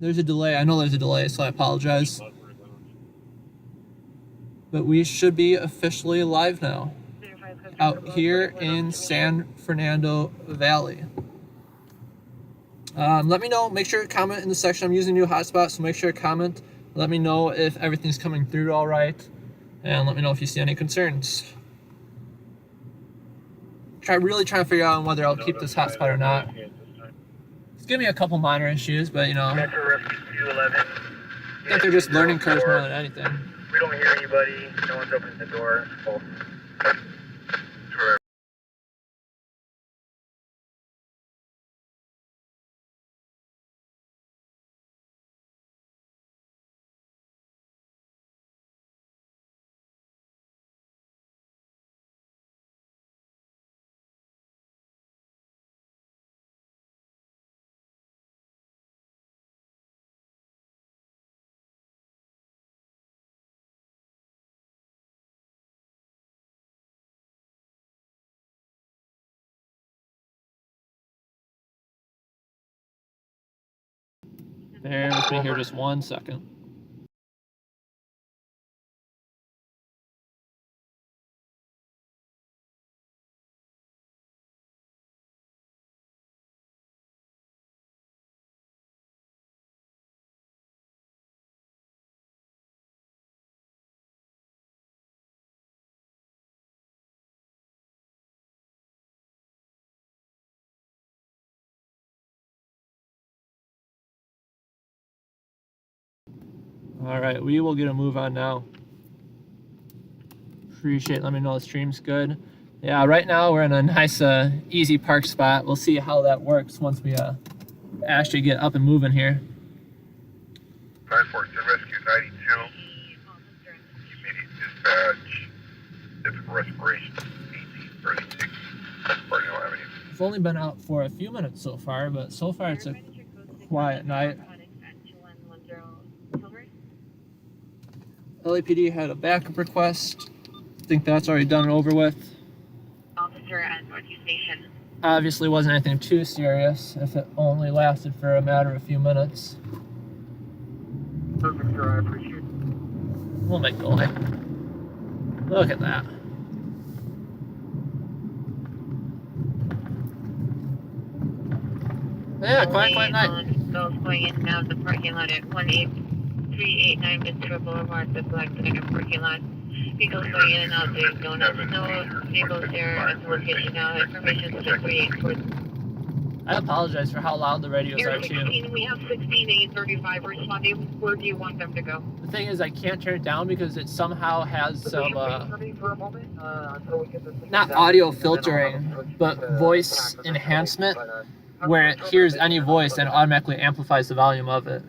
There's a delay. I know there's a delay, so I apologize. But we should be officially live now. Out here in San Fernando Valley. Let me know. Make sure to comment in the section. I'm using a new hotspot, so make sure to comment. Let me know if everything's coming through all right. And let me know if you see any concerns. Really trying to figure out whether I'll keep this hotspot or not. It's giving me a couple minor issues, but you know, I think they're just learning curves more than anything. We don't hear anybody. No one's opening the door. Oh. Bear with me here just 1 second. All right, we will get a move on now. Appreciate it. Let me know the stream's good. Yeah, right now we're in a nice, easy park spot. We'll see how that works once we actually get up and moving here. 542 Rescue 92. Immediate dispatch. Difficult respiration. 1836. Parnell Avenue. It's only been out for a few minutes so far, but so far it's a quiet night. LAPD had a backup request. I think that's already done and over with. Officer at Northview Station. Obviously wasn't anything too serious if it only lasted for a matter of a few minutes. Perfect, sir. I appreciate it. We'll make the light. Look at that. Yeah, quiet night. Those going in and out of the parking lot at 18389 Ventura Boulevard, the Black Tiger parking lot. Vehicles going in and out, there don't have no vehicles there at the location now. Information 638. I apologize for how loud the radios are too. We have 16835 responding. Where do you want them to go? The thing is, I can't turn it down because it somehow has some, not audio filtering, but voice enhancement, where it hears any voice and automatically amplifies the volume of it.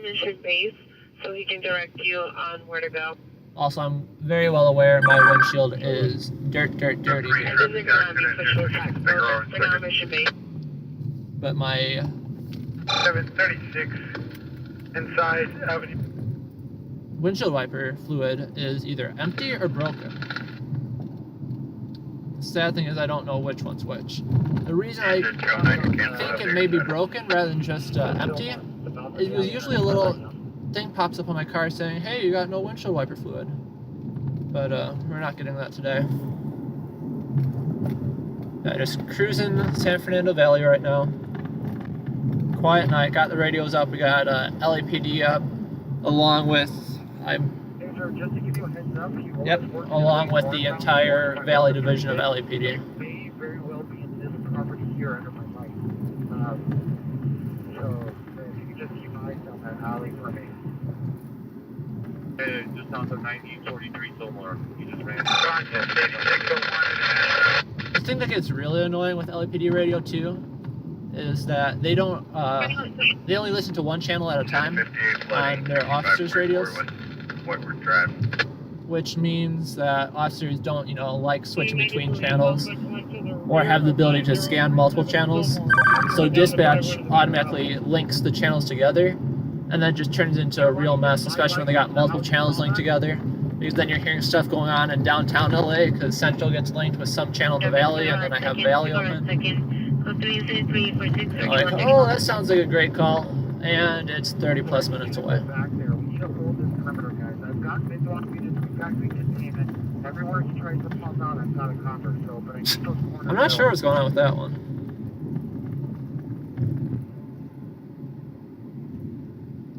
Mission base, so he can direct you on where to go. Also, I'm very well aware my windshield is dirty here. But my 736 inside Avenue. windshield wiper fluid is either empty or broken. The sad thing is I don't know which one's which. The reason I think it may be broken rather than just empty is because usually a little thing pops up on my car saying, hey, you got no windshield wiper fluid. But we're not getting that today. Yeah, just cruising San Fernando Valley right now. Quiet night, got the radios up, we got LAPD up, along with, along with the entire Valley Division of LAPD. May very well be in this property here under my light. So if you could just keep eyes on that alley for me. Just on the 1943 Somewhere. He just ran. The thing that gets really annoying with LAPD radio too is that they don't, they only listen to one channel at a time on their officers' radios, which means that officers don't, you know, like switching between channels or have the ability to scan multiple channels. So dispatch automatically links the channels together, and then just turns into a real mess, especially when they got multiple channels linked together, because then you're hearing stuff going on in downtown LA because Central gets linked with some channel in the Valley, and then I have Valley open. Like, oh, that sounds like a great call. And it's 30 plus minutes away. Back there. We need to hold this perimeter, guys. I've got Midwalk units, we've got good containment. Everywhere he tries to pump out, I've got a copper, so, but I need those corners. I'm not sure what's going on with that one.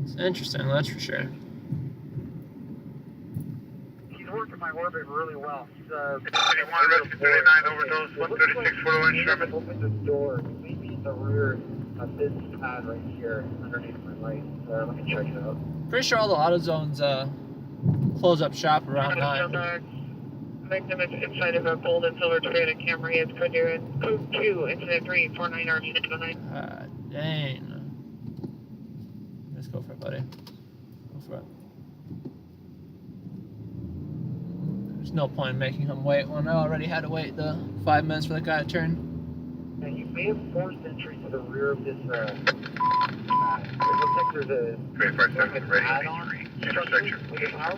It's interesting, that's for sure. He's working my orbit really well. He's, 31 rescue 39 overdose, 136 401 Sherman. Open the door. He may be in the rear of this pad right here, underneath my light. Let me check it out. Pretty sure all the auto zones close up shop around 9. Victim is inside of a gold and silver Toyota Camry. It's code here in code 2, incident 349 RV9. Dang. Let's go for it, buddy. Go for it. There's no point in making him wait when I already had to wait the 5 minutes for the guy to turn. Now, you may have forced entry to the rear of this, it looks like there's a 25 ready, add-on intersection,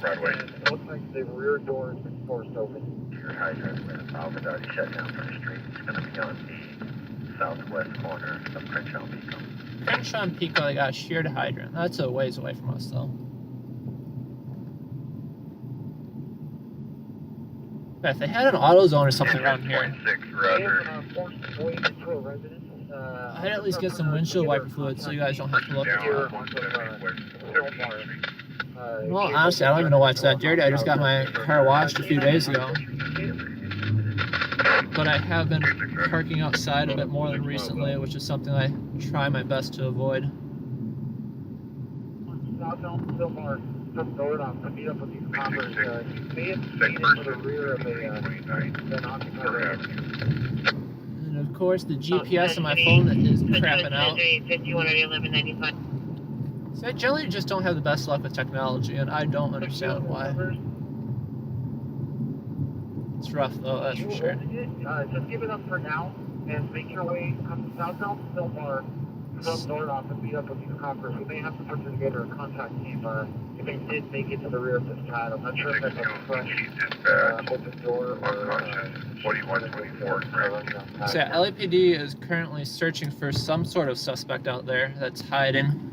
Broadway. It looks like the rear door has been forced open. Your hydrant with Alpha already shut down from the street. It's going to be on the southwest corner of Crenshaw Pico. Crenshaw and Pico, they got a sheared hydrant. That's a ways away from us, though. If they had an auto zone or something around here, 6, Roger. I'd at least get some windshield wiper fluid so you guys don't have to look at it. Well, honestly, I don't even know why it's that dirty. I just got my car washed a few days ago. But I have been parking outside a bit more than recently, which is something I try my best to avoid. Southbound Silmar, from Nordoff, to meet up with these coppers. You may have seen into the rear of an occupied. And of course, the GPS on my phone that is crapping out. 511195. So I generally just don't have the best luck with technology, and I don't understand why. It's rough, though, that's for sure. Just give it up for now, and make your way come southbound Silmar, from Nordoff, and meet up with these coppers. We may have to put together a contact team if they did make it to the rear of this pad. I'm not sure if that's a fresh open door or 4124. So yeah, LAPD is currently searching for some sort of suspect out there that's hiding.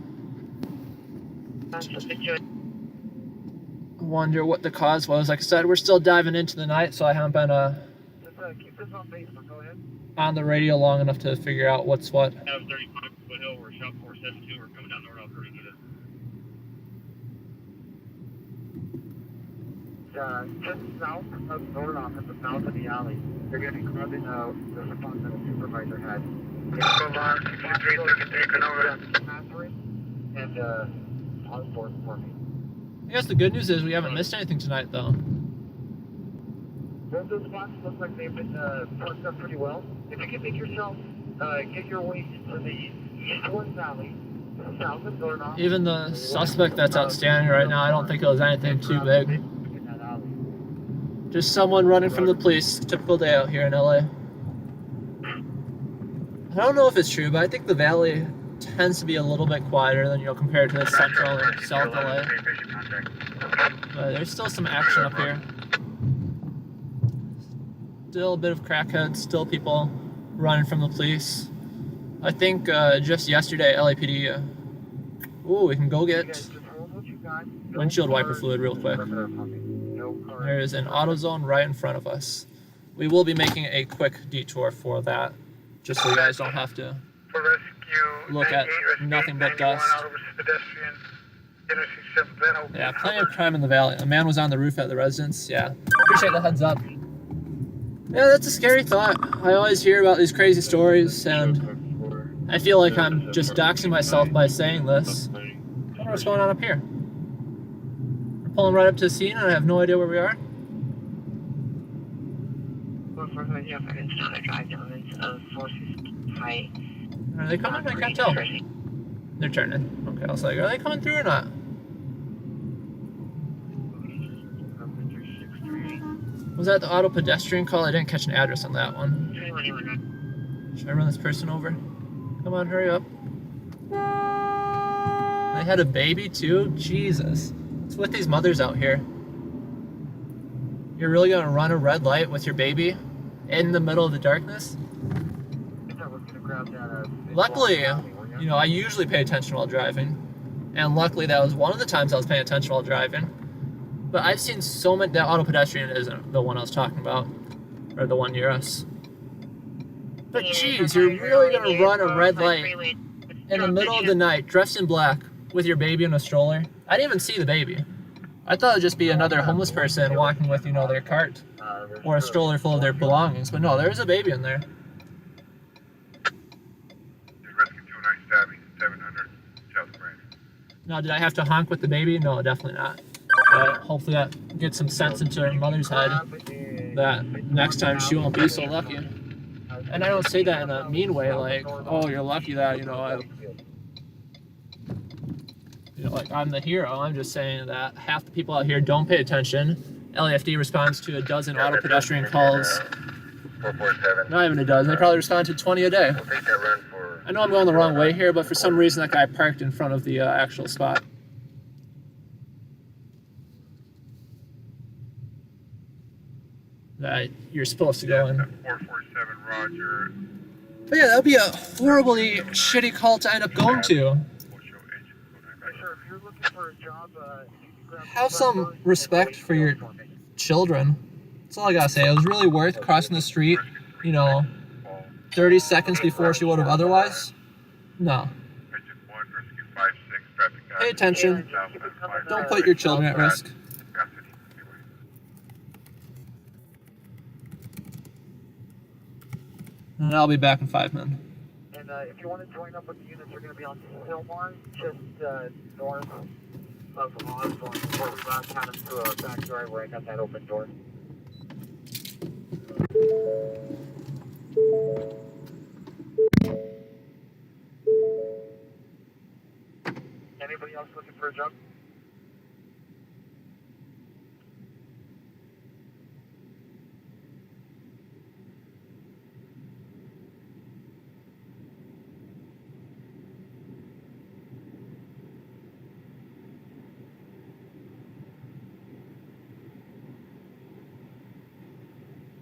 Wonder what the cause was. Like I said, we're still diving into the night, so I haven't been keep this on Facebook. Go ahead. on the radio long enough to figure out what's what. Have 35 Foothill, we're shop 472, we're coming down North 30 units. Just south of Nordoff at the mouth of the alley. They're going to be grabbing the response that the supervisor had. And Osborne for me. I guess the good news is we haven't missed anything tonight, though. Both those spots look like they've been parked up pretty well. If you can make yourself get your way into the Eastwood Valley, south of Nordoff. Even the suspect that's outstanding right now, I don't think it was anything too big. Just someone running from the police. Typical day out here in LA. I don't know if it's true, but I think the valley tends to be a little bit quieter than, compared to the central or south LA. But there's still some action up here. Still a bit of crackheads, still people running from the police. I think just yesterday, LAPD, we can go get windshield wiper fluid real quick. There is an auto zone right in front of us. We will be making a quick detour for that, just so you guys don't have to look at nothing but dust. Yeah, plenty of crime in the valley. A man was on the roof at the residence. Yeah, appreciate the heads up. Yeah, that's a scary thought. I always hear about these crazy stories, and I feel like I'm just doxing myself by saying this. I wonder what's going on up here. We're pulling right up to the scene, and I have no idea where we are. Are they coming? I can't tell. They're turning. Okay, I was like, are they coming through or not? Was that the auto pedestrian call? I didn't catch an address on that one. Should I run this person over? Come on, hurry up. They had a baby too? Jesus. What's with these mothers out here? You're really gonna run a red light with your baby in the middle of the darkness? Luckily, You know, I usually pay attention while driving, and luckily that was one of the times I was paying attention while driving. But I've seen so many. That auto pedestrian isn't the one I was talking about, or the one near us. But geez, you're really gonna run a red light in the middle of the night, dressed in black, with your baby in a stroller? I didn't even see the baby. I thought it'd just be another homeless person walking with, you know, their cart or a stroller full of their belongings. But no, there's a baby in there. Rescue 29 stabbing, 700 South Grand. Now, did I have to honk with the baby? No, definitely not. But hopefully that gets some sense into her mother's head that next time she won't be so lucky. And I don't say that in a mean way, like, oh, you're lucky that, you know, like I'm the hero. I'm just saying that half the people out here don't pay attention. LAFD responds to a dozen auto pedestrian calls. 447. Not even a dozen. They probably respond to 20 a day. We'll take that run for... I know I'm going the wrong way here, but for some reason that guy parked in front of the actual spot. That you're supposed to go in. 447, Roger. But yeah, that'd be a horribly shitty call to end up going to. Have some respect for your children. That's all I gotta say. It was really worth crossing the street, you know, 30 seconds before she would have otherwise. No. Pay attention. Don't put your children at risk. And I'll be back in 5 minutes. And if you want to join up with the units, we're going to be on Hillmore, just north of Osborne, before we round kind of to a back drive where I got that open door. Anybody else looking for a job?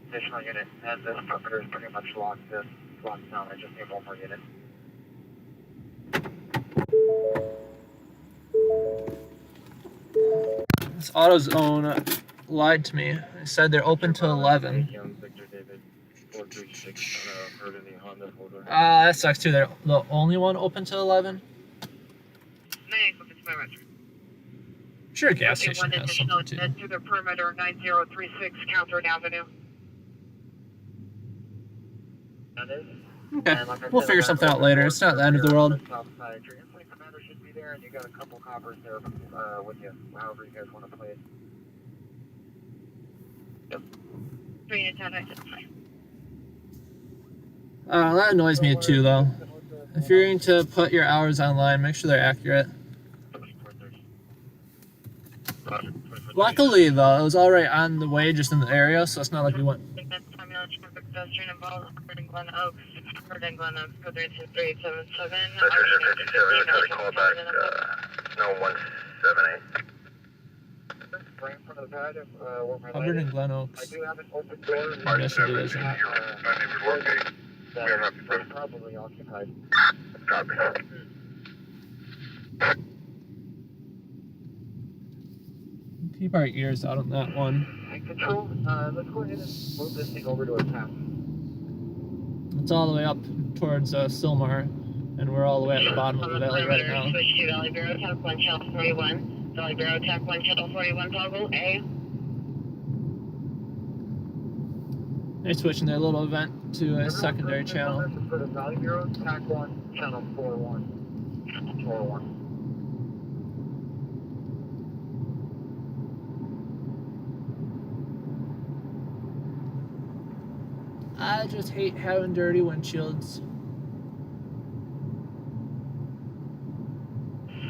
Additional unit, and this perimeter is pretty much locked down. I just need one more unit. This AutoZone lied to me. They said they're open till 11. That sucks too. They're the only one open till 11? Sure, a gas station has something too. To the perimeter 9036 Counter Avenue. Okay, we'll figure something out later. It's not the end of the world. Commander should be there, and you got a couple coppers there with you, however you guys want to play it. Yep. 3 to 10, That annoys me too, though. If you're going to put your hours online, make sure they're accurate. Luckily, though, it was all right on the way, just in the area, so it's not like we went. Pedestrian involved, Glen Oaks, Glen Oaks, code 32377. Call back, no 178. Right in front of the pad, where my Hubbard light and is. Glen I Oaks. do have an open door. Mission division. That's probably occupied. Copy. Keep our ears out on that one. And control, let's go ahead and move this thing over to a tap. It's all the way up towards Sylmar, and we're all the way at the bottom of the valley right now. Switch to Valley Bureau, Tac 1, Channel 41. Valley Bureau, Tac 1, Channel 41, toggle A. They're switching their little event to a secondary channel. For the Valley Bureau, Tac 1, Channel 41. 401. I just hate having dirty windshields.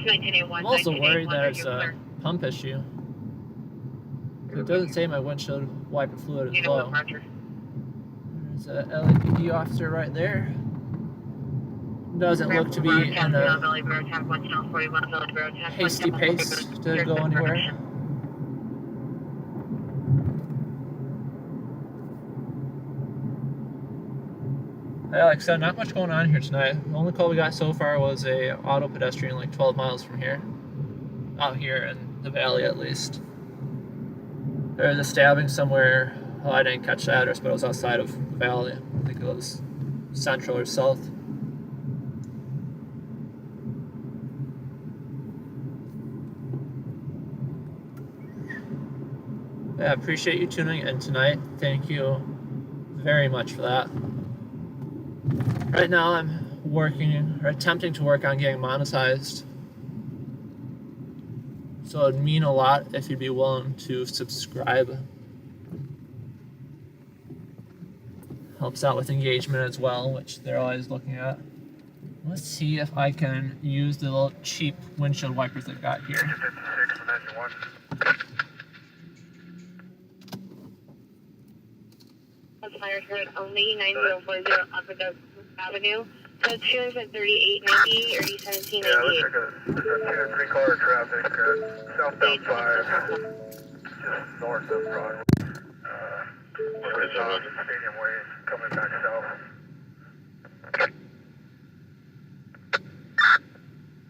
1981. I'm also worried that it's a pump issue. It doesn't say my windshield wiper fluid is low. There's a LAPD officer right there. Doesn't look to be in a hasty pace to go anywhere. Yeah, like I said, not much going on here tonight. The only call we got so far was a auto pedestrian like 12 miles from here. Out here in the valley, at least. There's a stabbing somewhere. Oh, I didn't catch the address, but it was outside of the valley. I think it was central or south. Yeah, I appreciate you tuning in tonight. Thank you very much for that. Right now I'm working, or attempting to work on getting monetized. So it'd mean a lot if you'd be willing to subscribe. Helps out with engagement as well, which they're always looking at. Let's see if I can use the little cheap windshield wipers they've got here. 56 from engine 1. Fire threat only 9040 Upper Doug Avenue. Code shares at 3890 or E1798. Yeah, looks like a 3-car traffic, southbound 5, just north of Broadway. Stadium Way, coming back south.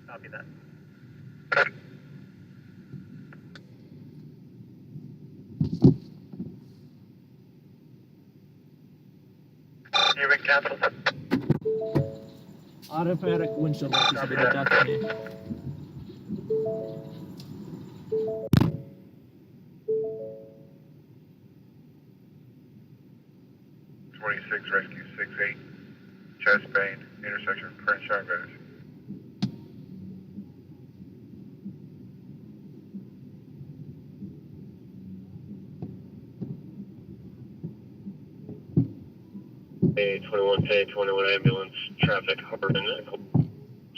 Copy that. You've been canceled. Automatic windshield wipers will be the death of me. Rescue 68, chest pain, intersection Crenshaw Village. A 21K, 21 ambulance, traffic, Hubbard and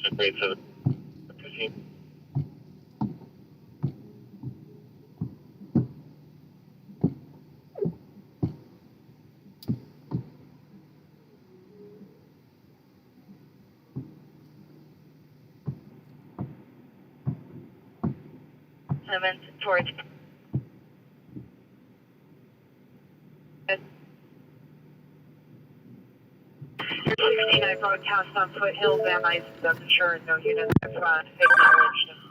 715. Towards 69 broadcast on Foothill, Van Nuys, insurance, no units, acknowledged.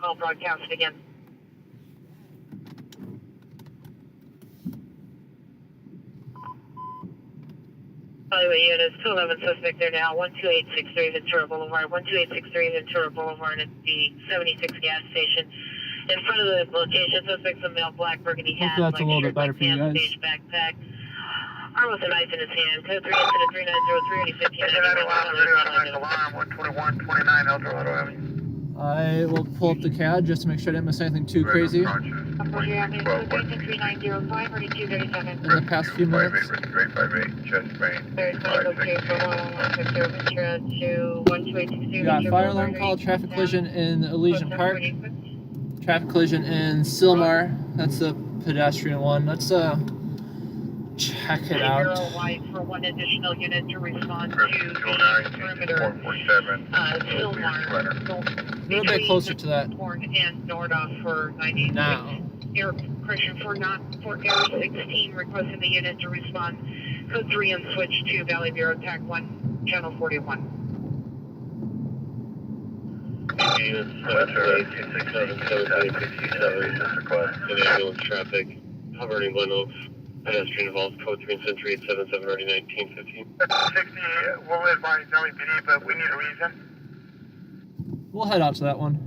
I'll broadcast again. Evaluate units, 211 suspect there now, 12863 Ventura Boulevard, 12863 Ventura Boulevard at the 76 gas station. In front of the location, suspects a male black burgundy hat, Hopefully that's a little bit better for you guys. stage backpack. Arm with a knife in his hand. Code 3 incident 3903 Alarm 12129 Eldorado Avenue. I will pull up the CAD just to make sure I didn't miss anything too crazy in the past few minutes. 358, chest pain. We got fire alarm call, traffic collision in Elysian Park, traffic collision in Sylmar. That's the pedestrian one. Let's check it out. For one additional unit to respond to Rescue the 209, perimeter. 447. Sylmar. A little bit closer to that Horn and Nordoff for 90. now. Air pressure for Air 16 requesting the unit to respond. Code 3 and switch to Valley Bureau TAC 1, Channel 41. Units 758, ambulance traffic, hovering Glen Oaks, pedestrian involved, code 3 and Century 77 already 1915. 60, we'll advise LAPD, but we need a reason. We'll head out to that one.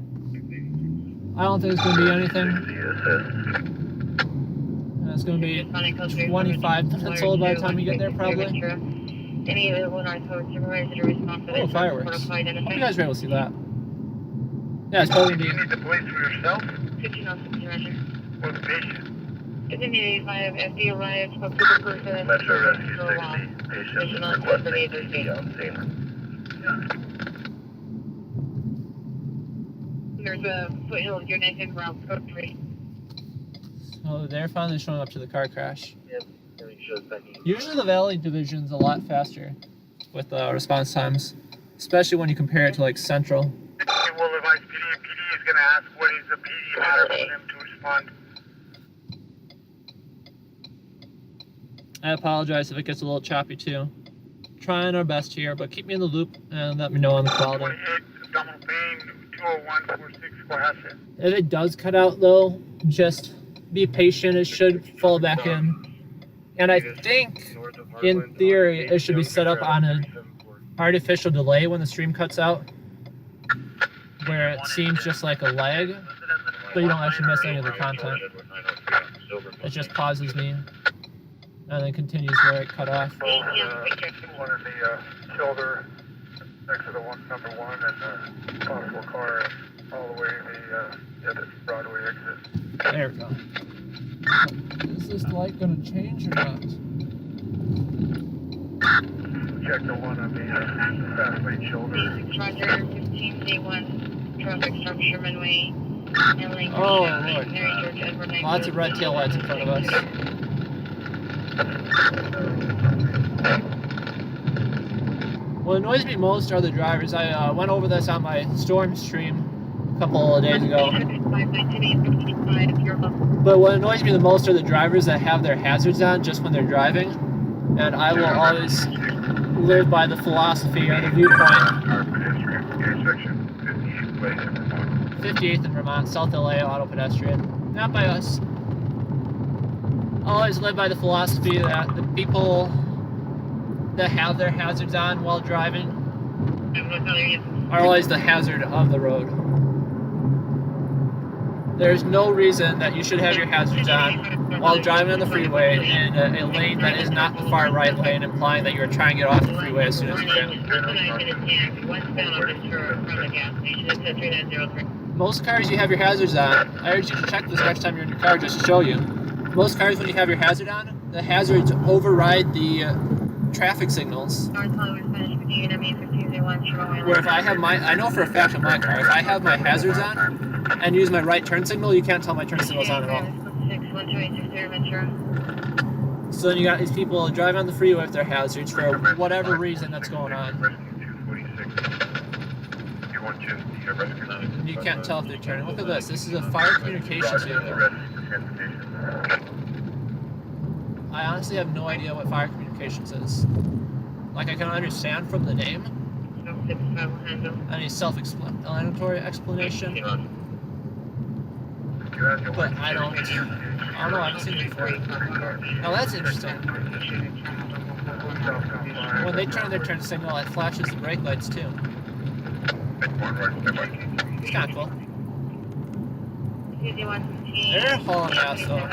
I don't think it's going to be anything. It's going to be 25 minutes old by the time we get there, probably. Any available North Coast supervisor to respond for Oh, this? fireworks. Hope you guys were able to see that. Yeah, it's probably Do you going to need the police for yourself? 1506 Roger. Or the patient? 1585, FD arrived, spoke to the person. Metro Rescue 60, patient requesting CT on scene. There's a Foothill unit in route code 3. be... So they're finally showing up to the car crash. Yep. Everything shows Becky. Usually the Valley Division's a lot faster with response times, especially when you compare it to like Central. We'll advise PD. PD is going to ask what is the PD matter for them to respond. I apologize if it gets a little choppy too. trying our best here, but keep me in the loop and let me know on the quality. 28, Domino Payne, 20146, go ahead. If it does cut out though, just be patient. It should fall back in. And I think, in theory, it should be set up on an artificial delay when the stream cuts out, where it seems just like a lag, but you don't actually miss any of the content. It just pauses me and then continues where it cut off. One in the shoulder next to the number one, and the possible car all the way the Broadway exit. There we go. Is this light going to change or not? Check the one on the fast lane shoulder. Roger, 15D1, traffic from Sherman Way. Oh, Lord. Lots of red tail lights in front of us. What annoys me most are the drivers. I went over this on my storm stream a couple of days ago. But what annoys me the most are the drivers that have their hazards on just when they're driving. And I will always live by the philosophy or the viewpoint. 58th in Vermont, South LA, auto pedestrian. Not by us. I always live by the philosophy that the people that have their hazards on while driving are always the hazard of the road. There's no reason that you should have your hazards on while driving on the freeway in a lane that is not the far right lane, implying that you're trying to get off the freeway as soon as you can. Most cars you have your hazards on, I urge you to check this next time you're in your car just to show you. Most cars when you have your hazard on, the hazards override the traffic signals. Where if I have I know for a fact in my car, if I have my hazards on and use my right turn signal, you can't tell my turn signal's on at all. So then you got these people driving on the freeway with their hazards for whatever reason that's going on. And you can't tell if they're turning. Look at this. This is a fire communications vehicle. I honestly have no idea what fire communications is. Like, I can understand from the name. Any self-explanatory explanation. But I don't know, I haven't seen it before. Now that's interesting. When they turn their turn signal, it flashes the brake lights too. It's kind of cool. They're hauling ass though.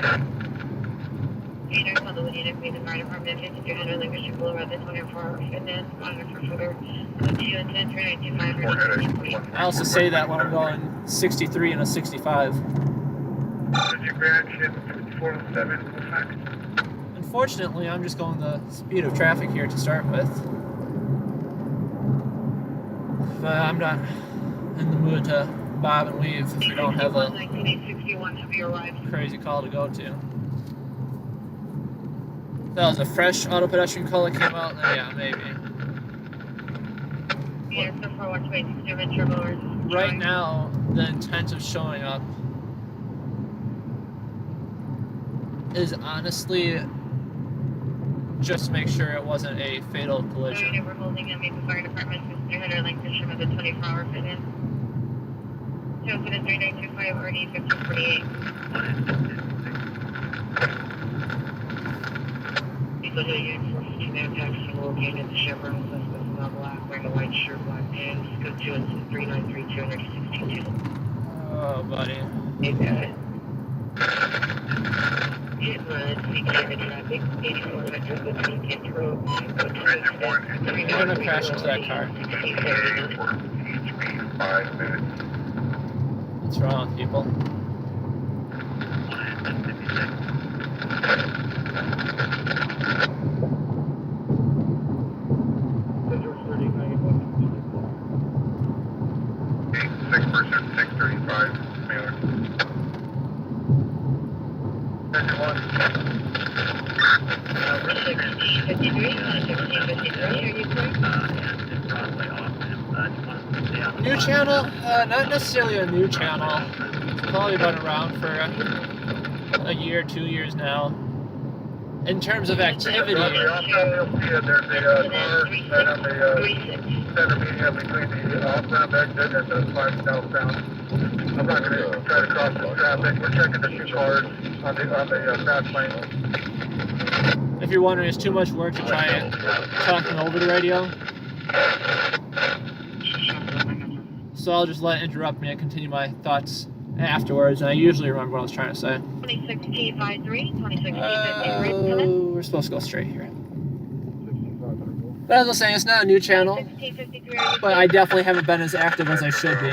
I also say that when I'm going 63 and a 65. Unfortunately, I'm just going the speed of traffic here to start with. But I'm not in the mood to bob and weave if we don't have a crazy call to go to. If that was a fresh auto pedestrian call that came out, then yeah, maybe. Right now, the intent of showing up is honestly just to make sure it wasn't a fatal collision. We're holding a Maple Fire Department, Mr. Hunter, like to show the 24-hour fit-in. So for the 3925 RD 1548. People do use 459 taxi located at the Chevron, suspect not black, wearing a white shirt, black pants, go to us 393 262. Oh, buddy. Hey, Pat. It was traffic, 8400 between Kent Road. I'm gonna crash into that car. 5 minutes. What's wrong with people? New channel? Not necessarily a new channel. It's probably been around for a year, 2 years now. In terms of activity, Also, you'll see there's a car right on the center median between the off-ramp exit and the 5 southbound. I'm not going to try to cross the traffic. We're checking the 2 cars on the fast lane. if you're wondering, it's too much work to try talking over the radio. So I'll just let it interrupt me and continue my thoughts afterwards, and I usually remember what I was trying to say. 26T53, 26T53. We're supposed to go straight here. But as I was saying, it's not a new channel, 26T53, but I definitely haven't been as active as I should be.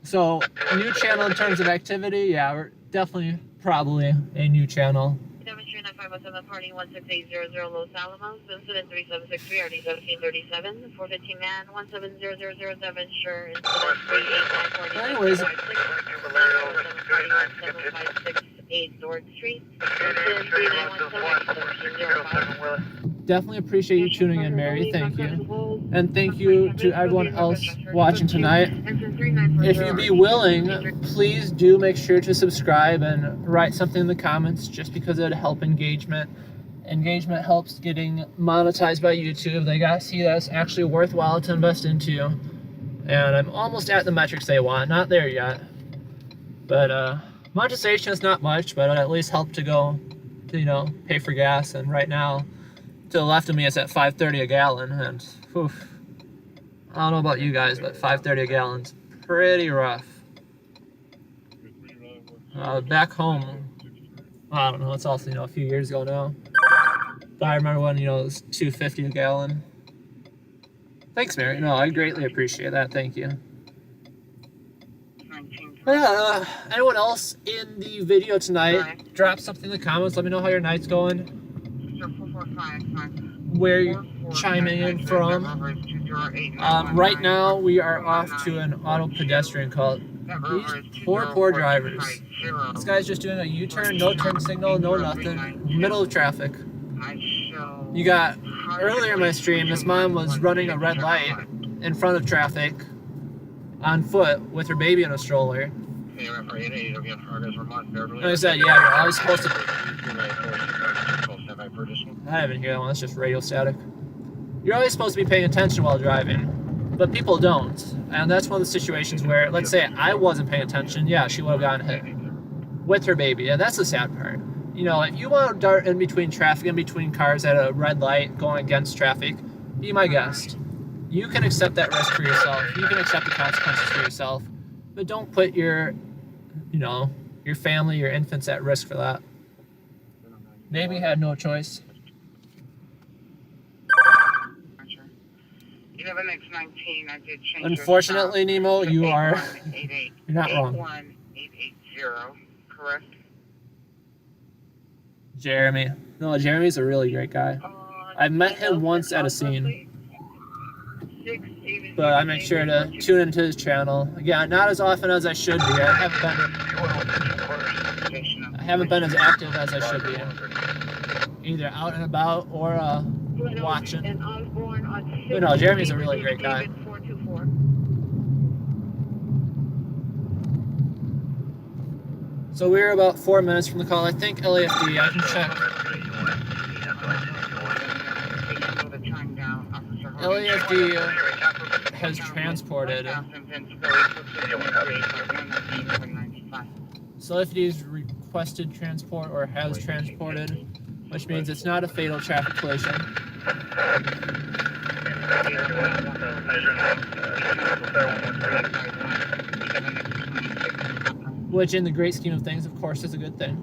So, new channel in terms of activity, yeah, we're definitely, probably a new channel. Demonstrator 9507 party 16800 Los Alamos, incident 3763 RD 1737, 415 man 170007, sure, incident 38940. Anyways, party 17568 Dork Street, incident 3917 definitely appreciate you tuning in, Mary. Thank you. And thank you to everyone else watching tonight. If you'd be willing, please do make sure to subscribe and write something in the comments, just because it would help engagement. Engagement helps getting monetized by YouTube. They gotta see that it's actually worthwhile to invest into. And I'm almost at the metrics they want. Not there yet. But monetization is not much, but it'll at least help to go to, you know, pay for gas. And right now, to the left of me, it's at $5.30 a gallon, and whew, I don't know about you guys, but $5.30 a gallon's pretty rough. Back home, I don't know, it's also, you know, a few years ago now. But I remember when, you know, it was $2.50 a gallon. Thanks, Mary. No, I greatly appreciate that. Thank you. Anyone else in the video tonight, drop something in the comments. Let me know how your night's going, where you're chiming in from. Right now, we are off to an auto pedestrian call. These poor drivers. This guy's just doing a U-turn, no turn signal, no nothing, middle of traffic. You got, earlier in my stream, this mom was running a red light in front of traffic on foot with her baby in a stroller. Like I said, yeah, you're always supposed to... I didn't even hear that one, that's just radio static. You're always supposed to be paying attention while driving, but people don't. And that's one of the situations where, let's say I wasn't paying attention, yeah, she would have gotten hit with her baby, and that's the sad part. You know, if you want to dart in between traffic, in between cars at a red light going against traffic, be my guest. You can accept that risk for yourself. You can accept the consequences for yourself, but don't put your, you know, your family, your infants at risk for that. Baby had no choice. 11X19, I did change. Unfortunately, Nemo, you're not wrong. 81880, correct? Jeremy. No, Jeremy's a really great guy. I've met him once at a scene. But I make sure to tune into his channel. Again, not as often as I should be. I haven't been as active as I should be. Either out and about or watching. But no, Jeremy's a really great guy. So we're about 4 minutes from the call. I think LAFD, I can check. LAFD has transported. So LAFD's requested transport or has transported, which means it's not a fatal traffic collision. Which, in the great scheme of things, of course, is a good thing.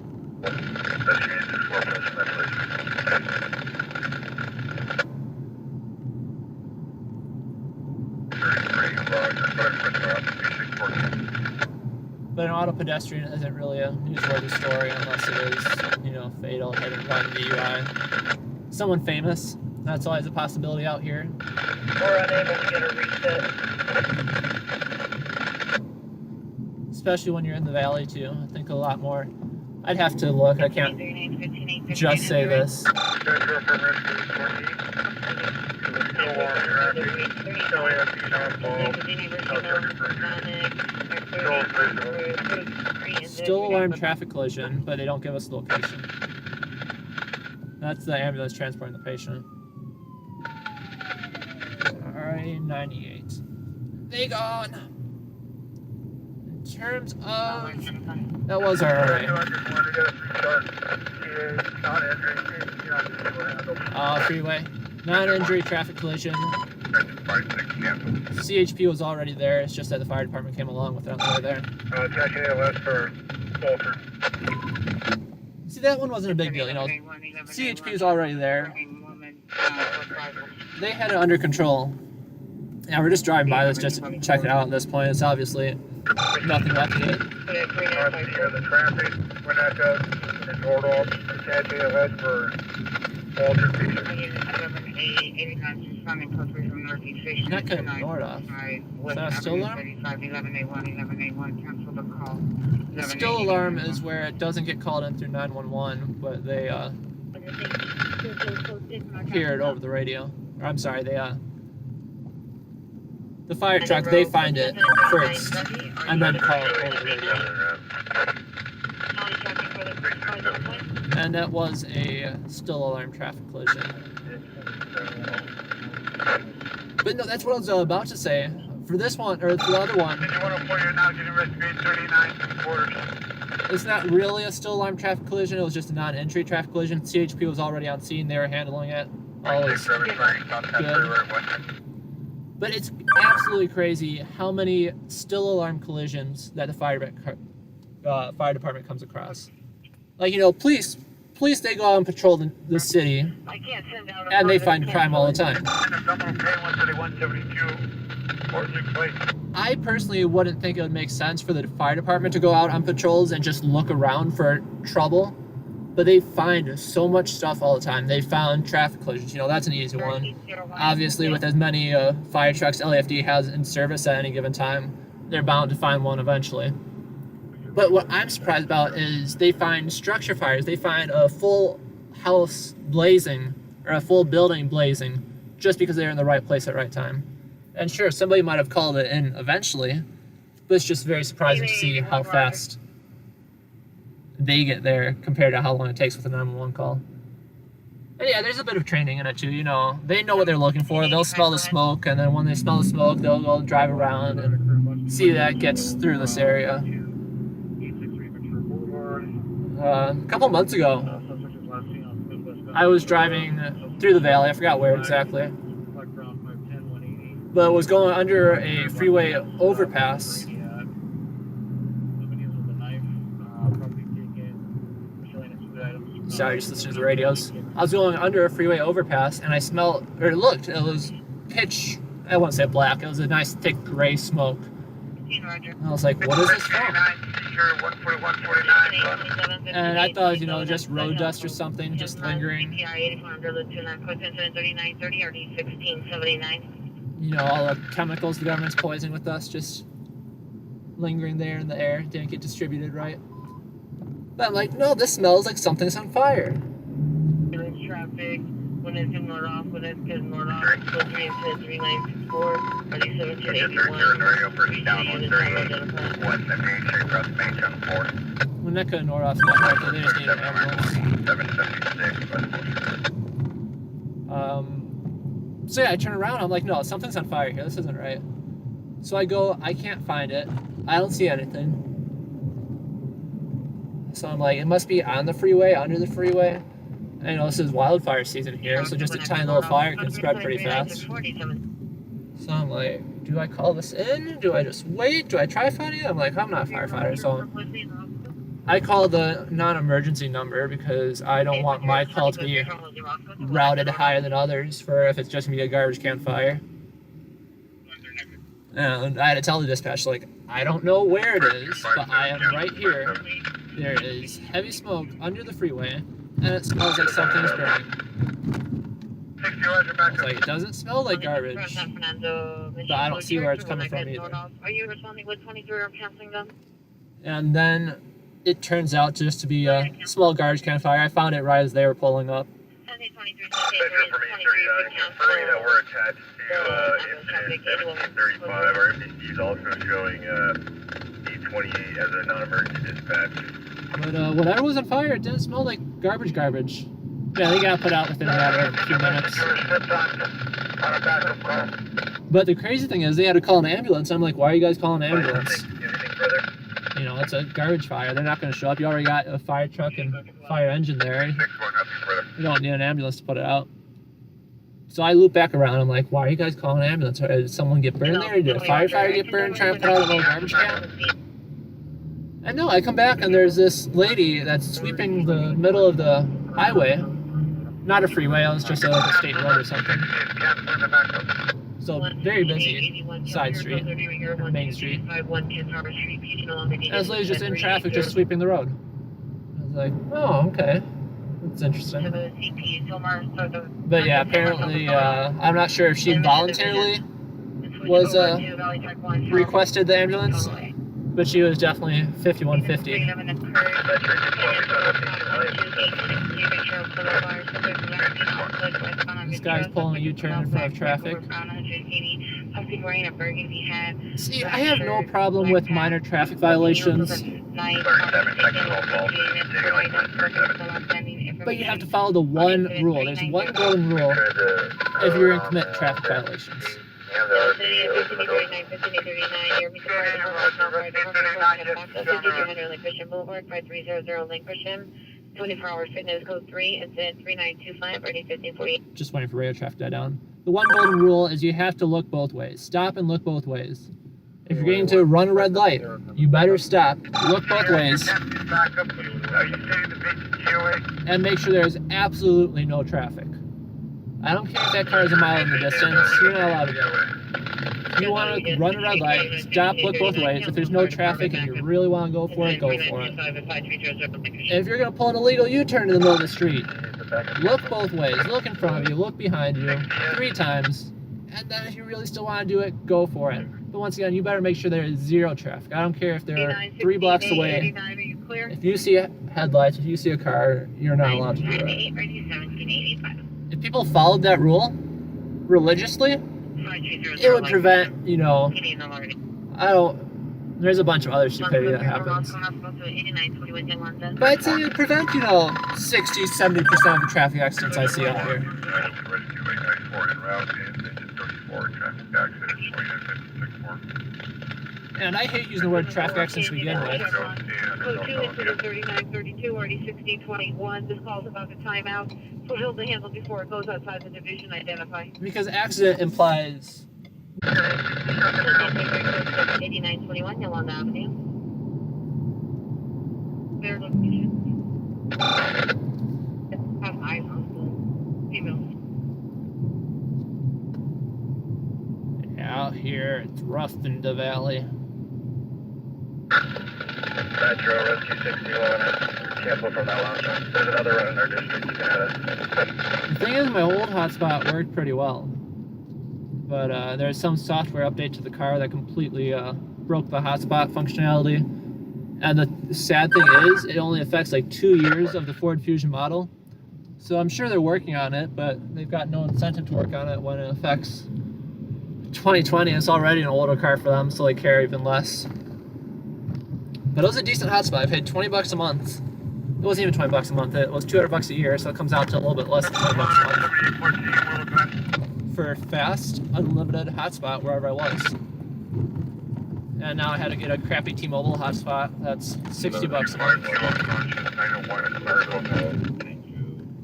But an auto pedestrian isn't really a newsworthy story unless it is, you know, fatal, hit and run, DUI. Someone famous, that's always a possibility out here. We're unable to get a reset. Especially when you're in the valley too. I think a lot more. I'd have to look, I can't just say this. Still alarm traffic collision, but they don't give us the location. That's the ambulance transporting the patient. RA98. They gone. In terms of... That was our RA. Freeway. Non-injury traffic collision. CHP was already there. It's just that the fire department came along with it on the way there. See, that one wasn't a big deal, you know. CHP was already there. They had it under control. Yeah, we're just driving by this just to check it out at this point. It's obviously nothing left to it. The traffic, when that does, it's rolled off, attaching a list for altered pieces. That could have ignored off. Is that a still alarm? The still alarm is where it doesn't get called in through 911, but they hear it over the radio. Or I'm sorry, they the fire truck, they find it first and then call it over the radio. And that was a still alarm traffic collision. But no, that's what I was about to say. For this one, or the other one, it's not really a still alarm traffic collision, it was just a non-entry traffic collision. CHP was already on scene, they were handling it. All is good. But it's absolutely crazy how many still alarm collisions that the fire department comes across. Like, you know, police, they go out and patrol the city, and they find crime all the time. I personally wouldn't think it would make sense for the fire department to go out on patrols and just look around for trouble, but they find so much stuff all the time. They found traffic collisions, you know, that's an easy one. Obviously, with as many fire trucks LAFD has in service at any given time, they're bound to find one eventually. But what I'm surprised about is they find structure fires. They find a full house blazing, or a full building blazing, just because they're in the right place at the right time. And sure, somebody might have called it in eventually, but it's just very surprising to see how fast they get there compared to how long it takes with a 911 call. And yeah, there's a bit of training in it too, you know. They know what they're looking for. They'll smell the smoke, and then when they smell the smoke, they'll go drive around and see that gets through this area. A couple months ago, I was driving through the valley. I forgot where exactly, but was going under a freeway overpass. Sorry, just listening to the radios. I was going under a freeway overpass, and I smelled, or it looked, it was pitch, I wouldn't say black, it was a nice thick gray smoke. I was like, what is this from? And I thought, you know, just road dust or something, just lingering. You know, all the chemicals the government's poisoning with us, just lingering there in the air, didn't get distributed right. But I'm like, no, this smells like something's on fire. Traffic, when it's in north off, when it's getting north off, code 3 and 3964, When that could north off, not right, they just need an ambulance. So yeah, I turn around, I'm like, no, something's on fire here, this isn't right. So I go, I can't find it, I don't see anything. So I'm like, it must be on the freeway, under the freeway. I know this is wildfire season here, so just a tiny little fire can spread pretty fast. So I'm like, do I call this in? Do I just wait? Do I try finding it? I'm like, I'm not a firefighter, so I call the non-emergency number because I don't want my call to be routed higher than others for if it's just gonna be a garbage can fire. And I had to tell the dispatch, like, I don't know where it is, but I am right here. There is heavy smoke under the freeway, and it smells like something's burning. It's like, it doesn't smell like garbage, but I don't see where it's coming from either. Are you responding with 23 or canceling them? And then it turns out just to be a small garbage can fire. I found it right as they were pulling up. We're attached to incident 1735. Our MPC is also showing D28 as a non-emergency dispatch. But whatever was on fire, it didn't smell like garbage. Yeah, they got put out within a matter of a few minutes. On a backup call. But the crazy thing is, they had to call an ambulance. I'm like, why are you guys calling an ambulance? Anything further? You know, it's a garbage fire. They're not going to show up. You already got a fire truck and fire engine there. 6-1, nothing further. You don't need an ambulance to put it out. So I loop back around. I'm like, why are you guys calling an ambulance? Did someone get burned there? Did a firefighter get burned trying to put out a little garbage can? And no, I come back and there's this lady that's sweeping the middle of the highway. Not a freeway, it was just like a state road or something. Canceling the backup. So very busy side street, main street. And this lady's just in traffic, just sweeping the road. I was like, oh, okay. That's interesting. But yeah, apparently, I'm not sure if she voluntarily was requested the ambulance, but she was definitely 5150. This guy's pulling a U-turn in front of traffic. See, I have no problem with minor traffic violations, but you have to follow the one rule. There's one golden rule if you're going to commit traffic violations. Boulevard, 5300 24-hour fitness code 3, incident 3925, ready 1548. Just waiting for radar traffic to die down. The one golden rule is you have to look both ways. Stop and look both ways. If you're getting to run a red light, you better stop, look both ways, and make sure there's absolutely no traffic. I don't care if that car is a mile in the distance, you're not allowed to go. If you want to run a red light, stop, look both ways. If there's no traffic and you really want to go for it, go for it. If you're going to pull an illegal U-turn in the middle of the street, look both ways. Look in front of you, look behind you, 3 times. And then if you really still want to do it, go for it. But once again, you better make sure there is zero traffic. I don't care if they're 3 blocks away. If you see headlights, if you see a car, you're not allowed to do it. If people followed that rule religiously, it would prevent, you know, there's a bunch of other stupidity that happens. But I'd say it would prevent, you know, 60-70% of the traffic accidents I see out here. And I hate using the word traffic accidents to begin with. Code 2 into the 3932, already 1621. This call's about to time out. So hold the handle before it goes outside the division. Identify. Because accident implies... 8921, Yolanda Avenue. Their location. Have eyes on females. Out here, it's rough in the valley. Metro, Rescue 61, cancel from that lounge. There's another run in our district, you can add it. The thing is, my old hotspot worked pretty well. But there's some software update to the car that completely broke the hotspot functionality. And the sad thing is, it only affects like 2 years of the Ford Fusion model. So I'm sure they're working on it, but they've got no incentive to work on it when it affects 2020. It's already an older car for them, so they care even less. But it was a decent hotspot. I paid $20 a month. It wasn't even $20 a month. It was $200 a year, so it comes out to a little bit less than $20 a month for fast, unlimited hotspot wherever I was. And now I had to get a crappy T-Mobile hotspot. That's $60 a month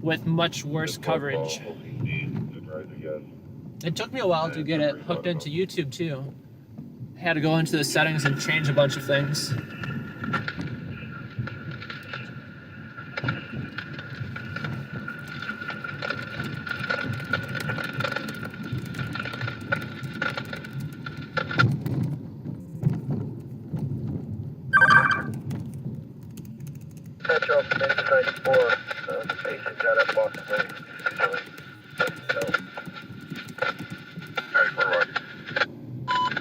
with much worse coverage. It took me a while to get it hooked into YouTube too. I had to go into the settings and change a bunch of things. Metro, 94, the basic got up off the way.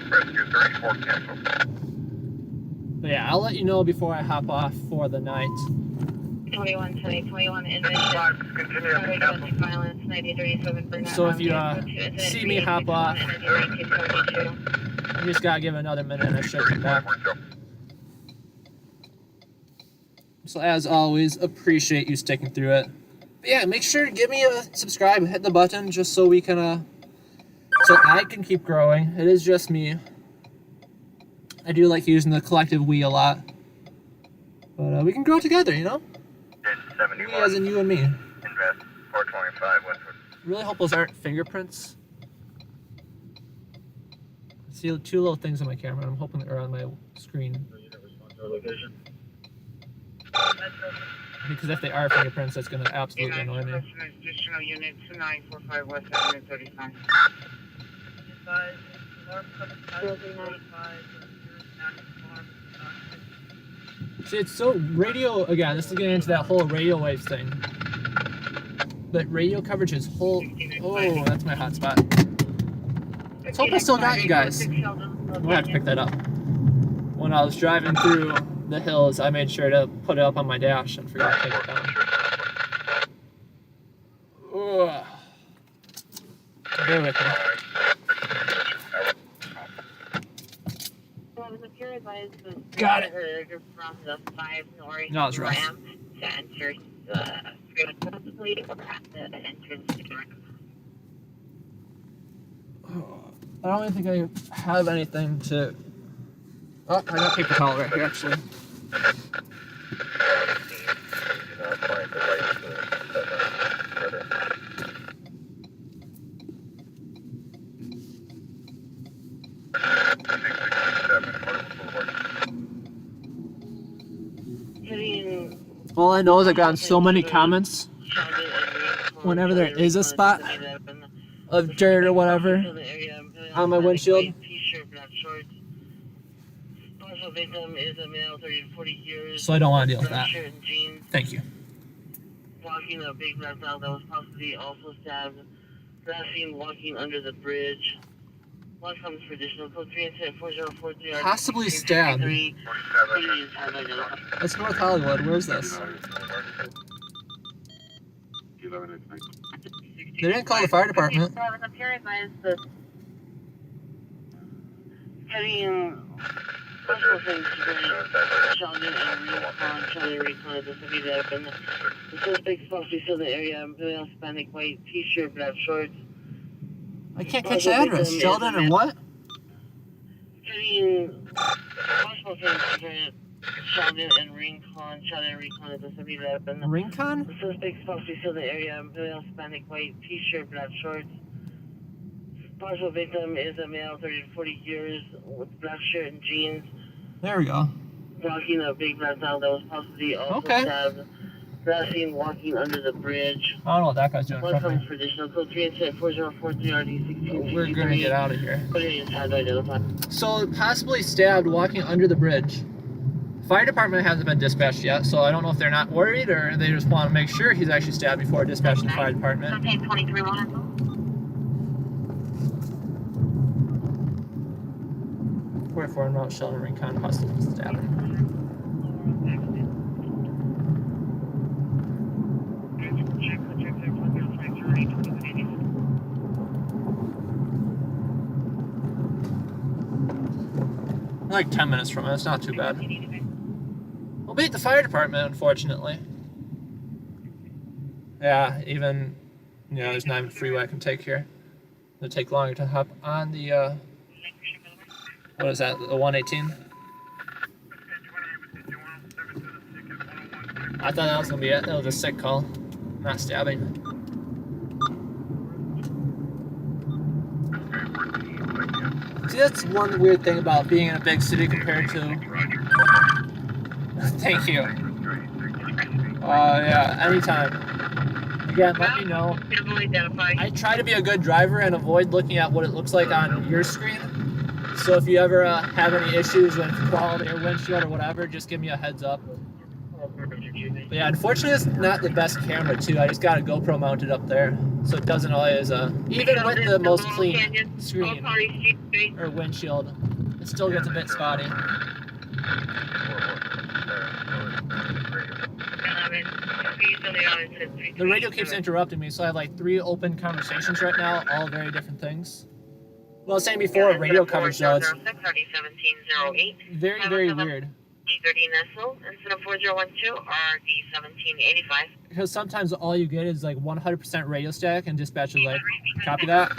Rescue 34, cancel. But yeah, I'll let you know before I hop off for the night. 21 in Continue to cancel. violence, 9037. So if you see me hop off, you just gotta give it another minute and I should come back. So as always, appreciate you sticking through it. Yeah, make sure to give me a subscribe, hit the button just so we can, so I can keep growing. It is just me. I do like using the collective we a lot. But we can grow together, you know? We as in you and me. Invest 425 Westwood. Really hope those aren't fingerprints. I see two little things on my camera. I'm hoping they're on my screen. Because if they are fingerprints, that's going to absolutely annoy me. Additional unit 2945 West Avenue 35. See, it's so radio, again, this is getting into that whole radio waves thing. But radio coverage is whole, oh, that's my hot spot. Let's hope I still got you guys. We'll have to pick that up. When I was driving through the hills, I made sure to put it up on my dash and forgot to take it down. Ugh. Bear with me. Got it. From the 5 North No, it's rough. ramp to enter the entrance door. I don't even think I have anything to... Oh, I got paper towel right here, actually. All I know is I've gotten so many comments whenever there is a spot of dirt or whatever on my windshield. So I don't want to deal with that. Thank you. Walking a big red dog that was possibly also stabbed. Last seen walking under the bridge. One comes for additional code 34043. Possibly stabbed. That's North Hollywood. Where's this? They didn't call the fire department. Heading multiple things to Sheldon and Recon at the city that open. The suspect possibly still in the area, male Hispanic white t-shirt, black shorts. I can't catch the address. Sheldon and what? Heading multiple things to Sheldon and Recon at the city that open. Rincon? The suspect possibly still in the area, male Hispanic white t-shirt, black shorts. Partial victim is a male, 30 to 40 years, with black shirt and jeans. There we go. Walking a big red dog that was possibly also stabbed. Last seen walking under the bridge. I don't know what that guy's doing. One comes for additional code 34043 RD16. We're gonna get out of here. Put it inside to identify. So, possibly stabbed walking under the bridge. Fire department hasn't been dispatched yet, so I don't know if they're not worried or they just want to make sure he's actually stabbed before dispatching the fire department. Okay, 23-1. Wherefore, Mount Sheldon Rincon possibly stabbing. Like 10 minutes from it, it's not too bad. We'll beat the fire department, unfortunately. Yeah, even, you know, there's not even a freeway I can take here. It'll take longer to hop on the, what is that, the 118? I thought that was gonna be it. That was a sick call. Not stabbing. See, that's one weird thing about being in a big city compared to... Thank you. Yeah, anytime. Again, let me know. I try to be a good driver and avoid looking at what it looks like on your screen. So if you ever have any issues with quality or windshield or whatever, just give me a heads up. But yeah, unfortunately it's not the best camera too. I just got a GoPro mounted up there. So it doesn't always, even with the most clean screen or windshield, it still gets a bit spotty. The radio keeps interrupting me, so I have like 3 open conversations right now, all very different things. Well, I was saying before, radio coverage though, it's very, very weird. D30 Nestle instead of 4012 or D1785. Because sometimes all you get is like 100% radio static, and dispatch is like, copy that.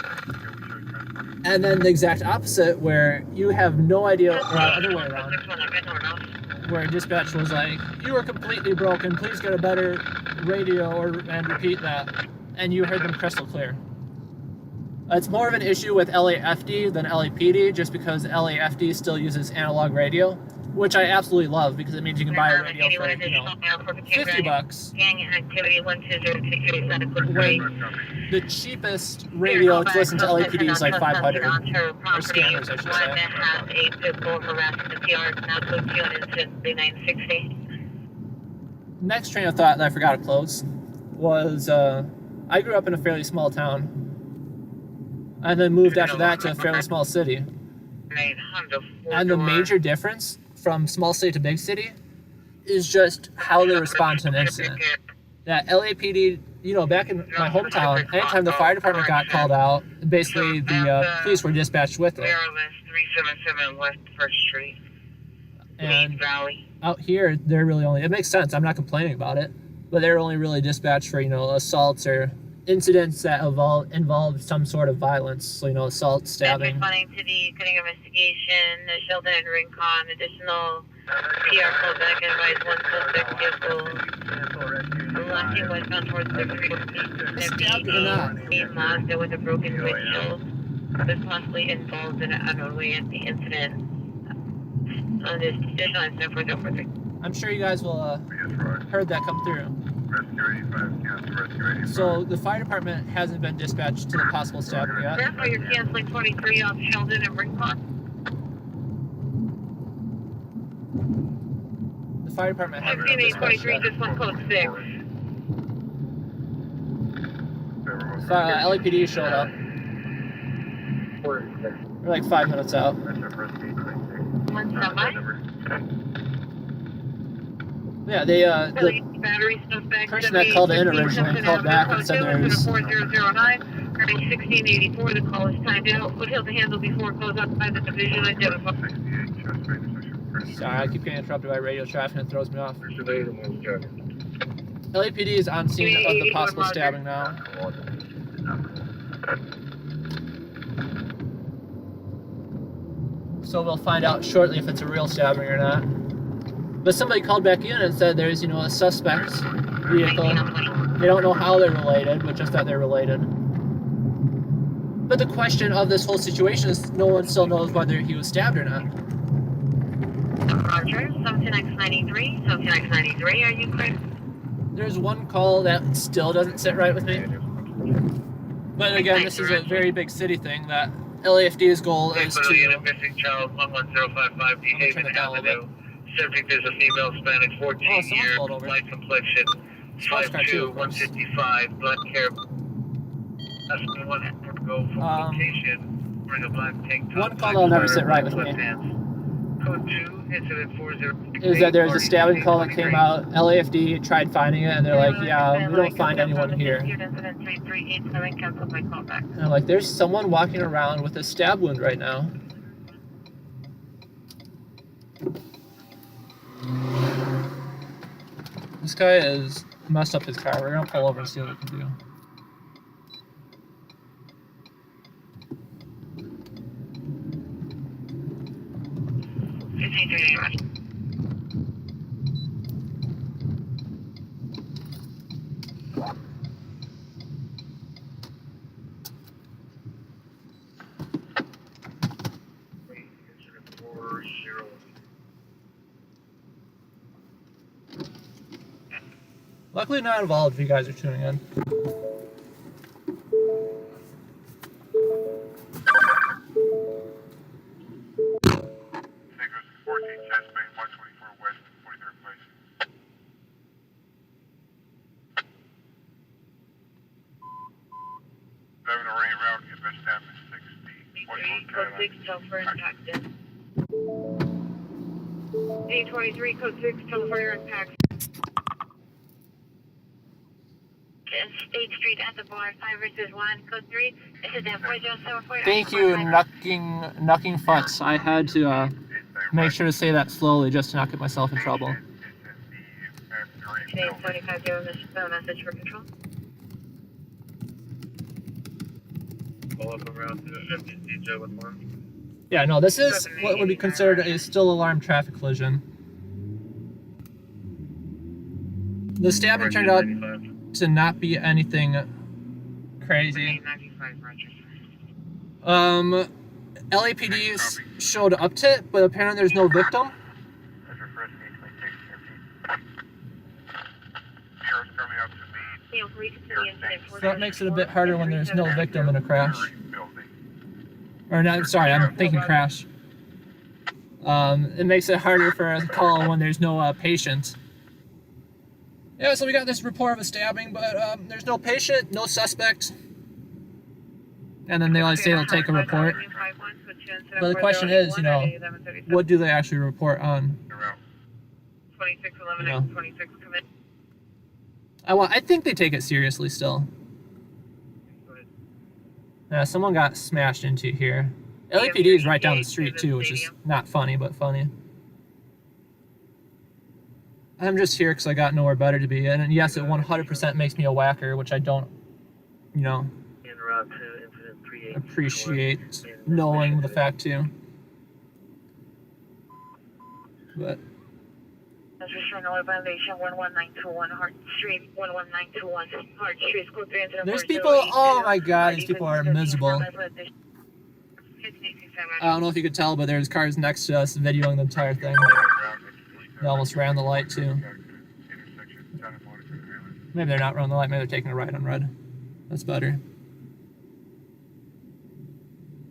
And then the exact opposite, where you have no idea, or other way around, where dispatch was like, you are completely broken, please get a better radio and repeat that. And you heard them crystal clear. It's more of an issue with LAFD than LAPD, just because LAFD still uses analog radio, which I absolutely love because it means you can buy a radio for, $50. Gang activity 120 When the cheapest radio to listen to LAPD is like 500, or scanners, I should say. Has a pit bull harassing the PR, now code 3960. Next train of thought that I forgot to close was I grew up in a fairly small town, and then moved after that to a fairly small city. And the major difference from small city to big city is just how they respond to an incident. That LAPD, you know, back in my hometown, anytime the fire department got called out, basically the police were dispatched with it. 377 West 1st Street. And out here, they're really only, it makes sense, I'm not complaining about it, but they're only really dispatched for, you know, assaults or incidents that involve some sort of violence. So, you know, assault, stabbing. Responding to the cutting investigation, the Sheldon and Rincon, additional PR call back advice, one suspect vehicle lacking westbound towards the Mazda with a broken windshield was possibly involved in an unruly incident. On this additional incident for the I'm sure you guys will heard that come through. So the fire department hasn't been dispatched to the possible stabbing yet. That's why you're canceling 23 off Sheldon and Rincon. The fire department hasn't been dispatched 23, yet. just one code 6. LAPD showed up. We're like 5 minutes out. One semi. Yeah, they the battery suspect person that called in originally called back and said there's 4009, 1684. The call is timed out. Foothill to handle before it goes up by the division identified. Sorry, I keep getting interrupted by radio traffic and it throws me off. LAPD is on scene of the possible stabbing now. So we'll find out shortly if it's a real stabbing or not. But somebody called back in and said there's, you know, a suspect vehicle. They don't know how they're related, but just that they're related. But the question of this whole situation is no one still knows whether he was stabbed or not. Roger, 7993, 7993, are you clear? There's one call that still doesn't sit right with me. But again, this is a very big city thing that LAFD's goal is to... Missing child 11055 Haven Avenue. Subject is a female Hispanic, 14 years, light complexion, 5'2", 155, black hair. That's the one that would go from location wearing a black tank top. One call that'll never sit right with me Code 2, incident 40. is that there's a stabbing call that came out. LAFD tried finding it, and they're like, yeah, we don't find anyone here. And I'm like, there's someone walking around with a stab wound right now. This guy is messed up his car. We're gonna pull over and see what we can do. Luckily not involved if you guys are tuning in. Code 6, Telford impact. 823, code 6, Telford impact. State Street at the bar, 5 versus 1, code 3. This is M4074. Thank you, Knucking Futz. I had to make sure to say that slowly just to not get myself in trouble. Today 75 message for control. Pull up around to FDCJ with one. Yeah, no, this is what would be considered a still alarm traffic collision. The stabbing turned out to not be anything crazy. 95, Roger. LAPD showed up to it, but apparently there's no victim. So that makes it a bit harder when there's no victim in a crash. Or not, sorry, I'm thinking crash. It makes it harder for a call when there's no patient. Yeah, so we got this report of a stabbing, but there's no patient, no suspect. And then they always say they'll take a report. But the question is, you know, what do they actually report on? 2611 You know. 26 commit. I think they take it seriously still. Yeah, someone got smashed into here. LAPD is right down the street too, which is not funny, but funny. I'm just here because I got nowhere better to be in, and yes, it 100% makes me a whacker, which I don't, you know, appreciate knowing the fact too. But That's for no violation 11921 Hart Street, 11921 Hart Street, school 3 incident. there's people, oh my god, these people are miserable. I don't know if you could tell, but there's cars next to us videoing the entire thing. They almost ran the light too. Maybe they're not running the light, maybe they're taking a right on red. That's better.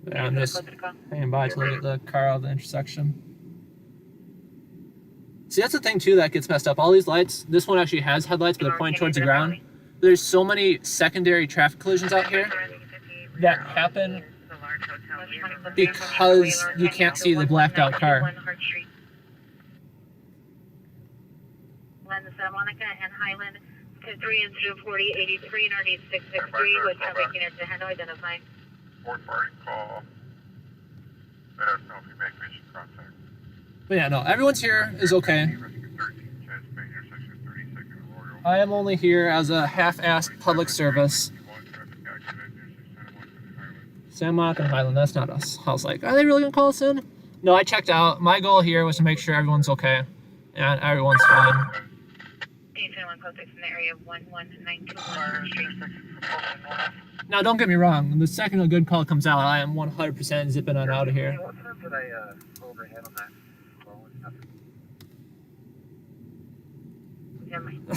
But yeah, I'm just hanging by to look at the car out of the intersection. See, that's the thing too that gets messed up. All these lights, this one actually has headlights, but they're pointing towards the ground. There's so many secondary traffic collisions out here that happen because you can't see the blacked out car. Santa Monica and Highland to 3 and 4083 and RD 663 with traffic unit to handle identify. Fourth party call. Let us know if you make mission contact. But yeah, no, everyone's here is okay. I am only here as a half-assed public service. Santa Monica and Highland, that's not us. I was like, are they really gonna call us in? No, I checked out. My goal here was to make sure everyone's okay. And everyone's fine. Now, don't get me wrong. The second a good call comes out, I am 100% zipping on out of here. What time did I overhead on that?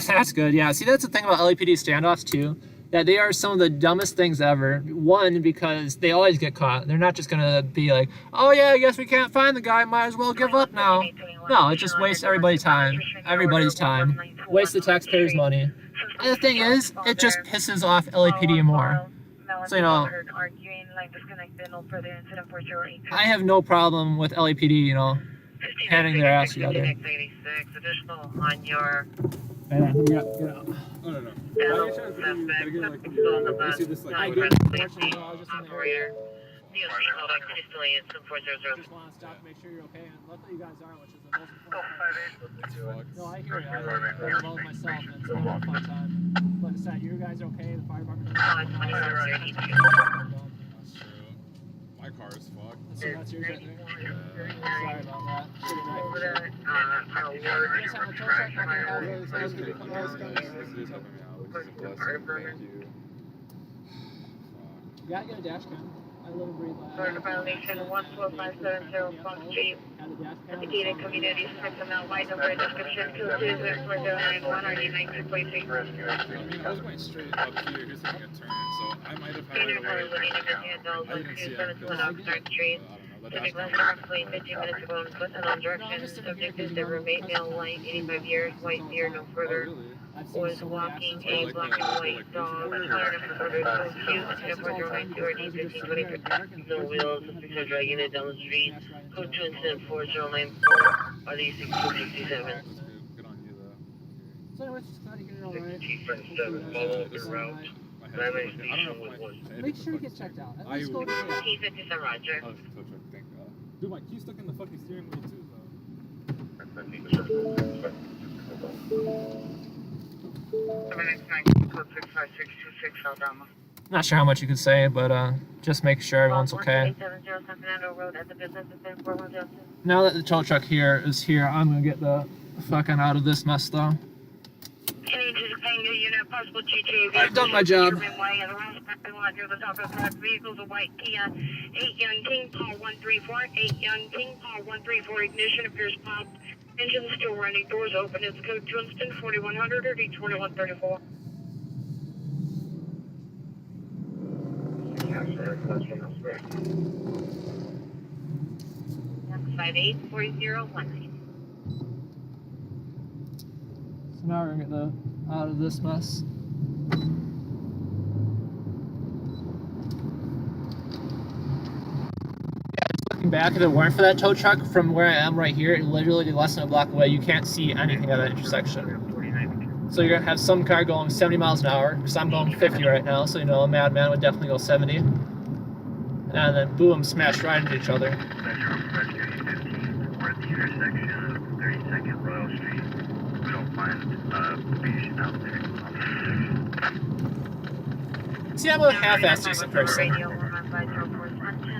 That's good, yeah. See, that's the thing about LAPD standoffs, too. That they are some of the dumbest things ever. One, because they always get caught. They're not just going to be like, oh, yeah, I guess we can't find the guy. Might as well give up now. No, it just wastes everybody's time. Wastes the taxpayers' money. And the thing is, it just pisses off LAPD more. So, you know, I have no problem with LAPD, you know, handing their ass together. Get out. Oh, no. Just want to stop and make sure you're okay, and luckily you guys are, which is the most important. No, I hear it. I love myself, and it's been a fun time. But aside, you guys are okay. The fire department. That's true. My car is fucked. So that's yours right there. Sorry about that. Good night. You guys have a tow truck? Not gonna have it. This is helping me out. This is a blessing. Thank you. You gotta get a dash cam. I live and breathe that. Florida violation 14570 Front Street. Indicated community personnel white number description 22091 RD 92.3. I mean, I was going straight up here. Here's taking a turn, so I might have had it away. I didn't see it. I don't know. Civic less approximately 15 minutes ago in unknown direction. Subject is the roommate, male, white, 85 years, white beard, no further. Was walking a black and white dog. Fire number ordered code 2 RD 1523. No wheels, official dragging it down the street. Code 2 incident 4094 RD 6267. Good on you, though. So anyways, just glad to get it all right. T-7, follow the route. I don't know if Make sure you get checked out. At least go to T57 Roger. Oh, tow truck, thank God. Dude, my key's stuck in the fucking steering wheel too, though. Not sure how much you could say, but just make sure everyone's okay. Now that the tow truck here is here, I'm gonna get the fucking out of this mess though. I've done my job. Vehicles, a white Kia, 8 Young King, call 134, 8 Young King, call 134, ignition appears popped, engine still running, doors open, it's code Twinston, 4100 or D2134. 584019. So now we're gonna get the out of this mess. Looking back, if it weren't for that tow truck from where I am right here, literally less than a block away, you can't see anything at that intersection. So you're gonna have some car going 70 miles an hour, because I'm going 50 right now, so you know a madman would definitely go 70. And then boom, smash right into each other. Metro Rescue 15, we're at the intersection of 32nd Royal Street. We don't find patient out there on the intersection. See, I'm a half-assed decent person. Radio 11504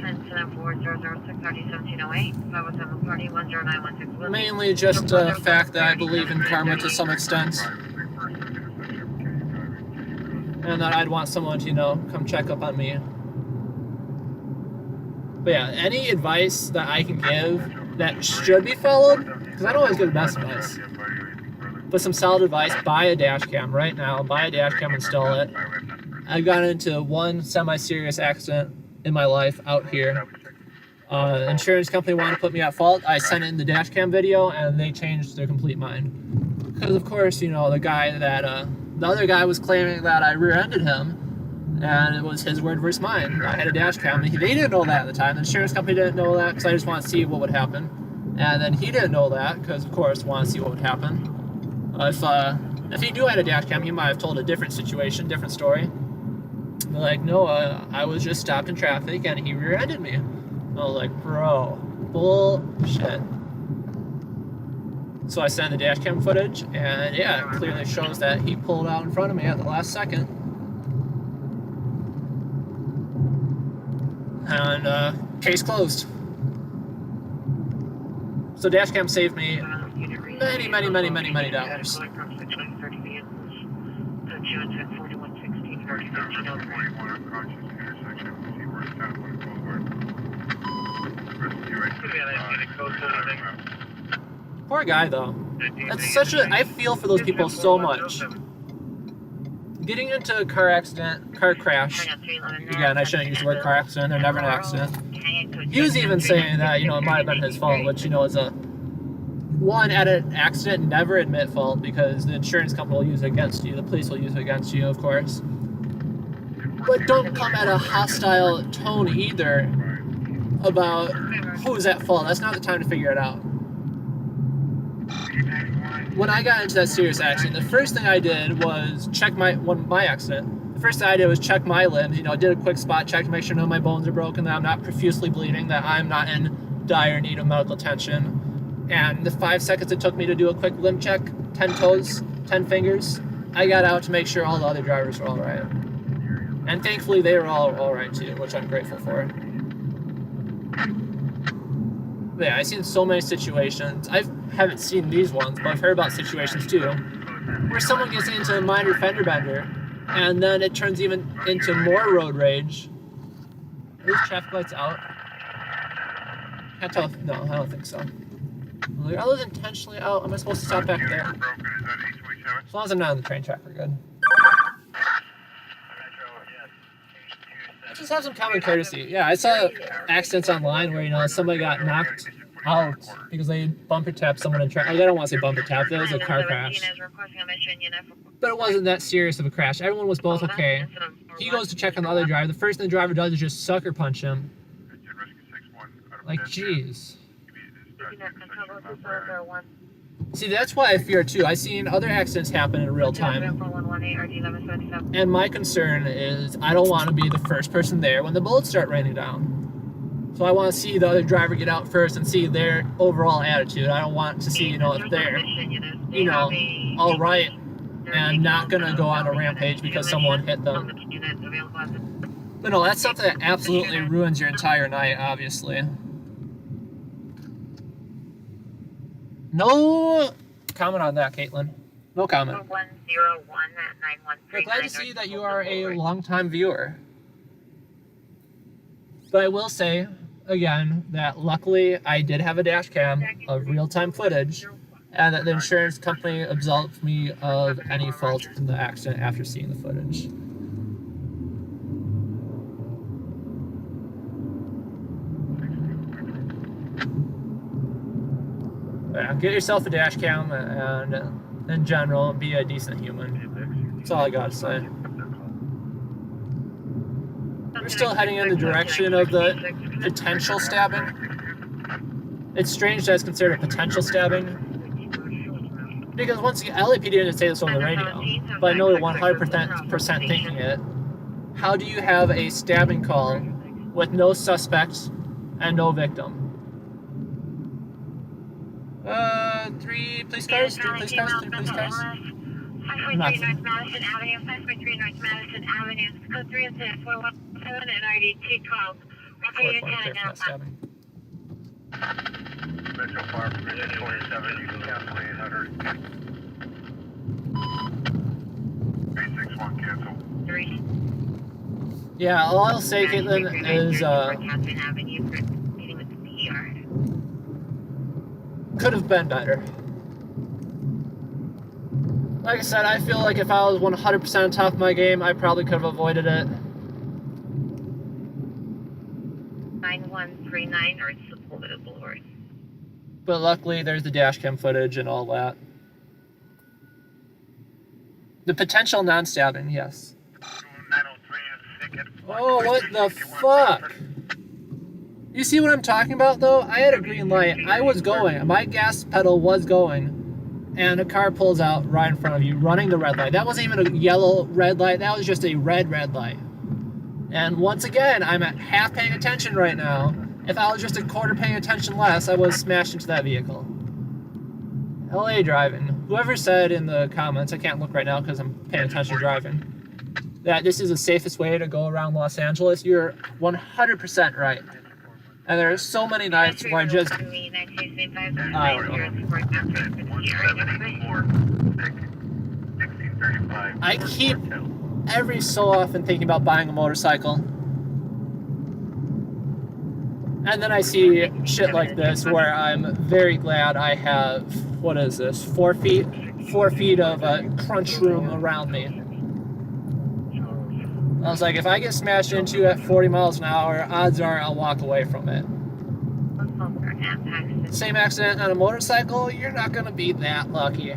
and 74006301708 Mainly just the fact that I believe in karma to some extent. And that I'd want someone to, you know, come check up on me. But yeah, any advice that I can give that should be followed, because I don't always give the best advice, but some solid advice: buy a dash cam right now, buy a dash cam, install it. I got into one semi-serious accident in my life out here. Insurance company wanted to put me at fault. I sent in the dash cam video and they changed their complete mind. Because of course, you know, the other guy was claiming that I rear-ended him, and it was his word versus mine. I had a dash cam. They didn't know that at the time. The insurance company didn't know that because I just wanted to see what would happen. And then he didn't know that because, of course, wanted to see what would happen. If he knew I had a dash cam, he might have told a different situation, different story. They're like, no, I was just stopped in traffic and he rear-ended me. I was like, bro, bullshit. So I sent the dash cam footage, and yeah, it clearly shows that he pulled out in front of me at the last second. And case closed. So dash cam saved me many, many, many, many, many dollars. Poor guy though. That's such a, I feel for those people so much. Getting into a car crash, again, I shouldn't use the word car accident, they're never an accident. He was even saying that, you know, it might have been his fault, which, you know, is one, at an accident, never admit fault, because the insurance company will use it against you, the police will use it against you, of course. But don't come at a hostile tone either about who's at fault. That's not the time to figure it out. When I got into that serious accident, the first thing I did was check my accident. The first thing I did was check my limbs. You know, I did a quick spot check to make sure none of my bones are broken, that I'm not profusely bleeding, that I'm not in dire need of medical attention. And the 5 seconds it took me to do a quick limb check, 10 toes, 10 fingers, I got out to make sure all the other drivers were all right. And thankfully they were all right too, which I'm grateful for. But yeah, I've seen so many situations. I haven't seen these ones, but I've heard about situations too, where someone gets into a minor fender bender, and then it turns even into more road rage. Are these traffic lights out? Can't tell. No, I don't think so. Like, are those intentionally out? Am I supposed to stop back there? As long as I'm not on the train track, we're good. Just have some common courtesy. Yeah, I saw accidents online where, you know, somebody got knocked out because they bumper tapped someone in traffic. I don't want to say bumper tap, that was a car crash. But it wasn't that serious of a crash. Everyone was both okay. He goes to check on the other driver. The first thing the driver does is just sucker punch him. Like, jeez. See, that's why I fear too. I've seen other accidents happen in real time. And my concern is I don't want to be the first person there when the bullets start raining down. So So I want to see the other driver get out first and see their overall attitude. I don't want to see, you know, if they're, you know, all right and not gonna go on a rampage because someone hit them. But no, that's something that absolutely ruins your entire night, obviously. No comment on that, Caitlin. No comment. 101 at 9139. We're glad to see that you are a longtime viewer. But I will say, again, that luckily I did have a dash cam of real-time footage, and that the insurance company absolved me of any fault in the accident after seeing the footage. Yeah, get yourself a dash cam, and in general, be a decent human. That's all I gotta say. We're still heading in the direction of the potential stabbing. It's strange that it's considered a potential stabbing, because once again, LAPD didn't say this on the radio, but I know they're 100% thinking it. How do you have a stabbing call with no suspect and no victim? 3 police cars, 3 police cars, 3 police cars. 5.3 North Madison Avenue, 5.3 North Madison Avenue, code 3 and 417 and RD2 12. Stabbing. Metro Fire Permission 27, you can cancel 800. 361 cancel. 3. Yeah, all I'll say, Caitlin, is Catherine Avenue for meeting with the PR. could have been better. Like I said, I feel like if I was 100% on top of my game, I probably could have avoided it. 9139 or Sepulveda Boulevard. But luckily, there's the dash cam footage and all that. The potential non-stabbing, yes. 903 is ticket. Oh, what the fuck? You see what I'm talking about, though? I had a green light. I was going. My gas pedal was going. And a car pulls out right in front of you, running the red light. That wasn't even a yellow red light. That was just a red light. And once again, I'm at half paying attention right now. If I was just a quarter paying attention less, I was smashed into that vehicle. LA driving. Whoever said in the comments, I can't look right now because I'm paying attention to driving, that this is the safest way to go around Los Angeles, you're 100% right. And there are so many nights where I just, I don't know. I keep every so often thinking about buying a motorcycle. And then I see shit like this where I'm very glad I have, what is this, 4 feet? 4 feet of a crunch room around me. I was like, if I get smashed into at 40 miles an hour, odds are I'll walk away from it. Same accident on a motorcycle, you're not gonna be that lucky.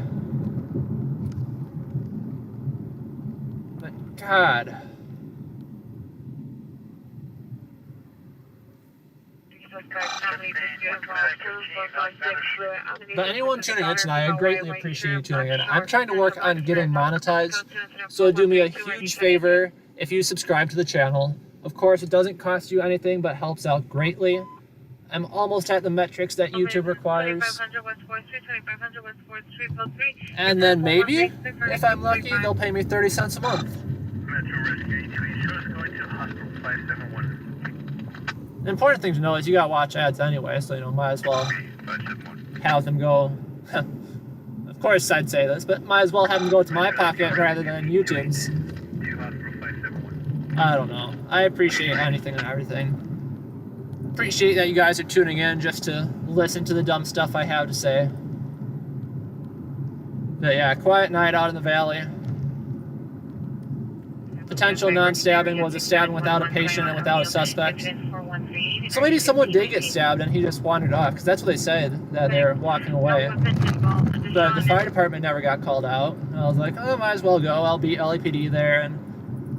But God. But anyone tuning in tonight, I greatly appreciate you tuning in. I'm trying to work on getting monetized, so do me a huge favor if you subscribe to the channel. Of course, it doesn't cost you anything, but helps out greatly. I'm almost at the metrics that YouTube requires. And then maybe, if I'm lucky, they'll pay me 30 cents a month. The important thing to know is you gotta watch ads anyway, so you know, might as well have them go. Of course I'd say this, but might as well have them go to my pocket rather than YouTube's. I don't know. I appreciate anything and everything. Appreciate that you guys are tuning in just to listen to the dumb stuff I have to say. But yeah, quiet night out in the valley. Potential non-stabbing was a stabbing without a patient and without a suspect. So maybe someone did get stabbed and he just wandered off, because that's what they said, that they're walking away. But the fire department never got called out. And I was like, oh, might as well go. I'll beat LAPD there, and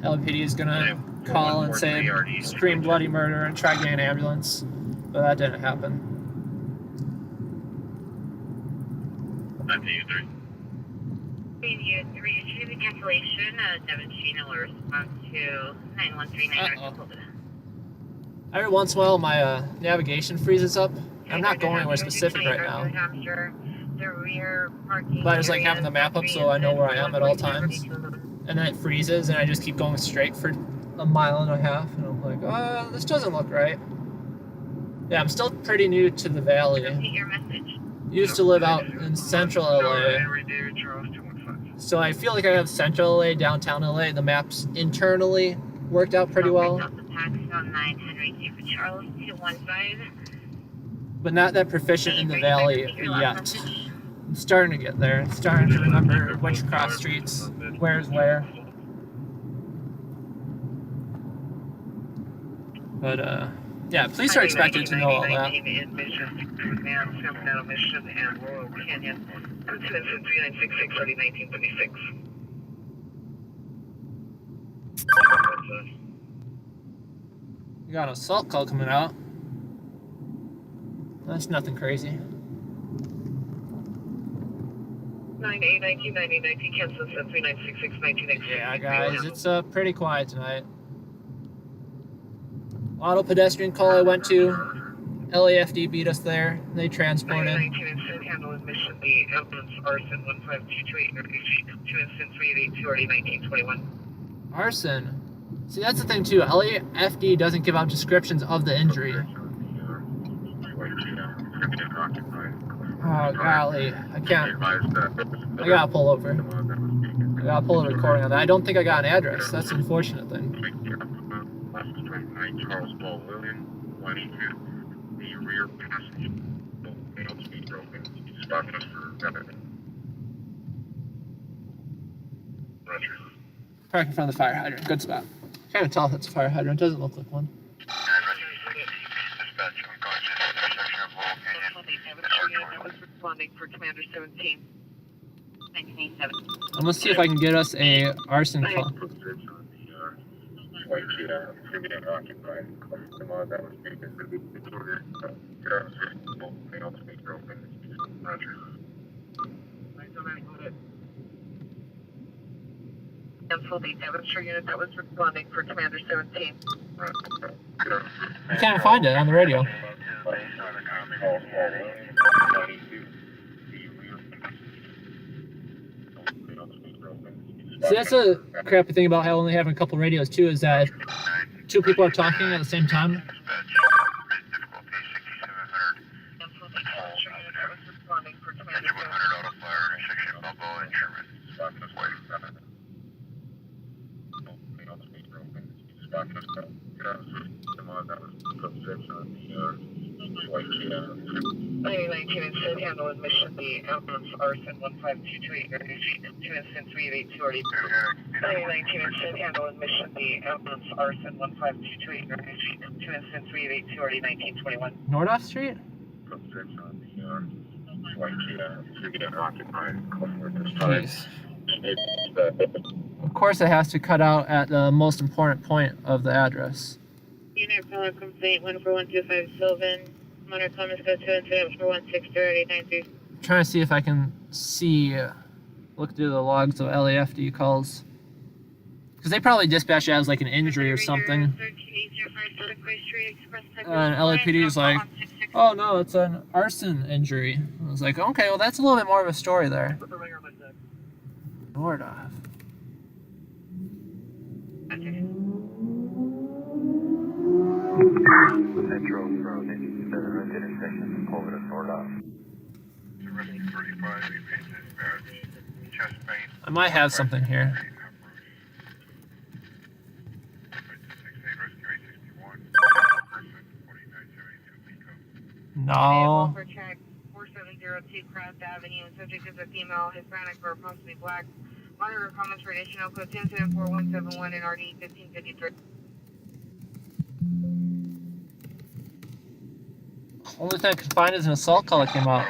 LAPD is gonna call and say scream bloody murder and try getting an ambulance. But that didn't happen. 9-3. Retrieve the cancellation. Devin Sheena will respond to 9139. Every once in a while, my navigation freezes up. I'm not going anywhere specific right now. But I just like having the map up so I know where I am at all times. And then it freezes and I just keep going straight for a mile and a half. And I'm like, oh, this doesn't look right. Yeah, I'm still pretty new to the valley. Used to live out in central LA. So I feel like I have central LA, downtown LA. The maps internally worked out pretty well. But not that proficient in the valley yet. I'm starting to get there. Starting to remember which cross streets, where's where. But yeah, police are expected to know all that. You got an assault call coming out. That's nothing crazy. 9819 cancel 3966 Yeah, guys, it's pretty quiet tonight. Auto pedestrian call I went to. LAFD beat us there. They transported. 19 handle admission. The ambulance arson 15228 2 instance 382 already 1921. Arson. See, that's the thing too. LAFD doesn't give out descriptions of the injury. Oh golly, I can't. I gotta pull over. I gotta pull a recording on that. I don't think I got an address. That's the unfortunate thing. Charles Paul William, 182. The rear passenger failed to be broken. Spot us for government. Roger. Park in front of the fire hydrant. Good spot. Can't even tell if it's a fire hydrant. It doesn't look like one. Dispatch unconscious intersection of Laurel Canyon. Was responding for Commander 17. 1987. I'm gonna see if I can get us a arson call. White criminal occupied. Come on, that was taken for the disorder. Failed to be broken. Roger. Cancel the Devonshire unit that was responding for Commander 17. I can't find it on the radio. See, that's a crappy thing about only having a couple radios too, is that two people are talking at the same time. Handle admission. The ambulance arson 15228 2 instance 382 already. 19 handle admission. The ambulance arson 15228 2 instance 382 already 1921. Nordoff Street? Jeez. Of course it has to cut out at the most important point of the address. Unit caller complaint 14125 Sylvan. Monitor comments go to incident for 163 I'm trying to see if I can look through the logs of LAFD calls. Because they probably dispatch it as like an injury or something. And LAPD is like, oh no, it's an arson injury. I was like, okay, well that's a little bit more of a story there. Nordoff. Metro Road, intersection, over to Nordoff. 35, chest pain. I might have something here. No. 4702 Cross Avenue. Subject is a female, Hispanic, or possibly black. Monitor comments for additional code 10-4171 and RD 1553. Only thing I can find is an assault call that came out.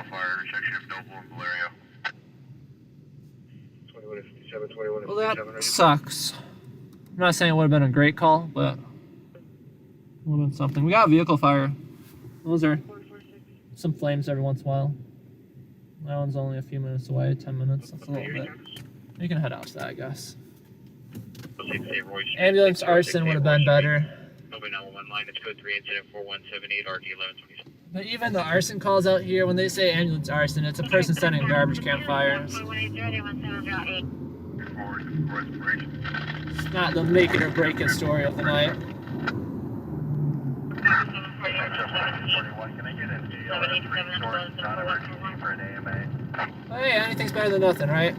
Well, that sucks. I'm not saying it would have been a great call, but it would have been something. We got a vehicle fire. Those are some flames every once in a while. That one's only a few minutes away, 10 minutes. That's a little bit. You can head out to that, I guess. Ambulance arson would have been better. line. It's code 3 incident 4178 RD 1126. But even the arson calls out here, when they say ambulance arson, it's a person setting a garbage can fire. It's not the make it or break it story of the night. Can I get a for an AMA? Hey, anything's better than nothing, right?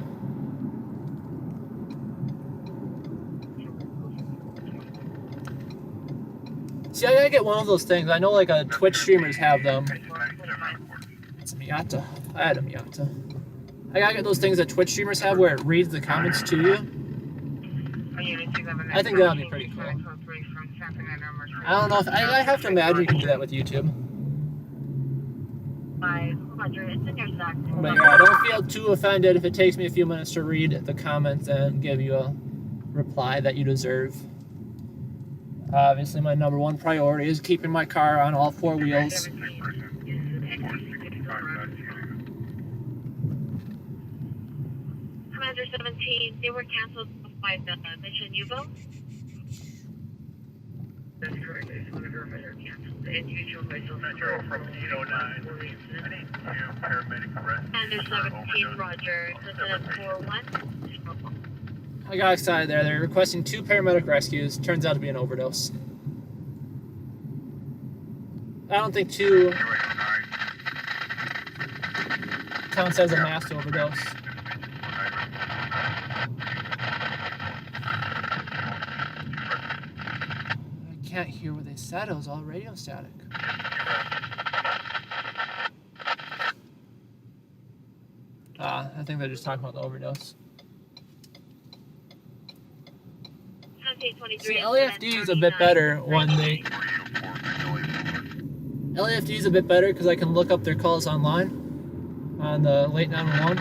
See, I gotta get one of those things. I know like Twitch streamers have them. It's a Miata. I had a Miata. I gotta get those things that Twitch streamers have where it reads the comments to you. I think that would be pretty cool. I don't know if I have to imagine you can do that with YouTube. But yeah, don't feel too offended if it takes me a few minutes to read the comments and give you a reply that you deserve. Obviously, my number one priority is keeping my car on all four wheels. Commander 17, they were canceled by the mission U-boat? That's correct. I just want to verify they're canceled. And usual myself. Metro from 809. I need you, paramedic arrest. Commander 17, Roger. Incident 41. I got excited there. They're requesting 2 paramedic rescues. Turns out to be an overdose. I don't think 2 counts as a mass overdose. I can't hear what they said. It was all radio static. I think they're just talking about the overdose. See, LAFD is a bit better when they... LAFD is a bit better because I can look up their calls online on the late 911.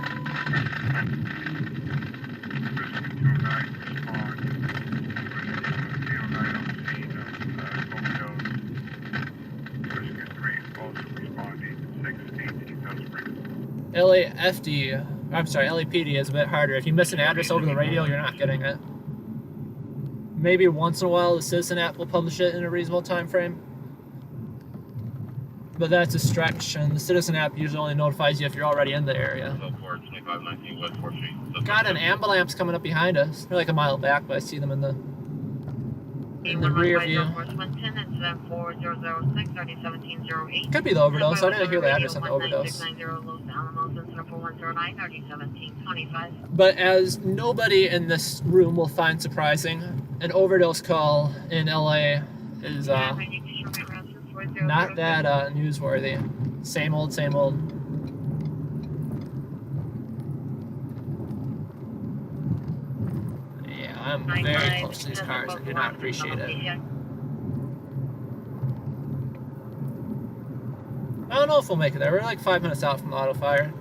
LAFD, I'm sorry, LAPD is a bit harder. If you miss an address over the radio, you're not getting it. Maybe once in a while the Citizen app will publish it in a reasonable time frame. But that's a stretch, and the Citizen app usually only notifies you if you're already in the area. Got an ambulance coming up behind us. They're like a mile back, but I see them in the rear view. Could be the overdose. I didn't hear the address on the overdose. But as nobody in this room will find surprising, an overdose call in LA is not that newsworthy. Same old, same old. Yeah, I'm very close to these cars. I do not appreciate it. I don't know if we'll make it there. We're like 5 minutes out from the auto fire.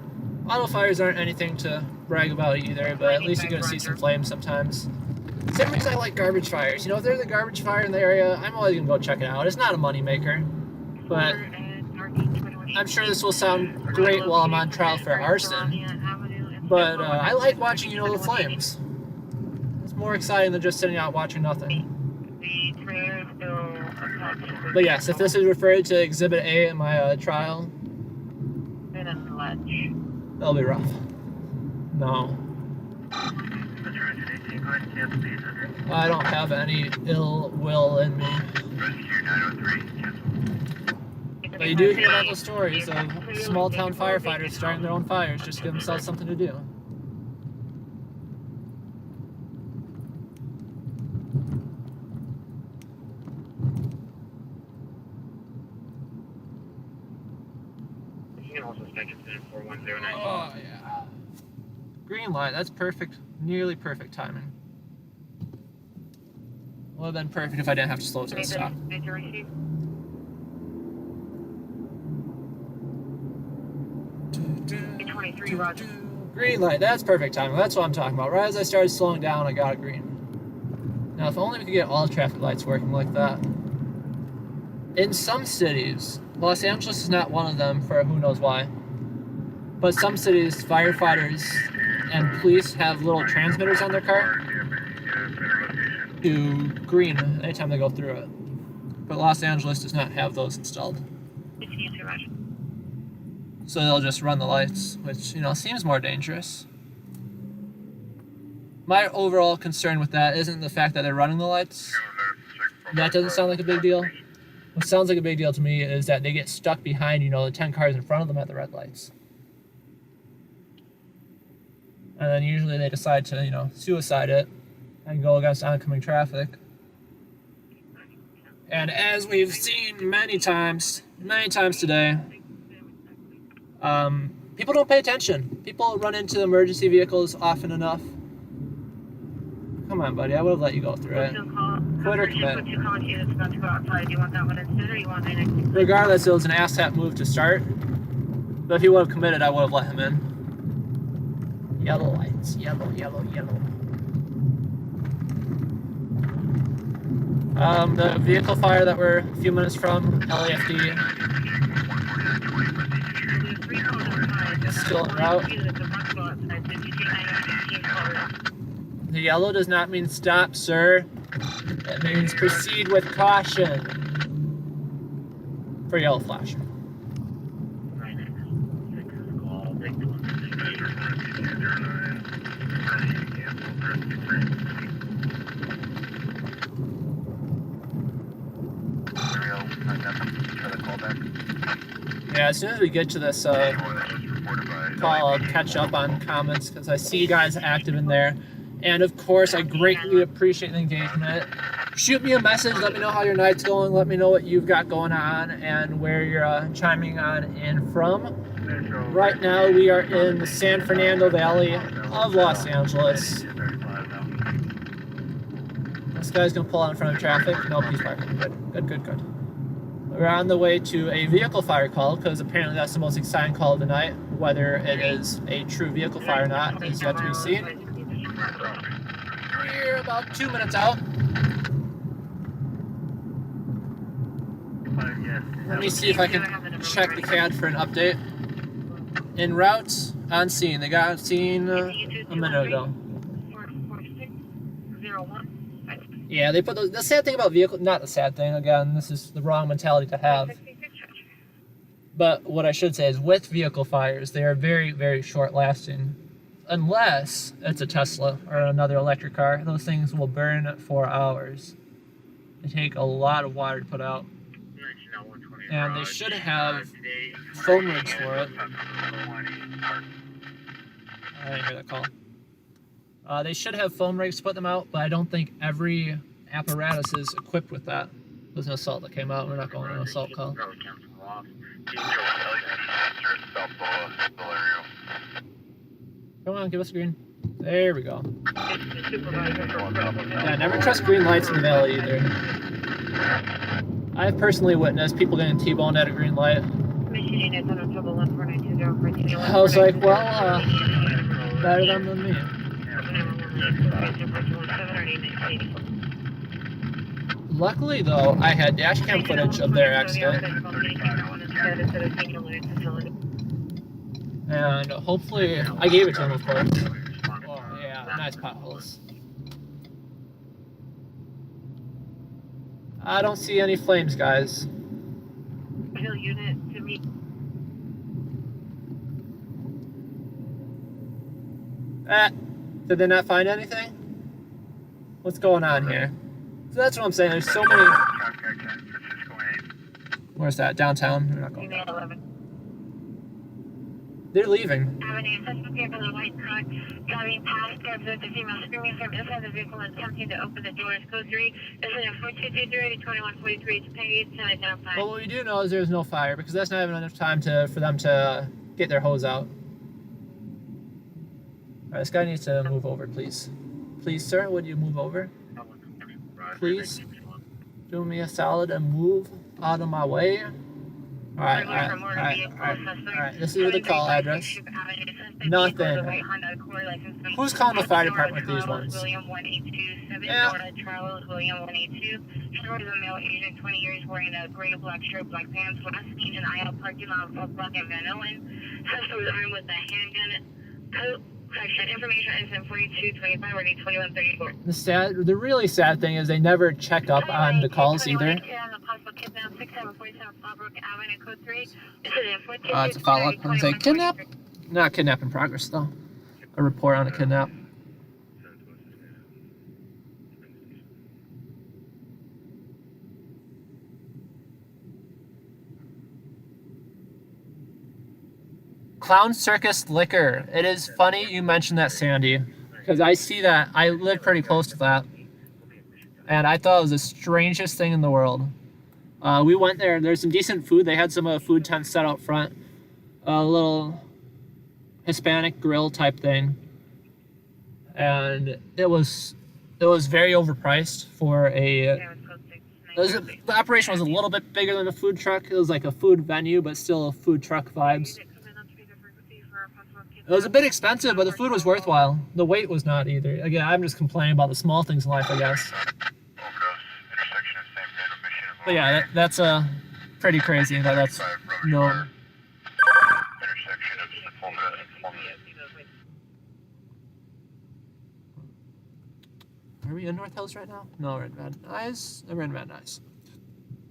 Auto fires aren't anything to brag about either, but at least you get to see some flames sometimes. Same reason I like garbage fires. You know, if there's a garbage fire in the area, I'm always gonna go check it out. It's not a moneymaker, but I'm sure this will sound great while I'm on trial for arson. But I like watching, you know, the flames. It's more exciting than just sitting out watching nothing. But yes, if this is referred to Exhibit A in my trial, that'll be rough. No. I don't have any ill will in me. But you do hear about those stories of small town firefighters starting their own fires just to give themselves something to do. Oh, yeah. Green light, that's perfect. Nearly perfect timing. Would have been perfect if I didn't have to slow to a stop. Green light, that's perfect timing. That's what I'm talking about. Right as I started slowing down, I got a green. Now, if only we could get all traffic lights working like that. In some cities, Los Angeles is not one of them for who knows why, but some cities, firefighters and police have little transmitters on their car to green anytime they go through it. but Los Angeles does not have those installed. So they'll just run the lights, which, you know, seems more dangerous. My overall concern with that isn't the fact that they're running the lights. That doesn't sound like a big deal. What sounds like a big deal to me is that they get stuck behind, you know, the 10 cars in front of them at the red lights. And then usually they decide to, you know, suicide it and go against oncoming traffic. And as we've seen many times today, people don't pay attention. People run into emergency vehicles often enough. Come on, buddy, I would have let you go through it. Quit or commit. Regardless, it was an asshat move to start. But if he would have committed, I would have let him in. Yellow lights. Yellow, yellow, yellow. The vehicle fire that we're a few minutes from, LAFD, still en route. The yellow does not mean stop, sir. It means proceed with caution for yellow flash. Yeah, as soon as we get to this call, I'll catch up on comments because I see you guys active in there. And of course, I greatly appreciate the engagement. Shoot me a message, let me know how your night's going, let me know what you've got going on and where you're chiming on in from. Right now, we are in the San Fernando Valley of Los Angeles. This guy's gonna pull out in front of traffic. No, he's parking. Good. We're on the way to a vehicle fire call because apparently that's the most exciting call of the night. Whether it is a true vehicle fire or not is yet to be seen. We're about 2 minutes out. Let me see if I can check the CAD for an update. En route, on scene. They got on scene a minute ago. Yeah, they put those. The sad thing about vehicle, not the sad thing, again, this is the wrong mentality to have. But what I should say is with vehicle fires, they are very, very short lasting. Unless it's a Tesla or another electric car, those things will burn for hours. They take a lot of water to put out. And they should have foam rigs for it. I didn't hear that call. They should have foam rigs to put them out, but I don't think every apparatus is equipped with that. There's an assault that came out. We're not going on an assault call. Come on, give us green. There we go. Yeah, never trust green lights in the valley either. I've personally witnessed people getting T-boned at a green light. I was like, well, better them than me. Luckily, though, I had dash cam footage of their accident. And hopefully, I gave it to him, of course. Oh, yeah, nice potholes. I don't see any flames, guys. Did they not find anything? What's going on here? So that's what I'm saying. There's so many. Where's that? Downtown? We're not going downtown. They're leaving. Driving past the female screaming from inside the vehicle and attempting to open the doors. Code 3 is in 4223 to 2143 to pay to identify. Well, what we do know is there's no fire because that's not even enough time for them to get their hose out. Alright, this guy needs to move over, please. Please, sir, would you move over? Please? Do me a solid and move out of my way. Alright. This is the call address. Nothing. Who's calling the fire department with these ones? Yeah. William 182. The male agent, 20 years, wearing a gray, black shirt, black pants, last seen in aisle parking lot of Black and Van Owen. Was armed with a handgun, coat, Correction, information is in 4225, ready 2134. The really sad thing is they never check up on the calls either. It's a follow-up and say kidnap. Not kidnap in progress though. A report on a kidnap. Clown Circus Liquor. It is funny you mentioned that, Sandy, because I see that. I live pretty close to that, and I thought it was the strangest thing in the world. We went there. There's some decent food. They had some food tents set out front, a little Hispanic grill type thing, and it was very overpriced for a. The operation was a little bit bigger than a food truck. It was like a food venue, but still food truck vibes. It was a bit expensive, but the food was worthwhile. The wait was not either. Again, I'm just complaining about the small things in life, I guess. But yeah, that's pretty crazy that that's known. Are we in North Hills right now? No, we're in Van Nuys. We're in Van Nuys.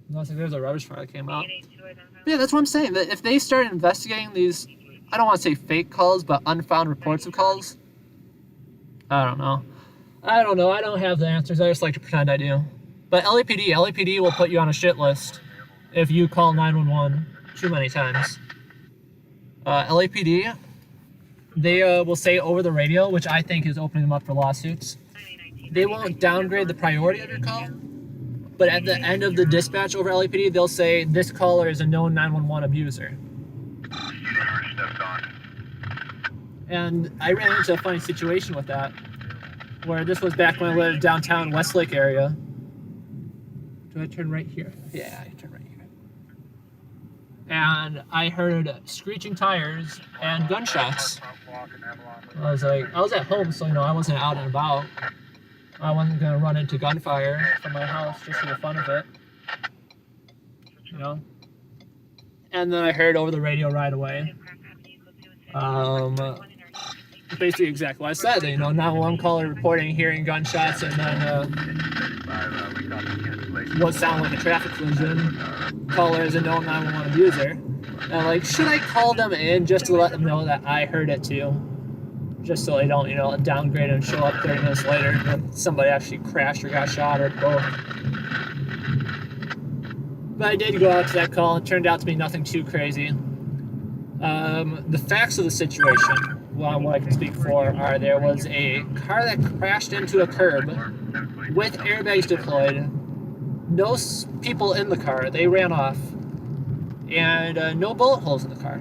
Unless there's a rubbish fire that came out. But yeah, that's what I'm saying. That if they start investigating these, I don't want to say fake calls, but unfound reports of calls. I don't know. I don't have the answers. I just like to pretend I do. But LAPD will put you on a shit list if you call 911 too many times. LAPD, they will say over the radio, which I think is opening them up for lawsuits. They won't downgrade the priority of your call, but at the end of the dispatch over LAPD, they'll say this caller is a known 911 abuser. And I ran into a funny situation with that, where this was back when I lived downtown Westlake area. Do I turn right here? Yeah, I turn right here. And I heard screeching tires and gunshots. I was at home, so I wasn't out and about. I wasn't gonna run into gunfire from my house just for the fun of it. And then I heard over the radio right away. Basically exactly what I said. 911 caller reporting hearing gunshots, and then what sounded like a traffic collision. Caller is a known 911 abuser. And should I call them in just to let them know that I heard it too? Just so they don't, downgrade and show up 30 minutes later when somebody actually crashed or got shot or both. But I did go out to that call. It turned out to be nothing too crazy. The facts of the situation, what I can speak for, are there was a car that crashed into a curb with airbags deployed, no people in the car, they ran off, and no bullet holes in the car.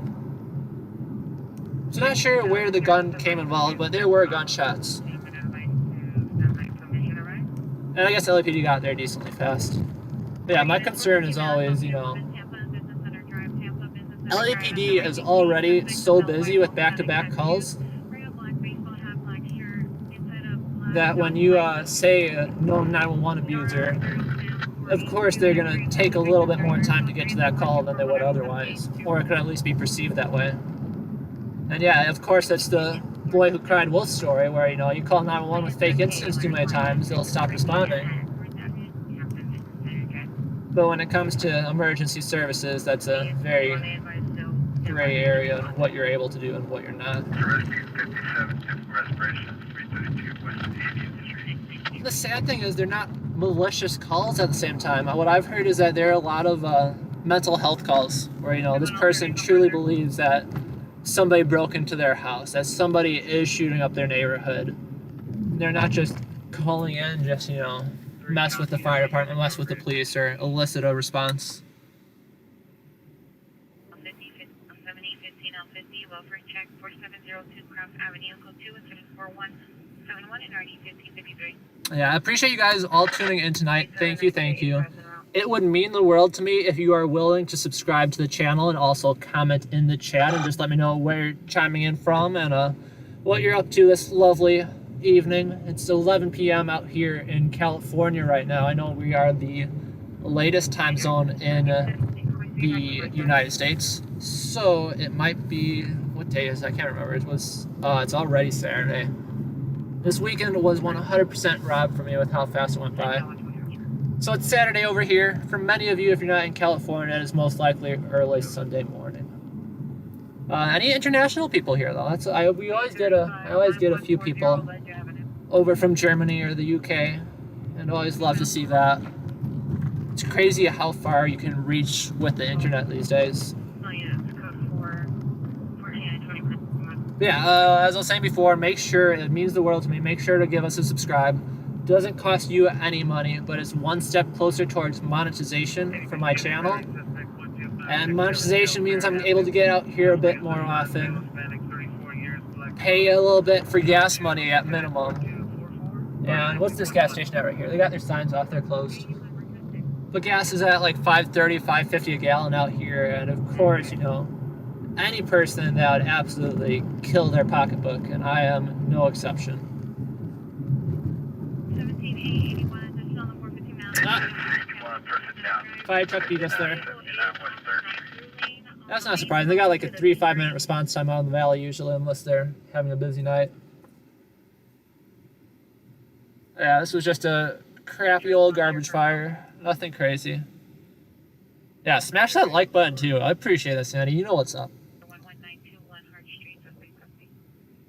So not sure where the gun came involved, but there were gunshots. And I guess LAPD got there decently fast. But yeah, my concern is always, LAPD is already so busy with back-to-back calls that when you say a known 911 abuser, of course they're going to take a little bit more time to get to that call than they would otherwise, or it could at least be perceived that way. And yeah, of course that's the boy who cried wolf story, where you call 911 with fake incidents too many times, they'll stop responding. But when it comes to emergency services, that's a very gray area on what you're able to do and what you're not. The sad thing is they're not malicious calls at the same time. What I've heard is that there are a lot of mental health calls where this person truly believes that somebody broke into their house, that somebody is shooting up their neighborhood. They're not just calling in just mess with the fire department, mess with the police, or elicit a response. 7015 L50, welfare check 4702 Cross Avenue, code 2174171 and RD 1553. Yeah, I appreciate you guys all tuning in tonight. Thank you. It would mean the world to me if you are willing to subscribe to the channel and also comment in the chat and just let me know where you're chiming in from and what you're up to this lovely evening. It's 11 p.m. out here in California right now. I know we are the latest time zone in the United States. So it might be, what day is it? I can't remember. It's already Saturday. This weekend was 100% robbed for me with how fast it went by. So it's Saturday over here. For many of you, if you're not in California, it is most likely early Sunday morning. Any international people here though? I always get a few people over from Germany or the UK, and always love to see that. It's crazy how far you can reach with the internet these days. Yeah, as I was saying before, it means the world to me, make sure to give us a subscribe. Doesn't cost you any money, but it's one step closer towards monetization for my channel. And monetization means I'm able to get out here a bit more often. Pay a little bit for gas money at minimum. And what's this gas station at right here? They got their signs off, they're closed. But gas is at like $5.30, $5.50 a gallon out here. And of course, you know, any person that would absolutely kill their pocketbook, and I am no exception. Fire truck beat us there. That's not surprising. They got like a 3-5 minute response time out in the valley usually, unless they're having a busy night. Yeah, this was just a crappy old garbage fire. Nothing crazy. Yeah, smash that like button too. I appreciate that, Sandy. You know what's up.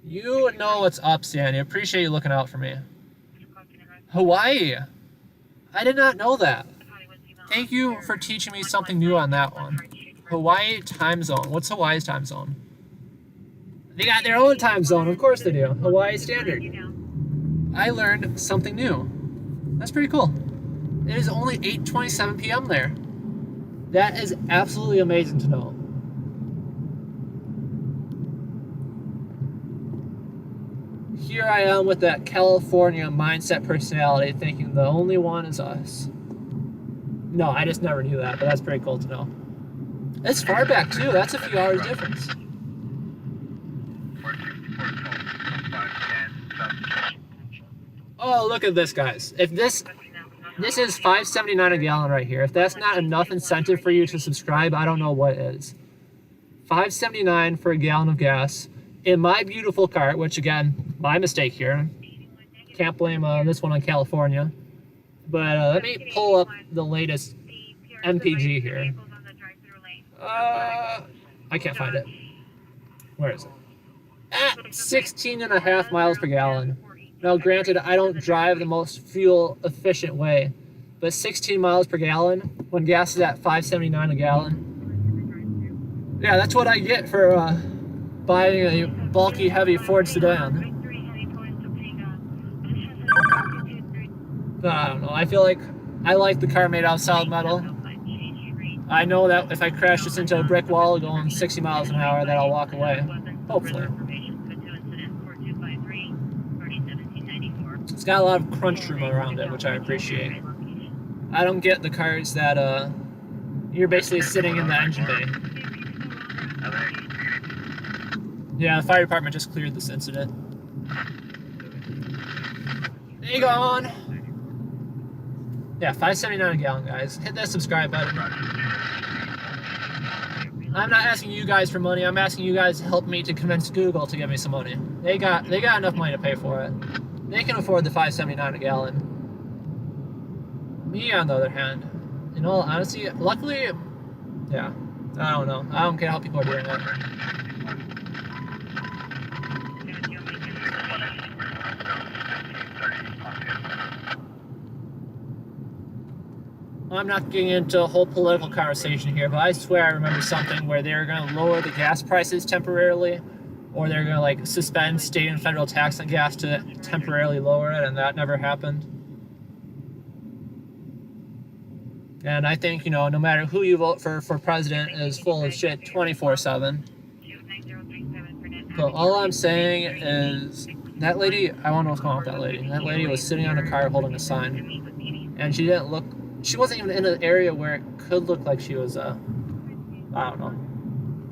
You know what's up, Sandy. I appreciate you looking out for me. Hawaii. I did not know that. Thank you for teaching me something new on that one. Hawaii time zone. What's Hawaii's time zone? They got their own time zone. Of course they do. Hawaii Standard. I learned something new. That's pretty cool. It is only 8:27 p.m. there. That is absolutely amazing to know. Here I am with that California mindset personality, thinking the only one is us. No, I just never knew that, but that's pretty cool to know. It's far back too. That's a few hours difference. Oh, look at this, guys. If this is $5.79 a gallon right here. If that's not enough incentive for you to subscribe, I don't know what is. $5.79 for a gallon of gas in my beautiful car, which again, my mistake here. Can't blame this one on California. But let me pull up the latest MPG here. I can't find it. Where is it? At 16.5 miles per gallon. Now, granted, I don't drive the most fuel-efficient way, but 16 miles per gallon when gas is at $5.79 a gallon. Yeah, that's what I get for buying a bulky, heavy Ford sedan. But I don't know. I feel like I like the car made out of solid metal. I know that if I crash this into a brick wall going 60 miles an hour, that I'll walk away. Hopefully. It's got a lot of crunch room around it, which I appreciate. I don't get the cars that you're basically sitting in the engine bay. Yeah, the fire department just cleared this incident. They gone. Yeah, $5.79 a gallon, guys. Hit that subscribe button. I'm not asking you guys for money. I'm asking you guys to help me to convince Google to give me some money. They got enough money to pay for it. They can afford the $5.79 a gallon. Me, on the other hand, in all honesty, luckily, yeah, I don't know. I don't care how people are doing it. I'm not getting into a whole political conversation here, but I swear I remember something where they were going to lower the gas prices temporarily, or they're going to like suspend state and federal tax on gas to temporarily lower it, and that never happened. And I think, you know, no matter who you vote for president is full of shit 24/7. But all I'm saying is that lady, I don't know what's going on with that lady. That lady was sitting on a car holding a sign, and she didn't look. She wasn't even in an area where it could look like she was, I don't know.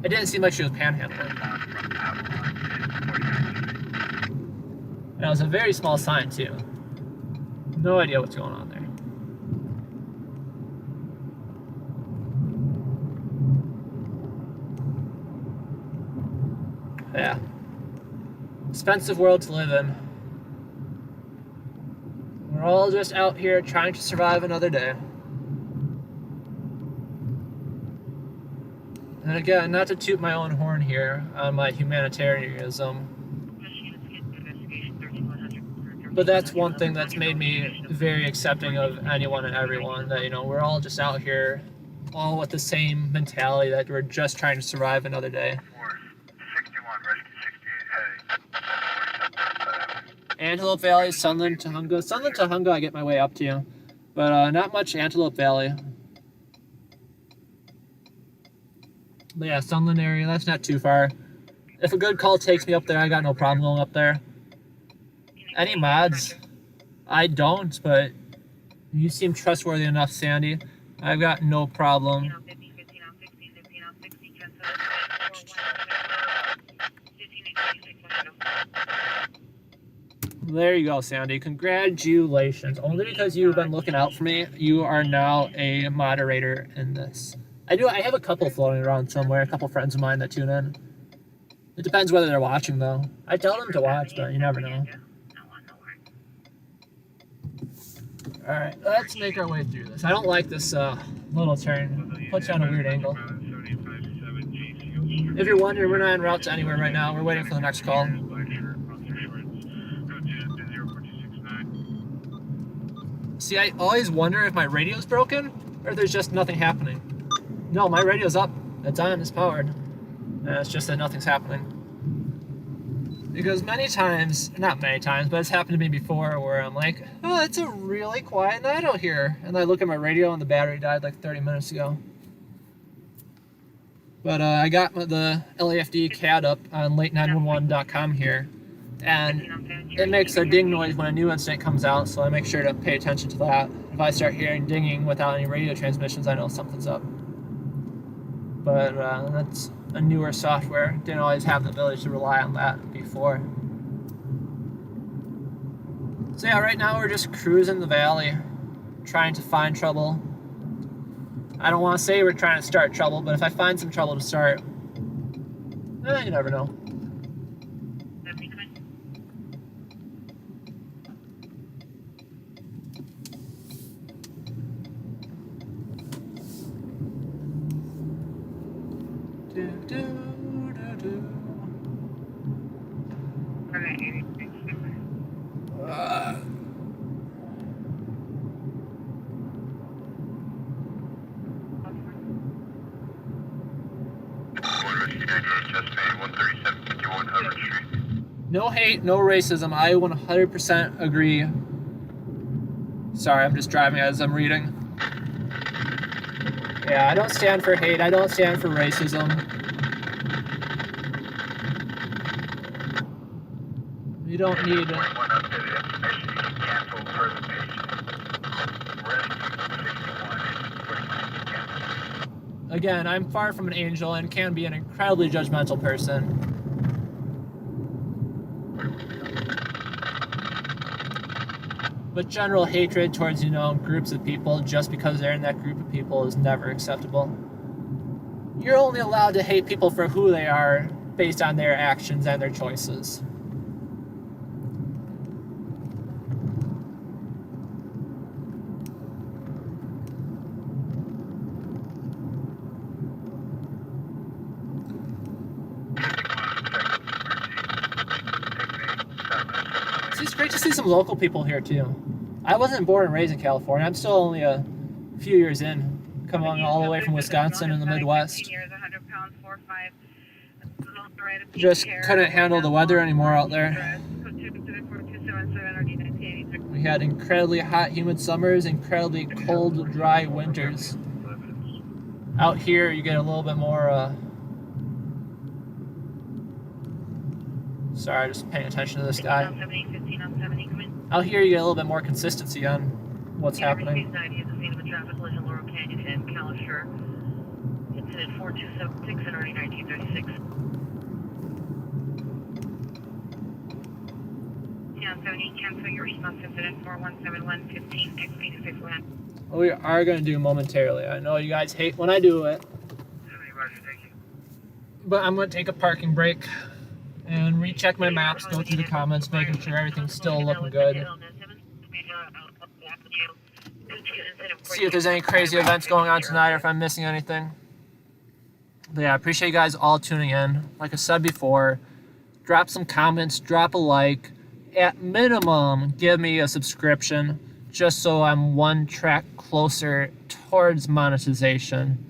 It didn't seem like she was panhandling. And it was a very small sign, too. No idea what's going on there. Yeah. Expensive world to live in. We're all just out here trying to survive another day. And again, not to toot my own horn here on my humanitarianism, but that's one thing that's made me very accepting of anyone and everyone, that, you know, we're all just out here, all with the same mentality that we're just trying to survive another day. 61, rescue 68, heading. Antelope Valley, Sunland, Tahunga. Sunland, Tahunga I get my way up to, but not much Antelope Valley. But yeah, Sunland area, that's not too far. If a good call takes me up there, I got no problem going up there. Any mods? I don't, but you seem trustworthy enough, Sandy. I've got no problem. There you go, Sandy. Congratulations. Only because you've been looking out for me, you are now a moderator in this. I have a couple floating around somewhere, a couple friends of mine that tune in. It depends whether they're watching, though. I tell them to watch, but you never know. Alright, let's make our way through this. I don't like this little turn. Puts you on a weird angle. If you're wondering, we're not en route to anywhere right now. We're waiting for the next call. See, I always wonder if my radio's broken or if there's just nothing happening. No, my radio's up. It's on, it's powered. And it's just that nothing's happening. Because many times, not many times, but it's happened to me before where I'm like, oh, it's a really quiet night out here. And I look at my radio and the battery died like 30 minutes ago. But I got the LAFD CAD up on late911.com here. And it makes a ding noise when a new incident comes out, so I make sure to pay attention to that. If I start hearing dinging without any radio transmissions, I know something's up. But that's a newer software. Didn't always have the ability to rely on that before. So yeah, right now we're just cruising the valley, trying to find trouble. I don't want to say we're trying to start trouble, but if I find some trouble to start, you never know. No hate, no racism. I 100% agree. Sorry, I'm just driving as I'm reading. Yeah, I don't stand for hate. I don't stand for racism. You don't need... Again, I'm far from an angel and can be an incredibly judgmental person. But general hatred towards, groups of people just because they're in that group of people is never acceptable. You're only allowed to hate people for who they are based on their actions and their choices. It's great to see some local people here too. I wasn't born and raised in California. I'm still only a few years in, coming all the way from Wisconsin in the Midwest. Just couldn't handle the weather anymore out there. We had incredibly hot, humid summers, incredibly cold, dry winters. Out here, you get a little bit more, sorry, just paying attention to this guy. Out here, you get a little bit more consistency on what's happening. Incident 4276 in early 1936. Cancel your response incident 4171 15 XP to 51. We are going to do momentarily. I know you guys hate when I do it. But I'm going to take a parking break. and recheck my maps, go through the comments, making sure everything's still looking good. See if there's any crazy events going on tonight or if I'm missing anything. But yeah, I appreciate you guys all tuning in. Like I said before, drop some comments, drop a like. At minimum, give me a subscription just so I'm one track closer towards monetization.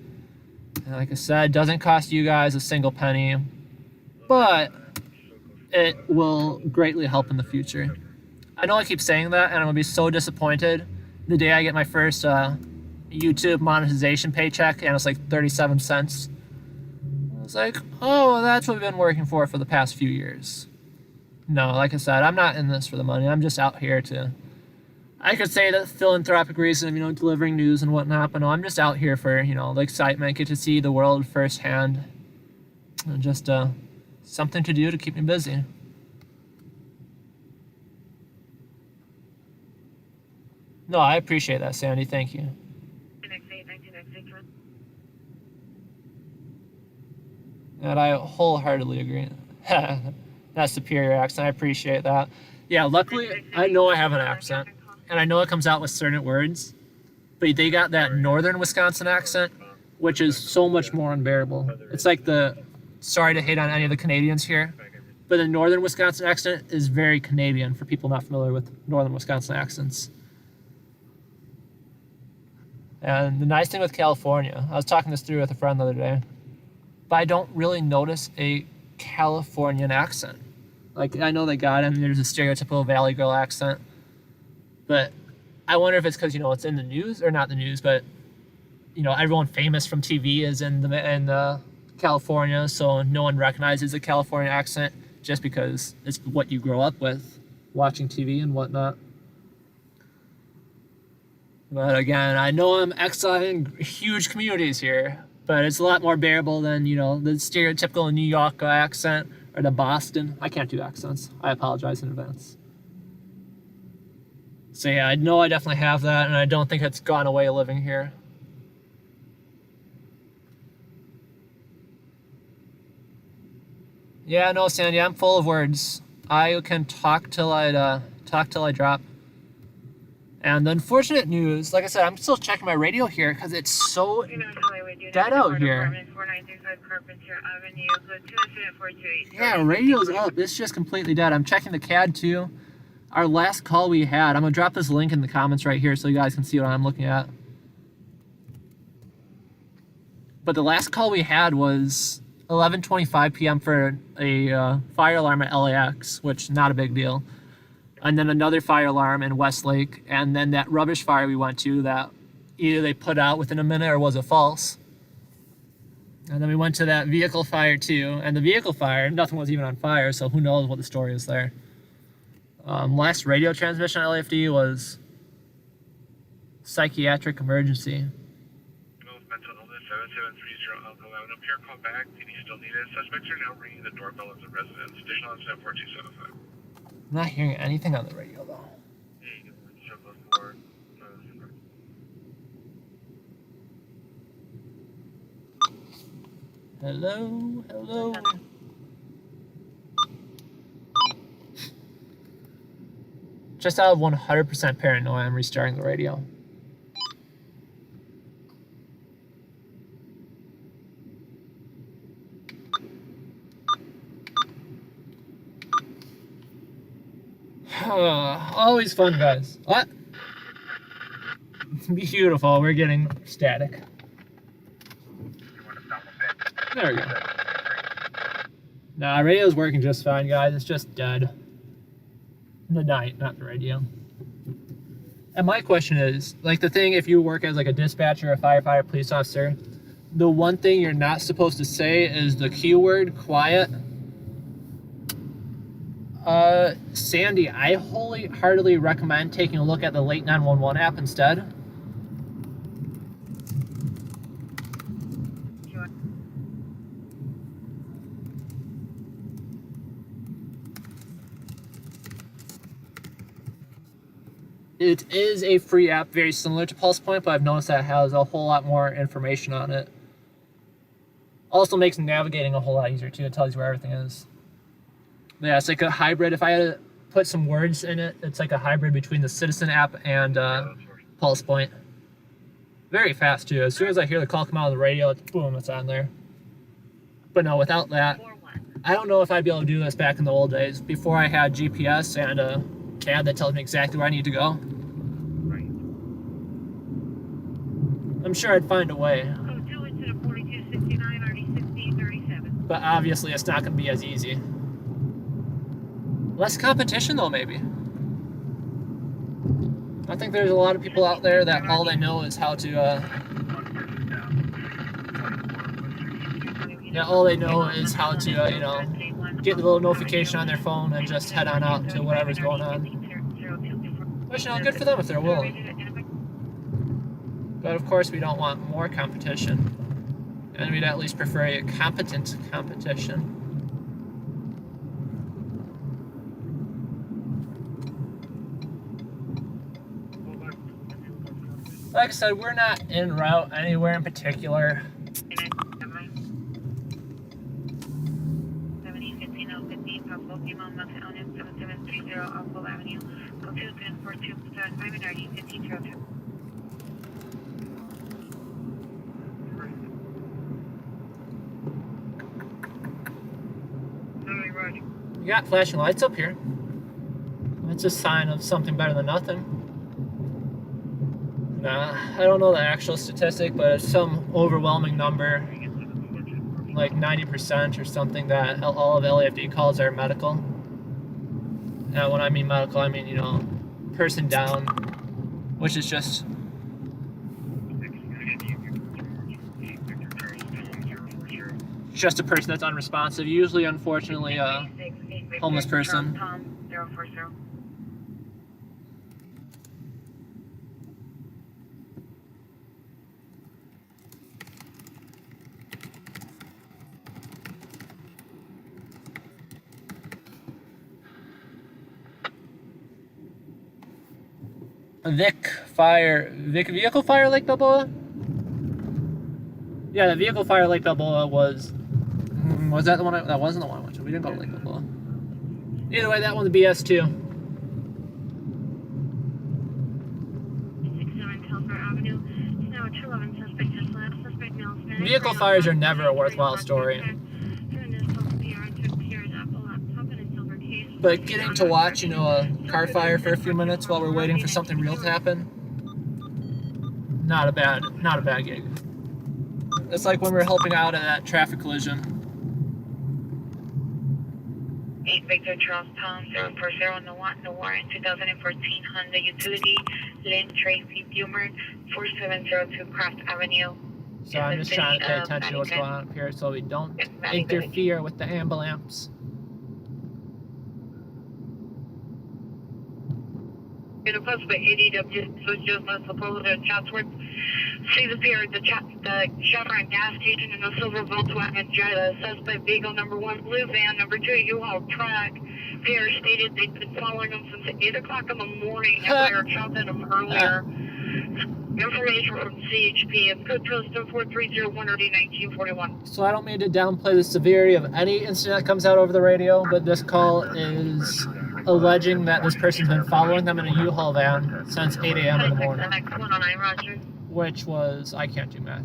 And like I said, it doesn't cost you guys a single penny, but it will greatly help in the future. I know I keep saying that, and I'm going to be so disappointed the day I get my first YouTube monetization paycheck, and it's like 37 cents. I was like, oh, that's what we've been working for the past few years. No, like I said, I'm not in this for the money. I'm just out here to, I could say that philanthropic reason, delivering news and whatnot, but no, I'm just out here for, the excitement, get to see the world firsthand, and just something to do to keep me busy. No, I appreciate that, Sandy. Thank you. And I wholeheartly agree. That superior accent, I appreciate that. Yeah, luckily, I know I have an accent, and I know it comes out with certain words, but they got that northern Wisconsin accent, which is so much more unbearable. It's like sorry to hate on any of the Canadians here, but the northern Wisconsin accent is very Canadian for people not familiar with northern Wisconsin accents. And the nice thing with California, I was talking this through with a friend the other day, but I don't really notice a Californian accent. Like, I know they got it, and there's a stereotypical Valley Girl accent, but I wonder if it's because, it's in the news, or not the news, but, everyone famous from TV is in California, so no one recognizes a California accent just because it's what you grow up with, watching TV and whatnot. But again, I know I'm exiling huge communities here, but it's a lot more bearable than, the stereotypical New York accent or the Boston. I can't do accents. I apologize in advance. So yeah, I know I definitely have that, and I don't think it's gone away living here. Yeah, no, Sandy, I'm full of words. I can talk till I drop. And the unfortunate news, like I said, I'm still checking my radio here because it's so dead out here. Yeah, radio's up. It's just completely dead. I'm checking the CAD too. Our last call we had, I'm going to drop this link in the comments right here so you guys can see what I'm looking at. But the last call we had was 11:25 p.m. for a fire alarm at LAX, which not a big deal. And then another fire alarm in Westlake, and then that rubbish fire we went to that either they put out within a minute or was it false. And then we went to that vehicle fire too, and the vehicle fire, nothing was even on fire, so who knows what the story is there. Last radio transmission at LAFD was psychiatric emergency. Mental illness 7730 Alpha 11. Up here, call back. PD still needed. Suspects are now ringing the doorbell of the residence. Additional on 74275. I'm not hearing anything on the radio though. Hello, hello. Just out of 100% paranoia, I'm restarting the radio. Always fun, guys. What? Beautiful. We're getting static. There we go. Nah, radio's working just fine, guys. It's just dead. The night, not the radio. And my question is, like, the thing, if you work as like a dispatcher, a firefighter, police officer, the one thing you're not supposed to say is the keyword quiet. Sandy, I wholeheartedly recommend taking a look at the Late 911 app instead. It is a free app, very similar to Pulse Point, but I've noticed that it has a whole lot more information on it. Also makes navigating a whole lot easier too. It tells you where everything is. Yeah, it's like a hybrid. If I had to put some words in it, it's like a hybrid between the Citizen app and Pulse Point. Very fast too. As soon as I hear the call come out on the radio, it's boom, it's on there. But no, without that, I don't know if I'd be able to do this back in the old days, before I had GPS and a CAD that tells me exactly where I need to go. Right. I'm sure I'd find a way. So 2 into the 4269, RD 1637. But obviously it's not going to be as easy. Less competition though, maybe. I think there's a lot of people out there that all they know is how to, all they know is how to, you know, get the little notification on their phone and just head on out to whatever's going on. Which, you know, good for them if they're willing. But of course we don't want more competition. And we'd at least prefer a competent competition. Like I said, we're not en route anywhere in particular. 70-15-0-15, Pablo, Pima, Mountain Avenue, 7730, Alpha Avenue, go 2-10-42-5 and RD 1502. You got flashing lights up here. That's a sign of something better than nothing. Nah, I don't know the actual statistic, but it's some overwhelming number, like 90% or something, that all of LAFD calls are medical. And when I mean medical, I mean, you know, person down, which is just a person that's unresponsive, usually, unfortunately, a homeless person. Vic vehicle fire Lake Balboa? Yeah, the vehicle fire Lake Balboa was that the one? That wasn't the one I went to. We didn't go to Lake Balboa. Either way, that one's BS too. 67 Telfair Avenue. Now 211 suspect just left. Suspect male Spanish. Vehicle fires are never a worthwhile story. But getting to watch, you know, a car fire for a few minutes while we're waiting for something real to happen, not a bad gig. It's like when we were helping out at that traffic collision. 8 Victor Charles Tom 040 on the warrant 2014 Honda Utility Lynn Tracy Bumert 4702 Cross Avenue. So I'm just trying to pay attention to what's going on up here so we don't interfere with the ambulance. In a bus by ADW, so just supposed to Chatsworth. See the pier, the Chevron gas station in a silver Volkswagen Jetta. Suspect vehicle number 1, blue van, number 2, U-Haul truck. Pier stated they'd been following them since 8 o'clock in the morning and they were chopping them earlier. Information from CHP. It's code postal 4301-1941. So I don't mean to downplay the severity of any incident that comes out over the radio, but this call is alleging that this person's been following them in a U-Haul van since 8 a.m. in the morning. Which was, I can't do math.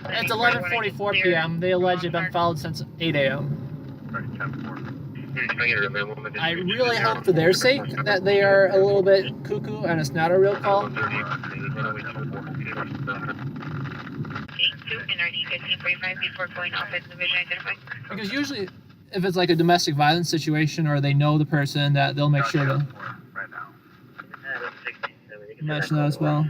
It's 11:44 p.m. They allege they've been followed since 8 a.m. I really hope for their sake that they are a little bit cuckoo and it's not a real call. Because usually, if it's like a domestic violence situation or they know the person, that they'll make sure to mention that as well.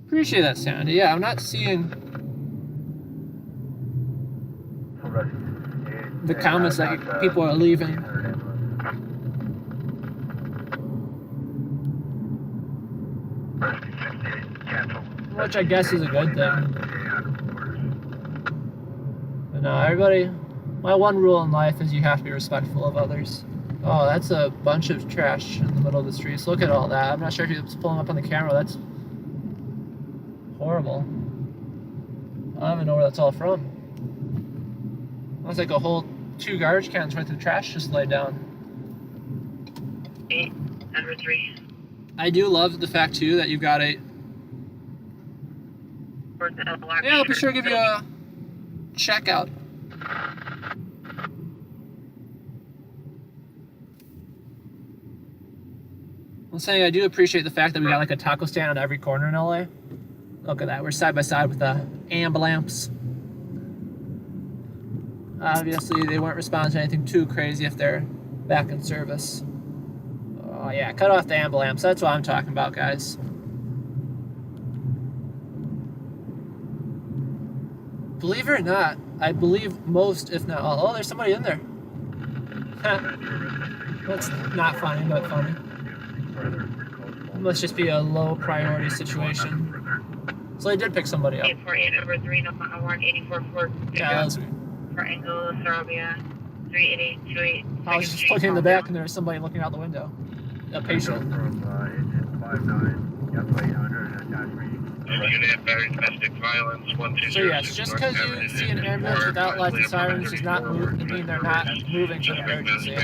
Appreciate that, Sandy. Yeah, I'm not seeing the comments that people are leaving. Which I guess is a good thing. But no, everybody, my one rule in life is you have to be respectful of others. Oh, that's a bunch of trash in the middle of the streets. Look at all that. I'm not sure if it's pulling up on the camera. That's horrible. I don't even know where that's all from. Looks like a whole 2 garbage cans worth of trash just laid down. 8, number 3. I do love the fact too that you've got a. Yeah, I'll be sure to give you a checkout. I'm saying I do appreciate the fact that we got like a taco stand on every corner in LA. Look at that, we're side by side with the ambulance. Obviously, they weren't responding to anything too crazy if they're back in service. Oh yeah, cut off the ambulance. That's what I'm talking about, guys. Believe it or not, I believe most, if not all. Oh, there's somebody in there. That's not funny, but funny. Must just be a low priority situation. So they did pick somebody up. 848 number 3, no, 84 Yeah, that was me. for Angle, Sarabia, 38828. I was just looking in the back and there was somebody looking out the window. A patient. Domestic violence, 120. So yes, just because you see an ambulance without lights and sirens does not mean they're not moving to an emergency.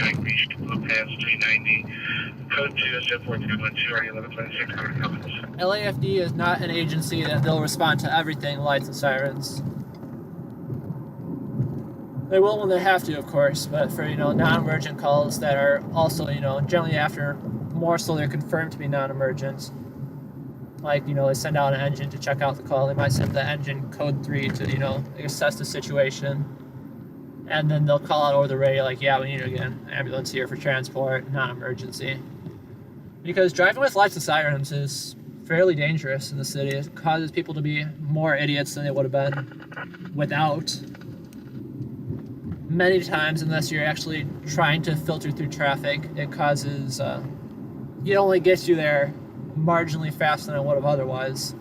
Code 2 is 4212, are you 1126 comments? LAFD is not an agency that they'll respond to everything lights and sirens. They will when they have to, of course, but for, non-emergent calls that are also, generally after, more so they're confirmed to be non-emergent. Like, they send out an engine to check out the call. They might send the engine code 3 to, assess the situation. And then they'll call out over the radio like, yeah, we need to get an ambulance here for transport, non-emergency. Because driving with lights and sirens is fairly dangerous in the city. It causes people to be more idiots than they would have been without. Many times, unless you're actually trying to filter through traffic, it causes, it only gets you there marginally faster than it would have otherwise.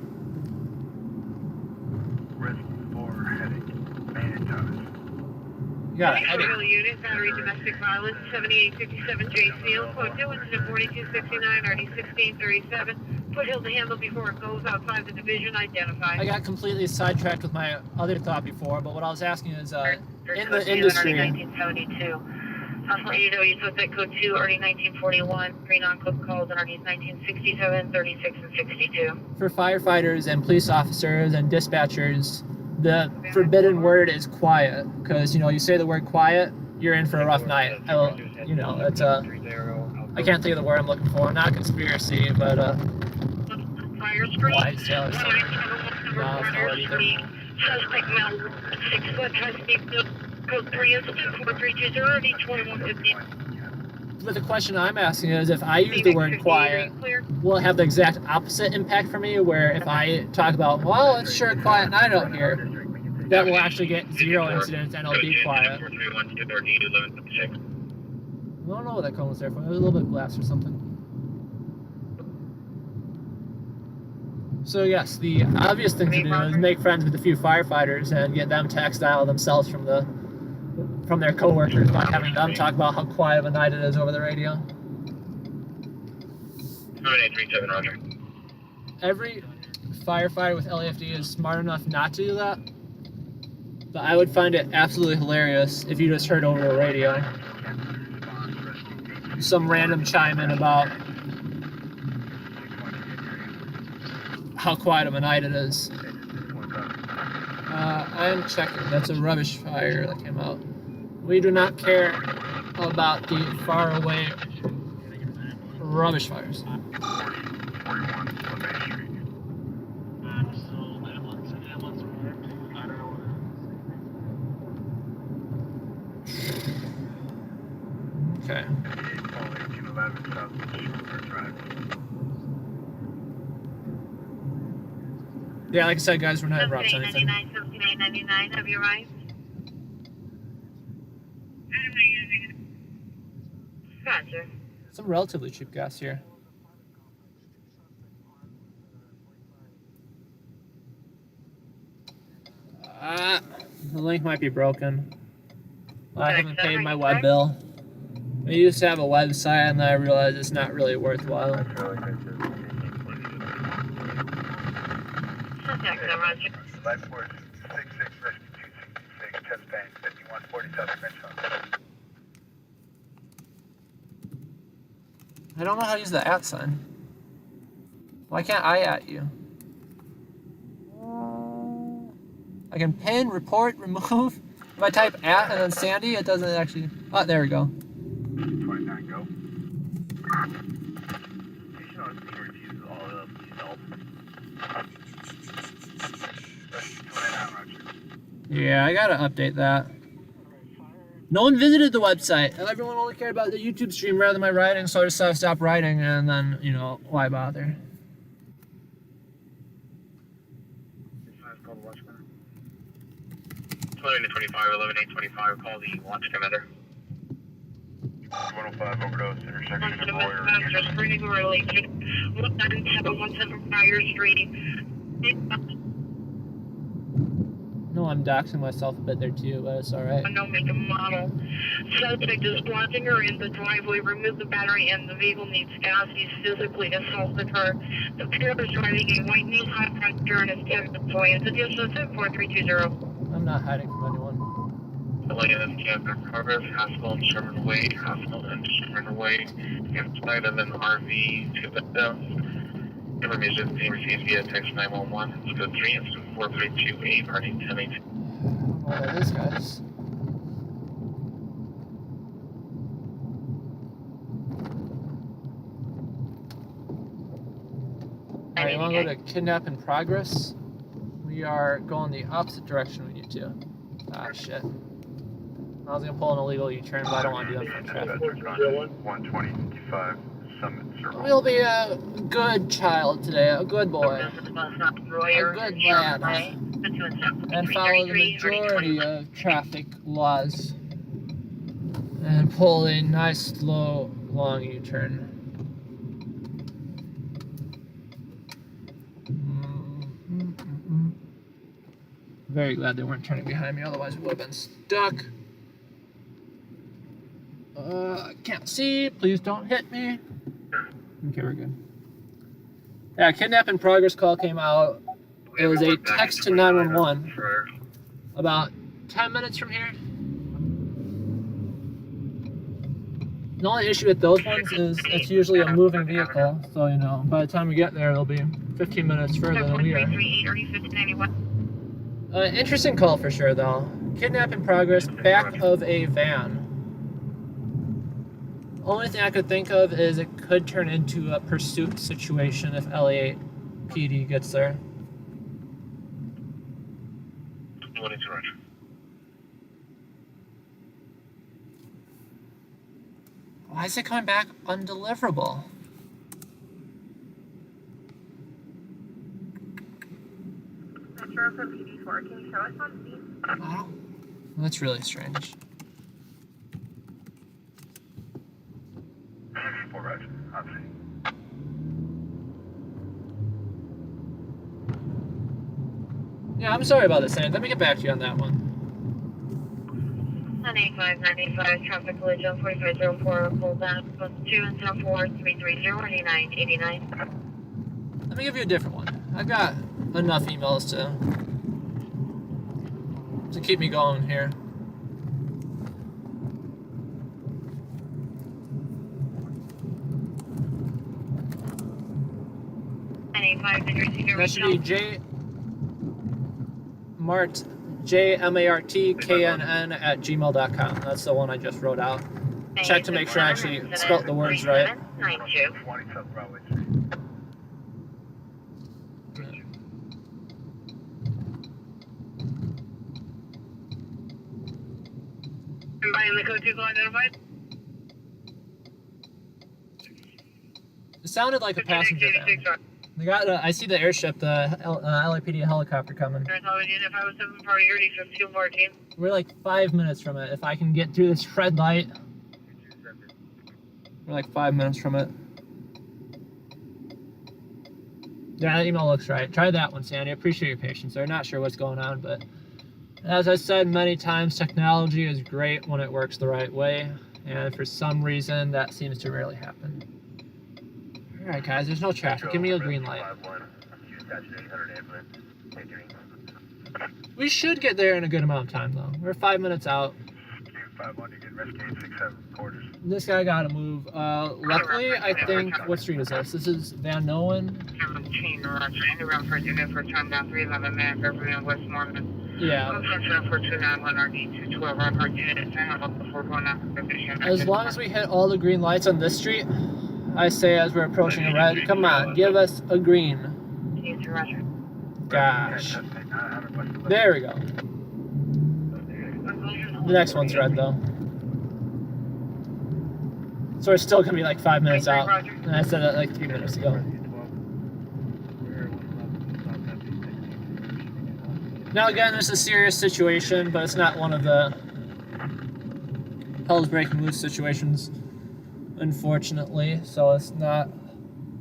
Risk 4 heading. Main and Thomas. You got it. Unit, battery domestic violence, 7857 J Seal, code 2, incident 4269, RD 1637. Foothill to handle before it goes outside the division, identified. I got completely sidetracked with my other thought before, but what I was asking is, in the industry... 1972. AW suspect code 2, RD 1941, 3 non-code calls, and RDs 1967, 36, and 62. For firefighters and police officers and dispatchers, the forbidden word is quiet, because, you say the word quiet, you're in for a rough night. It's I can't think of the word I'm looking for. Not conspiracy, but, Fire screen. why sailors. No, it's not either. Suspect now 6 foot, code 3 incident 4320, RD 2150. But the question I'm asking is, if I use the word quiet, will it have the exact opposite impact for me, where if I talk about, well, it's sure quiet night out here, that will actually get 0 incidents and it'll be quiet. I don't know what that cone was there for. It was a little bit of glass or something. So yes, the obvious thing to do is make friends with a few firefighters and get them to exile themselves from their coworkers by having them talk about how quiet of a night it is over the radio. 9837, Roger. Every firefighter with LAFD is smart enough not to do that, but I would find it absolutely hilarious if you just heard over the radio some random chime in about how quiet of a night it is. I'm checking. That's a rubbish fire that came out. We do not care about the faraway rubbish fires. Okay. Yeah, like I said, guys, we're not in routes or anything. 79, have you arrived? Gotcha. Some relatively cheap gas here. The link might be broken. I haven't paid my web bill. I used to have a website and then I realized it's not really worthwhile. Contact them, Roger. Life Force 66 Rescue 266, test bank 51 I don't know how to use the @ sign. Why can't I @ you? I can pin, report, remove. If I type @ and then Sandy, it doesn't actually. Oh, there we go. 29, go. Yeah, I gotta update that. No one visited the website. Everyone only cared about the YouTube stream rather than my writing, so I just stopped writing, and then, you know, why bother? 25, 11, 825, call the launch commander. 105 overdose intersection of Boyer. Just bringing a relation. 197 Fire Street. No, I'm doxing myself a bit there too, but it's alright. No make a model. Suspect is blocking her in the driveway. Remove the battery and the vehicle needs gas. He's physically assaulted her. The pair is driving a white knee high pressure and is taken away. It's a distance 74320. I'm not hiding from anyone. Alliance Camp Progress, Haskell and Sherman Way, Haskell and Sherman Way, inside of an RV to the south. Information being received via text 911. Let's go 3 and 4328, running 1082. What are these guys? Alright, you want to go to kidnap in progress? We are going the opposite direction we need to. Ah, shit. I was gonna pull an illegal U-turn, but I don't want to do that for traffic. 125 Summit Circle. We'll be a good child today, a good boy, a good lad, and follow the majority of traffic laws, and pull a nice, slow, long U-turn. Very glad they weren't turning behind me, otherwise we would have been stuck. Can't see, please don't hit me. Okay, we're good. Yeah, kidnap in progress call came out. It was a text to 911 about 10 minutes from here. The only issue with those ones is it's usually a moving vehicle, so you know, by the time we get there, it'll be 15 minutes further than we are. Interesting call for sure, though. Kidnap in progress, back of a van. Only thing I could think of is it could turn into a pursuit situation if LA PD gets there. Why is it coming back undeliverable? Metro for PD4, can you show us on speed? Oh, that's really strange. Yeah, I'm sorry about this, Sam. Let me get back to you on that one. 985, 985, traffic collision, 4504, pull back, plus 2 and 04, 330, 8989. Let me give you a different one. I've got enough emails to keep me going here. That should be JMartKNN@gmail.com. That's the one I just wrote out. Check to make sure I actually spelled the words right. The code 2 identified? It sounded like a passenger van. They got. I see the airship, the LAPD helicopter coming. We're like 5 minutes from it. If I can get through this red light, we're like 5 minutes from it. Yeah, that email looks right. Try that one, Sandy. I appreciate your patience. I'm not sure what's going on, but as I said many times, technology is great when it works the right way, and for some reason, that seems to rarely happen. Alright guys, there's no traffic. Give me a green light. We should get there in a good amount of time though. We're 5 minutes out. 500, get rescue 67 quarters. This guy gotta move. Luckily, I think, what street is this? This is Van Noen. 17, Roger. Anyone for unit for time down 311 man, Beverly Westmoreland. Yeah. As long as we hit all the green lights on this street, I say as we're approaching a red, come on, give us a green. Gosh. There we go. The next one's red though. So we're still gonna be like 5 minutes out. And I said that like 3 minutes ago. Now again, this is a serious situation, but it's not one of the hell's breaking loose situations, unfortunately. So it's not.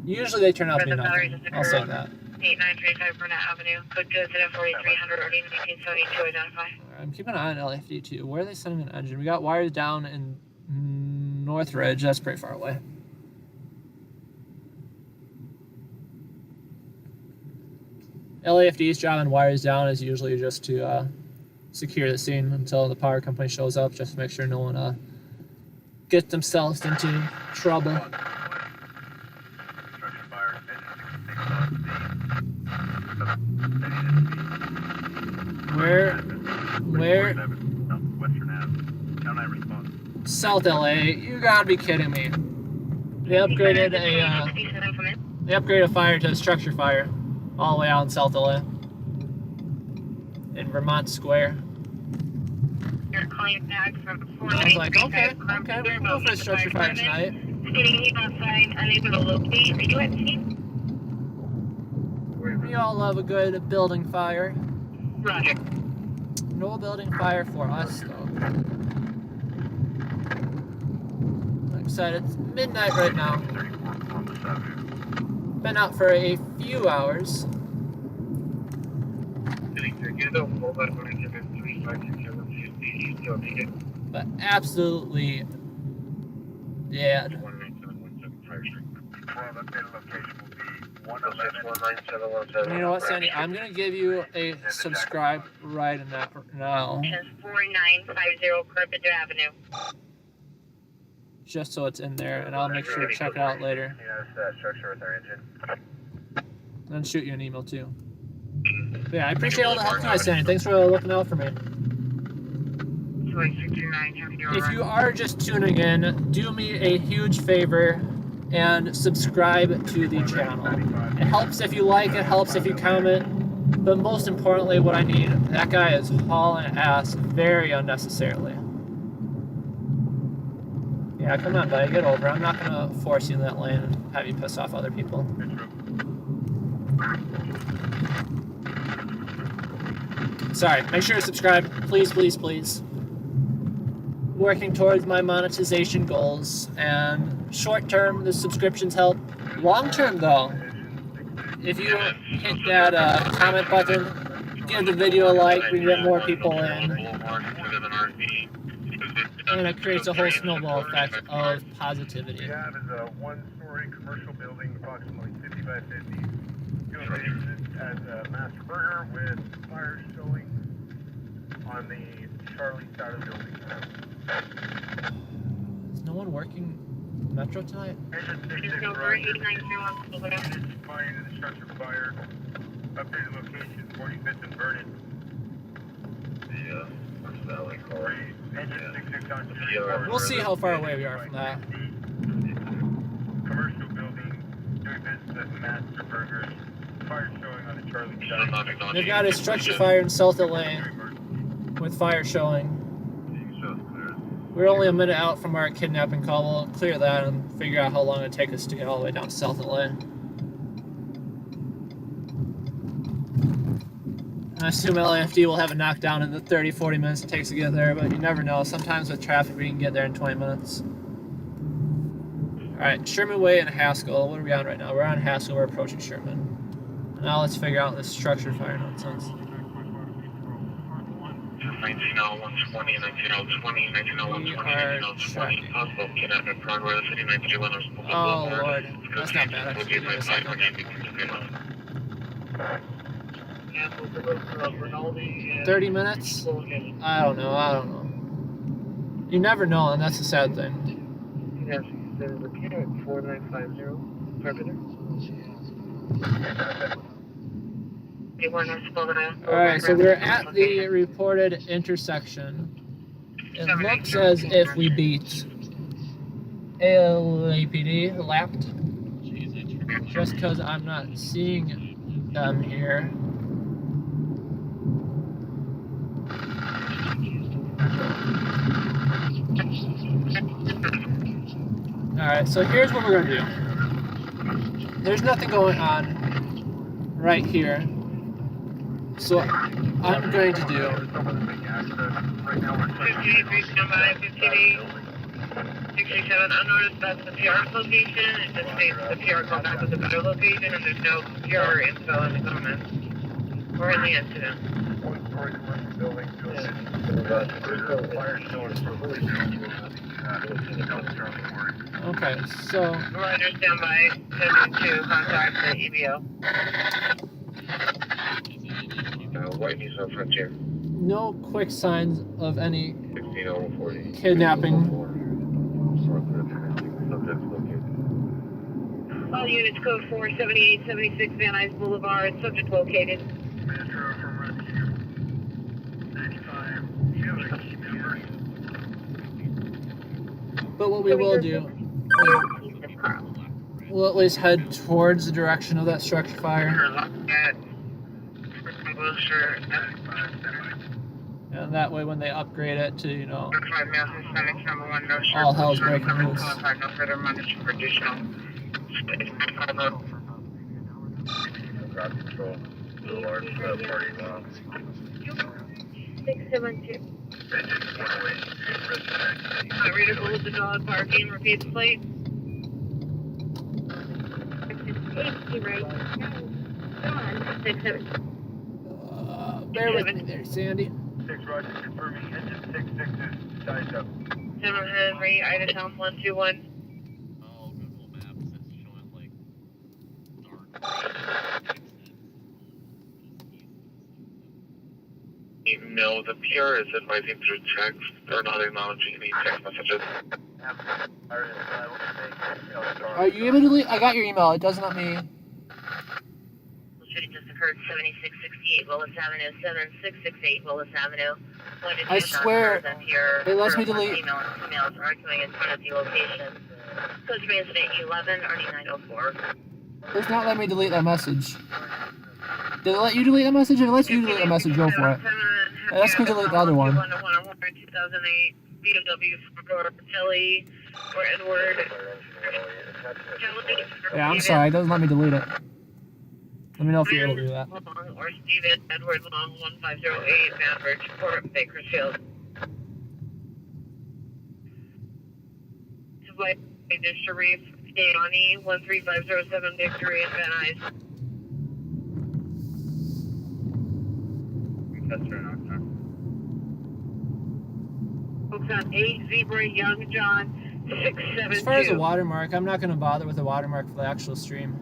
Usually they turn out to be nothing. I'll say that. 8935 Burnett Avenue. Code goes at 4300 or 1972. Identify. I'm keeping an eye on LFD too. Where are they sending an engine? We got wires down in Northridge. That's pretty far away. LAFD's job on wires down is usually just to secure the scene until the power company shows up, just to make sure no one gets themselves into trouble. Where? South LA? You gotta be kidding me. They upgraded a fire to a structure fire. All the way out in South LA. In Vermont Square. I was like, okay, we're going for a structure fire tonight. We all love a good building fire. Roger. No building fire for us, though. Like I said, it's midnight right now. Been out for a few hours. But absolutely dead. You know what, Sandy? I'm gonna give you a subscribe right in that now. 4950 Carpenter Avenue. Just so it's in there, and I'll make sure to check it out later. Structure with our engine. And shoot you an email too. But yeah, I appreciate all the help tonight, Sandy. Thanks for looking out for me. If you are just tuning in, do me a huge favor and subscribe to the channel. It helps if you like, it helps if you comment, but most importantly, what I need, that guy is hauling ass very unnecessarily. Yeah, come on, buddy, get over. I'm not gonna force you in that lane and have you piss off other people. Sorry, make sure to subscribe, please, please, please. Working towards my monetization goals, and short term, the subscriptions help. Long term, though, if you hit that comment button, give the video a like, we can get more people in. And it creates a whole snowball effect of positivity. We have is a one-story commercial building, approximately 50 by 50. Doing business as a Master Burger with fire showing on the Charlie side of the building. Is no one working Metro tonight? Engine 66 fire into the structure fire. Updated location, 45th and Vernon. Yeah. Valley car. Engine 66 on We'll see how far away we are from that. Commercial building, doing business as Master Burgers. Fire showing on the Charlie side. They've got a structure fire in South LA with fire showing. We're only a minute out from our kidnapping call. We'll clear that and figure out how long it'll take us to get all the way down to South LA. I assume LAFD will have it knocked down in the 30-40 minutes it takes to get there, but you never know. Sometimes with traffic we can get there in 20 minutes. Alright, Sherman Way and Haskell. What are we on right now? We're on Haskell, we're approaching Sherman. Now let's figure out this structure fire nonsense. 190120, 190120, 190120, 190120. Possible kidnapping progress, city 931 Oh lord, that's not bad. Actually, give me a second. 30 minutes? I don't know. You never know, and that's the sad thing. Yes, there is a Peter at 4950. Carpenter. Alright, so we're at the reported intersection. It looks as if we beat LAPD, lapped. Just because I'm not seeing them here. Alright, so here's what we're going to do. There's nothing going on right here. So I'm going to do... 53, stand by, 58, 67, unnoticed, that's the PR's location. It just states the PR called back with a better location, and there's no PR info in the comments or in the incident. One-story commercial building, fire still is Okay, so... Roger, stand by, sending to contact the EBO. White News on Frontier. No quick signs of any 16040. kidnapping. All units code 47876 Van Nuys Boulevard, subject located. Metro from Rescue 95. You have a key number? But what we will do, we'll at least head towards the direction of that structure fire. And that way when they upgrade it to, you know, all hell's breaking loose. Ground control. The large party long. 672. Engine 108. Reader hold the dog parking, repeat the plate. Bear with me there, Sandy. 6 Roger, confirming engine 662. Size up. 7 Henry, Idaho 121. Google Maps is showing like dark. No, the PR is advising through text. They're not acknowledging any text messages. Are you able to delete? I got your email. It doesn't let me. Shooting just occurred 7668 Willis Avenue, 7668 Willis Avenue. I swear, it lets me delete. Emails arguing in front of the location. Coach incident 11 RD904. Does not let me delete that message. Did it let you delete that message? If it lets you delete that message, go for it. It lets me delete the other one. 2008 BW for Kelly or Edward. Yeah, I'm sorry. It doesn't let me delete it. Let me know if you're able to do that. Or Stephen Edward Long 1508 Manbridge Court, Bakersfield. Flight Sharif Dayani 13507 Victory in Van Nuys. Oakland 8 Zebra Young John 672. As far as a watermark, I'm not going to bother with a watermark for the actual stream.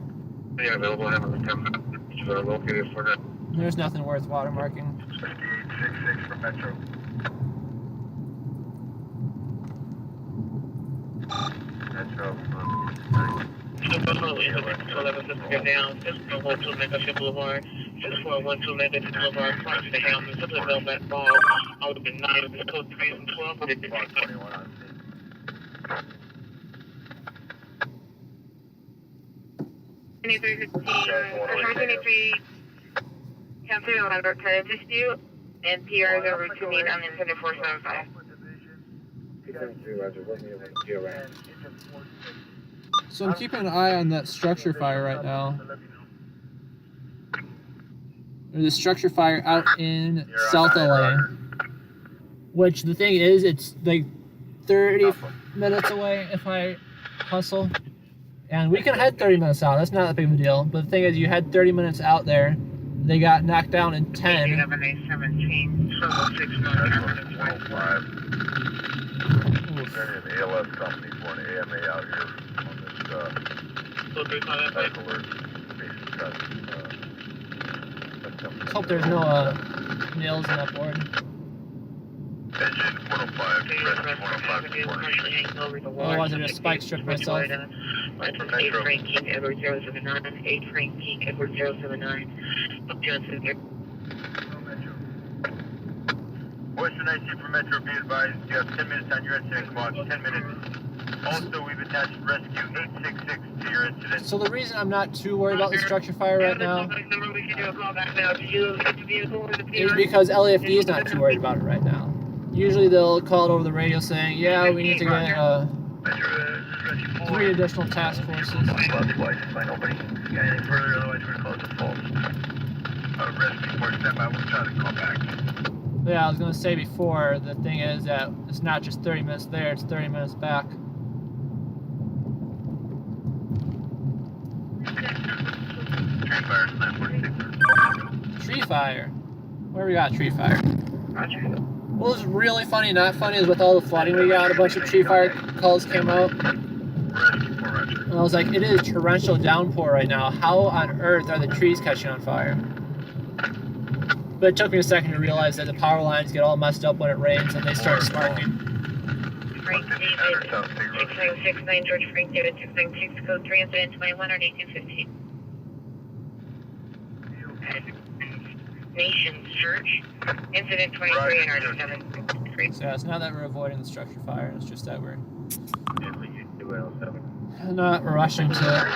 Yeah, available Hamilton 10 are located for that. There's nothing worth watermarking. 6866 for Metro. Metro. Definitely 11 down, 612 Negative Boulevard, 6412 Negative Boulevard, across the Hamilton, simply Velvet Ball. I would have been 9 with code 3 and 12. 21 on scene. 23 Captain Robert Curve dispute, and PR is over to meet on the 2475. So I'm keeping an eye on that structure fire right now. There's a structure fire out in South LA. Which the thing is, it's like 30 minutes away if I hustle. And we can head 30 minutes out, that's not that big of a deal. But the thing is, you had 30 minutes out there, they got knocked down in 10. 17, 105. Sending an ALS company for an AMA out here on this medical alert. Let's hope there's no nails in that board. Yeah, Engine 105, rescue 105 corner. Oh, I wanted to spike strip myself. 8 Frank King, Edward 079, 8 Frank King, Edward 079, Johnson here. Western 19 for Metro, be advised, you have 10 minutes on your incident clock, 10 minutes. Also, we've attached rescue 866 to your incident. So the reason I'm not too worried about the structure fire right now is because LAFD is not too worried about it right now. Usually they'll call it over the radio saying, yeah, we need to get 3 additional task forces. By nobody. Got anything further, otherwise we're going to close the phone. Rescue 4 standby, we'll try to call back. Yeah, I was going to say before, the thing is that it's not just 30 minutes there, it's 30 minutes back. Tree fire, 946. Tree fire? Where we got tree fire? What was really funny, not funny, is with all the flooding we got, a bunch of tree fire calls came out. And I was like, it is torrential downpour right now. How on earth are the trees catching on fire? But it took me a second to realize that the power lines get all messed up when it rains and they start sparking. Frank David, 6969, George Frank David, 696, code 3, incident 21 on 1815. Nation Church, incident 23 and R7. So yeah, it's not that we're avoiding the structure fire, it's just that we're not rushing to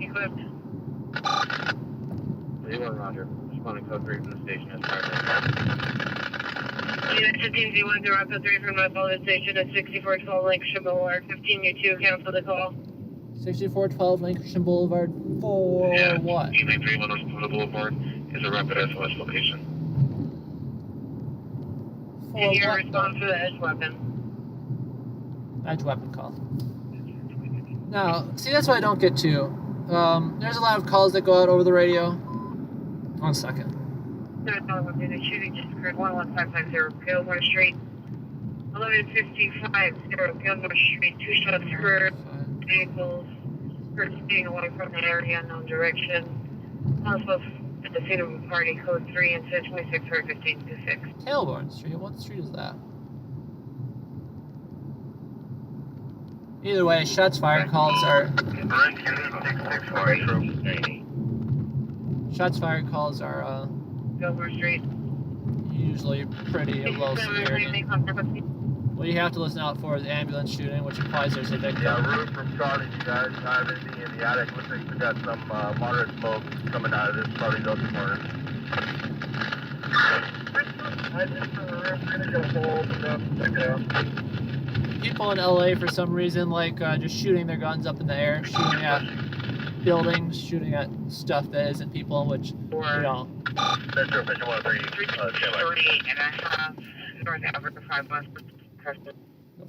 Equipped. Anyone, Roger. Responding code 3 from the station as primary. Unit 15Z1 to Rockville 3 from my police station at 6412 Lancashire Boulevard. 15U2, cancel the call. 6412 Lancashire Boulevard for Yeah, what? Evening 31 North Boulevard is a rapid SOS location. For And your what? response for the edge weapon. Edge weapon call. Now, see, that's what I don't get to. There's a lot of calls that go out over the radio. 1 second. The shooting just occurred 11550 Gilmore Street. 1155 Gilmore Street. 2 shots heard. Vehicles proceeding away from the area, unknown direction. Also at the scene of a party, code 3 and 26 for 1526. Tailbourne Street. What street is that? Either way, shots fired calls are shots fired calls are Gilmore Street. usually pretty low severity. What you have to listen out for is ambulance shooting, which implies there's a victim. Yeah, route from Charlie, you guys. I have anything in the attic. Looks like we got some moderate smoke coming out of this Charlie Delta corner. I just for the roof, gonna go hold and up, check it out. People in LA, for some reason, like just shooting their guns up in the air, shooting at buildings, shooting at stuff that isn't people, which, you know. Metro Official 130, stand by. 38 and a half North Africa 5 bus. Go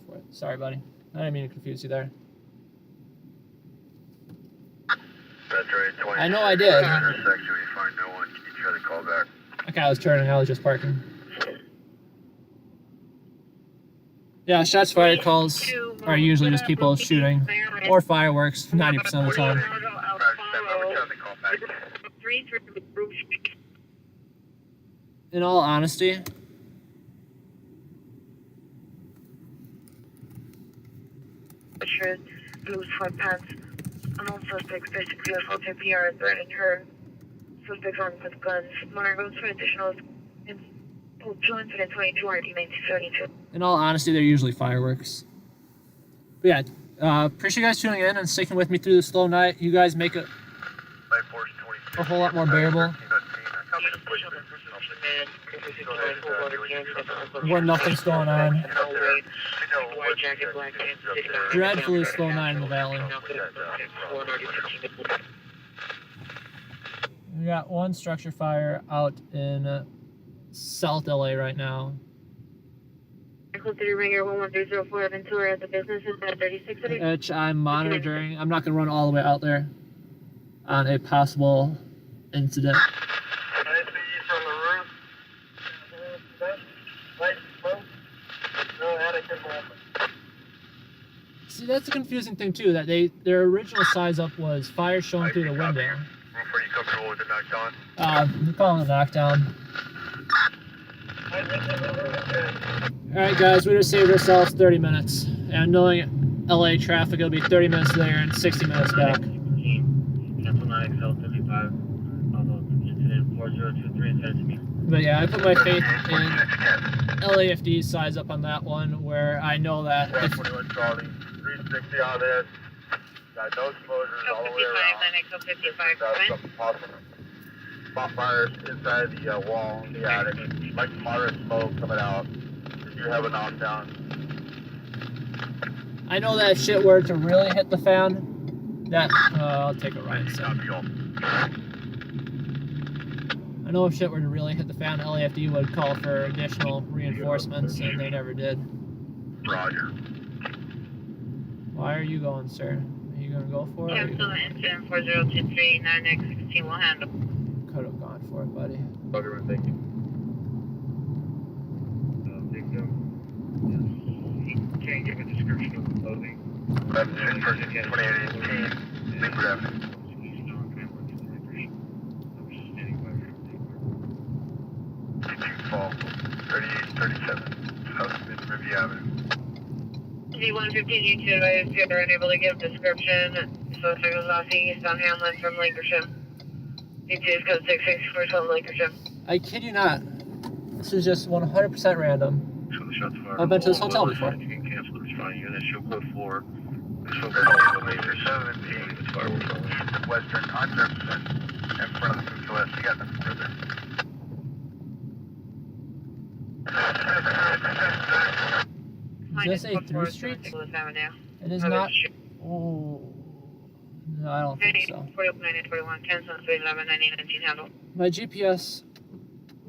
for it. Sorry, buddy. I didn't mean to confuse you there. Metro 820. I know I did. Intersection, we find no one. Can you try to call back? Okay, I was turning. I was just parking. Yeah, shots fired calls are usually just people shooting or fireworks 90% of the time. In all honesty, Blue sweatpants. Unknown suspects basically assault PR and threatened her. Suspects armed with guns. Monitor goes for additional incident 22 RD 1972. in all honesty, they're usually fireworks. But yeah, appreciate you guys tuning in and sticking with me through the slow night. You guys make it a whole lot more bearable when nothing's going on. Dreadfully slow night in the valley. We got one structure fire out in South LA right now. Ventura at the business in 36 City. Which I'm monitoring. I'm not going to run all the way out there on a possible incident. See, that's the confusing thing too. That their original size up was fire showing through the window. Are you comfortable with the knockdown? I'm calling a knockdown. All right, guys, we just saved ourselves 30 minutes, and knowing LA traffic, it'll be 30 minutes there and 60 minutes back. Cancel 9XL35. Incident 4023 sent to me. But yeah, I put my faith in LAFD's size up on that one, where I know that if 121 Charlie, 360 on this. Got no exposures all the way around. 9XL55, Something possible. Spot fires inside the wall in the attic. Like moderate smoke coming out. If you have a knockdown. I know that if shit were to really hit the fan, that I'll take a right instead. I know if shit were to really hit the fan, LAFD would call for additional reinforcements, and they never did. Roger. Why are you going, sir? Are you gonna go for it? Cancel incident 4023, 9X16 will handle. Could have gone for it, buddy. Roger, thank you. Victim. Yes. Can you give a description of the clothing? That's it for 2818. Big graphic. Fall 3837 South Mid Riviera Avenue. D115, you two advise if you're unable to give description. Suspect was off eastbound Hamlin from Lancashire. D2 is code 6642 Lancashire. I kid you not. This is just 100% random. So the shots fired. I've been to this hotel before. You can cancel the responding unit. Show code 4. Show There's code 17 It's fireworks only. East Western on Jefferson in front of the food list. You got nothing further. Is this a through street? It is not. Oh, no, I don't think so. 41, 10, 11, 19 handle. My GPS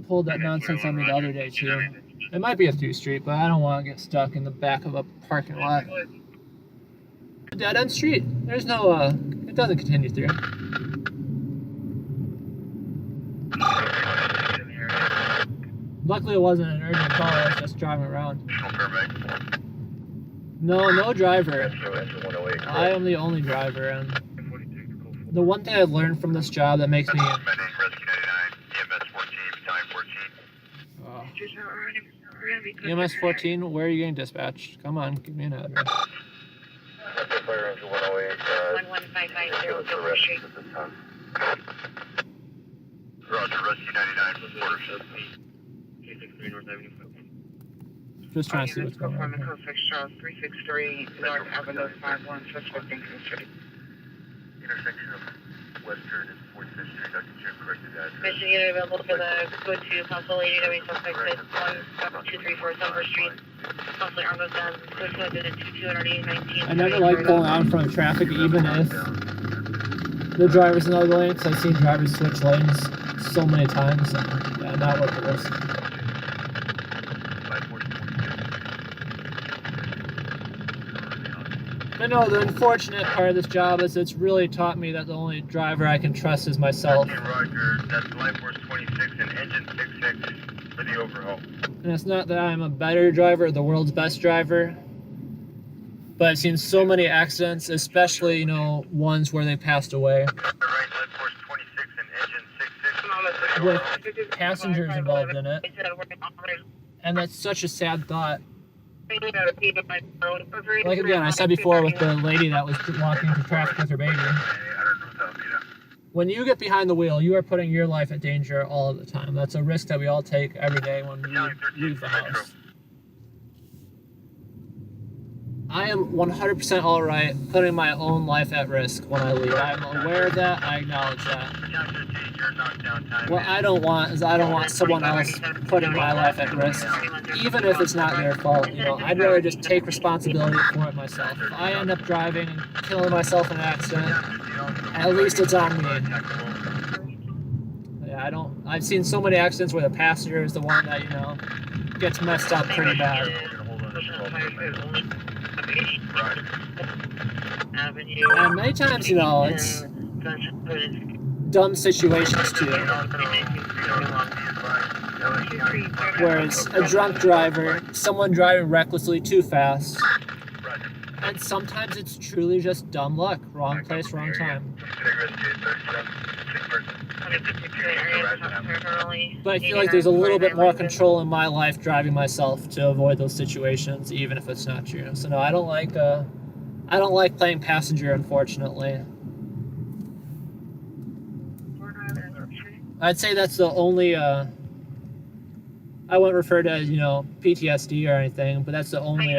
pulled that nonsense on me the other day too. It might be a through street, but I don't want to get stuck in the back of a parking lot. A dead end street. There's no. It doesn't continue through. Luckily, it wasn't an urgent call. I was just driving around. No driver. I am the only driver, and the one thing I've learned from this job that makes me. EMS 14, where are you getting dispatched? Come on, give me an address. 11550 Silver Street. Roger, Rescue 99 reporter. 363 North Avenue. Just trying to see what's going on. Performing code 6 Charles 363 North Avenue 51 suspect in custody. Intersection of Western and 45th Street. I can check corrected address. Mission unit available for the code 2 Council Lady W suspect at 1234 Silver Street. Council armed with guns. Code 2 at 219. I never like pulling out in front of traffic, even if the driver's in the other lane, because I've seen drivers switch lanes so many times, and yeah, not worth the risk. I know the unfortunate part of this job is it's really taught me that the only driver I can trust is myself. Roger, that's Life Force 26 and Engine 66 for the overhaul. And it's not that I'm a better driver, the world's best driver, but I've seen so many accidents, especially, you know, ones where they passed away, Right, Life Force 26 and Engine 66 with passengers involved in it. And that's such a sad thought. Like again, I said before with the lady that was walking through traffic with her baby. When you get behind the wheel, you are putting your life in danger all of the time. That's a risk that we all take every day when we leave the house. I am 100% alright putting my own life at risk when I leave. I'm aware of that, I acknowledge that. What I don't want is I don't want someone else putting my life at risk, even if it's not their fault. You know, I'd rather just take responsibility for it myself. If I end up driving and killing myself in an accident, at least it's on me. Yeah, I've seen so many accidents where the passenger is the one that, you know, gets messed up pretty bad. And many times, you know, it's dumb situations too. Where it's a drunk driver, someone driving recklessly too fast, And sometimes it's truly just dumb luck. Wrong place, wrong time. But I feel like there's a little bit more control in my life driving myself to avoid those situations, even if it's not true. So no, I don't like playing passenger, unfortunately. I'd say that's the only I wouldn't refer to as, PTSD or anything, but that's the only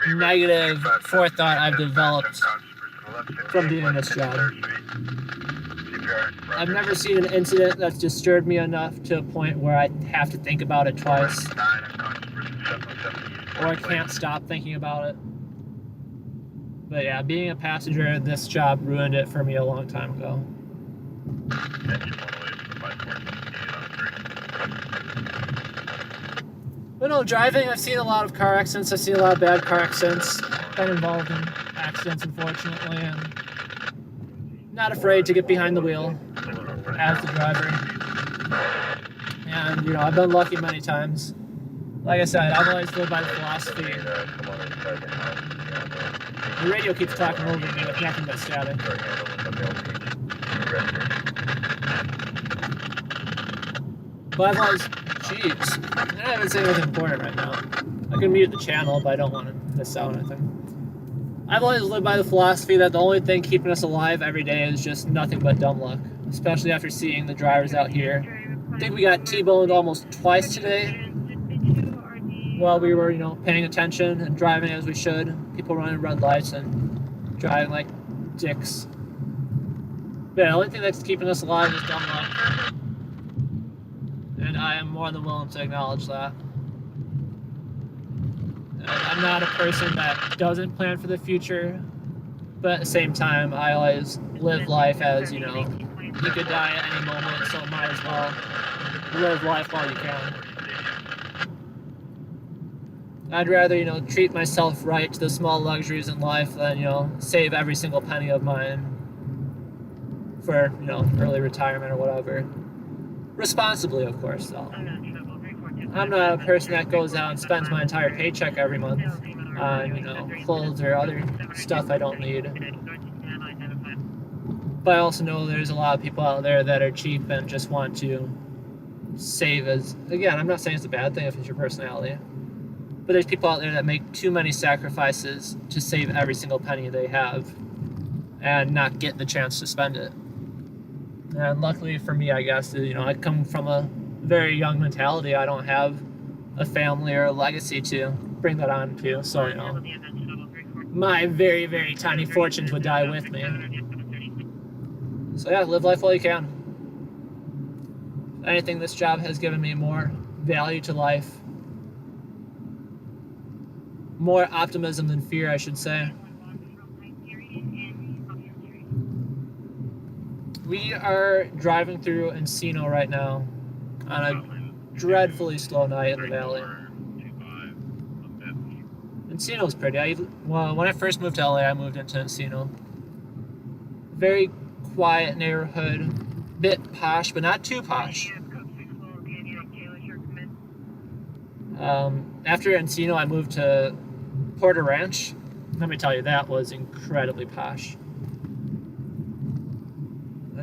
negative forethought I've developed from doing this job. I've never seen an incident that's disturbed me enough to a point where I have to think about it twice, or I can't stop thinking about it. But yeah, being a passenger, this job ruined it for me a long time ago. But no, driving, I've seen a lot of car accidents. I've seen a lot of bad car accidents. Been involved in accidents, unfortunately, and not afraid to get behind the wheel as the driver. And, I've been lucky many times. Like I said, I've always lived by the philosophy. The radio keeps talking over me with nothing but static. But I've always, jeez, I haven't said anything important right now. I can mute the channel, but I don't want to miss out on anything. I've always lived by the philosophy that the only thing keeping us alive every day is just nothing but dumb luck, especially after seeing the drivers out here. I think we got T-boned almost twice today while we were, paying attention and driving as we should. People running red lights and driving like dicks. But yeah, the only thing that's keeping us alive is dumb luck. And I am more than willing to acknowledge that. And I'm not a person that doesn't plan for the future, but at the same time, I always live life as, you could die at any moment, so might as well live life while you can. I'd rather, treat myself right to the small luxuries in life than, save every single penny of mine for, early retirement or whatever. Responsibly, of course, though. I'm not a person that goes out and spends my entire paycheck every month on, clothes or other stuff I don't need. But I also know there's a lot of people out there that are cheap and just want to save as... Again, I'm not saying it's a bad thing if it's your personality. But there's people out there that make too many sacrifices to save every single penny they have and not get the chance to spend it. And luckily for me, I guess, I come from a very young mentality. I don't have a family or a legacy to bring that on to. So, my very, very tiny fortunes would die with me. So yeah, live life while you can. If anything, this job has given me more value to life. More optimism than fear, I should say. We are driving through Encino right now on a dreadfully slow night in the valley. Encino's pretty. When I first moved to LA, I moved into Encino. Very quiet neighborhood, bit posh, but not too posh. After Encino, I moved to Porter Ranch. Let me tell you, that was incredibly posh.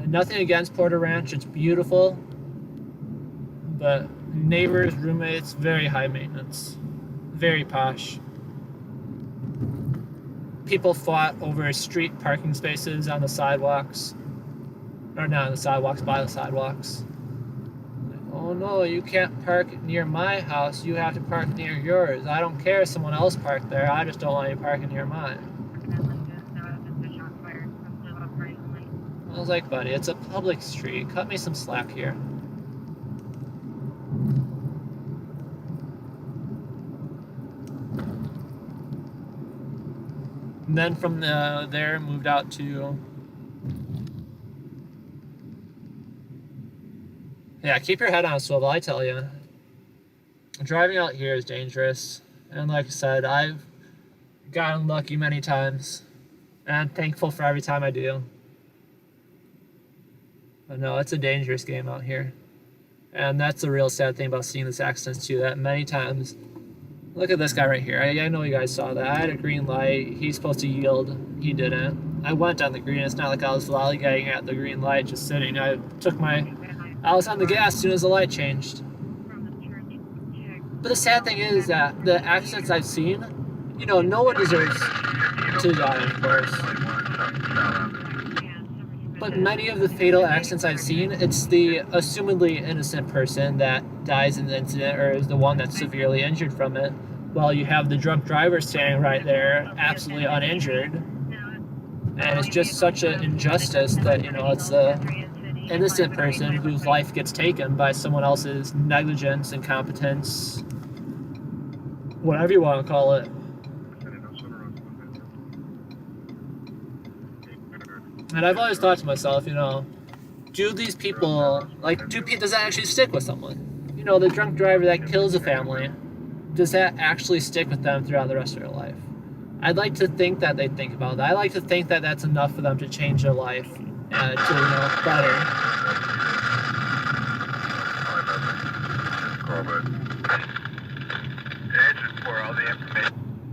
Nothing against Porter Ranch, it's beautiful, but neighbors, roommates, very high maintenance, very posh. People fought over street parking spaces on the sidewalks, or not on the sidewalks, by the sidewalks. Like, oh no, you can't park near my house, you have to park near yours. I don't care if someone else parked there, I just don't want you parking near mine. I was like, buddy, it's a public street. Cut me some slack here. And then from there, moved out to... Yeah, keep your head on a swivel, I tell you. Driving out here is dangerous. And like I said, I've gotten lucky many times. And I'm thankful for every time I do. But no, it's a dangerous game out here. And that's the real sad thing about seeing this accidents too, that many times Look at this guy right here. I know you guys saw that. I had a green light. He's supposed to yield. He didn't. I went on the green. It's not like I was lollygagging at the green light, just sitting. I was on the gas as soon as the light changed. But the sad thing is that the accidents I've seen, you know, no one deserves to die, of course. But many of the fatal accidents I've seen, it's the assumedly innocent person that dies in the incident or is the one that's severely injured from it, while you have the drunk driver standing right there, absolutely uninjured. And it's just such an injustice that, you know, it's the innocent person whose life gets taken by someone else's negligence, incompetence, whatever you want to call it. And I've always thought to myself, you know, do these people, like, does that actually stick with someone? You know, the drunk driver that kills a family, does that actually stick with them throughout the rest of their life? I'd like to think that they think about that. I like to think that that's enough for them to change their life to, you know, better.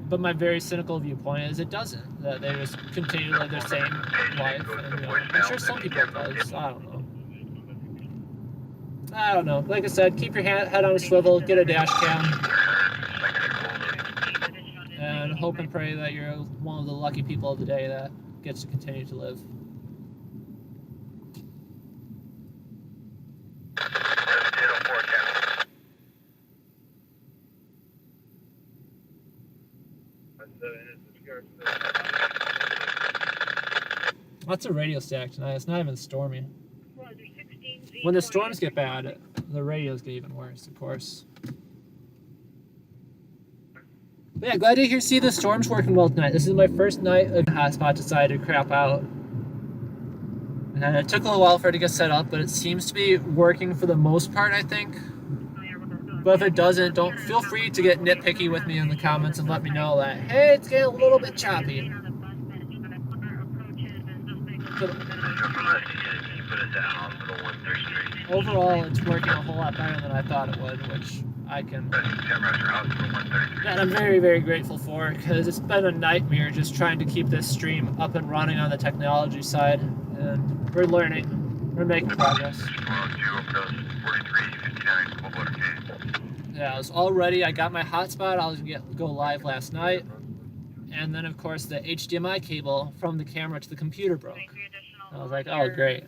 But my very cynical viewpoint is it doesn't. That they just continue to live their same life. And, you know, I'm sure some people it does. I don't know. Like I said, keep your head on a swivel, get a dash cam, and hope and pray that you're one of the lucky people of the day that gets to continue to live. Lots of radio static tonight. It's not even stormy. When the storms get bad, the radios get even worse, of course. But yeah, glad to see the storm's working well tonight. This is my first night of hotspot decided to crap out. And it took a little while for it to get set up, but it seems to be working for the most part, I think. But if it doesn't, don't feel free to get nitpicky with me in the comments and let me know that, hey, it's getting a little bit choppy. But overall, it's working a whole lot better than I thought it would, which and I'm very, very grateful for, because it's been a nightmare just trying to keep this stream up and running on the technology side, and we're learning. We're making progress. Yeah, I was all ready. I got my hotspot. I was going to go live last night. And then, of course, the HDMI cable from the camera to the computer broke. I was like, oh, great.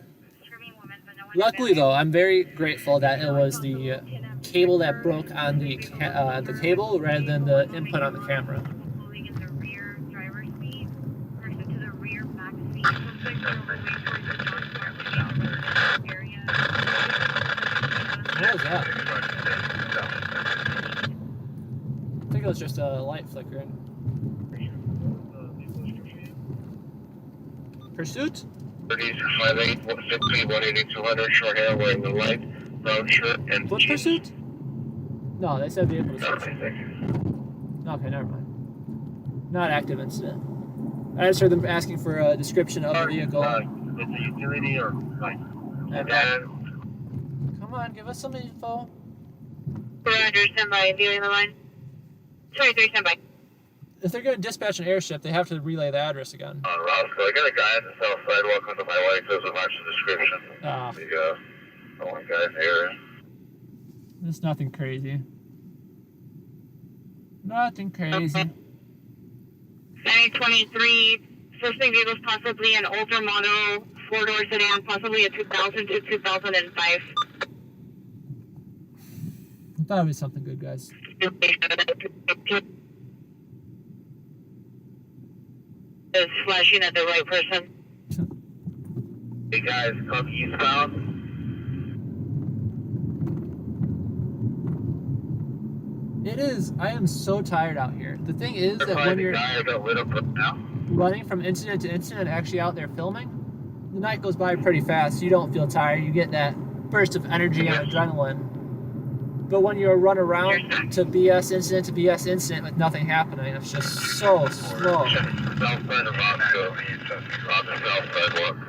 Luckily, though, I'm very grateful that it was the cable that broke on the cable rather than the input on the camera. What was that? I think it was just a light flickering. Pursuit? 180-200, short hair, wearing the light brown shirt and what jeans. Pursuit? No, they said vehicle description. Okay, thank you. Okay, never mind. Not active incident. I just heard them asking for a description of the vehicle. It's a utility or like. Come on, give us some info. Roger, stand by. Viewing the line. 23, stand by. If they're going to dispatch an airship, they have to relay the address again. Roscoe, I got a guy on the south side walking to my wife. Doesn't match the description. The one guy in the area. It's nothing crazy. Nothing crazy. 923, suspect vehicles possibly an older model, 4-door sedan, possibly a 2000 to 2005. I thought it was something good, guys. Is flashing at the right person. Hey guys, come eastbound. It is. I am so tired out here. The thing is that when you're running from incident to incident, actually out there filming, the night goes by pretty fast. You don't feel tired. You get that burst of energy and adrenaline. But when you run around to BS incident to BS incident with nothing happening, it's just so slow.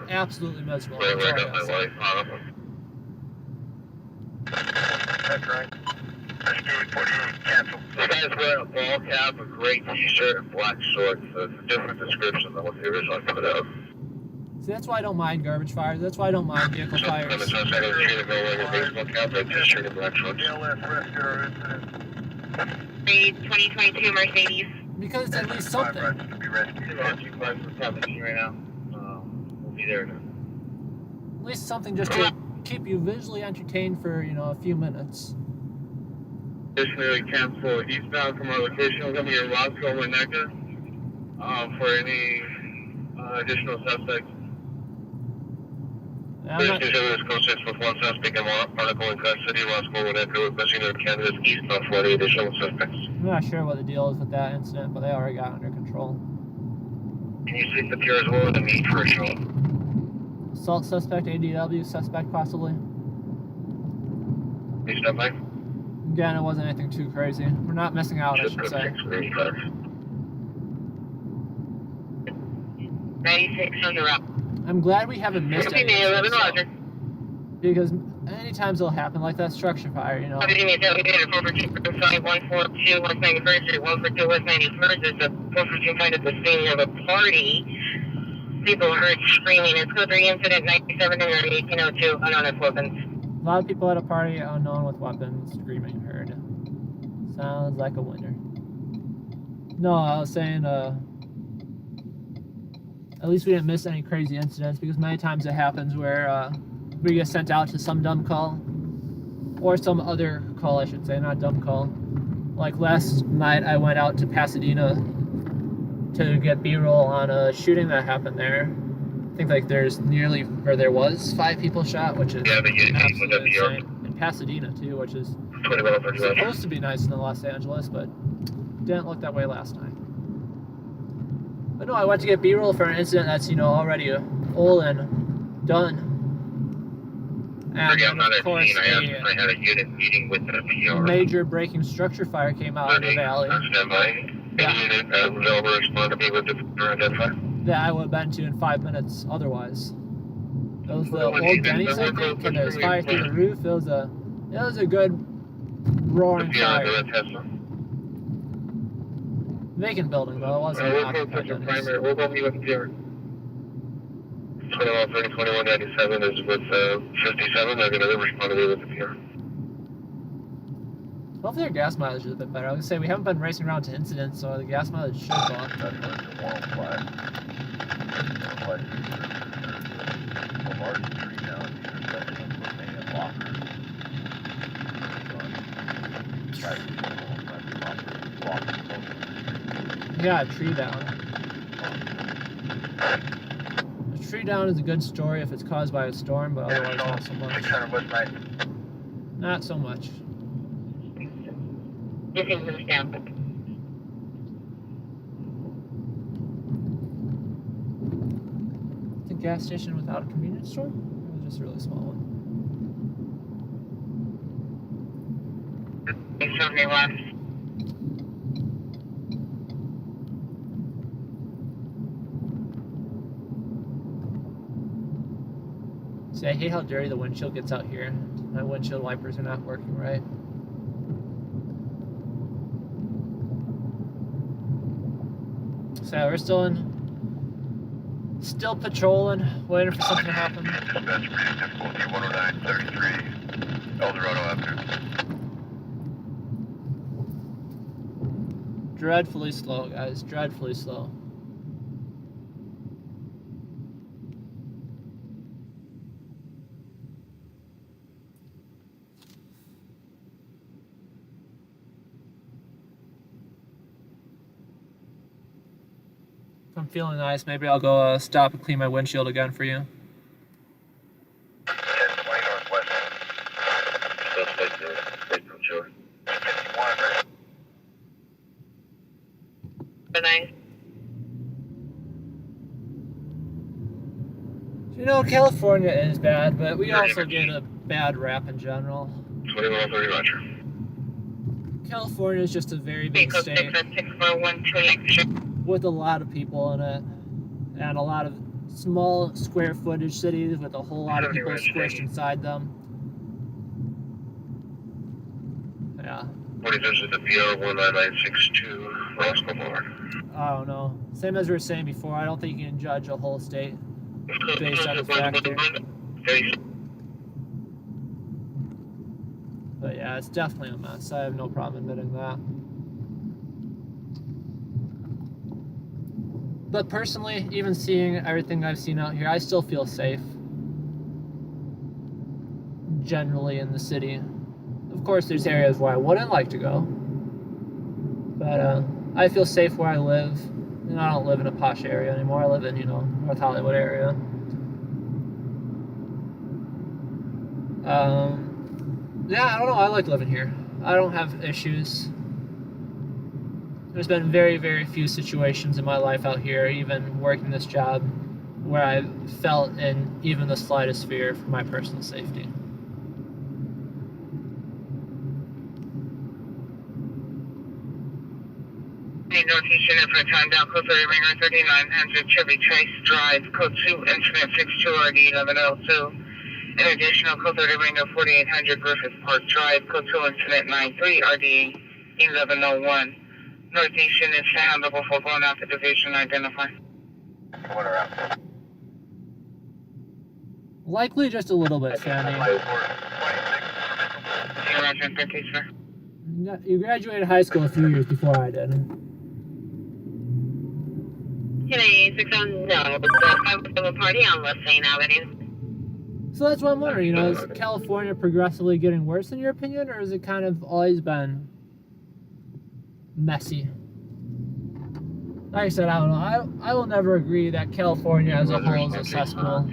Absolutely miserable. That's right. Rescue 48, cancel. This guy's wearing a ball cap, a gray t-shirt, and black shorts. So it's a different description than what the original put out. See, that's why I don't mind garbage fires. That's why I don't mind vehicle fires. I'm trying to treat him wearing a baseball cap, a t-shirt, and black shorts. DLS rescue incident. 2022 Mercedes. Because it's at least something. To be rescued. Right now. We'll be there now. At least something just to keep you visually entertained for, you know, a few minutes. Additionally, cancel eastbound from our location. We're going to be in Roscoe, Winnetka, for any additional suspects. I'm not, This code 6 with one suspect and one article in custody. Roscoe, Winnetka, requesting no candidates eastbound for any additional suspects. I'm not sure what the deal is with that incident, but they already got it under control. Can you sleep the pier as well as the meat for a show? Assault suspect, ADW suspect possibly. Please stand by. Again, it wasn't anything too crazy. We're not missing out, I Just should code say. 6 with 85. 96 on the route. I'm glad we haven't missed Copy any me, 11 incidents, Roger. because many times it'll happen like that structure fire, you know. Copy me, 7 442, 142 West 91st Street, 142 West 91st. There's a 442 find at the scene of a party. People heard screaming. It's code 3 incident 97 and 1802. Unknown weapons. A lot of people at a party unknown with weapons screaming heard. Sounds like a winner. No, I was saying, at least we didn't miss any crazy incidents, because many times it happens where we get sent out to some dumb call, or some other call, I should say, not dumb call. Like last night, I went out to Pasadena to get B-roll on a shooting that happened there. I think like there was 5 people shot, which is absolutely insane. In Pasadena too, which is supposed to be nicer than Los Angeles, but didn't look that way last night. But no, I went to get B-roll for an incident that's, you know, already old and done. And then, of course, I had a unit meeting with the PR. a major breaking structure fire came out in the valley. Stand by. Any unit available to respond to me with the identify. That I would have been to in 5 minutes otherwise. It was the old Denny's, I think, and there was fire through the roof. It was a good roaring fire. Vacant building though, it wasn't an occupied Denny's. We'll go meet with the PR. 21 30 21 97 is with 57. They're going to respond to me with the PR. Hopefully their gas mileage is a bit better. I was gonna say we haven't been racing around to incidents, so the gas mileage should go up. Yeah, a tree down. A tree down is a good story if it's caused by a storm, but otherwise not so much. 600 West 9. Not so much. This is the stamp. It's a gas station without a convenience store? Or was it just a really small one? 71. See, I hate how dirty the windshield gets out here. My windshield wipers are not working right. So yeah, we're still patrolling, waiting for something to happen. Dispatch reading difficulty 109.33 Eldorado Avenue. Dreadfully slow, guys. Dreadfully slow. If I'm feeling nice, maybe I'll go stop and clean my windshield again for you. 1020 Northwest. Suspect from shore. 51, right? Good night. You know, California is bad, but we also get a bad rap in general. 2130 Roger. California is just a very big Vehicle state 66412. with a lot of people in it, and a lot of small square footage cities with a whole lot of people squished inside them. Yeah. 42 to the PR 19962, Roscoe Boulevard. I don't know. Same as we were saying before, I don't think you can judge a whole state based on a factor. But yeah, it's definitely a mess. I have no problem admitting that. But personally, even seeing everything I've seen out here, I still feel safe. Generally in the city. Of course, there's areas where I wouldn't like to go. But I feel safe where I live. And I don't live in a posh area anymore. I live in, North Hollywood area. Yeah, I don't know. I like living here. I don't have issues. There's been very, very few situations in my life out here, even working this job, where I felt in even the slightest fear for my personal safety. Northeast unit for a time down, code 30 Ringer 3900 Chevy Chase Drive, code 2, incident 62 RD 1102. An additional code 30 Ringer 4800 Griffith Park Drive, code 2, incident 93 RD 1101. Northeast unit to handle before going out the division, identify. Likely just a little bit, Sandy. Roger, thank you, sir. You graduated high school a few years before I did. Today, 610, the party on Westside Avenue. So that's what I'm wondering, is California progressively getting worse in your opinion, or has it kind of always been messy? Like I said, I don't know. I will never agree that California as a whole is a cesspool.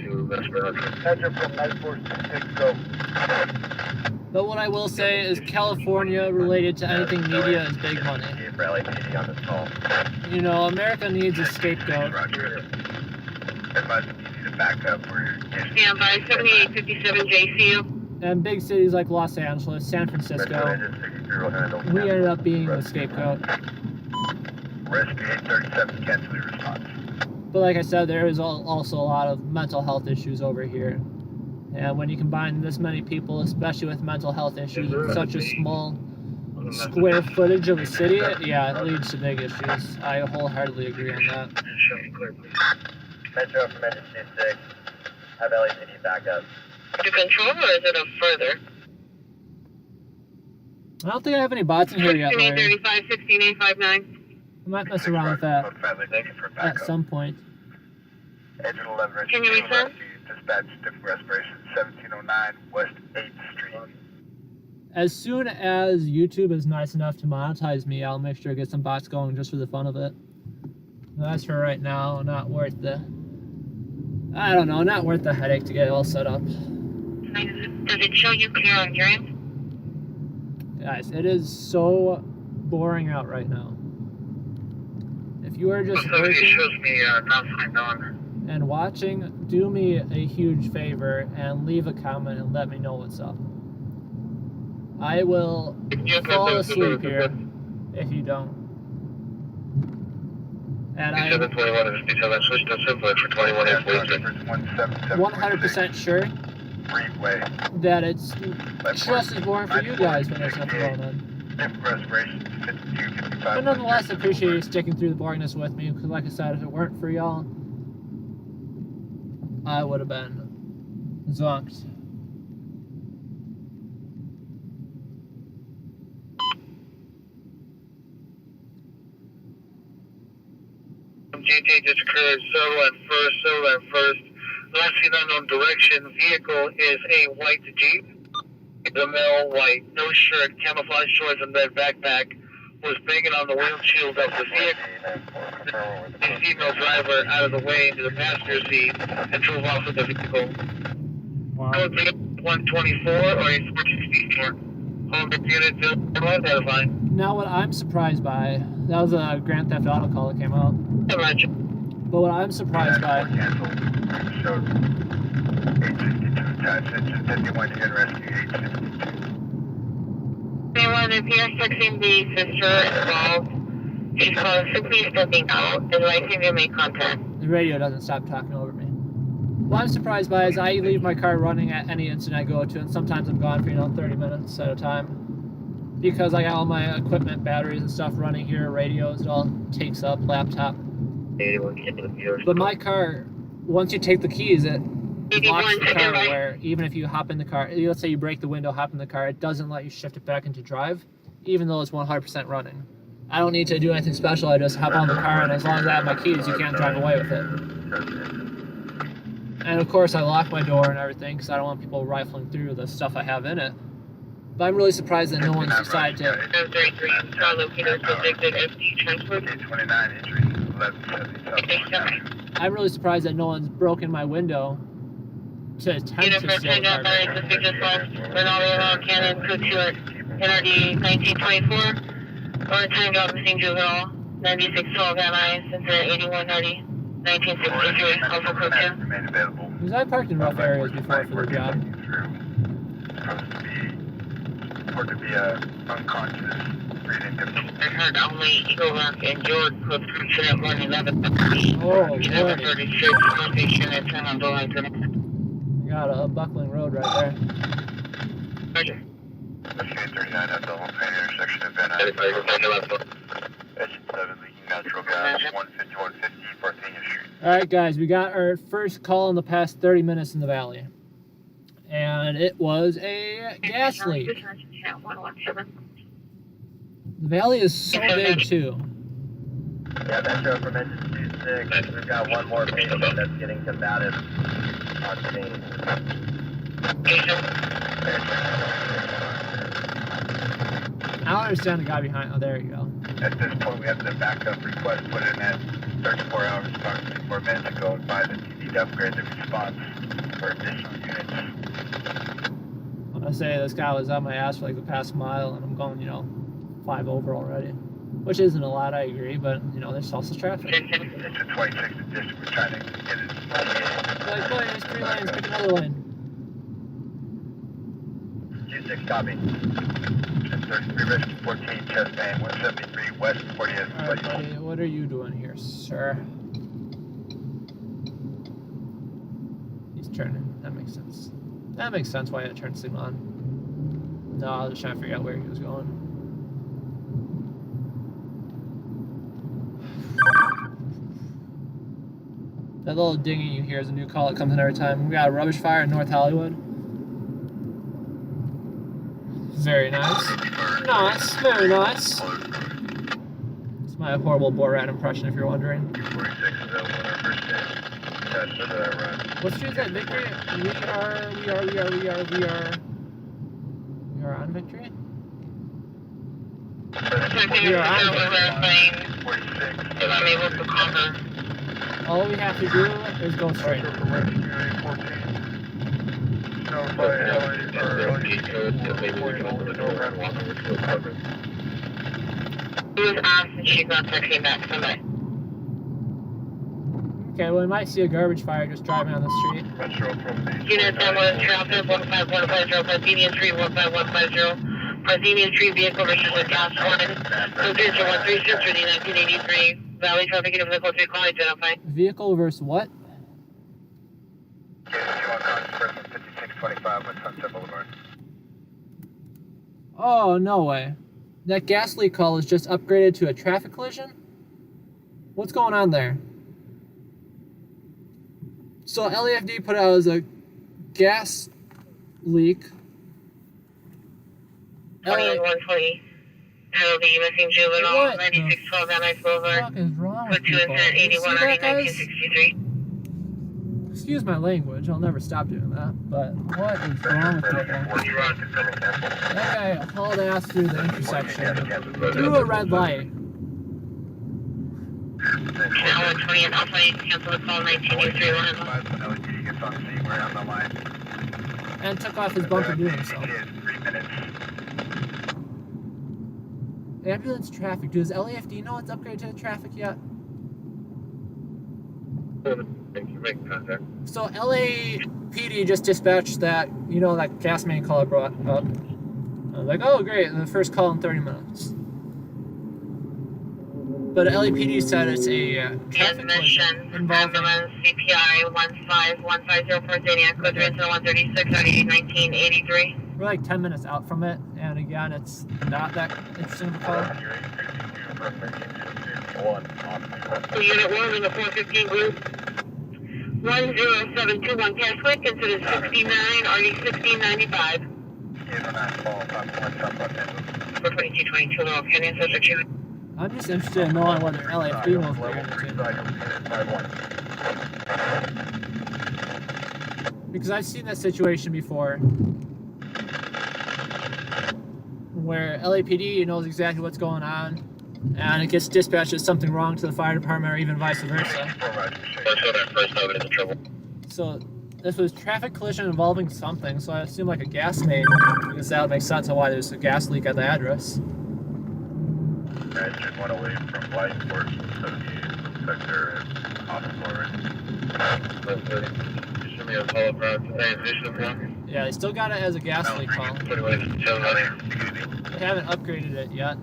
But what I will say is California related to anything media is big money. America needs a scapegoat. Stand by 7857 JCU. And big cities like Los Angeles, San Francisco, we ended up being the scapegoat. Rescue 837, cancel your response. But like I said, there is also a lot of mental health issues over here. And when you combine this many people, especially with mental health issues in such a small square footage of a city, yeah, it leads to big issues. I wholeheartedly agree on that. Metro from Engine 6, have LAPD back up. To control, or is it a further? I don't think I have any bots in here yet, Larry. 16835, 16859. I might mess around with that at some point. Engine 11, Can you return? Dispatch, different respiration, 1709 West 8th Street. As soon as YouTube is nice enough to monetize me, I'll make sure to get some bots going just for the fun of it. As for right now, not worth the headache to get it all set up. Does it show you clear on your end? Guys, it is so boring out right now. If you are just working and watching, do me a huge favor and leave a comment and let me know what's up. I will fall asleep here if you don't. And I'm 100% sure that it's just as boring for you guys when there's nothing going on. But nonetheless, I appreciate you sticking through the boringness with me, because like I said, if it weren't for y'all, I would have been zonked. GT just occurred, Soto and first. Last seen unknown direction. Vehicle is a white Jeep. The male white, no shirt, camouflage shorts, and red backpack was banging on the windshield of the vehicle. The female driver out of the way into the passenger seat and drove off with the vehicle. Wow. Code 124 or a 464. Home unit, identifying. Now what I'm surprised by, that was a Grand Theft Auto call that came out. Roger. But what I'm surprised by, They want to appear texting the sister involved. She's calling simply stepping out and likely to make contact. the radio doesn't stop talking over me. What I'm surprised by is I leave my car running at any instant I go to, and sometimes I'm gone for 30 minutes at a time. because I got all my equipment, batteries and stuff running here, radios, it all takes up, laptop. But my car, once you take the keys, it locks the car where even if you hop in the car, let's say you break the window, hop in the car, it doesn't let you shift it back into drive, even though it's 100% running. I don't need to do anything special, I just hop on the car, and as long as I have my keys, you can't drive away with it. And of course, I lock my door and everything, because I don't want people rifling through the stuff I have in it. But I'm really surprised that no one's decided to... I'm really surprised that no one's broken my window to attempt to steal the car. NRD 1924, or turned out missing juvenile 9612 MI since 8190 1963 also code 2. Because I parked in rough areas before for the job. Or to be unconscious, breathing difficulty. I heard only Eagle Rock and George code 3 at 111. Oh, Lordy. 36 location at 10 on Dolan. Got a buckling road right there. Roger. Investigate 39 at double pain intersection of Van Nuys. Engine 7 leaking natural gas, 150 Parthenia Street. Alright guys, we got our first call in the past 30 minutes in the valley. And it was a gas leak. The valley is so big too. Yeah, Metro from engine 26. We've got one more patient that's getting combative on scene. I don't understand the guy behind. Oh, there you go. At this point, we have the backup request put in at 34 hours, approximately 4 minutes ago, advise that you need to upgrade the response for additional units. I'm gonna say this guy was on my ass for like the past mile, and I'm going, 5 over already. Which isn't a lot, I agree, but, there's also traffic. It's a 26th edition, we're trying to get it. Like, boy, there's 3 lanes, pick another lane. 26 copy. 33 Rescue 14, chest pain, 173 West 40th. Alright, buddy, what are you doing here, sir? He's turning. That makes sense. That makes sense why I had to turn signal on. No, I was just trying to figure out where he was going. That little dinging you hear is a new call that comes in every time. We got a rubbish fire in North Hollywood. Very nice. Nice, very nice. It's my horrible Borat impression, if you're wondering. What street is that, Victory? We are on Victory? We are on Victory. I'm able to cover. All we have to do is go straight. He was asked and she got texting back somebody. Okay, well, we might see a garbage fire just driving on the street. Unit 10 was traffic 15150, Parthenia Street 15150. Parthenia Street vehicle registered with gas line. Location 136 for the 1983. Valley traffic and vehicle 3 call identified. Vehicle versus what? Person 5625 West Sunset Boulevard. Oh, no way. That gas leak call is just upgraded to a traffic collision? What's going on there? So LAFD put out as a gas leak. 2120. Penalty missing juvenile 9612 Van Boulevard. What is wrong with Put 2 people? and 10 You 81 see on that, guys? 1963. Excuse my language, I'll never stop doing that, but what is wrong with people? That guy hauled ass through the intersection, through a red light. Now 120 and Alpha 8, cancel the call 1983 And took off his bumper doing so. Ambulance traffic. Does LAFD know it's upgraded to traffic yet? So LAPD just dispatched that, that gas main call I brought up. I was like, oh great, the first call in 30 minutes. But LAPD said it's a traffic collision involving ambulance CPI 15150 Parthenia, code 136 out of 1983. We're like 10 minutes out from it, and again, it's not that interesting of a call. So Unit 1 in the 415 group. 10721 Cashwick into the 69, RD 1695. For 2222, North Canyon, subject to. I'm just interested in knowing whether LAFD knows what they're into. Because I've seen that situation before, where LAPD knows exactly what's going on, and it gets dispatched as something wrong to the fire department, or even vice versa. So this was traffic collision involving something, so I assume like a gas main, because that would make sense on why there's a gas leak at the address. Engine 108 from Lightport, 78, sector and hospital already. Show me a follow-up route to transition one. Yeah, they still got it as a gas leak call. They haven't upgraded it yet.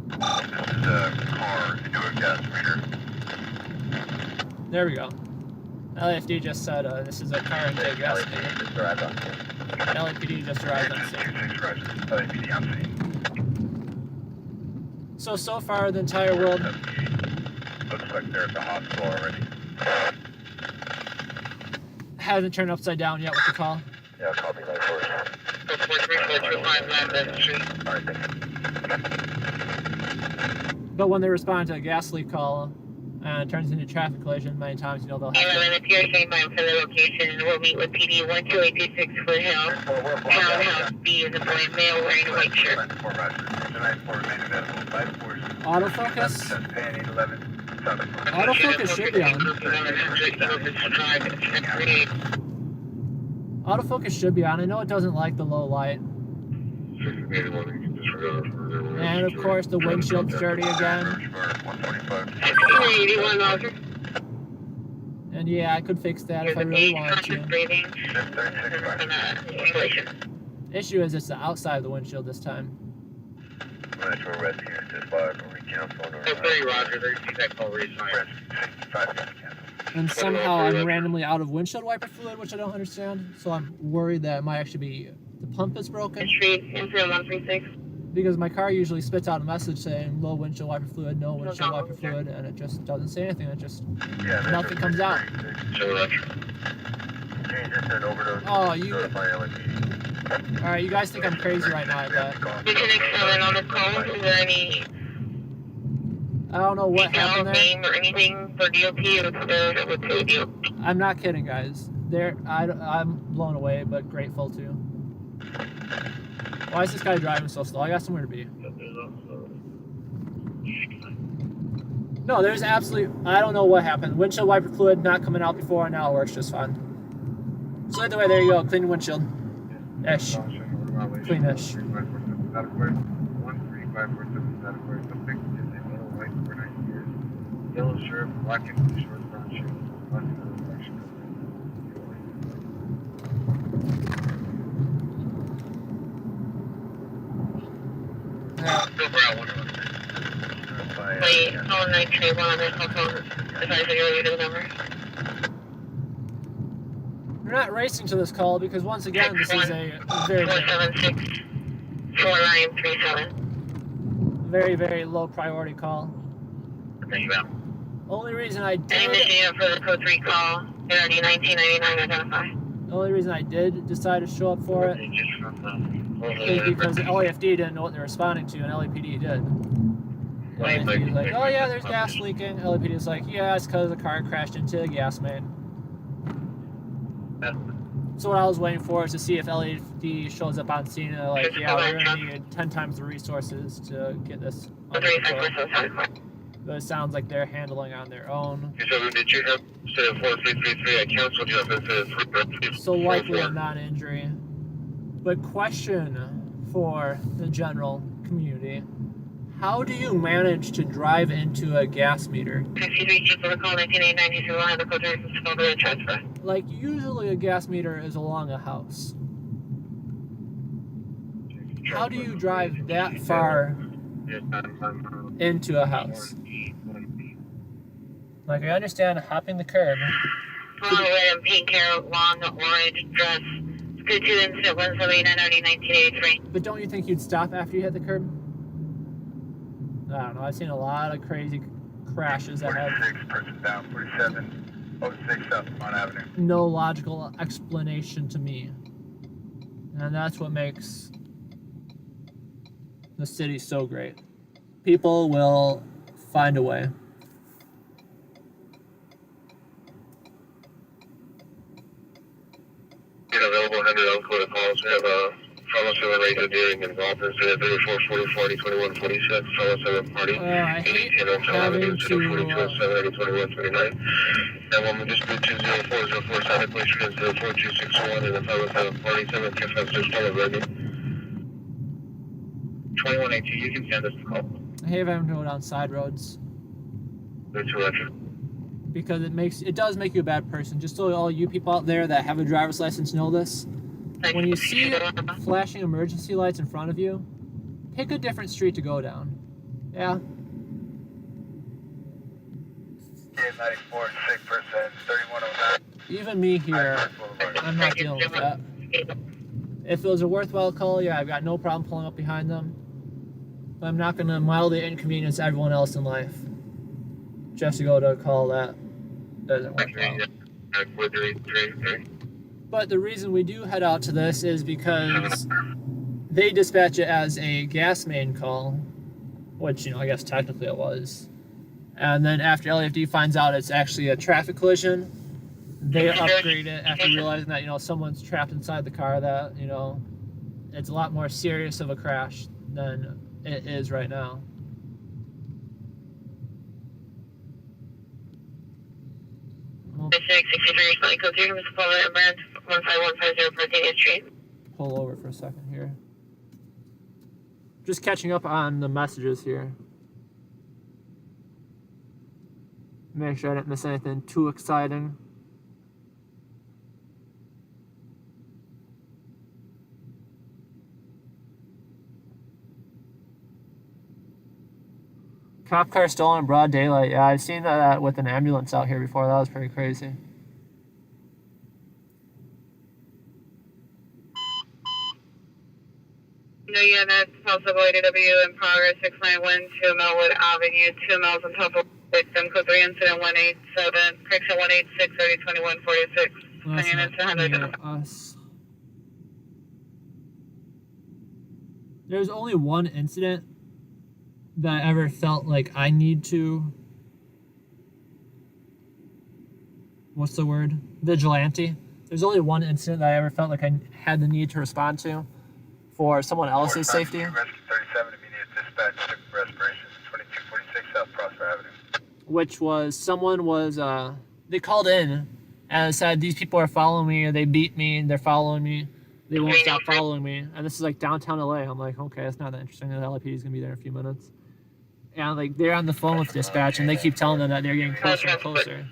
This is a car into a gas meter. There we go. LAFD just said this is a car into a gas meter. LAPD just arrived on scene. LAPD on scene. So far, the entire world Looks like they're at the hospital already. hasn't turned upside down yet with the call. Yeah, copy that first. Alright, thank you. But when they respond to a gas leak call and it turns into a traffic collision, many times, you know, they'll have to... If you're staying by for the location, we'll meet with PD 12826 Foothill. Townhouse B is a boy male wearing a white shirt. Autofocus? Autofocus should be on. Autofocus should be on. I know it doesn't like the low light. And of course, the windshield's dirty again. And yeah, I could fix that if I really wanted to. Issue is it's the outside of the windshield this time. And somehow I'm randomly out of windshield wiper fluid, which I don't understand. So I'm worried that it might actually be the pump is broken. Because my car usually spits out a message saying low windshield wiper fluid, no windshield wiper fluid, and it just doesn't say anything. It just nothing comes out. Oh, you. Alright, you guys think I'm crazy right now, I bet. I don't know what happened there. I'm not kidding, guys. I'm blown away, but grateful too. Why is this guy driving so slow? I got somewhere to be. No, there's absolutely... I don't know what happened. Windshield wiper fluid not coming out before, and now it works just fine. So either way, there you go. Clean windshield. Ish. Clean-ish. Yellow shirt, black and blue shorts, brown shirt, black and blue direction. Wait, call 931 on their cell phone. Advise that you're leaving the number. We're not racing to this call because once again, this is a very, 476 4937. very, very low priority call. There you go. Only reason I Any did... mission for the code 3 call, NRD 1999 identify. The only reason I did decide to show up for it is because LAFD didn't know what they're responding to, and LAPD did. LAPD was like, oh yeah, there's gas leaking. LAPD was like, yeah, it's because the car crashed into a gas main. So what I was waiting for is to see if LAFD shows up on scene and they're like, yeah, we're going to need 10 times the resources to get this under control. But it sounds like they're handling on their own. So did you have, instead of 4333, I canceled you up instead of 3. So likely a non-injury. But question for the general community. How do you manage to drive into a gas meter? Like, usually a gas meter is along a house. How do you drive that far into a house? Like, I understand hopping the curb. Red and pink hair, long orange dress, Good to incident 179 1983. But don't you think you'd stop after you hit the curb? I don't know. I've seen a lot of crazy crashes that have 46, person down, 4706 South Mount Avenue. no logical explanation to me. And that's what makes the city so great. People will find a way. Available 100 Elkhorn calls. We have a follow 7 radio deering involved. Incident 34 40 40 21 46. Follow 7 party. I hate having to. 911 dispute 20404 Sonic Place Street 04261 and the follow 7 party 7 55 follow ready. 2182, you can send us the call. I hate having to go down side roads That's Roger. because it does make you a bad person. Just so all you people out there that have a driver's license know this. When you see flashing emergency lights in front of you, pick a different street to go down. Yeah. 94, 6%, 3109. Even me here, I'm not dealing with that. If it was a worthwhile call, yeah, I've got no problem pulling up behind them. But I'm not going to mildly inconvenience everyone else in life just to go to a call that doesn't work out. But the reason we do head out to this is because they dispatch it as a gas main call, which, I guess technically it was. And then after LAFD finds out it's actually a traffic collision, they upgrade it after realizing that, someone's trapped inside the car, that, it's a lot more serious of a crash than it is right now. Pull over for a second here. Just catching up on the messages here. Make sure I didn't miss anything too exciting. Cop car stolen in broad daylight. Yeah, I've seen that with an ambulance out here before. That was pretty crazy. No units, possible ADW in progress, 6912 Melwood Avenue, 2 miles on top of victim, code 3 incident 187, correction 186, 30, 21, 46. Well, that's units not 100. near us. There's only one incident that I ever felt like I need to, what's the word? Vigilante. There's only one incident that I ever felt like I had the need to respond to for someone else's safety. Rescue 37, immediate dispatch, respiration, 2246 South Prosper Avenue. Which was, someone was, they called in and said, these people are following me, or they beat me, and they're following me. They won't stop following me. And this is like downtown LA. I'm like, okay, that's not that interesting. The LAPD is going to be there in a few minutes. And like, they're on the phone with dispatch, and they keep telling them that they're getting closer and closer.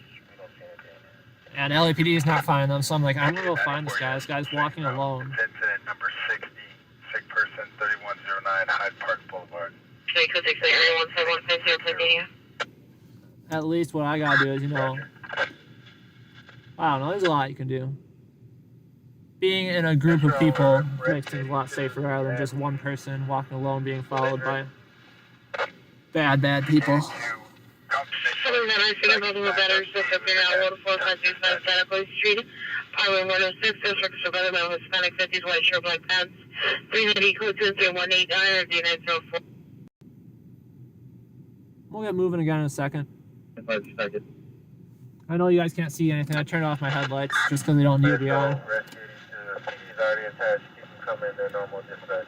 And LAPD is not finding them, so I'm like, I'm going to go find this guy. This guy's walking alone. Incident number 60, sick person, 3109 Hyde Park Boulevard. At least what I got to do is, I don't know, there's a lot you can do. Being in a group of people makes things a lot safer rather than just one person walking alone being followed by bad people. We'll get moving again in a second. I know you guys can't see anything. I turned off my headlights just because they don't need to be on. Already attached. You can come in their normal dispatch.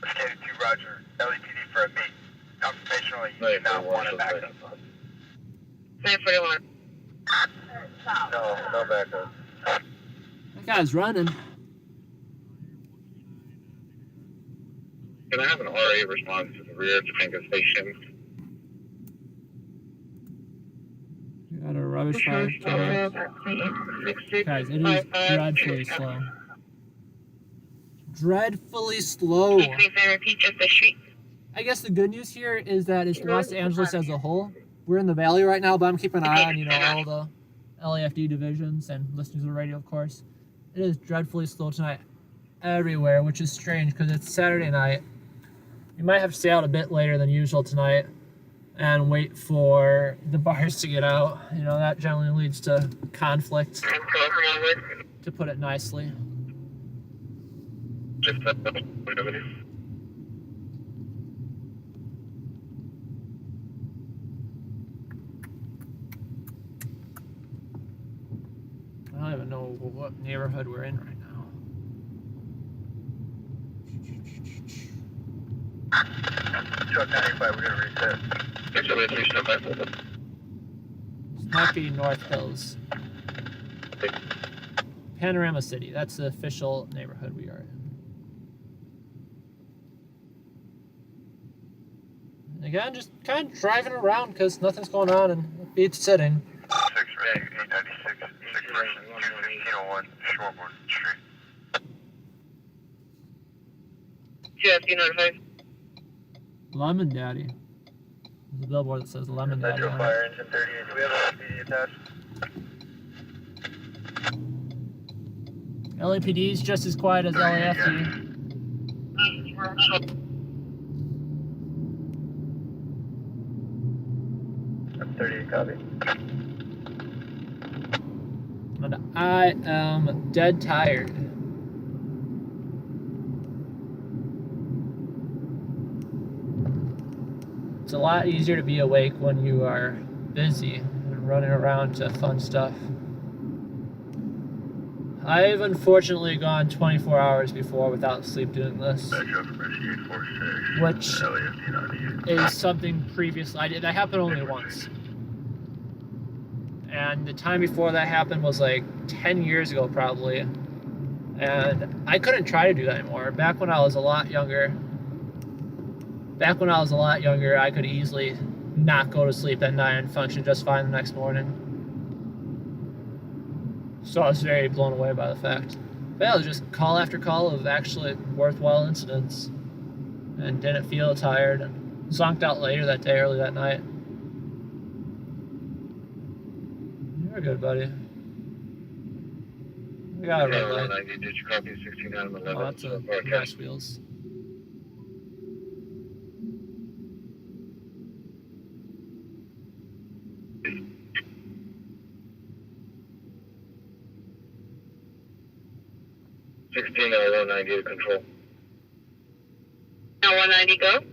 Skated 2 Roger. LAPD for a beat. Confirmational, you do not want to back up. 941. No backup. That guy's running. Can I have an RA response to the rear of Topanga Station? Got a rubbish fire truck. Guys, it is dreadfully slow. Dreadfully slow. I guess the good news here is that it's Los Angeles as a whole. We're in the valley right now, but I'm keeping an eye on, all the LAFD divisions and listening to the radio, of course. It is dreadfully slow tonight everywhere, which is strange because it's Saturday night. You might have to stay out a bit later than usual tonight and wait for the bars to get out. You know, that generally leads to conflict, to put it nicely. I don't even know what neighborhood we're in right now. Truck 95, we're gonna reset. This might be North Hills. Panorama City, that's the official neighborhood we are in. Again, just kind of driving around because nothing's going on and it beats sitting. 6 Ray, 896, 6 person, 21501, Shoreborn Street. GFD notified. Lemon Daddy. There's a billboard that says Lemon Daddy Metro on Fire it. Engine 38, do we have an LPD attached? LAPD is just as quiet as LAFD. 38, copy. And I am dead tired. It's a lot easier to be awake when you are busy and running around to fun stuff. I've unfortunately gone 24 hours before without sleep doing this, which is something previously I did. That happened only once. And the time before that happened was like 10 years ago probably. And I couldn't try to do that anymore. Back when I was a lot younger, I could easily not go to sleep at night and function just fine the next morning. So I was very blown away by the fact. But yeah, it was just call after call of actually worthwhile incidents. And didn't feel tired. And zonked out later that day, early that night. You're good, buddy. We got a red light. Did you copy 16 out of 11? Oh, that's a gas wheels. Sixteen out of 190 to control. Now 190 go.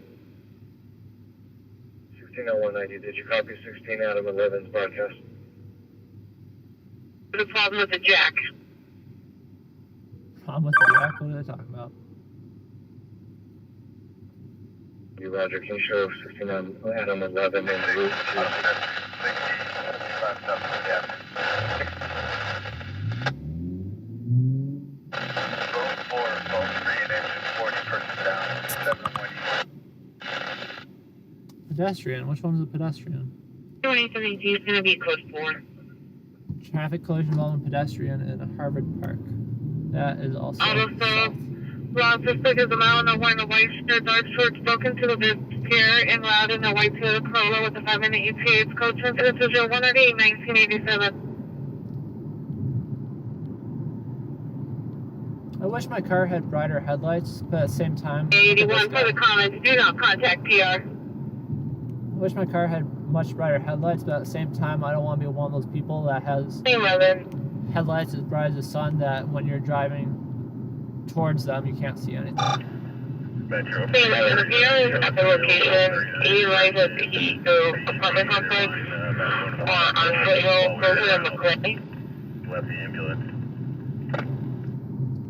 16 out of 190. Did you copy 16 out of 11's broadcast? The problem with the jack. Problem with the jack? What are they talking about? You Roger, can you show 16 out of 11 in the route to... Pedestrian. Which one is a pedestrian? 2017 is going to be code 4. Traffic collision involving pedestrian in Harvard Park. That is also Auto south. Loud suspect is a mile and a white shirt, dark shorts, broken to the pier and loud in a white Toyota Corolla with a 5-minute ETA. It's code sensitive to 108, 1987. I wish my car had brighter headlights, but at the same time... 81 for the comments. Do not contact PR. I wish my car had much brighter headlights, but at the same time, I don't want to be one of those people that has 11. headlights as bright as the sun that when you're driving towards them, you can't see anything. Metro. The PR is at the location. He arrives at the apartment complex on Foothill, closer to McClay. Left the ambulance.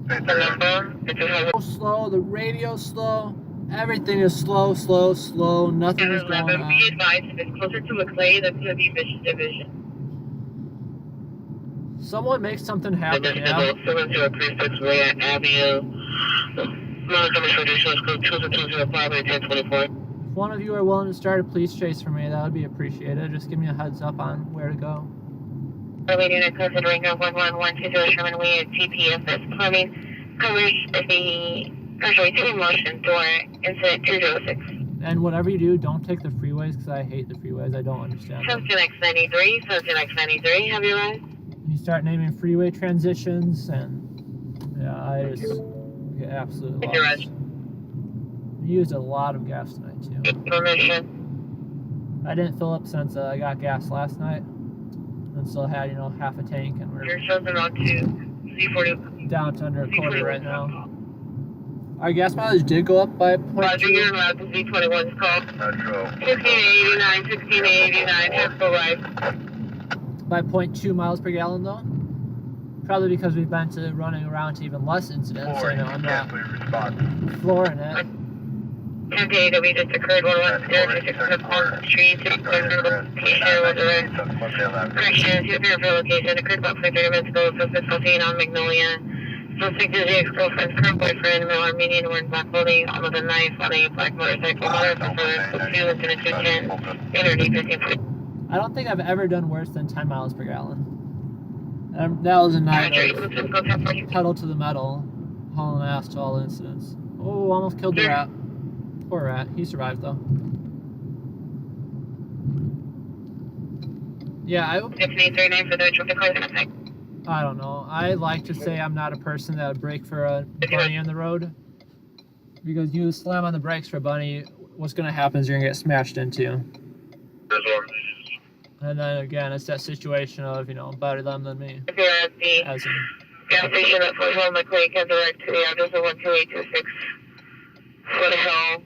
The number, it's a So slow, the radio's slow, everything is slow. Nothing is going 11. on. Be advised, if it's closer to McClay, that's going to be Mission Division. Someone make something happen, yeah? 7036 Way Avenue. Montgomery Traditional School 2205 and 1024. If one of you are willing to start a police chase for me, that would be appreciated. Just give me a heads up on where to go. Early unit considering 11120 Sherman Way at TPFS Plumbing. Coverage of the actually 2 motion door incident 206. And whatever you do, don't take the freeways, because I hate the freeways. I don't understand them. Sunset X93, Sunset X93, have you arrived? You start naming freeway transitions and I just get absolutely Thank you, lost. Reg. Used a lot of gas tonight too. Permission. I didn't fill up since I got gas last night, and still had half a tank, and Your we're chosen route to Z40. down to under a quarter right now. Our gas mileage did go up by Roger, you're 0.2, route to Z21's call. Metro. 1689, 1689, Tesco Live. by 0.2 miles per gallon though. Probably because we've been to running around to even less incidents, so I'm not flooring it. 10 to AW just occurred, 110, 6 Street, 6 location, was arrest. Correction, 2 for location, occurred about 30 minutes ago, suspect 14 on Magnolia. Suspect is the ex-girlfriend's current boyfriend, male Armenian, wearing black clothing, armed with a knife, on a black motorcycle, motorcycle for 2, incident 210, 815. I don't think I've ever done worse than 10 miles per gallon. And that was a night of pedal to the metal, hauling ass to all incidents. Oh, almost killed the rat. Poor rat. He survived though. Yeah, I don't know. I like to say I'm not a person that would brake for a bunny in the road. Because you slam on the brakes for a bunny, what's going to happen is you're going to get smashed into. And then again, it's that situation of, better them than me. As in, gas station at Fort Hill, McLean, can direct to the address of 12826 Fort Hill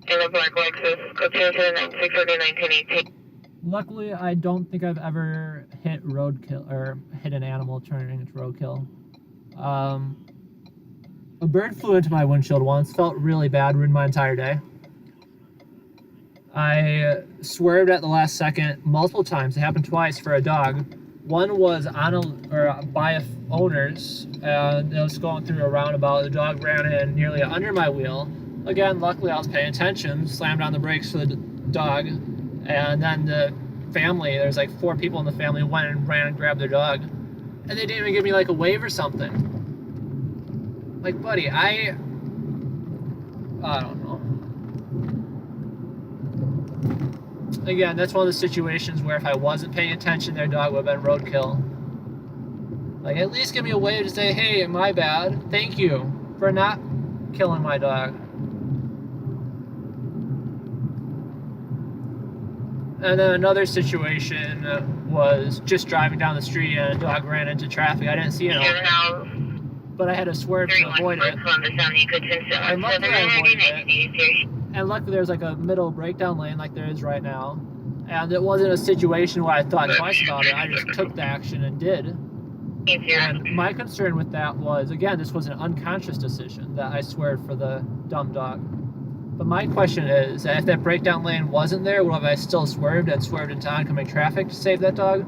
in a black Lexus. Go change to the 9630 luckily, I don't think I've ever hit roadkill or hit an animal turning into roadkill. A bird flew into my windshield once. Felt really bad. Ruined my entire day. I swerved at the last second multiple times. It happened twice for a dog. One was by a owner's, and it was going through a roundabout. The dog ran in nearly under my wheel. Again, luckily I was paying attention, slammed on the brakes for the dog, and then the family, there's like 4 people in the family, went and ran and grabbed their dog. And they didn't even give me like a wave or something. Like, buddy, I don't know. Again, that's one of the situations where if I wasn't paying attention, their dog would have been roadkill. Like, at least give me a way to say, hey, my bad. Thank you for not killing my dog. And then another situation was just driving down the street and a dog ran into traffic. I didn't see it, but I had to swerve to avoid it. And luckily I avoided it. And luckily there's like a middle breakdown lane like there is right now. And it wasn't a situation where I thought twice about it. I just took the action and did. And my concern with that was, again, this was an unconscious decision that I swerved for the dumb dog. But my question is, if that breakdown lane wasn't there, would have I still swerved into oncoming traffic to save that dog?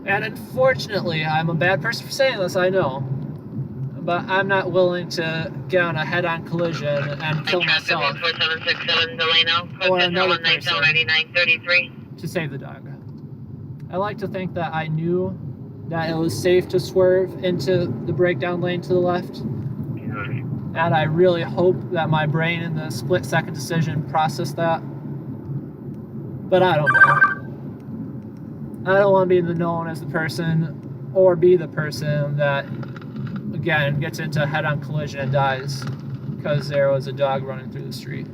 And unfortunately, I'm a bad person for saying this, I know. But I'm not willing to get on a head-on collision and kill myself or another person to save the dog. I like to think that I knew that it was safe to swerve into the breakdown lane to the left. And I really hope that my brain in the split-second decision processed that. But I don't know. I don't want to be known as the person or be the person that, again, gets into a head-on collision and dies because there was a dog running through the street.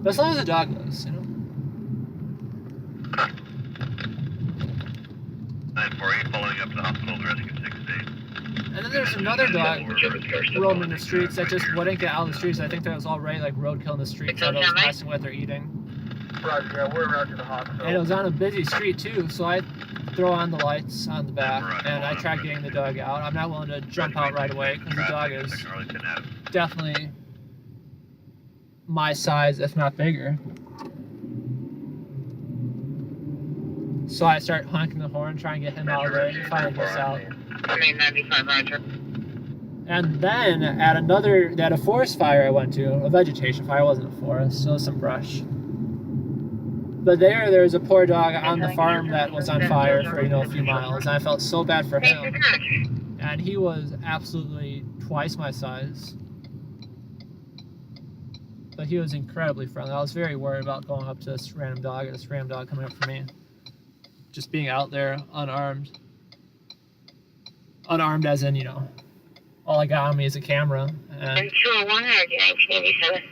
But as long as the dog lives, 948 following up to the hospital, rescue 6-8. And then there's another dog roaming the streets that just wouldn't get out of the streets. I think there was already like roadkill in the streets that I was messing with or eating. Roger, yeah, we're around to the hospital. And it was on a busy street too, so I throw on the lights on the back and I try getting the dog out. I'm not willing to jump out right away because the dog is definitely my size, if not bigger. So I start honking the horn, trying to get him out of there, and finally gets out. And then at a forest fire I went to, a vegetation fire, it wasn't a forest, so it was some brush. But there was a poor dog on the farm that was on fire for, a few miles, and I felt so bad for him. And he was absolutely twice my size. But he was incredibly friendly. I was very worried about going up to this random dog, and this random dog coming up for me. Just being out there, unarmed. unarmed as in, you know, all I got on me is a camera. And 201 or 1987?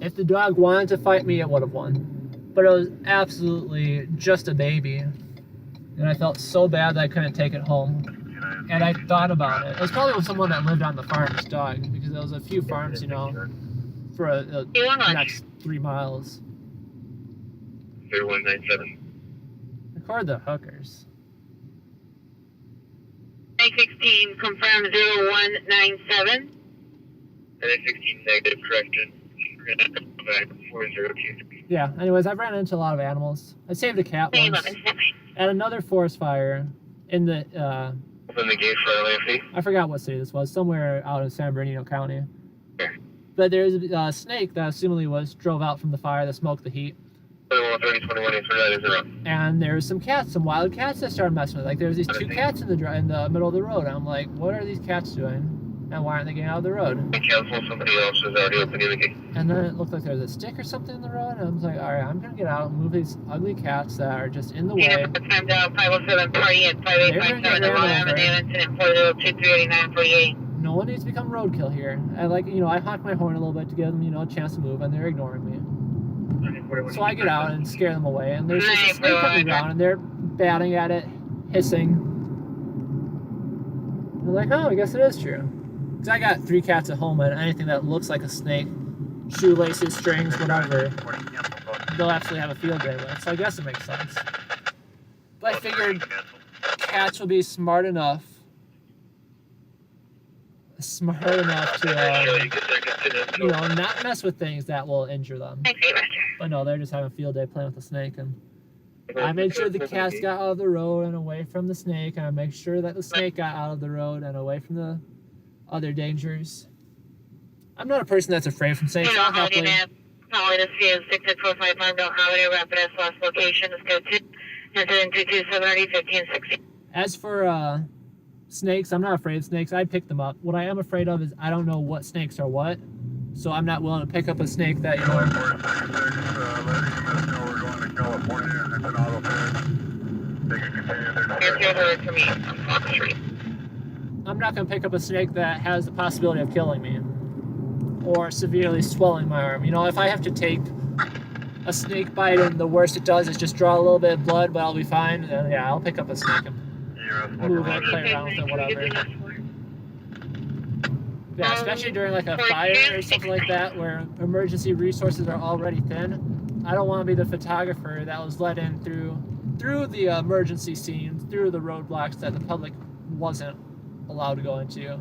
if the dog wanted to fight me, it would have won. But it was absolutely just a baby. And I felt so bad that I couldn't take it home. And I thought about it. It was probably with someone that lived on the farm's dog, because there was a few farms, you know, for the next 3 miles. 3197. Record the hookers. 916, confirm 0197. 916 negative, correction. We're going to have to go back 4023. Yeah, anyways, I've ran into a lot of animals. I saved a cat once 11. at another forest fire in the, Open the gate for LAFC. I forgot what city this was, somewhere out in San Bernardino County. Sure. But there's a snake that assumably drove out from the fire that smoked the heat. 2130, And there's some cats, some wild cats that started messing with it. Like there's these 2 cats in the middle of the road. I'm like, what are these cats doing? And why aren't they getting out of the road? Cancel, somebody else is already opening the gate. And then it looked like there was a stick or something in the road. And I was like, all right, I'm gonna get out and move these ugly cats that are just in the way. Timed out 507 party at 5857 incident 402 No one needs to become roadkill here. I I honk my horn a little bit to give them, a chance to move, and they're ignoring me. So I get out and scare them away, and there's just a snake on the ground, and they're batting at it, hissing. I'm like, oh, I guess it is true. Because I got 3 cats at home, and anything that looks like a snake, shoelaces, strings, whatever, they'll actually have a field day with. So I guess it makes sense. But I figured cats will be smart enough to, not mess with things that will injure them. But no, they're just having a field day playing with the snake, and I made sure the cats got out of the road and away from the snake, and I made sure that the snake got out of the road and away from the other dangers. I'm not a person that's afraid from snakes. I'll happily... Holiday is 6645 Marville Holiday, Rapid SOS location is code 2, incident 227 1560. As for snakes, I'm not afraid of snakes. I pick them up. What I am afraid of is I don't know what snakes are what, so I'm not willing to pick up a snake that, Letting you know we're going to California. It's an auto pad. They can continue their Here's for me on Fox Street. I'm not going to pick up a snake that has the possibility of killing me or severely swelling my arm. If I have to take a snake bite and the worst it does is just draw a little bit of blood, but I'll be fine, then yeah, I'll pick up a snake and move it, play around with it, whatever. Yeah, especially during like a fire or something like that where emergency resources are already thin. I don't want to be the photographer that was let in through the emergency scenes, through the roadblocks that the public wasn't allowed to go into,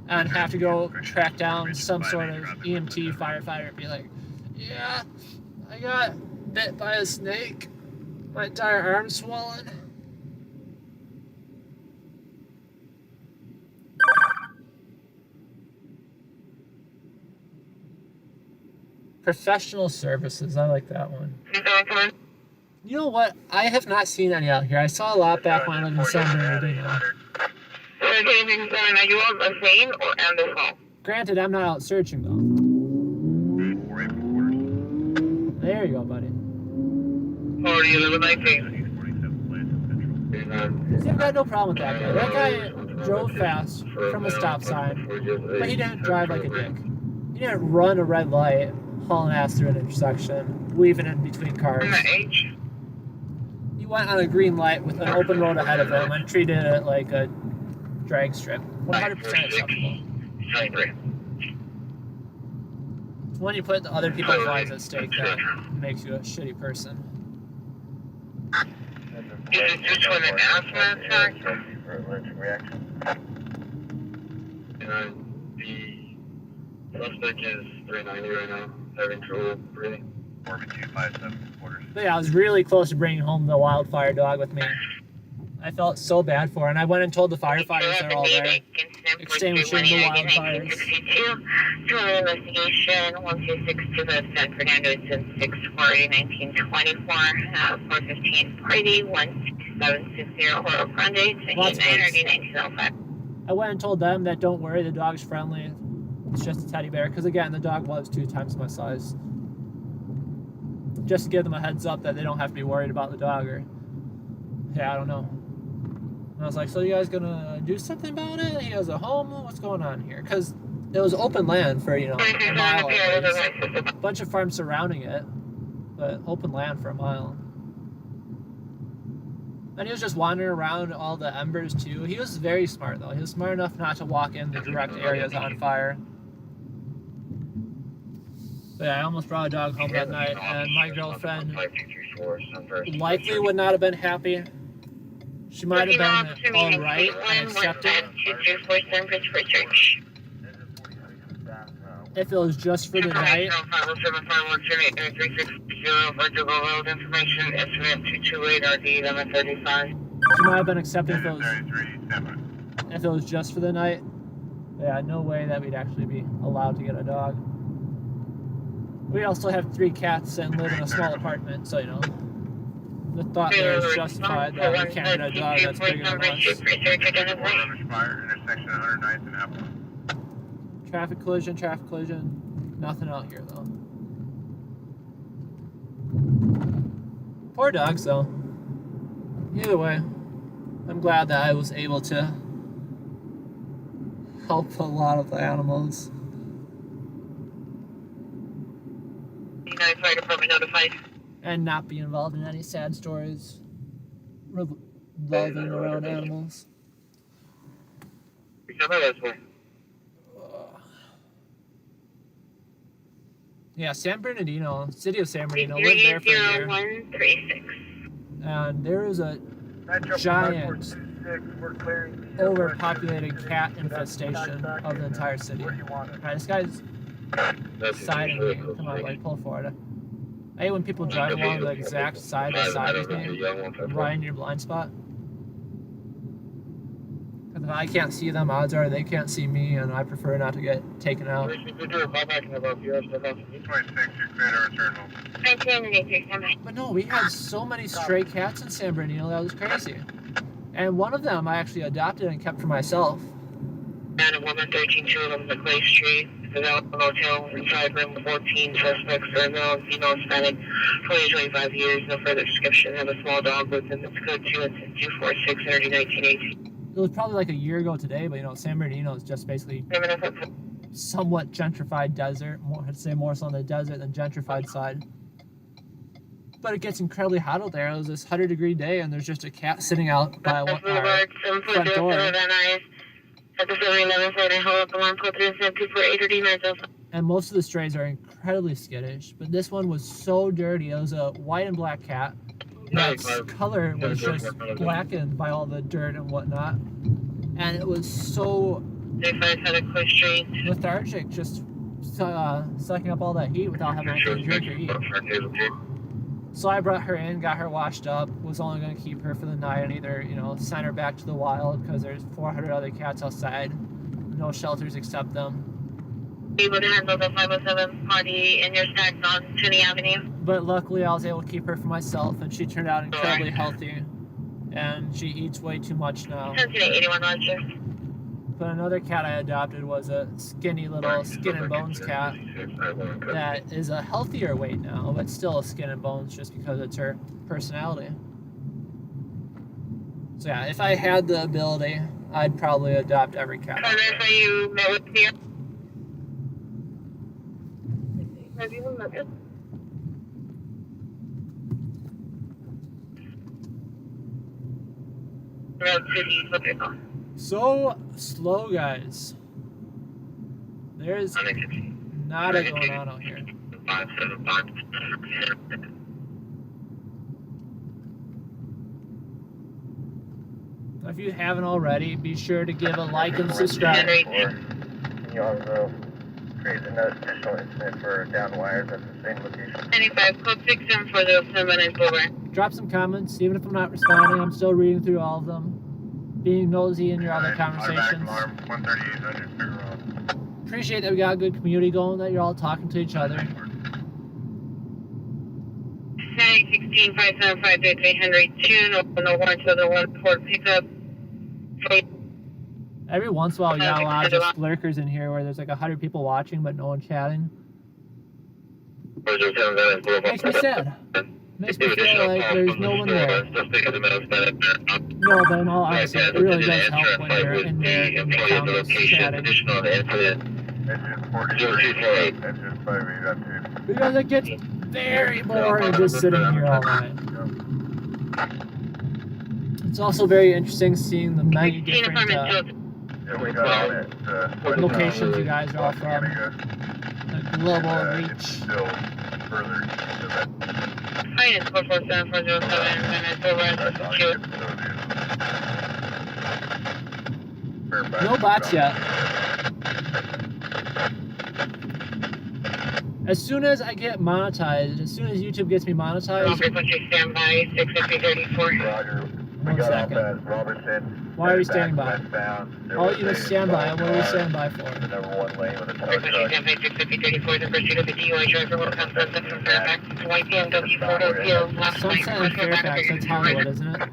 and have to go track down some sort of EMT firefighter and be like, yeah, I got bit by a snake, my entire arm's swollen. Professional services, I like that one. You know what? I have not seen any out here. I saw a lot back when I lived in San Bernardino. Are you on the scene or on the phone? Granted, I'm not out searching though. There you go, buddy. 401119. See, I've got no problem with that guy. That guy drove fast from a stop sign, but he didn't drive like a dick. He didn't run a red light, hauling ass through an intersection, weaving in between cars. He went on a green light with an open road ahead of him and treated it like a drag strip. 100% acceptable. It's when you put the other people's lives at stake that makes you a shitty person. This is just one announcement, sir. The suspect is 390 right now, having trouble breathing. Orbit 257 quarters. But yeah, I was really close to bringing home the wildfire dog with me. I felt so bad for her, and I went and told the firefighters they're all there, extinguishing the wildfires. Total investigation 1262 to San Fernando, it's in 640 1924, 415 Brady, 16760 Oro Grande, 1905. I went and told them that don't worry, the dog's friendly. It's just a teddy bear, because again, the dog was 2 times my size. Just to give them a heads up that they don't have to be worried about the dog, or yeah, I don't know. And I was like, so you guys gonna do something about it? He has a home? What's going on here? Because it was open land for, you know, a mile at least. A bunch of farms surrounding it, but open land for a mile. And he was just wandering around all the embers too. He was very smart though. He was smart enough not to walk in the direct areas on fire. But yeah, I almost brought a dog home that night, and my girlfriend likely would not have been happy. She might have been alright and accepting if it was just for the night. She might have been accepting if it was just for the night. Yeah, no way that we'd actually be allowed to get a dog. We also have 3 cats and live in a small apartment, so you know, the thought there is justified that we can't get a dog that's bigger than us. Traffic collision, nothing out here though. Poor dogs though. Either way, I'm glad that I was able to help a lot of the animals. Fire department notified. And not be involved in any sad stories revolving around animals. Yeah, San Bernardino, city of San Bernardino, lived there for a year. 30136. And there is a giant, overpopulated cat infestation of the entire city. Alright, this guy's siding me. Come on, like, pull forward. I hate when people drive along the exact side by side with me, right in your blind spot. Because if I can't see them, odds are they can't see me, and I prefer not to get taken out. But no, we had so many stray cats in San Bernardino, that was crazy. And one of them I actually adopted and kept for myself. And a woman, 13-2 of them, Clay Street. Developed hotel inside room 14 suspects are male and female Hispanic, 20 to 25 years. No further description. Have a small dog within the code 246 energy 1918. It was probably like a year ago today, but you know, San Bernardino is just basically somewhat gentrified desert. I'd say more so on the desert than gentrified side. But it gets incredibly hot out there. It was this 100-degree day, and there's just a cat sitting out by our front door. And most of the strays are incredibly skittish, but this one was so dirty. It was a white and black cat. Its color was just blackened by all the dirt and whatnot. And it was so lethargic, just sucking up all that heat without having anything to drink or eat. So I brought her in, got her washed up, was only going to keep her for the night and either, you know, send her back to the wild because there's 400 other cats outside. No shelters except them. Able to handle the 507 party in your stacks on Trinity Avenue. But luckily I was able to keep her for myself, and she turned out incredibly healthy. And she eats way too much now. 81 Roger. But another cat I adopted was a skinny little skin and bones cat that is a healthier weight now, but still a skin and bones just because it's her personality. So yeah, if I had the ability, I'd probably adopt every cat. So you met with me? Have you met with? So slow, guys. There's nada going on out here. If you haven't already, be sure to give a like and subscribe. Can you also create an additional incident for down wires at the same location? 95, code 6 for the 7 over. Drop some comments, even if I'm not responding, I'm still reading through all of them. Being nosy in your other conversations. Appreciate that we got a good community going, that you're all talking to each other. 916 575 Henry 2, no warrant to the 1 Ford pickup. Every once in a while, we got a lot of just lurkers in here where there's like 100 people watching, but no one chatting. Makes me sad. Makes me feel like there's no one there. No, but in all honesty, it really does help when you're in there in the comments chatting. Because it gets very boring just sitting here all night. It's also very interesting seeing the many different locations you guys are all from. The global reach. Hi, it's 447-407, No bots yet. As soon as I get monetized, as soon as YouTube gets me monetized. Stand by, 650-34. One second. Why are we standing by? I'll let you just stand by. What are we standing by for? Sunset and Fairfax, that's Hollywood, isn't it?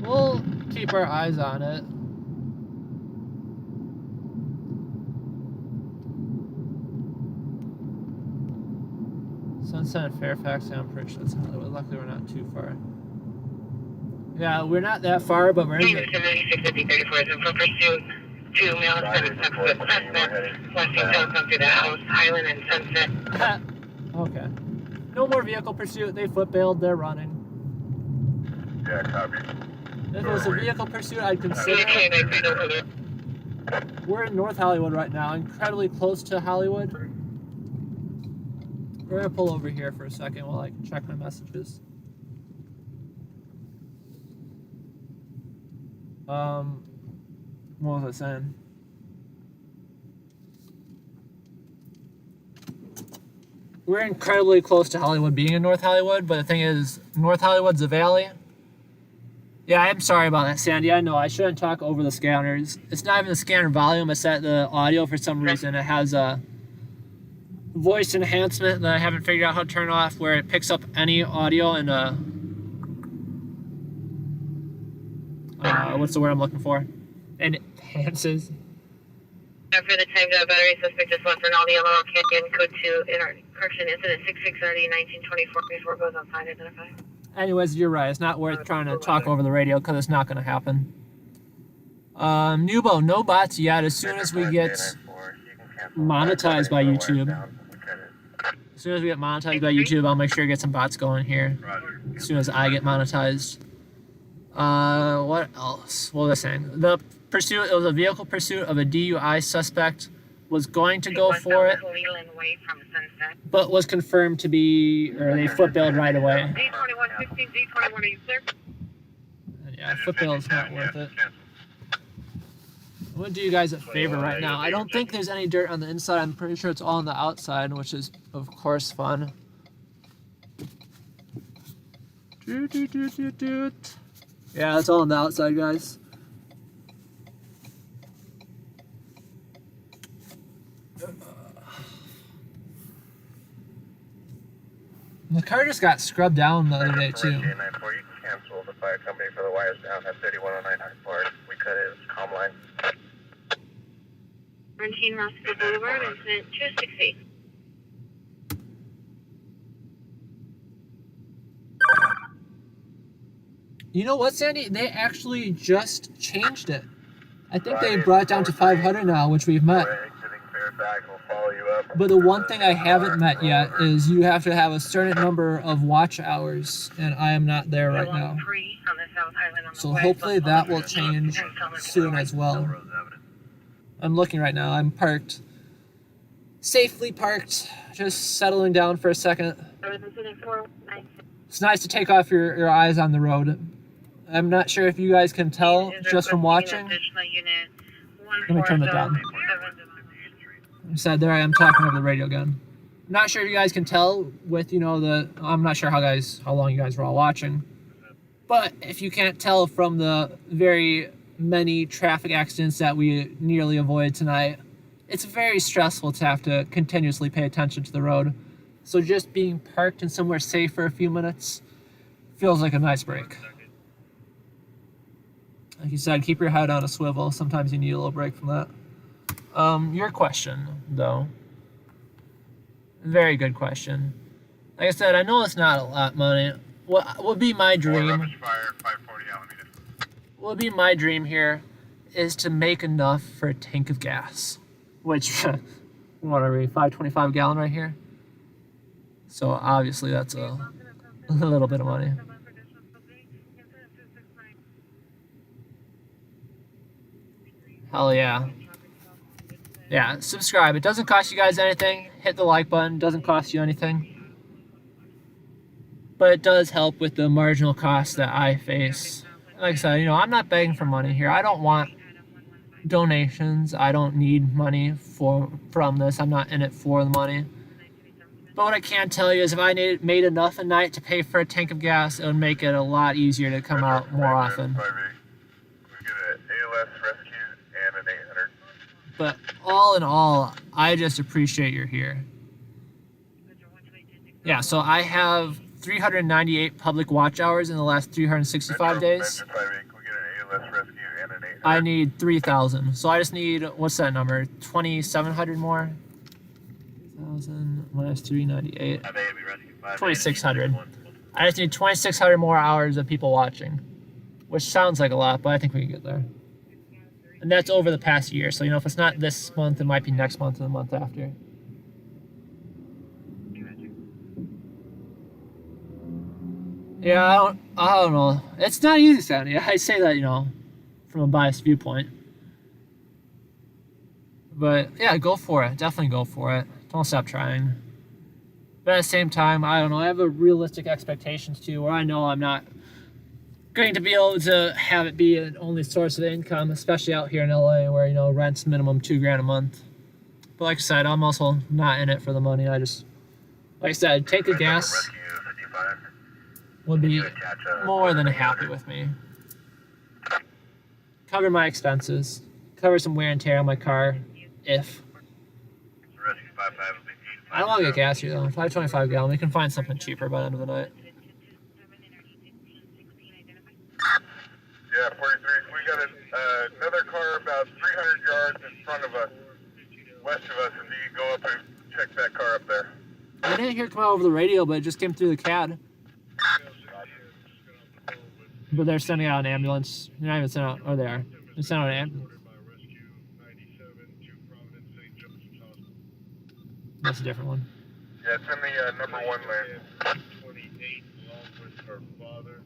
We'll keep our eyes on it. Sunset and Fairfax, I'm pretty sure that's Hollywood. Luckily, we're not too far. Yeah, we're not that far, but we're in the... Okay. No more vehicle pursuit. They foot bailed. They're running. Yeah, copy. If it was a vehicle pursuit, I'd consider it. We're in North Hollywood right now, incredibly close to Hollywood. We're gonna pull over here for a second while I can check my messages. What was I saying? We're incredibly close to Hollywood being in North Hollywood, but the thing is, North Hollywood's a valley. Yeah, I'm sorry about that, Sandy. I know I shouldn't talk over the scanners. It's not even the scanner volume, it's that the audio, for some reason, it has a voice enhancement that I haven't figured out how to turn off, where it picks up any audio and what's the word I'm looking for? And it enhances. After the time the battery suspect just left Rinaldi Yellow Canyon, code 2, correction, incident 6630 1924 before it goes outside, identify. Anyways, you're right. It's not worth trying to talk over the radio because it's not going to happen. Nubo, no bots yet. As soon as we get monetized by YouTube, I'll make sure to get some bots going here. As soon as I get monetized. What else? What was I saying? The pursuit, it was a vehicle pursuit of a DUI suspect. Was going to go for it, but was confirmed to be, or they foot bailed right away. D2115, D21, are you clear? Yeah, foot bail's not worth it. I'm gonna do you guys a favor right now. I don't think there's any dirt on the inside. I'm pretty sure it's all on the outside, which is, of course, fun. Yeah, it's all on the outside, guys. The car just got scrubbed down the other day, too. You can cancel the fire company for the wires down at 3109 High Park. We cut it, it's calm line. 17 Roscoe Boulevard, incident 268. You know what, Sandy? They actually just changed it. I think they brought it down to 500 now, which we've met. But the one thing I haven't met yet is you have to have a certain number of watch hours, and I am not there right now. So hopefully that will change soon as well. I'm looking right now. I'm parked. Safely parked. Just settling down for a second. It's nice to take off your eyes on the road. I'm not sure if you guys can tell just from watching. Let me turn that down. Said there I am talking over the radio again. Not sure if you guys can tell with, you know, I'm not sure how long you guys were all watching. But if you can't tell from the very many traffic accidents that we nearly avoided tonight, it's very stressful to have to continuously pay attention to the road. So just being parked in somewhere safe for a few minutes feels like a nice break. Like you said, keep your head on a swivel. Sometimes you need a little break from that. Your question, though. Very good question. Like I said, I know it's not a lot of money. What would be my dream? Rubbish fire, 540 Alameda. What would be my dream here is to make enough for a tank of gas, which what are we, 525 gallon right here? So obviously that's a little bit of money. Hell yeah. Yeah, subscribe. It doesn't cost you guys anything. Hit the like button. Doesn't cost you anything. But it does help with the marginal costs that I face. Like I said, I'm not begging for money here. I don't want donations. I don't need money from this. I'm not in it for the money. But what I can tell you is if I made enough a night to pay for a tank of gas, it would make it a lot easier to come out more often. We get an ALS rescue and an 800. But all in all, I just appreciate you're here. Yeah, so I have 398 public watch hours in the last 365 days. I need 3,000. So I just need, what's that number? 2,700 more? 3,000 minus 398. 2,600. I just need 2,600 more hours of people watching. Which sounds like a lot, but I think we can get there. And that's over the past year. So, if it's not this month, it might be next month and the month after. Yeah, I don't know. It's not easy, Sandy. I say that, from a biased viewpoint. But, yeah, go for it. Definitely go for it. Don't stop trying. But at the same time, I don't know. I have a realistic expectations, too, where I know I'm not going to be able to have it be an only source of income, especially out here in LA where, rent's minimum $2,000 a month. But like I said, I'm also not in it for the money. I just, like I said, tank of gas would be more than happy with me. Cover my expenses. Cover some wear and tear on my car, if. I don't want to get gas here, though. 525 gallon. We can find something cheaper by the end of the night. Yeah, 43. We got another car about 300 yards in front of us, west of us, and you can go up and check that car up there. I didn't hear it come out over the radio, but it just came through the CAD. But they're sending out an ambulance. They're not even sending out, they are. They're sending out an ambulance. That's a different one. Yeah, it's in the number 1 lane. 28, along with her father,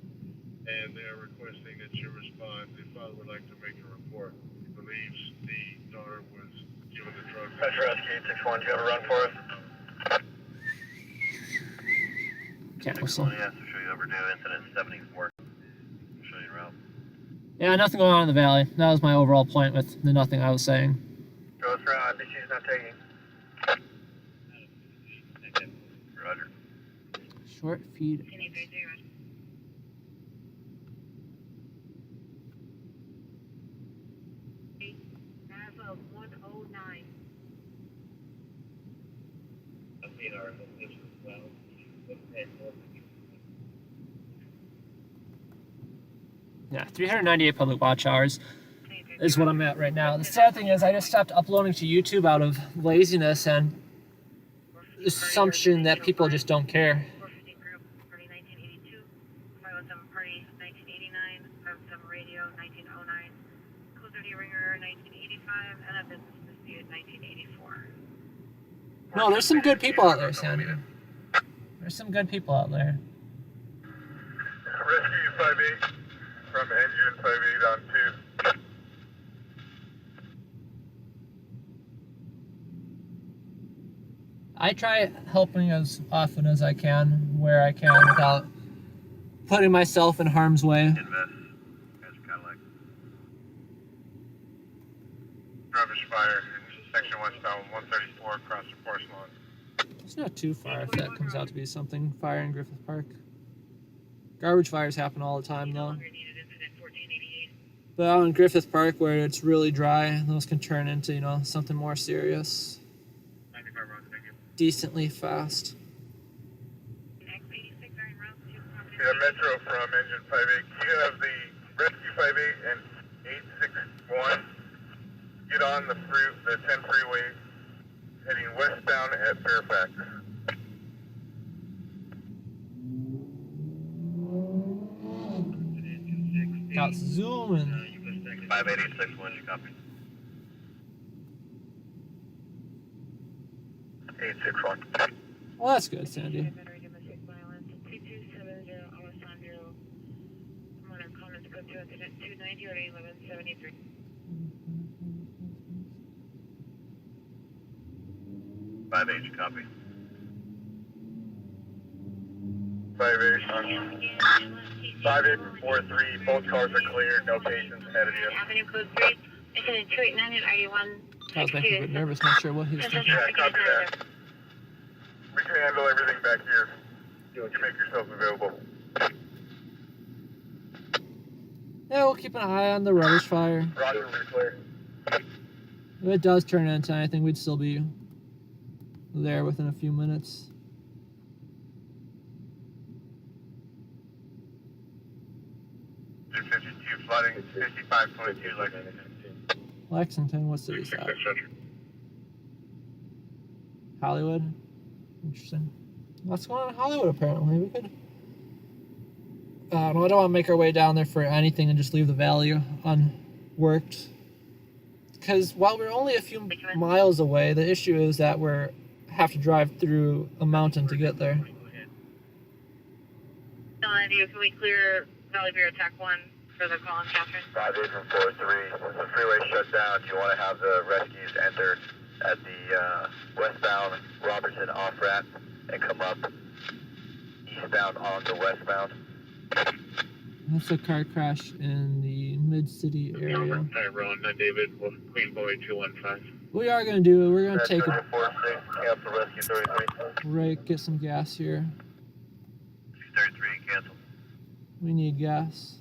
and they're requesting that you respond. The father would like to make a report. He believes the daughter was given the drug. Metro Rescue 861, do you have a run for us? Can't whistle. Yeah, so show you overdue incident 74. Show you route. Yeah, nothing going on in the valley. That was my overall point with the nothing I was saying. Go us route, she's not taking. Roger. Short feed. Yeah, 398 public watch hours is what I'm at right now. The sad thing is I just stopped uploading to YouTube out of laziness and assumption that people just don't care. No, there's some good people out there, Sandy. There's some good people out there. Rescue 58 from engine 58 on 2. I try helping as often as I can, where I can, without putting myself in harm's way. Rubbish fire in section westbound 134 across the Forest Lawn. It's not too far if that comes out to be something. Fire in Griffith Park. Garbage fires happen all the time, though. But out in Griffith Park, where it's really dry, those can turn into, something more serious. Decently fast. Yeah, Metro from engine 58. You have the Rescue 58 and 861. get on the 10 freeway heading westbound at Fairfax. Got zooming. 5861, you copy? 861. Well, that's good, Sandy. Domestic violence. 2270 Alessandro. I'm on a Commons code 290 or 1173. 58, you copy? 5843, both cars are cleared, no patients ahead of you. Avenue code 3. Incident 289 and RD1. I was making a bit nervous, not sure what he was thinking. Yeah, copy that. We can handle everything back here. You can make yourself available. Yeah, we'll keep an eye on the rubbish fire. Roger, we're clear. If it does turn into anything, we'd still be there within a few minutes. Flooding 5522 Lexington. Lexington, what city is that? Hollywood? Interesting. What's going on in Hollywood, apparently? We could... I don't want to make our way down there for anything and just leave the valley unworked. Because while we're only a few miles away, the issue is that we have to drive through a mountain to get there. Can we clear Valley Bureau Attack 1 for the call on Catherine? 5843, once the freeway shuts down, you want to have the rescues enter at the westbound Robertson off-ramp and come up eastbound on the westbound. That's a car crash in the mid-city area. Tyrone, David, Queen Boy 215. What we are going to do, we're going to take a 46, cancel rescue 33. break, get some gas here. 33, cancel. We need gas.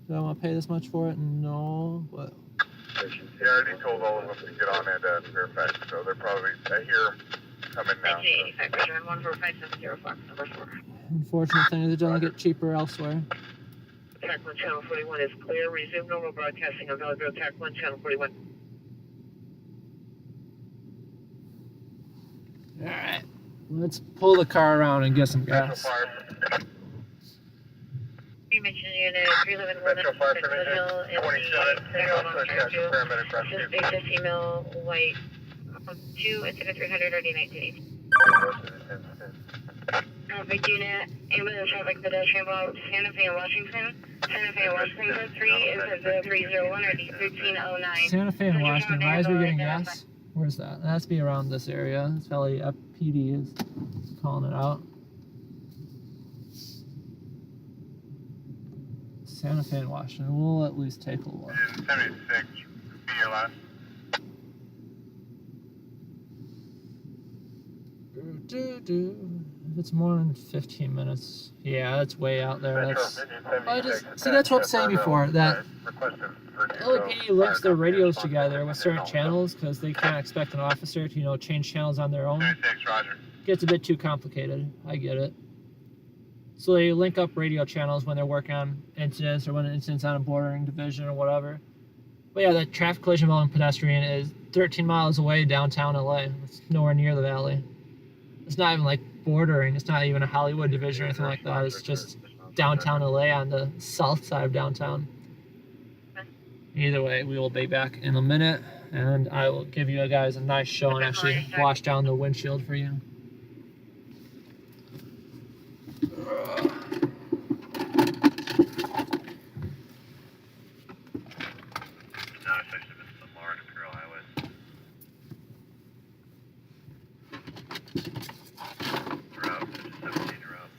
Do I want to pay this much for it? No, but... Yeah, I already told all of them to get on at Fairfax, so they're probably here coming now. 1985, Benjamin 14570 Fox, number 4. Unfortunate thing is it doesn't get cheaper elsewhere. Attack 1, Channel 41 is clear. Resume normal broadcasting of Valley Bureau Attack 1, Channel 41. Alright, let's pull the car around and get some gas. You mentioned unit 311 Metro Fire Hill Permission, in 27, paramedic rescue. Just basis email white 2 incident 300 or D19. Big unit, ambulance traffic pedestrian block, Santa Fe and Washington. Santa Fe and Washington code 3 is at 0301 or D1309. Santa Fe and Washington, why is we getting gas? Where's that? That has to be around this area. This Valley PD is calling it out. Santa Fe and Washington, we'll at least take a look. 76, BLS. If it's more than 15 minutes, yeah, that's way out there. That's see, that's what I'm saying before, that LAPD links their radios together with certain channels because they can't expect an officer to, you know, change channels on their own. 76, Roger. Gets a bit too complicated. I get it. So they link up radio channels when they're working on incidents or when an incident's on a bordering division or whatever. But yeah, that traffic collision involving pedestrian is 13 miles away downtown LA. It's nowhere near the valley. It's not even like bordering. It's not even a Hollywood division or anything like that. It's just downtown LA on the south side of downtown. Either way, we will be back in a minute and I will give you guys a nice show and actually wash down the windshield for you.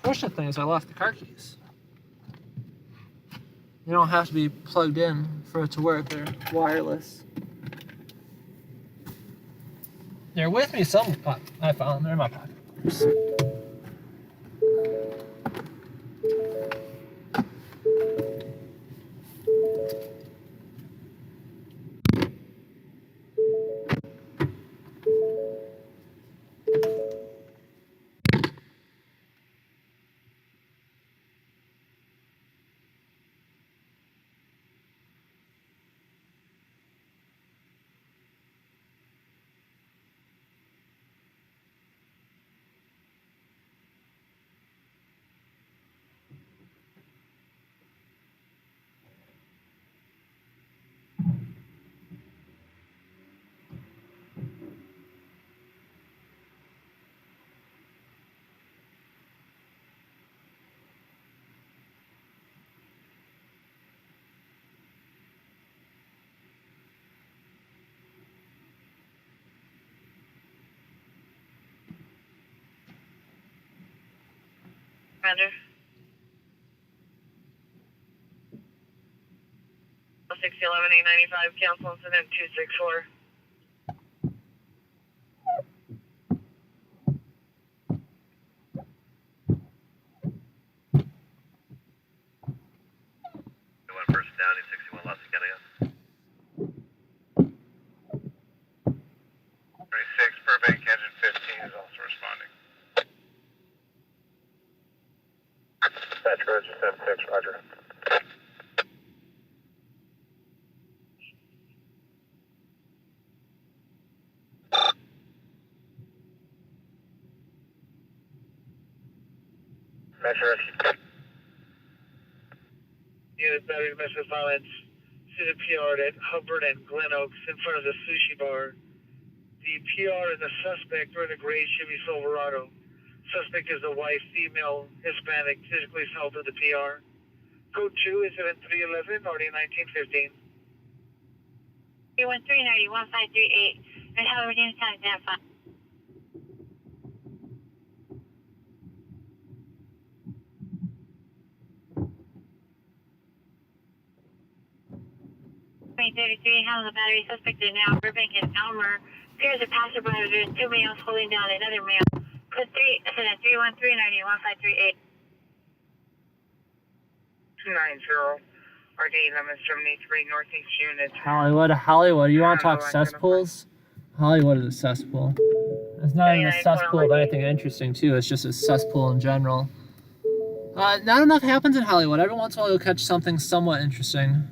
Fortunate thing is I left the car keys. They don't have to be plugged in for it to work. They're wireless. They're with me some. Oh, I found them. They're in my pocket. Commander. 611 895, cancel incident 264. One person down, 61 Los Angeles. 36, Burbank engine 15 is also responding. Metro engine 76, roger. Metro rescue. Unit battery domestic violence. See the PR at Hubbard and Glen Oaks in front of the sushi bar. The PR and the suspect are in a gray Chevy Silverado. Suspect is a white, female, Hispanic, physically assaulted the PR. Code 2, incident 311, RD 1915. 313-1538, and how are we doing time that fine? Handle the battery suspect is now Burbank and Elmer. Appears a passerby. There's two males holding down another male. Code 3, incident 313-1538. 290, RD 1173, Northeast Unit. Hollywood, you want to talk cesspools? Hollywood is a cesspool. It's not even a cesspool of anything interesting, too. It's just a cesspool in general. Not enough happens in Hollywood. Every once in a while you'll catch something somewhat interesting.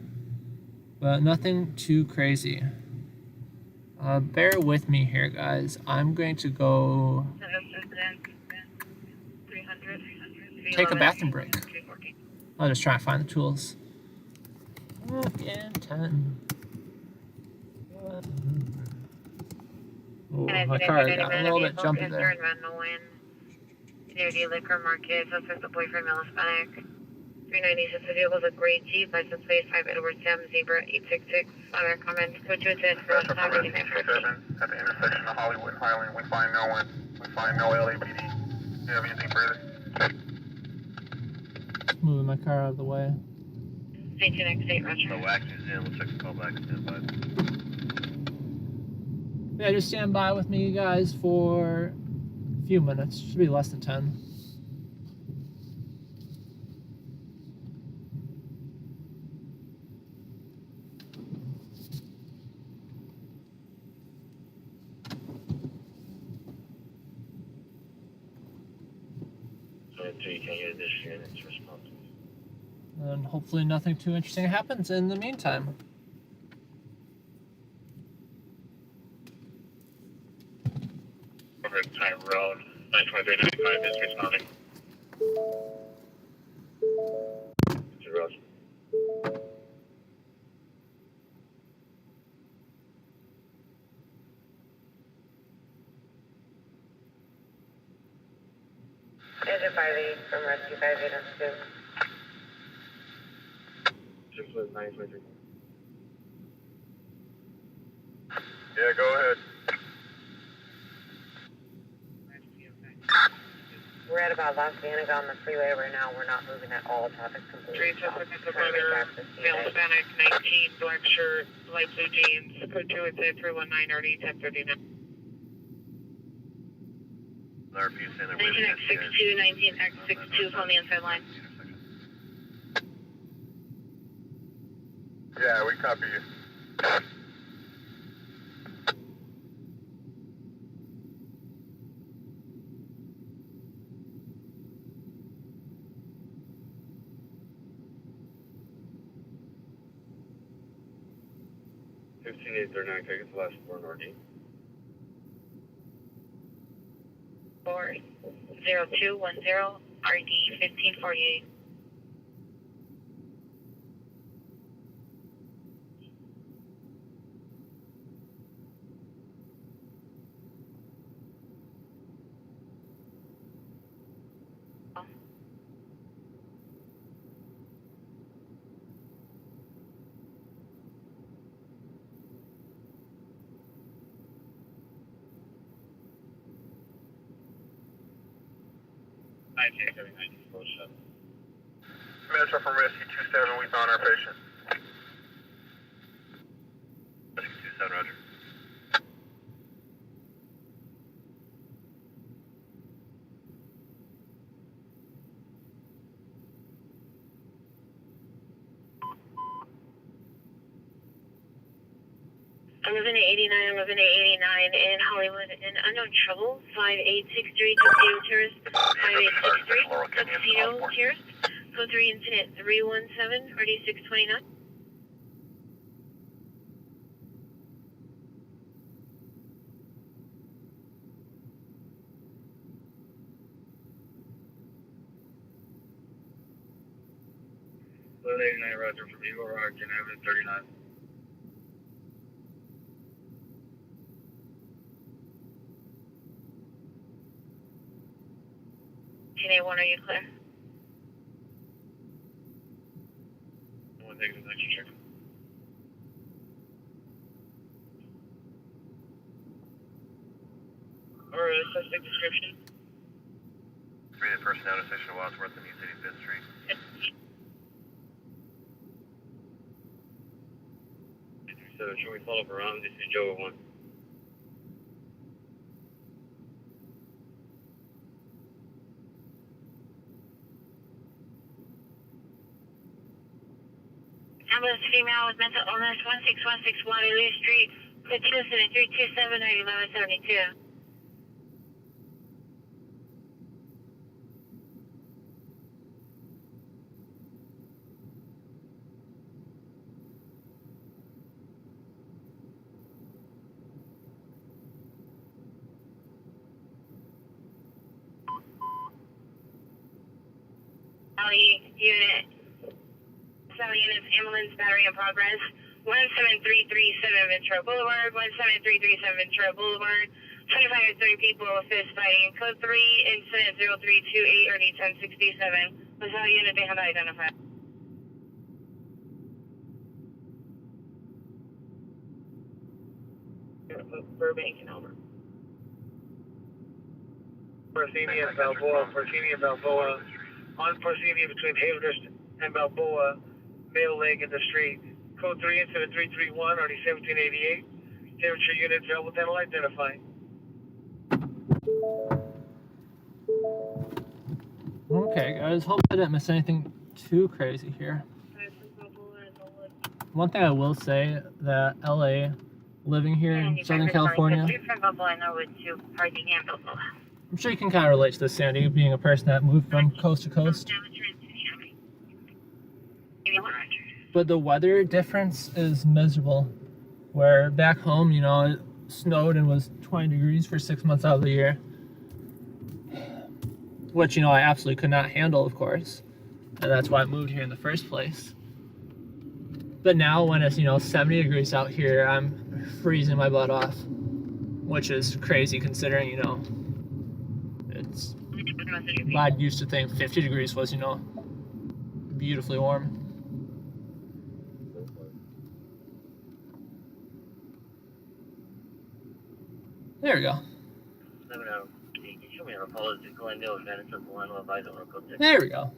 But nothing too crazy. Bear with me here, guys. I'm going to go take a bathroom break. I'll just try and find the tools. And 10. Oh, my car got a little bit jumpy there. Community liquor market, suspect the boyfriend, male Hispanic. 396, the vehicle was a gray Jeep, license plate 5 Edward Sam, Zebra 866. Other comments, code 2 incident for last time, 7 at the intersection of Hollywood and Highland. We find no one. We find no LAPD. Do you have anything further? Moving my car out of the way. 19X8, Roger. No wax is in, we'll check the call back and stand by. Yeah, just stand by with me, guys, for a few minutes. Should be less than 10. And hopefully nothing too interesting happens in the meantime. Over Tyrone, 92395 is responding. Engine 58 from Rescue 5802. 923. Yeah, go ahead. We're at about Las Vegas on the freeway right now. We're not moving at all. Traffic's completely stopped. Brother, male Hispanic, 19, black shirt, light blue jeans. Code 2 incident 319, RD 1039. RP saying they're waiting at 19X62, 19X62 on the inside line. Yeah, we copy you. Can I get the last four, RD? 40210, RD 1548. 5679, close shut. Metro from Rescue 27, we found our patient. Rescue 27, roger. I'm living at 89, I'm living at 89 in Hollywood in unknown trouble, 5863 Tuxedo Terrace, 5863 Tuxedo Terrace, code 3 incident 317, RD 629. Blue 89, roger, from Eagle Rock, and Avenue 39. TNA1, are you clear? 1 exit, next check. Or suspect description? Treated person out of Station Wadsworth and New City 5th Street. So, should we follow up around? This is Joe 1. Ambulance female with mental illness, 1616 Waterloo Street, code 27327, RD 1172. Sally Units, ambulance battery in progress. 17337 Ventura Boulevard, 17337 Ventura Boulevard. 25 to 30 people fist fighting. Code 3, incident 0328, RD 1067. Was Sally Unit, they have identified. Burbank and over. Parthenia and Balboa, on Parthenia between Haverhurst and Balboa, male leg in the street. Code 3, incident 331, RD 1788. Temperature unit available, dental identifying. Okay, guys, hope I didn't miss anything too crazy here. One thing I will say that LA, living here in Southern California, I'm sure you can kind of relate to this, Sandy, being a person that moved from coast to coast. But the weather difference is miserable. Where back home, you know, it snowed and was 20 degrees for 6 months out of the year. Which, you know, I absolutely could not handle, of course. And that's why I moved here in the first place. But now when it's, you know, 70 degrees out here, I'm freezing my butt off. Which is crazy considering, you know, it's, I used to think 50 degrees was, you know, beautifully warm. There we go. There we go.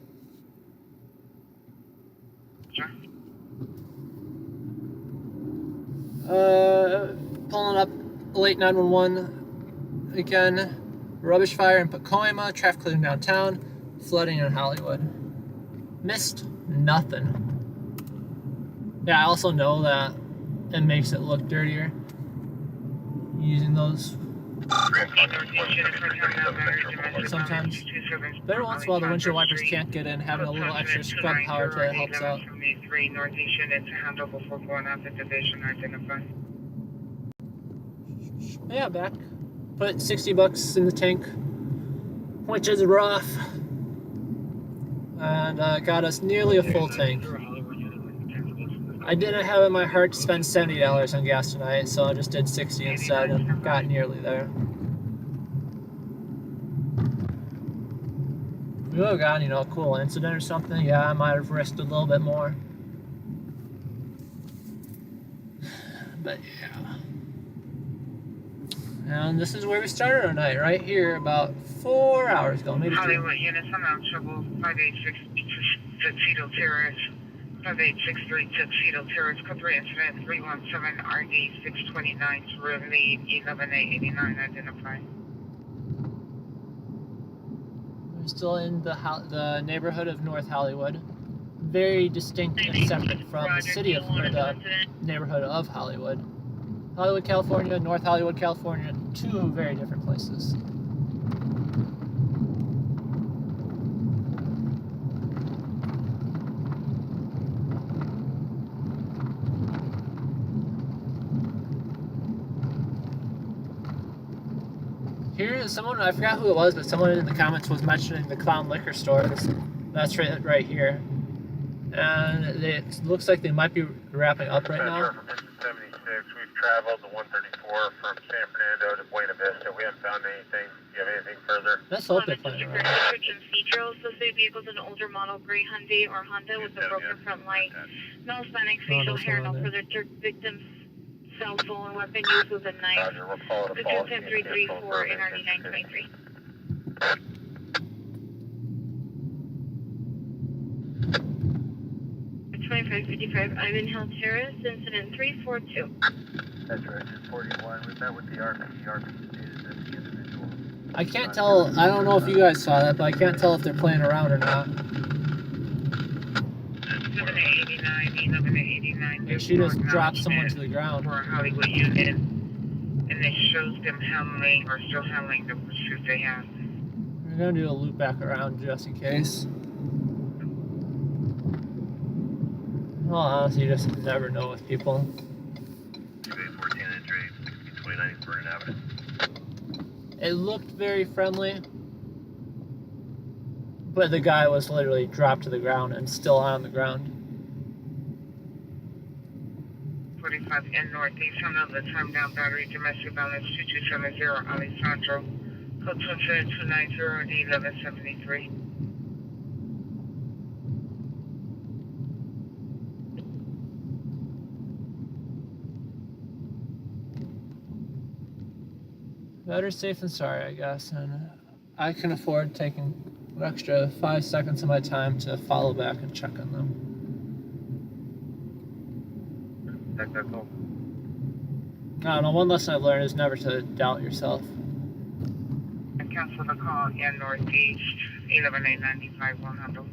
Pulling up late 911 again. Rubbish fire in Pacoima, traffic clearing downtown, flooding in Hollywood. Missed nothing. Yeah, I also know that it makes it look dirtier using those sometimes. But every once in a while the windshield wipers can't get in, having a little extra scrub power to help out. Yeah, back. Put $60 in the tank, which is rough. And got us nearly a full tank. I didn't have it in my heart to spend $70 on gas tonight, so I just did 60 instead and got nearly there. If we would have gotten, you know, a cool incident or something, yeah, I might have risked a little bit more. But yeah. And this is where we started our night, right here, about 4 hours ago, maybe 2. Hollywood units, I'm out trouble. 586 Tuxedo Terrace. 5863 Tuxedo Terrace. Code 3 incident 317 RD 629 to lead 11889 identified. We're still in the neighborhood of North Hollywood. Very distinct and separate from the city of, or the neighborhood of Hollywood. Hollywood, California, North Hollywood, California, 2 very different places. Here is someone, I forgot who it was, but someone in the comments was mentioning the Clown Liquor Stores. That's right here. And it looks like they might be wrapping up right now. From engine 76, we've traveled to 134 from San Fernando to Buena Vista. We haven't found anything. Do you have anything further? Let's hope they're playing around. Associated vehicles an older model gray Hyundai or Honda with a broken front light. No Hispanic facial hair, no further victims. Cell phone, weapon used with a knife. Roger, we're calling a policy. 10334 NRD 923. 2555 Ivanhill Terrace, incident 342. That's right, 241. We met with the RP. RP stated that the individual. I can't tell, I don't know if you guys saw that, but I can't tell if they're playing around or not. 789, 1189. And she just dropped someone to the ground. For a Hollywood unit, and it shows them handling or still handling the pursuit they have. We're gonna do a loop back around just in case. Well, honestly, you just never know with people. 14 entry, 1629 Vernon Avenue. It looked very friendly, but the guy was literally dropped to the ground and still on the ground. 45 N Northeast, another time down battery, domestic balance 2270 Alessandro, code 27290 1173. Better safe than sorry, I guess, and I can afford taking an extra 5 seconds of my time to follow back and check on them. Technical. I don't know, one lesson I've learned is never to doubt yourself. I cancel the call N Northeast, 11895 100.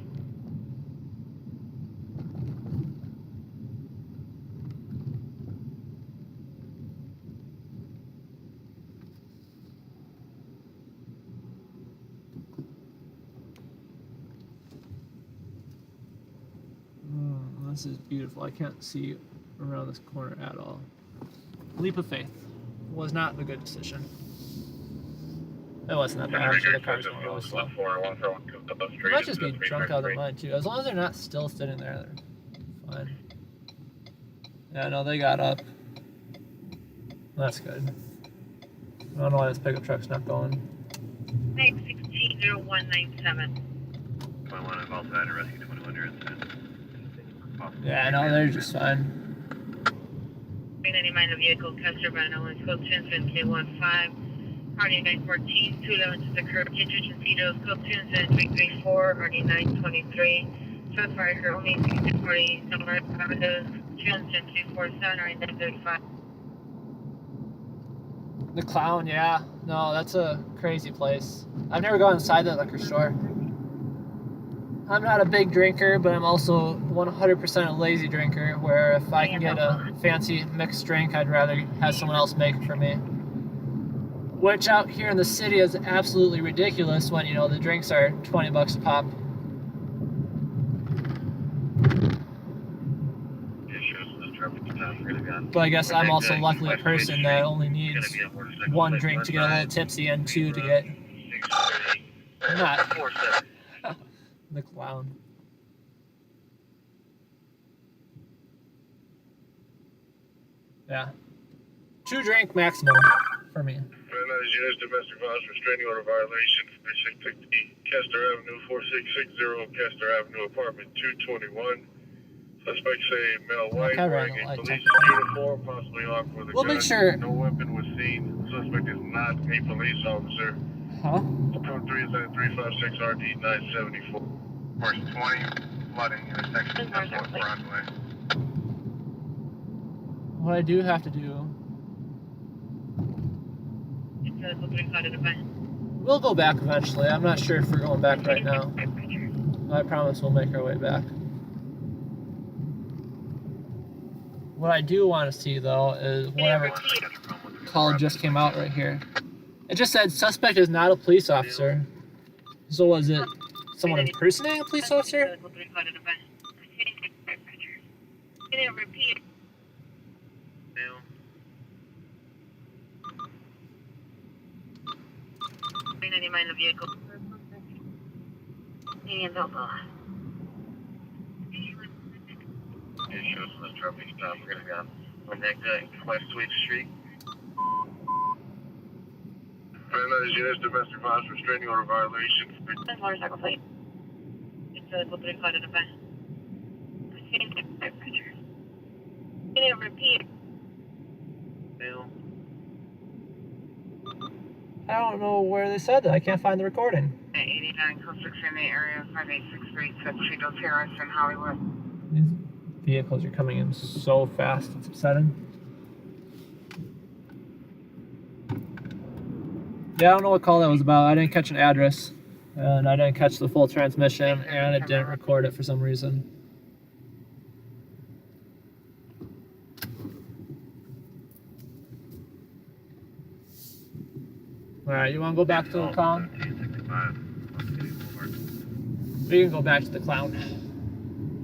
This is beautiful. I can't see around this corner at all. Leap of faith. Was not a good decision. It wasn't that bad. Actually, the car's going really slow. They might just be drunk out of their mind too. As long as they're not still sitting there, they're fine. Yeah, no, they got up. That's good. I don't know why this pickup truck's not going. 9160197. 21 I've also had a rescue 2100 incident. Yeah, no, they're just fine. 399 the vehicle, Custer Van Owens, code 10-15, RD 914, 211 to the curb, Kitchen Cedos, code 10-334, RD 923, Sunfire, only 1640, Summer Avenue, 247, RD 935. The Clown, yeah. No, that's a crazy place. I've never gone inside that liquor store. I'm not a big drinker, but I'm also 100% a lazy drinker, where if I can get a fancy mixed drink, I'd rather have someone else make it for me. Which out here in the city is absolutely ridiculous when, you know, the drinks are 20 bucks a pop. But I guess I'm also luckily a person that only needs 1 drink to get a little tipsy and 2 to get not the Clown. Yeah. 2 drink maximum for me. Units domestic violence restraining order violation 4660 Kester Avenue 4660 Kester Avenue apartment 221. Suspect say male white wearing a police uniform, possibly armed with a gun. We'll make sure no weapon was seen. Suspect is not a police officer. Huh? Code 3 is at 356 RD 974. Course 20, flooding, intersection 10.4 on the way. What I do have to do, we'll go back eventually. I'm not sure if we're going back right now. I promise we'll make our way back. What I do want to see though is whatever call just came out right here. It just said suspect is not a police officer. So was it someone impersonating a police officer? Mind the vehicle. Hands up. Yeah, show us the traffic stop. We're gonna go on that West Sweet Street. Paradise units, domestic violence restraining order violation. Motorcycle plate. It's a little bit of event. Can you repeat? I don't know where they said that. I can't find the recording. 89 code 6 in the area, 5863 Street, Terrace in Hollywood. These vehicles are coming in so fast, it's upsetting. Yeah, I don't know what call that was about. I didn't catch an address, and I didn't catch the full transmission, and it didn't record it for some reason. Alright, you want to go back to the clown? We can go back to the clown.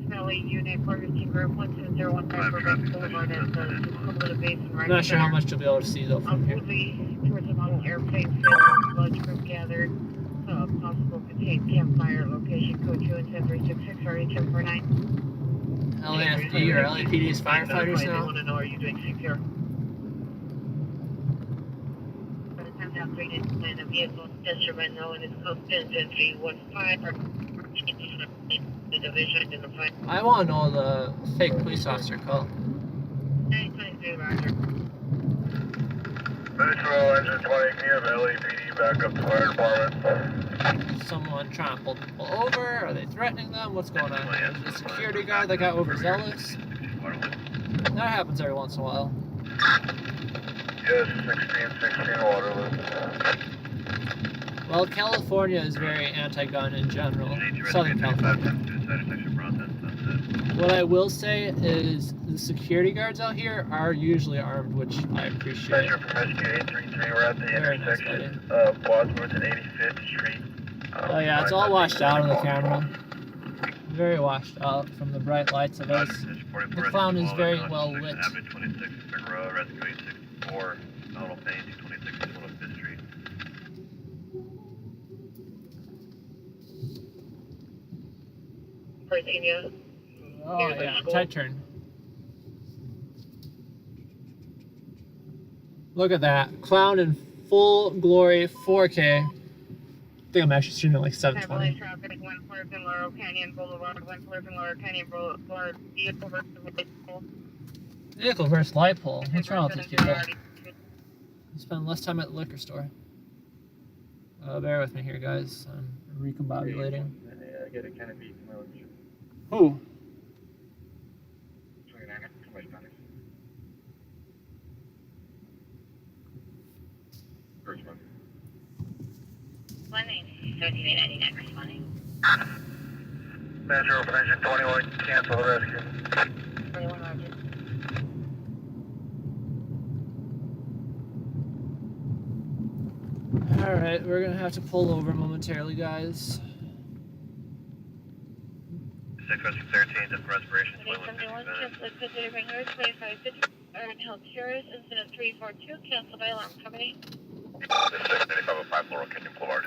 Smelly unit, Ferguson Group, 12015 Burbank Boulevard at the Columnist Basin. I'm not sure how much you'll be able to see though from here. Towards the model airplane field, large group gathered. Possible contained campfire location code 2 and 10366 RE1049. LAFD or LAPD's firefighters I now? want to know, are you doing CPR? By the time that upgraded plan of vehicle instrument known as code 10-315 the division identified. I want to know the fake police officer call. 923 Roger. Metro engine 20, can you have LAPD back up to fire department? Someone trying to pull people over? Are they threatening them? What's going on? Is it a security guard that got overzealous? That happens every once in a while. Yes, 1616 Waterloo. Well, California is very anti-gun in general. Southern California. What I will say is the security guards out here are usually armed, which I appreciate. Measure from SQ 833, we're at the Very nice, intersection of Wadsworth and 85th Street. Oh yeah, it's all washed out on the camera. Very washed out from the bright lights of us. The clown is very well lit. Avenue 26, Figueroa, Rescue 864, Donald Payne, 226, 105th Street. Virginia. Oh yeah, tight turn. Look at that. Clown in full glory 4K. I think I'm actually shooting at like 720. Traffic, 1 Fullerton, Laurel Canyon Boulevard, 1 Fullerton, Laurel Canyon Boulevard, vehicle versus vehicle. Vehicle versus light pole. What's wrong with these people? Spend less time at the liquor store. Bear with me here, guys. I'm recombobulating. I get a canopy tomorrow. Who? 29, First one. 1-8-13-899 responding. Metro from engine 21, cancel the rescue. 21 Roger. Alright, we're gonna have to pull over momentarily, guys. 6 Rescue 13, different respiration, 21 cancel considering North 2550 Urban Hill Terrace, incident 342, cancel by alarm company. 69505 Laurel Canyon Boulevard.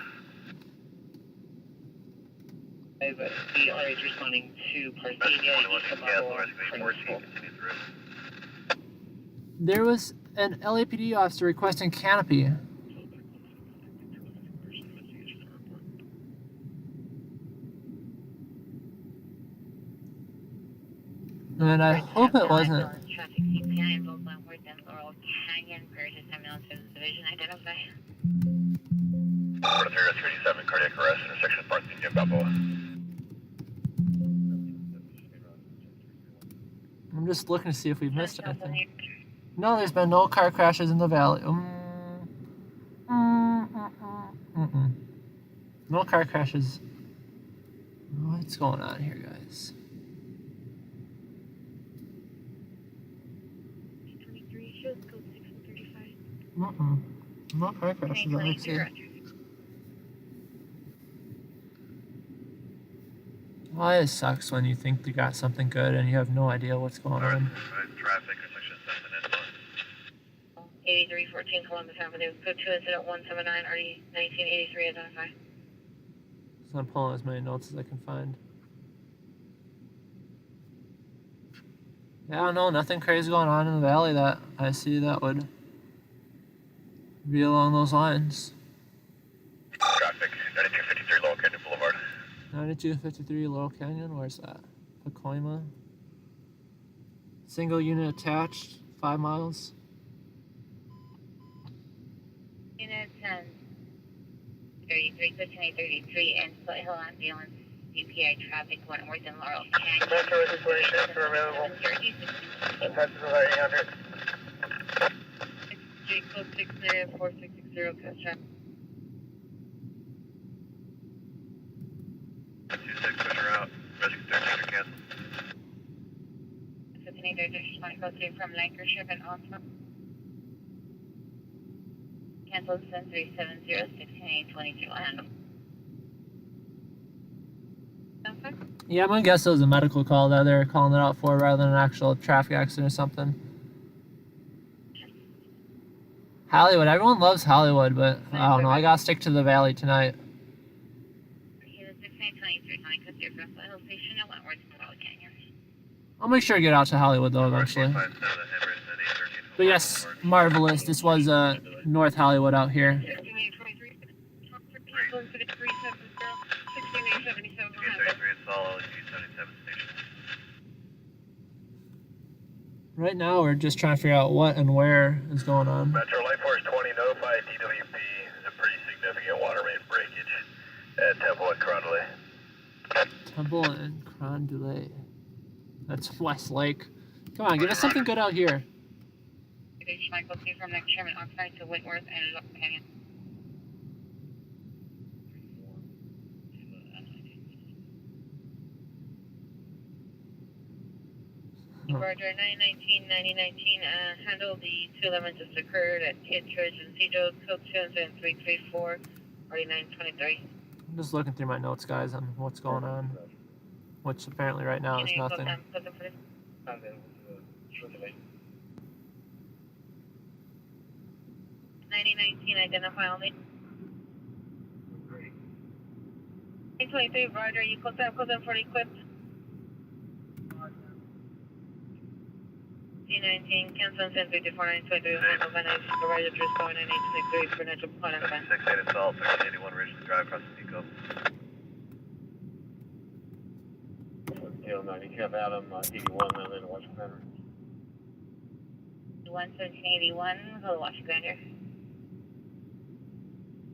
But the RH responding to Parthenia, east of Cancel, Marble, Rescue 814, continue through. There was an LAPD officer requesting canopy. And I hope it wasn't. Traffic CPI, Laurel Canyon, Burgess, Division identify. Order 3 Rescue 87, cardiac arrest, intersection of Park and Balboa. I'm just looking to see if we've missed anything. No, there's been no car crashes in the valley. No car crashes. What's going on here, guys? 23 shows code 635. No car crashes that I see. Well, it sucks when you think you got something good and you have no idea what's going on. Traffic, intersection 7 and 8314 Columbus Avenue, code 2 incident 179, RD 1983 identify. So I'm pulling as many notes as I can find. Yeah, no, nothing crazy going on in the valley that I see that would be along those lines. Traffic, 9253 Lower Canyon Boulevard. 9253 Laurel Canyon, where's that? Pacoima. Single unit attached, 5 miles. Unit 10, 33, 1533, and Foothill Ambulance, UPI traffic, Wentworth and Laurel Canyon. Metro registration are available. Attached to the 800. J code 694660, test traffic. 26, push out. Rescue 13, cancel. 1533, 20 from Lancashire and Oxford. Cancel 7370, 1622, and Yeah, I'm gonna guess it was a medical call that they're calling it out for rather than an actual traffic accident or something. Hollywood, everyone loves Hollywood, but I don't know, I gotta stick to the valley tonight. I'll make sure to get out to Hollywood though eventually. But yes, marvelous. This was North Hollywood out here. Right now we're just trying to figure out what and where is going on. Metro Light Force 20 notified TWP is a pretty significant water main breakage at Temple and Crondley. Temple and Crondley. That's Westlake. Come on, give us something good out here. Michael C. from next Sherman Oxide to Whitworth and Lock Canyon. Roger, 919, handle the 211 just occurred at Kittredge and Cedar, code 27334, 4923. I'm just looking through my notes, guys, on what's going on. Which apparently right now is nothing. 9019, identify only. 823, Roger, you close out for equipped. C19, cancel 1034 handle Van Eyck, supervisor to respond 9823 for natural plan. 768 assault, 1381 Ridgeland Drive across the Seacoast. Tail 90, you have Adam 81 and then Washington. 1781, hello Washington here.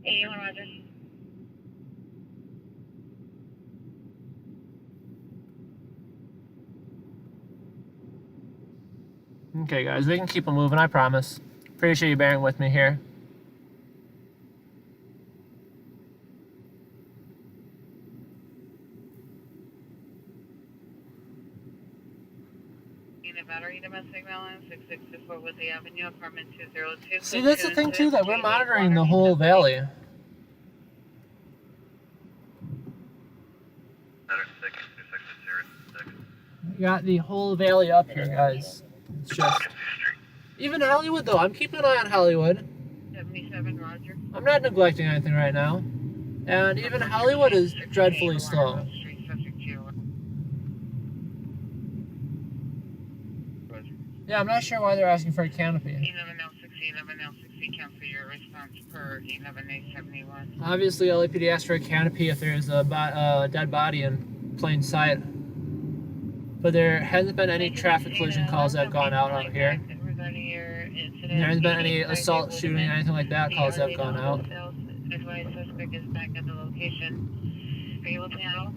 81, Roger. Okay, guys, we can keep them moving, I promise. Appreciate you bearing with me here. Battery domestic balance 6624 Woodley Avenue, apartment 202. See, that's the thing too, that we're monitoring the whole valley. We got the whole valley up here, guys. It's just even Hollywood though. I'm keeping an eye on Hollywood. 77, Roger. I'm not neglecting anything right now. And even Hollywood is dreadfully slow. Yeah, I'm not sure why they're asking for a canopy. 11L60, cancel your response per 11A71. Obviously, LAPD asked for a canopy if there is a dead body in plain sight. But there hasn't been any traffic collision calls that have gone out here. Regarding your incident There hasn't been any assault, shooting, anything like that. Calls have gone out. Advise suspect is back at the location. Are you able to handle?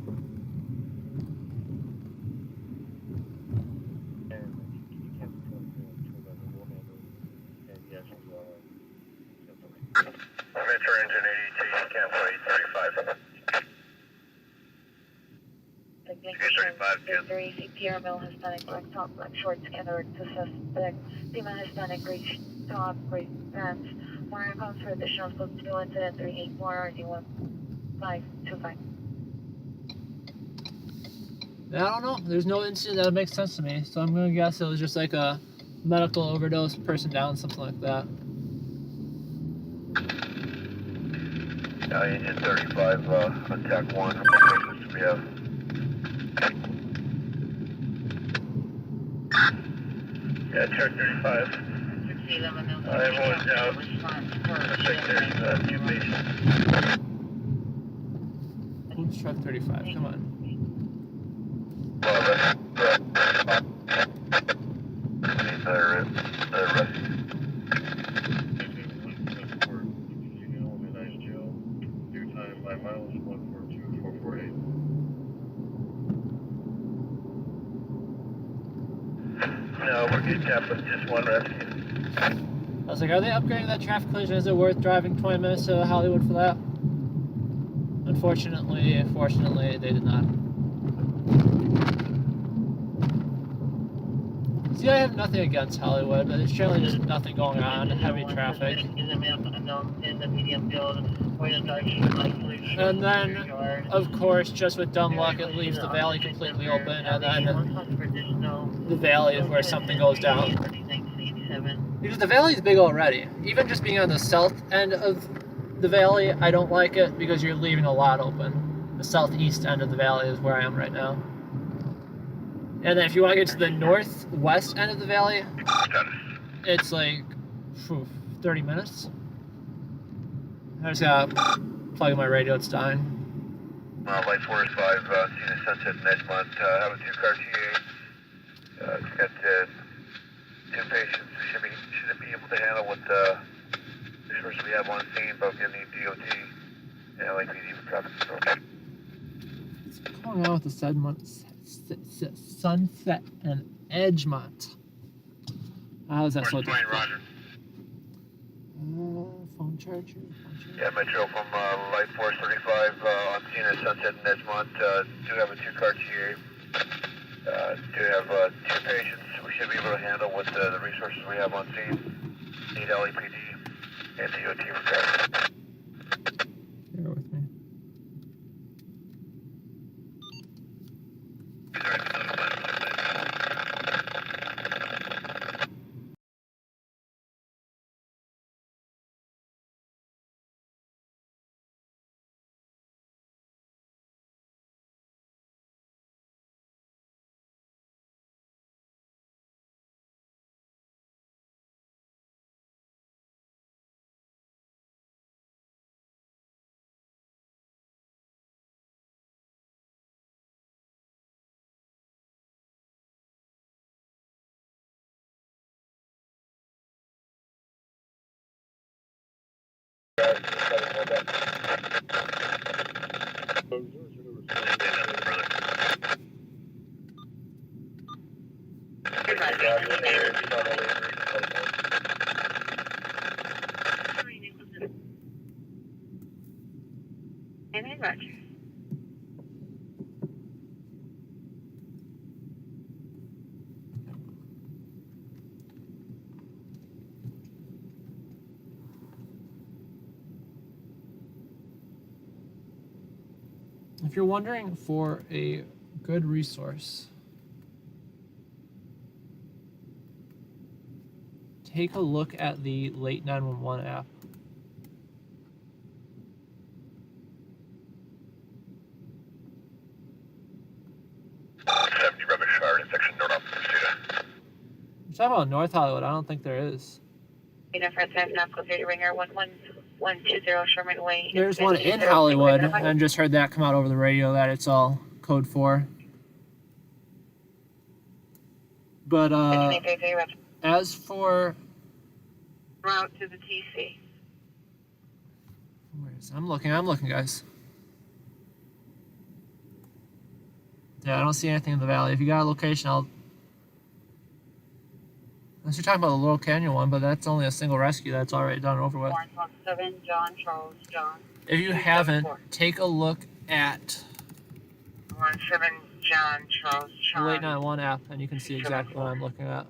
Metro Engine 82, cancel 835. Victory, CPR male Hispanic, black top, black shorts, scanner to suspect, female Hispanic, gray top, gray pants. More accounts for additional scope 2 incident 384 RD1525. I don't know. There's no incident that makes sense to me, so I'm gonna guess it was just like a medical overdose, person down, something like that. Engine 35, attack 1. How many patients do we have? Yeah, truck 35. Everyone's out. Looks like there's 2 patients. Who's truck 35? Come on. Well, they're rescue. No, we're good, Captain. Just one rescue. I was like, are they upgrading that traffic collision? Is it worth driving 20 minutes to Hollywood for that? Fortunately, they did not. See, I have nothing against Hollywood, but there's generally just nothing going on, heavy traffic. And then, of course, just with dumb luck, it leaves the valley completely open, and then the valley is where something goes down. Because the valley is big already. Even just being on the south end of the valley, I don't like it because you're leaving a lot open. The southeast end of the valley is where I am right now. And then if you want to get to the northwest end of the valley, it's like 30 minutes. I just gotta plug in my radio, it's dying. Light Forest 5, seen a sunset in Edgemont. Have a 2-car TA. It's got 2 patients. Should be able to handle what resources we have on scene, both in the DOT and LAPD for traffic control. What's going on with the Sunset and Edgemont? How is that so difficult? Roger. Phone charger. Yeah, Metro from Light Force 35 on scene at Sunset and Edgemont. Do have a 2-car TA. Do have 2 patients. We should be able to handle with the resources we have on scene. Need LAPD and DOT for traffic. Bear with me. And Roger. If you're wondering for a good resource, take a look at the Late 911 app. You're talking about North Hollywood. I don't think there is. Ringer 11120 Sherman Way. There's one in Hollywood, and I just heard that come out over the radio that it's all code 4. But as for route to the TC. I'm looking, guys. Yeah, I don't see anything in the valley. If you got a location, I'll... Unless you're talking about the Laurel Canyon one, but that's only a single rescue. That's already done and over with. 117 John Charles John. If you haven't, take a look at 17 John Charles the John. Late 911 app, and you can see exactly what I'm looking at.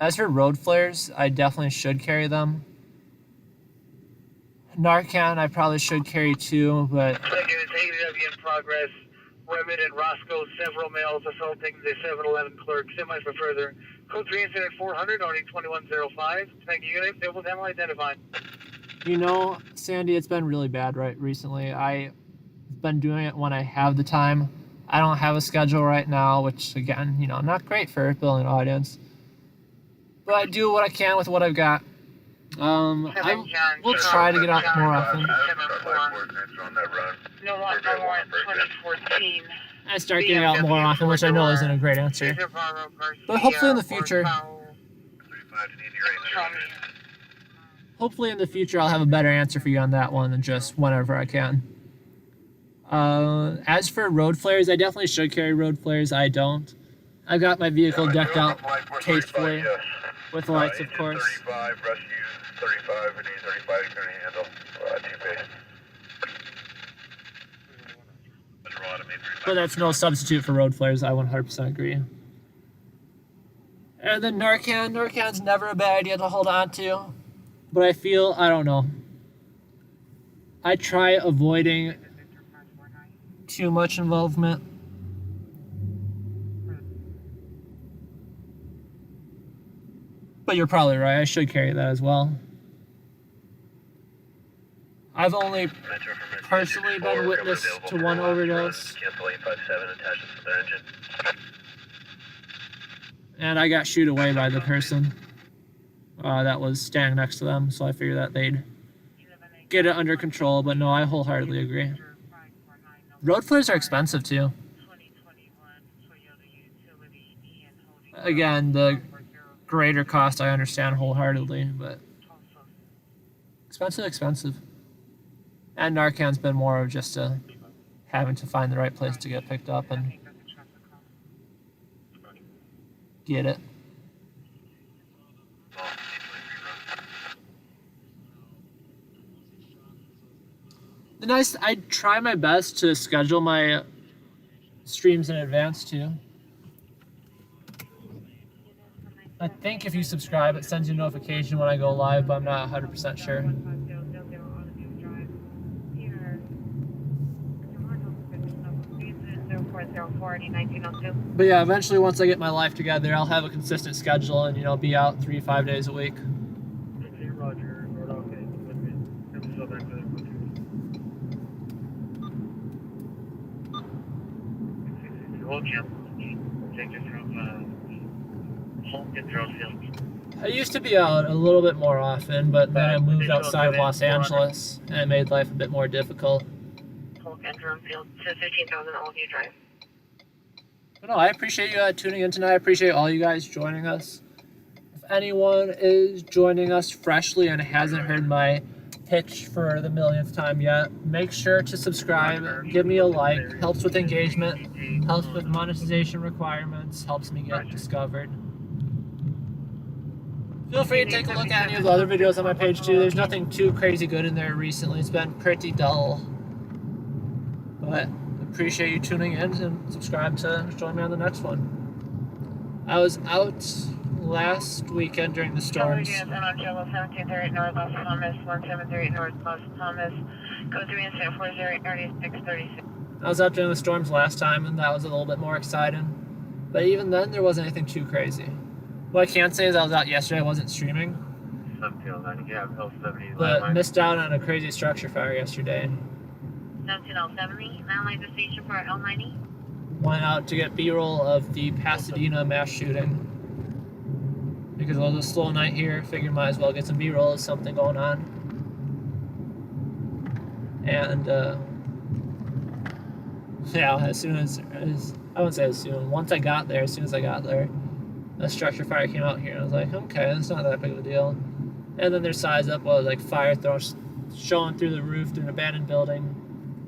As for road flares, I definitely should carry them. Narcan, I probably should carry too, but... Second, it's AW in progress. Remit and Roscoe, several males assaulting the 7-Eleven clerk. Semi for further. Code 3 incident 400, already 2105. Thank you, unit. Vehicles ammo identified. You know, Sandy, it's been really bad recently. I've been doing it when I have the time. I don't have a schedule right now, which, again, you know, not great for building an audience. But I do what I can with what I've got. We'll try to get out more often. No more 2014. I start getting out more often, which I know isn't a great answer. But hopefully in the future, I'll have a better answer for you on that one than just whenever I can. As for road flares, I definitely should carry road flares. I don't. I've got my vehicle decked out tastefully with lights, of course. 35, rescue, 35, and 35, you can handle, 2 patients. But that's no substitute for road flares, I 100% agree. And then Narcan's never a bad idea to hold on to. But I don't know. I try avoiding too much involvement. But you're probably right, I should carry that as well. I've only personally been witness to one overdose. And I got shooed away by the person that was standing next to them, so I figured that they'd get it under control, but no, I wholeheartedly agree. Road flares are expensive too. Again, the greater cost I understand wholeheartedly, but expensive. And Narcan's been more of just having to find the right place to get picked up and get it. I try my best to schedule my streams in advance too. I think if you subscribe, it sends you a notification when I go live, but I'm not 100% sure. But yeah, eventually once I get my life together, I'll have a consistent schedule and, you know, be out 3-5 days a week. Roger. I used to be out a little bit more often, but then I moved outside of Los Angeles and it made life a bit more difficult. But no, I appreciate you tuning in tonight. I appreciate all you guys joining us. If anyone is joining us freshly and hasn't heard my pitch for the millionth time yet, make sure to subscribe, give me a like, helps with engagement, helps with monetization requirements, helps me get discovered. Feel free to take a look at any of the other videos on my page too. There's nothing too crazy good in there recently. It's been pretty dull. But appreciate you tuning in and subscribe to join me on the next one. I was out last weekend during the storms. I was out during the storms last time, and that was a little bit more exciting. But even then, there wasn't anything too crazy. What I can say is I was out yesterday. I wasn't streaming. But missed out on a crazy structure fire yesterday. 1770, landline to station for L90. Went out to get B-roll of the Pasadena mass shooting. Because it was a slow night here, figured might as well get some B-roll of something going on. And, yeah, as soon as, I wouldn't say as soon, once I got there, as soon as I got there, a structure fire came out here. And I was like, okay, it's not that big of a deal. And then their size up was like fire throws showing through the roof through an abandoned building.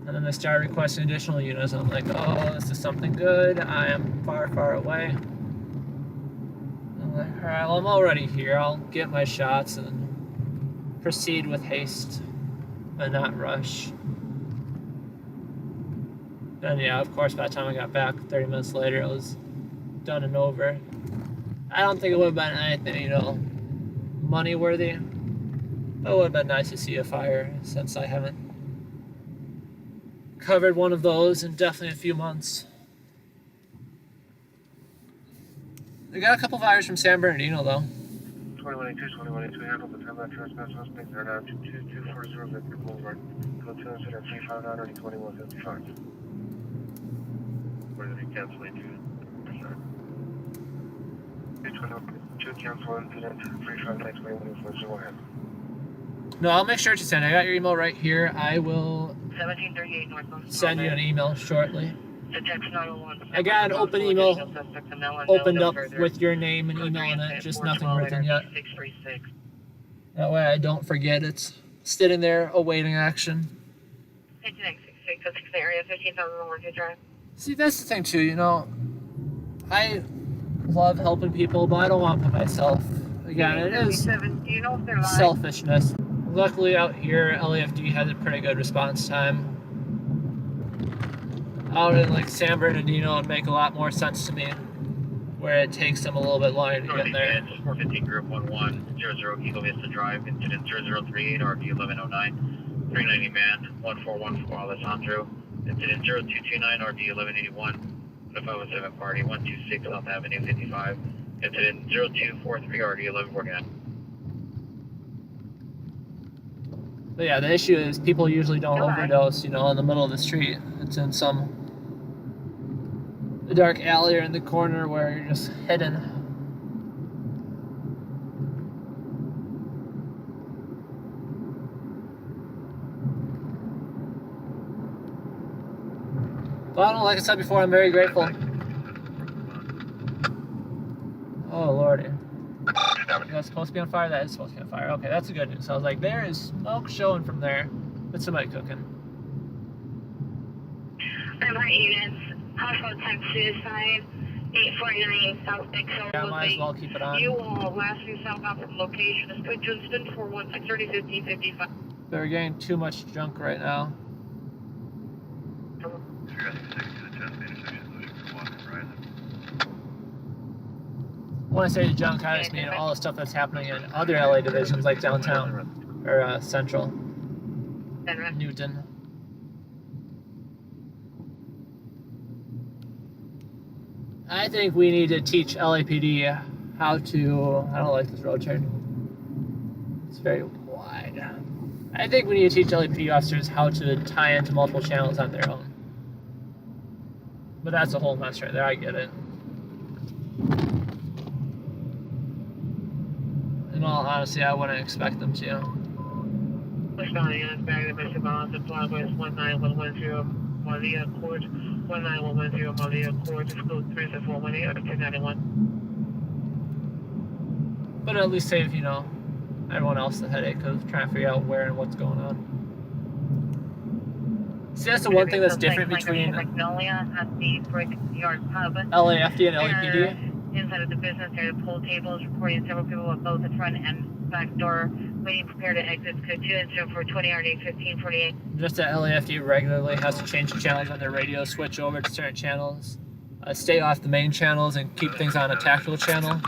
And then they started requesting additional units. I'm like, oh, this is something good. I am far, far away. I'm like, all right, well, I'm already here. I'll get my shots and proceed with haste and not rush. And yeah, of course, by the time I got back 30 minutes later, it was done and over. I don't think it would have been anything, you know, money worthy. But it would have been nice to see a fire since I haven't covered one of those in definitely a few months. We got a couple fires from San Bernardino though. 2182, handle the 10 line trespass suspect. They're now 22240 Victor Boulevard. Go to us at 359 or 2155. Where did he cancel it to? 2 cancel incident 359 2140. Go ahead. No, I'll make sure to send. I got your email right here. I will 1738 North. send you an email shortly. The text 901. I got an open email opened up with your name and email in it, just nothing written yet. 636. That way I don't forget it's sitting there awaiting action. 5966, that's the area 15,000 Drive. See, that's the thing too, you know, I love helping people, but I don't want to put myself. Again, it is Do you know if they're live? selfishness. Luckily out here, LAFD has a pretty good response time. Out in like San Bernardino, it'd make a lot more sense to me, where it takes them a little bit longer to get there. 450 Group 1100 Eagle Vista Drive, incident 0038 RV 1109, 390 man 1414 Alessandro, incident 0229 RD 1181, 507 party 126 South Avenue 55, incident 0243 RD 1149. But yeah, the issue is people usually don't overdose, you know, in the middle of the street. It's in some dark alley or in the corner where you're just hidden. But I don't know, like I said before, I'm very grateful. Oh lordy. That's supposed to be on fire? That is supposed to be on fire. Okay, that's the good news. I was like, there is smoke showing from there. It's somebody cooking. Number units, household type suicide, 849 South Big Silver. Yeah, might as well keep it on. You will last view southbound from location. It's good to spin for 1630 They're getting too much junk right now. When I say junk, I just mean all the stuff that's happening in other LA divisions like downtown or Central, Newton. I think we need to teach LAPD how to. I don't like this road turn. It's very wide. I think we need to teach LAPD officers how to tie into multiple channels on their own. But that's a whole mess right there. I get it. In all honesty, I wouldn't expect them to. Responding on bag of Mr. Bonds and progress 19110 Malia Court, 19110 Malia Court, exclude 30418 or 291. But at least save, you know, everyone else the headache of trying to figure out where and what's going on. See, that's the one thing that's different between Magnolia at the Brickyard Pub. LAFD and LAPD. Inside of the business area, the pool tables reporting several people at both the front and back door waiting prepared to exit code 2 and 0 for 20 RD 1548. Just that LAFD regularly has to change the channels on their radio, switch over to certain channels, stay off the main channels and keep things on a tactical channel.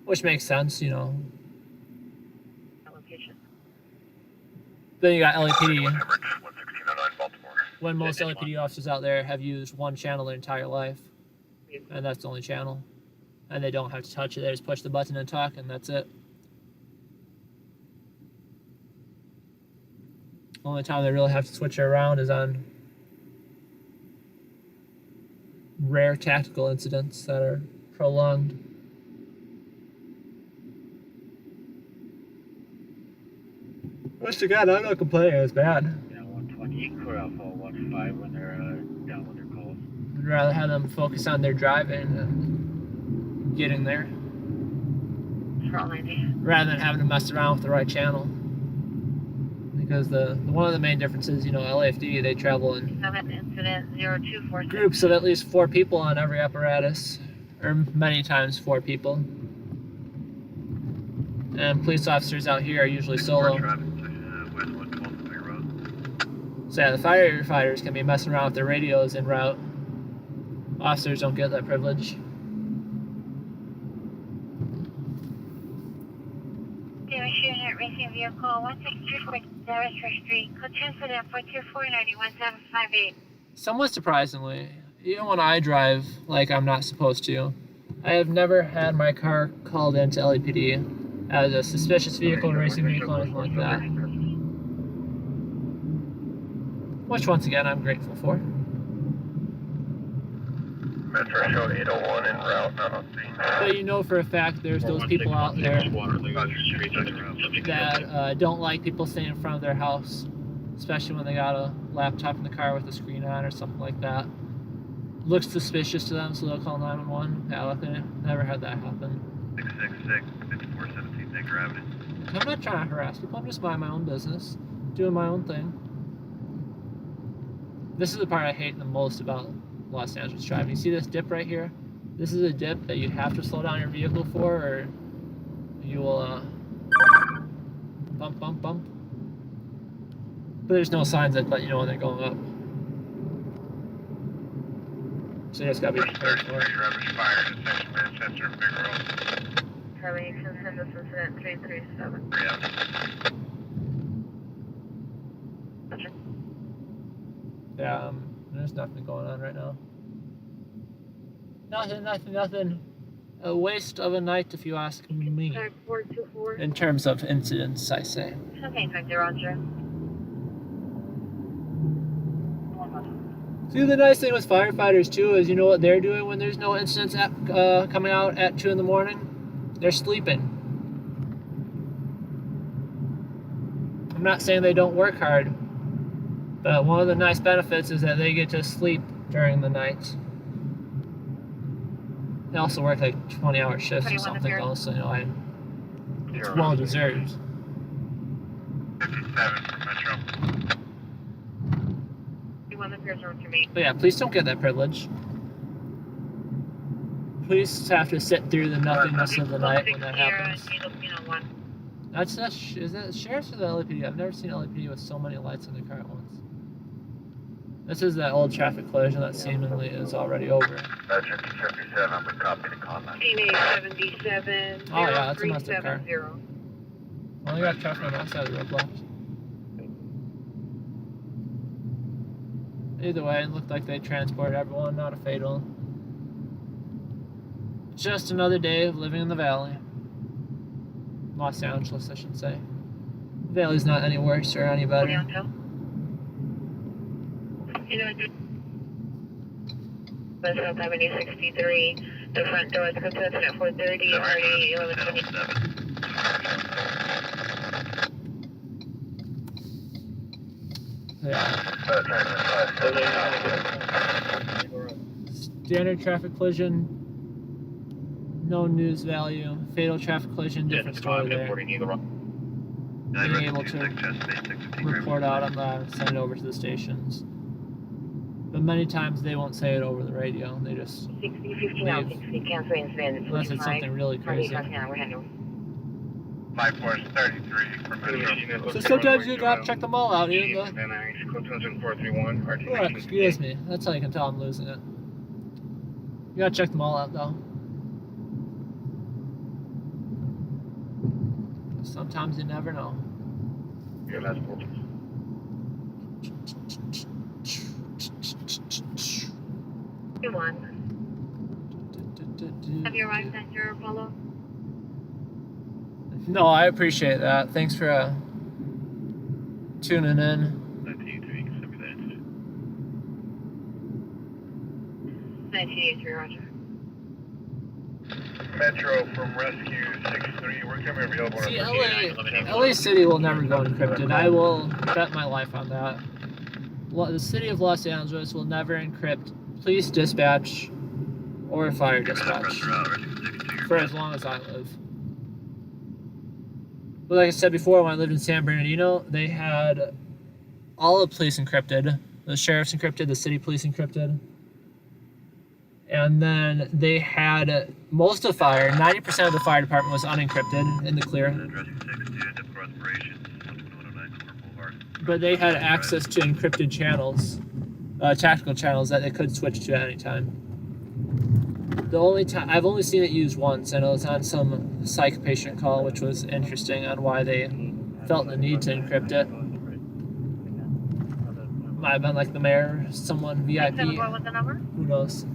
Which makes sense, you know. Then you got LAPD. When most LAPD officers out there have used one channel their entire life. And that's the only channel. And they don't have to touch it, they just push the button and talk, and that's it. Only time they really have to switch it around is on rare tactical incidents that are prolonged. Honest to God, I'm not complaining, it's bad. Yeah, 120 Clear Alpha 15 when they're down with their calls. I'd rather have them focus on their driving and getting there, Patrol 90. rather than having to mess around with the right channel. Because one of the main differences, you know, LAFD, they travel in 7 incident 0246. groups of at least 4 people on every apparatus, or many times 4 people. And police officers out here are usually solo. So yeah, the firefighters can be messing around with their radios en route. Officers don't get that privilege. Davis unit racing vehicle 162 Davis Street, code 2 incident 424901758. Somewhat surprisingly, even when I drive like I'm not supposed to, I have never had my car called into LAPD as a suspicious vehicle, racing vehicle, anything like that. Which, once again, I'm grateful for. Metro show 801 en route, not on scene. But you know for a fact there's those people out there that don't like people staying in front of their house, especially when they got a laptop in the car with a screen on or something like that. Looks suspicious to them, so they'll call 911. Yeah, luckily, never had that happen. 666, 5417, take gravity. I'm not trying to harass people, I'm just minding my own business, doing my own thing. This is the part I hate the most about Los Angeles driving. You see this dip right here? This is a dip that you have to slow down your vehicle for, or you will bump, bump, bump. But there's no signs that let you know when they're going up. So you just gotta be prepared for it. Rubbish fire to 6 Manchester, Big Road. Charlie, you can send us incident 337. Yeah. Yeah, there's nothing going on right now. Nothing. A waste of a night, if you ask me. 424. In terms of incidents, I say. Okay, 20 Roger. See, the nice thing with firefighters too is, you know what they're doing when there's no incidents coming out at 2 in the morning? They're sleeping. I'm not saying they don't work hard, but one of the nice benefits is that they get to sleep during the night. They also work like 20-hour shifts or something else, so you know, it's well deserved. 57 from Metro. But yeah, please don't get that privilege. Police have to sit through the nothingness of the night when that happens. Is that the sheriff's or the LAPD? I've never seen LAPD with so many lights in their car at once. This is that old traffic collision that seemingly is already over. Metro 257, I'm going to copy the comment. 77. Oh yeah, that's a Mustang car. Only got traffic on that side of the road blocked. Either way, it looked like they transported everyone, not a fatal. Just another day of living in the valley. Los Angeles, I should say. The valley's not any worse or any better. South Avenue 63, the front door is contested at 430, RD 1120. Yeah. Standard traffic collision, no news value. Fatal traffic collision, different story there. Being able to report out on that and send it over to the stations. But many times they won't say it over the radio. They just leave. Unless it's something really crazy. 5433 from Metro. So sometimes you gotta check them all out. Even the... Oh, excuse me. That's how you can tell I'm losing it. You gotta check them all out though. Sometimes you never know. Your last call. Have you arrived at your Apollo? No, I appreciate that. Thanks for tuning in. 1983, Roger. Metro from Rescue 63, we're coming available. See, LA City will never go encrypted. I will bet my life on that. The city of Los Angeles will never encrypt police dispatch or fire dispatch for as long as I live. But like I said before, when I lived in San Bernardino, they had all the police encrypted. The sheriff's encrypted, the city police encrypted. And then they had most of fire, 90% of the fire department was unencrypted in the clear. But they had access to encrypted channels, tactical channels that they could switch to at any time. The only time I've only seen it used once, and it was on some psych patient call, which was interesting on why they felt the need to encrypt it. Might have been like the mayor, someone VIP. What's the number? Who knows?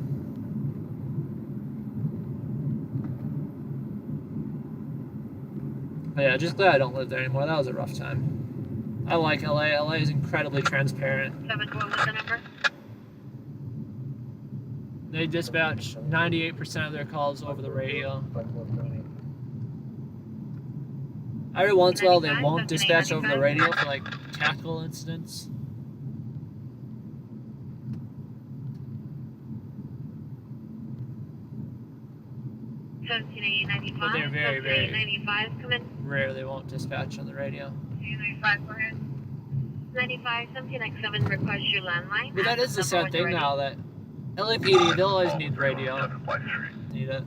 But yeah, just glad I don't live there anymore. That was a rough time. I like LA. LA is incredibly transparent. 7-4, what's the number? They dispatch 98% of their calls over the radio. Every once in a while, they won't dispatch over the radio for like tactical incidents. But they're very, very rare. They won't dispatch on the radio. 95, go ahead. 95, something like 7 request your landline. But that is the sad thing now that LAPD, they'll always need radio. Need it.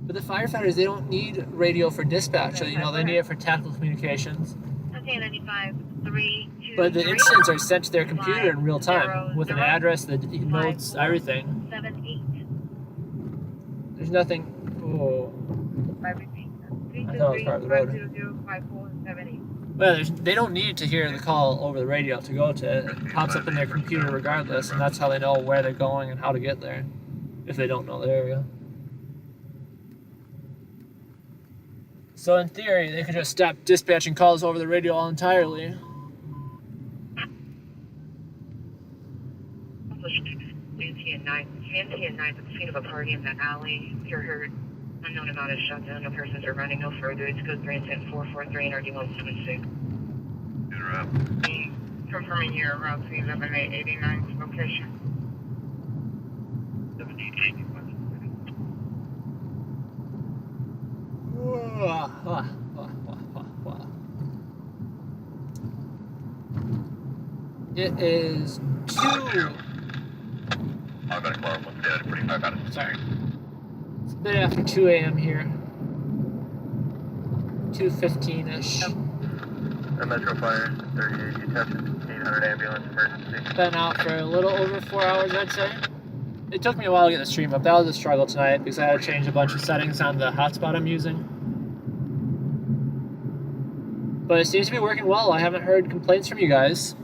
But the firefighters, they don't need radio for dispatch. So, you know, they need it for tactical communications. Okay, 95, 3, 2, But the 3, incidents are sent to their computer in real time with an address, the notes, everything. 7, 8. There's nothing. Oh. 5, 8. 3, 2, I thought it was 3, part of the 5, road. 0, 0, 5, 4, 7, 8. Well, they don't need to hear the call over the radio to go to it. It pops up in their computer regardless, and that's how they know where they're going and how to get there, if they don't know the area. So in theory, they could just stop dispatching calls over the radio all entirely. Nancy and 9 at the scene of a party in the alley. You're heard. Unknown about a shutdown. No persons are running no further. It's code 3 and 443 and RD176. Confirming your route to 11889 location. 7881. It is 2. I've got a car, pretty high, got it. Sorry. It's a bit after 2 a.m. here. 2:15-ish. Metro Fire, 38, you tested 800 ambulance emergency. Been out for a little over 4 hours, I'd say. It took me a while to get the stream up. That was a struggle tonight because I had to change a bunch of settings on the hotspot I'm using. But it seems to be working well. I haven't heard complaints from you guys.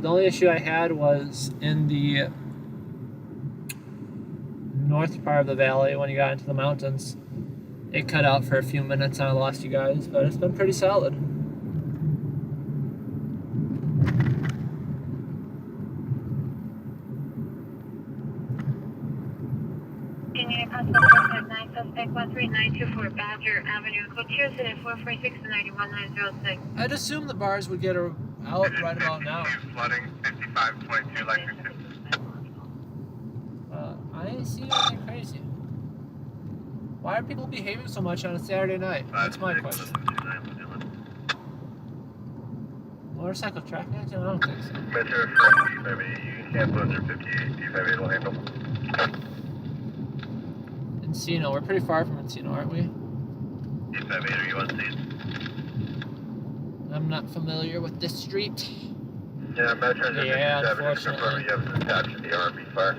The only issue I had was in the north part of the valley when you got into the mountains. It cut out for a few minutes and I lost you guys, but it's been pretty solid. Union Passport 459, suspect 13924 Badger Avenue, code 446 91906. I'd assume the bars would get out right about now. Flooding, 5522 electric. I ain't seen anything crazy. Why are people behaving so much on a Saturday night? That's my question. Motorcycle traffic accident? I don't think so. Metro, maybe you can't put under 58, 258 will handle. Encino, we're pretty far from Encino, aren't we? 258, are you on scene? I'm not familiar with this street. Yeah, Metro, Yeah, 57 is unfortunately. confirming you have to attach to the RV fire.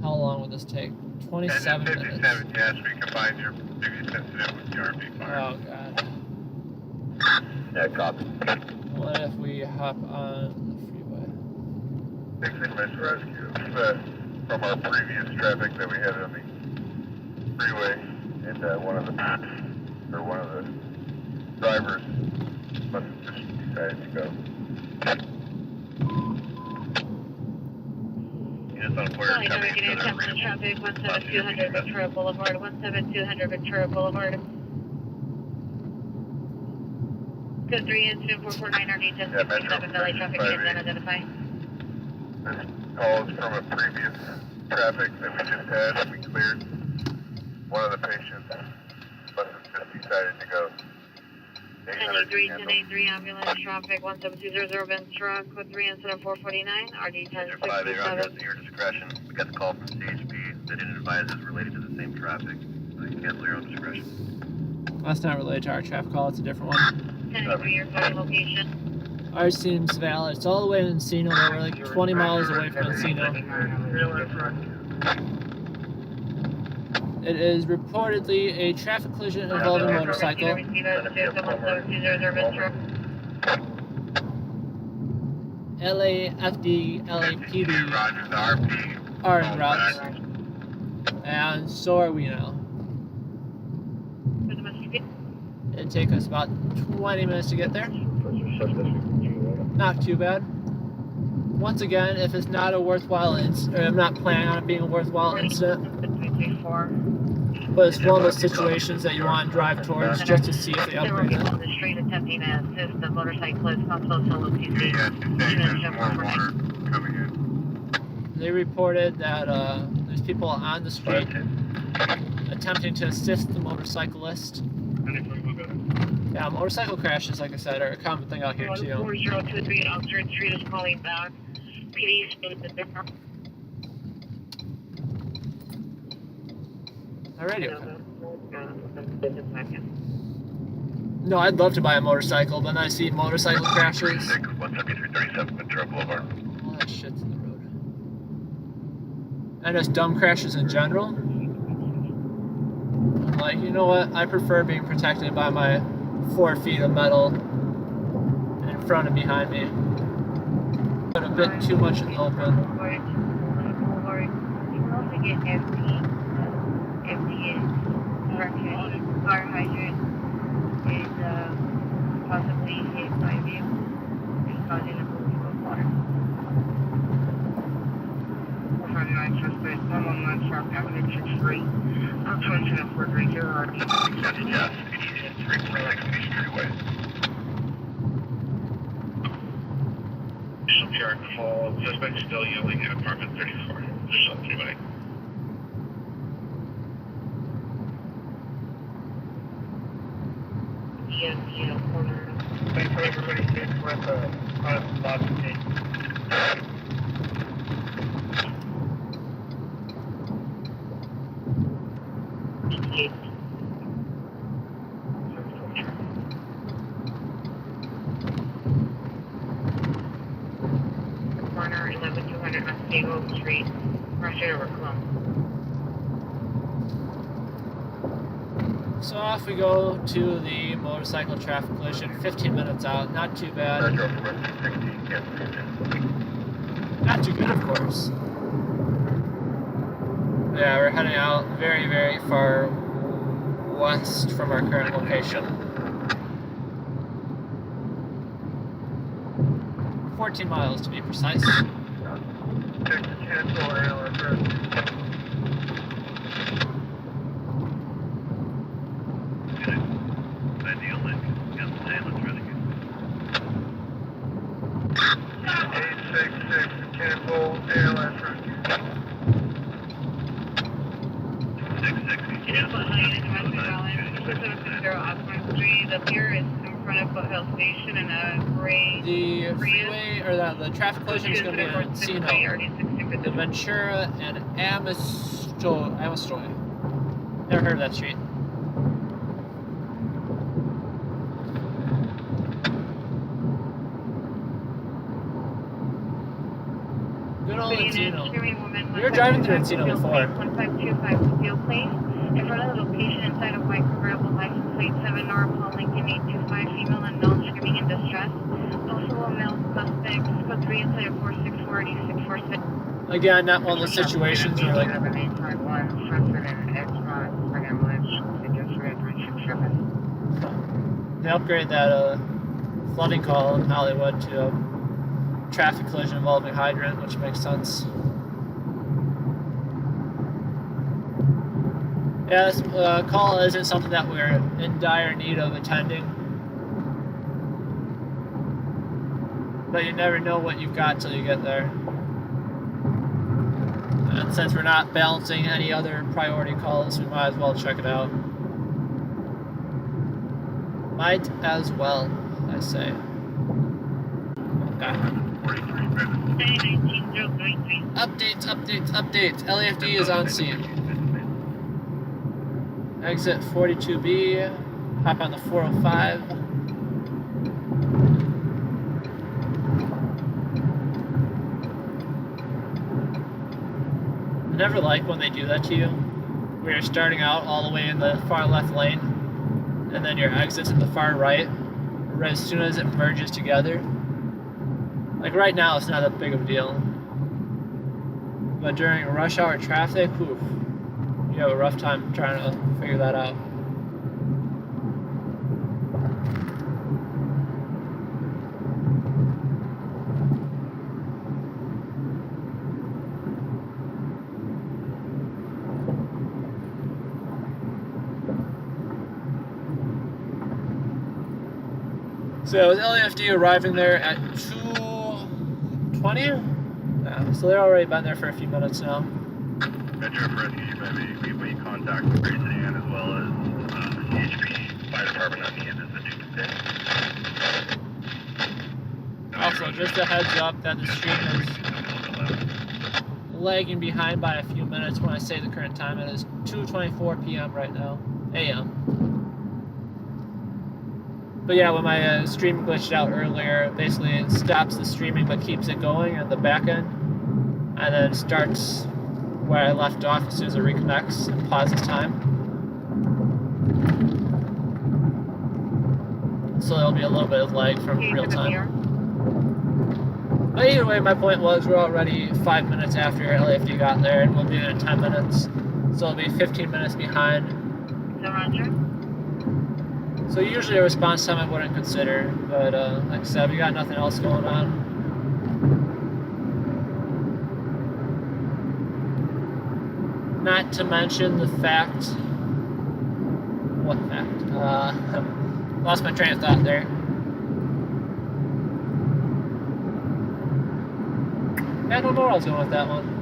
How long would this take? 27 minutes. 57, yes, we combined your previous incident with the RV fire. Oh god. Yeah, copy. What if we hop on the freeway? 6 English Rescue, from our previous traffic that we had on the freeway, and one of the drivers must have just decided to go. Calling Navigator Temple Traffic 17200 Ventura Boulevard, 17200 Ventura Boulevard. Code 3 incident 449 RD 1067 Valley traffic can identify. This call is from a previous traffic that we just had. We cleared. One of the patients must have just decided to go. 1083, 1083 ambulance traffic 17200 Benz truck code 3 incident 449 RD 1067. At your discretion. We got the call from CHP. They didn't advise us related to the same traffic. You cancel your own discretion. That's not related to our traffic call, it's a different one. 1083, your phone location. Ours seems valid. It's all the way in Encino. We're like 20 miles away from Encino. It is reportedly a traffic collision involving a motorcycle. LAFD, LAPD are en route, and so are we now. It'd take us about 20 minutes to get there. Not too bad. Once again, if it's not a worthwhile incident, I'm not planning on it being a worthwhile incident, but it's one of those situations that you want to drive towards just to see if they upgrade it. On the street attempting to assist the motorcyclist, also solo PC. They reported that there's people on the street attempting to assist the motorcyclist. Yeah, motorcycle crashes, like I said, are a common thing out here too. 4023 Oxford Street is calling back. PD Alrighty. No, I'd love to buy a motorcycle, but then I see motorcycle crashes. 17337 Ventura Boulevard. All that shit's in the road. And just dumb crashes in general. I'm like, you know what? I prefer being protected by my 4 feet of metal in front and behind me. But a bit too much in the open. You can also get empty is direction. Fire hydrant is possibly hit by vehicle and causing a pool of water. 459 suspect 111 South Avenue 63. I'm 27430 RD. Yes, 346 Street Away. PR call. Suspect still yelling at apartment 34. Just on 3-way. Corner. Thanks for everybody staying with Boston State. Corner 11200 Muskego Street, Russia over Columbus. So off we go to the motorcycle traffic collision, 15 minutes out, not too bad. Not too good, of course. Yeah, we're heading out very, very far west from our current location. 14 miles to be precise. The pier is in front of Foothill Station and a gray. The freeway, or the traffic collision is going to be in Encino, the Ventura, and Amistoy. Never heard of that street. Good old Encino. We were driving through Encino before. 1525 Steel Place. In front of the location inside of white convertible license plate 7 Nora Paul Lincoln 825 female unknown screaming in distress. Also a male suspect, code 3 inside of 464 646. Again, not one of those situations where like they upgrade that flooding call in Hollywood to a traffic collision involving hydrant, which makes sense. Yeah, this call isn't something that we're in dire need of attending. But you never know what you've got till you get there. And since we're not balancing any other priority calls, we might as well check it out. Might as well, I say. Okay. Updates. LAFD is on scene. Exit 42B. Hop on the 405. I never like when they do that to you. Where you're starting out all the way in the far left lane, and then your exit's in the far right as soon as it merges together. Like right now, it's not that big of a deal. But during rush hour traffic, oof, you have a rough time trying to figure that out. So with LAFD arriving there at 2:20? Yeah, so they've already been there for a few minutes now. Metro Rescue, we contact Grayson as well as CHP Fire Department on the end of the new. Also, just a heads up that the stream is lagging behind by a few minutes when I say the current time. It is 2:24 p.m. right now, a.m. But yeah, when my stream glitched out earlier, basically it stops the streaming but keeps it going at the back end, and then starts where I left off as soon as it reconnects and pauses time. So there'll be a little bit of lag from real time. But either way, my point was we're already 5 minutes after LAFD got there, and we'll be there in 10 minutes. So it'll be 15 minutes behind. So Roger? So usually a response time I wouldn't consider, but like I said, we got nothing else going on. Not to mention the fact, what fact? Lost my train of thought there. Yeah, I don't know where I was going with that one.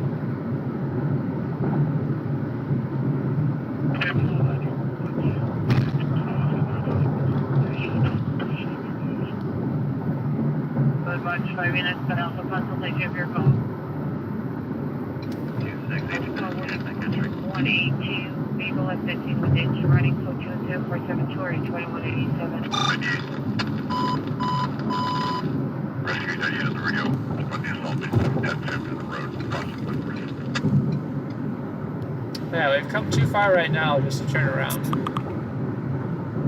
Watch 5 minutes, but also consultation of your call. 182, vehicle at 15 within running code 20742 or 2187. Rescue 90 on the radio. Put the assaulted dead to the road. Yeah, we've come too far right now just to turn around.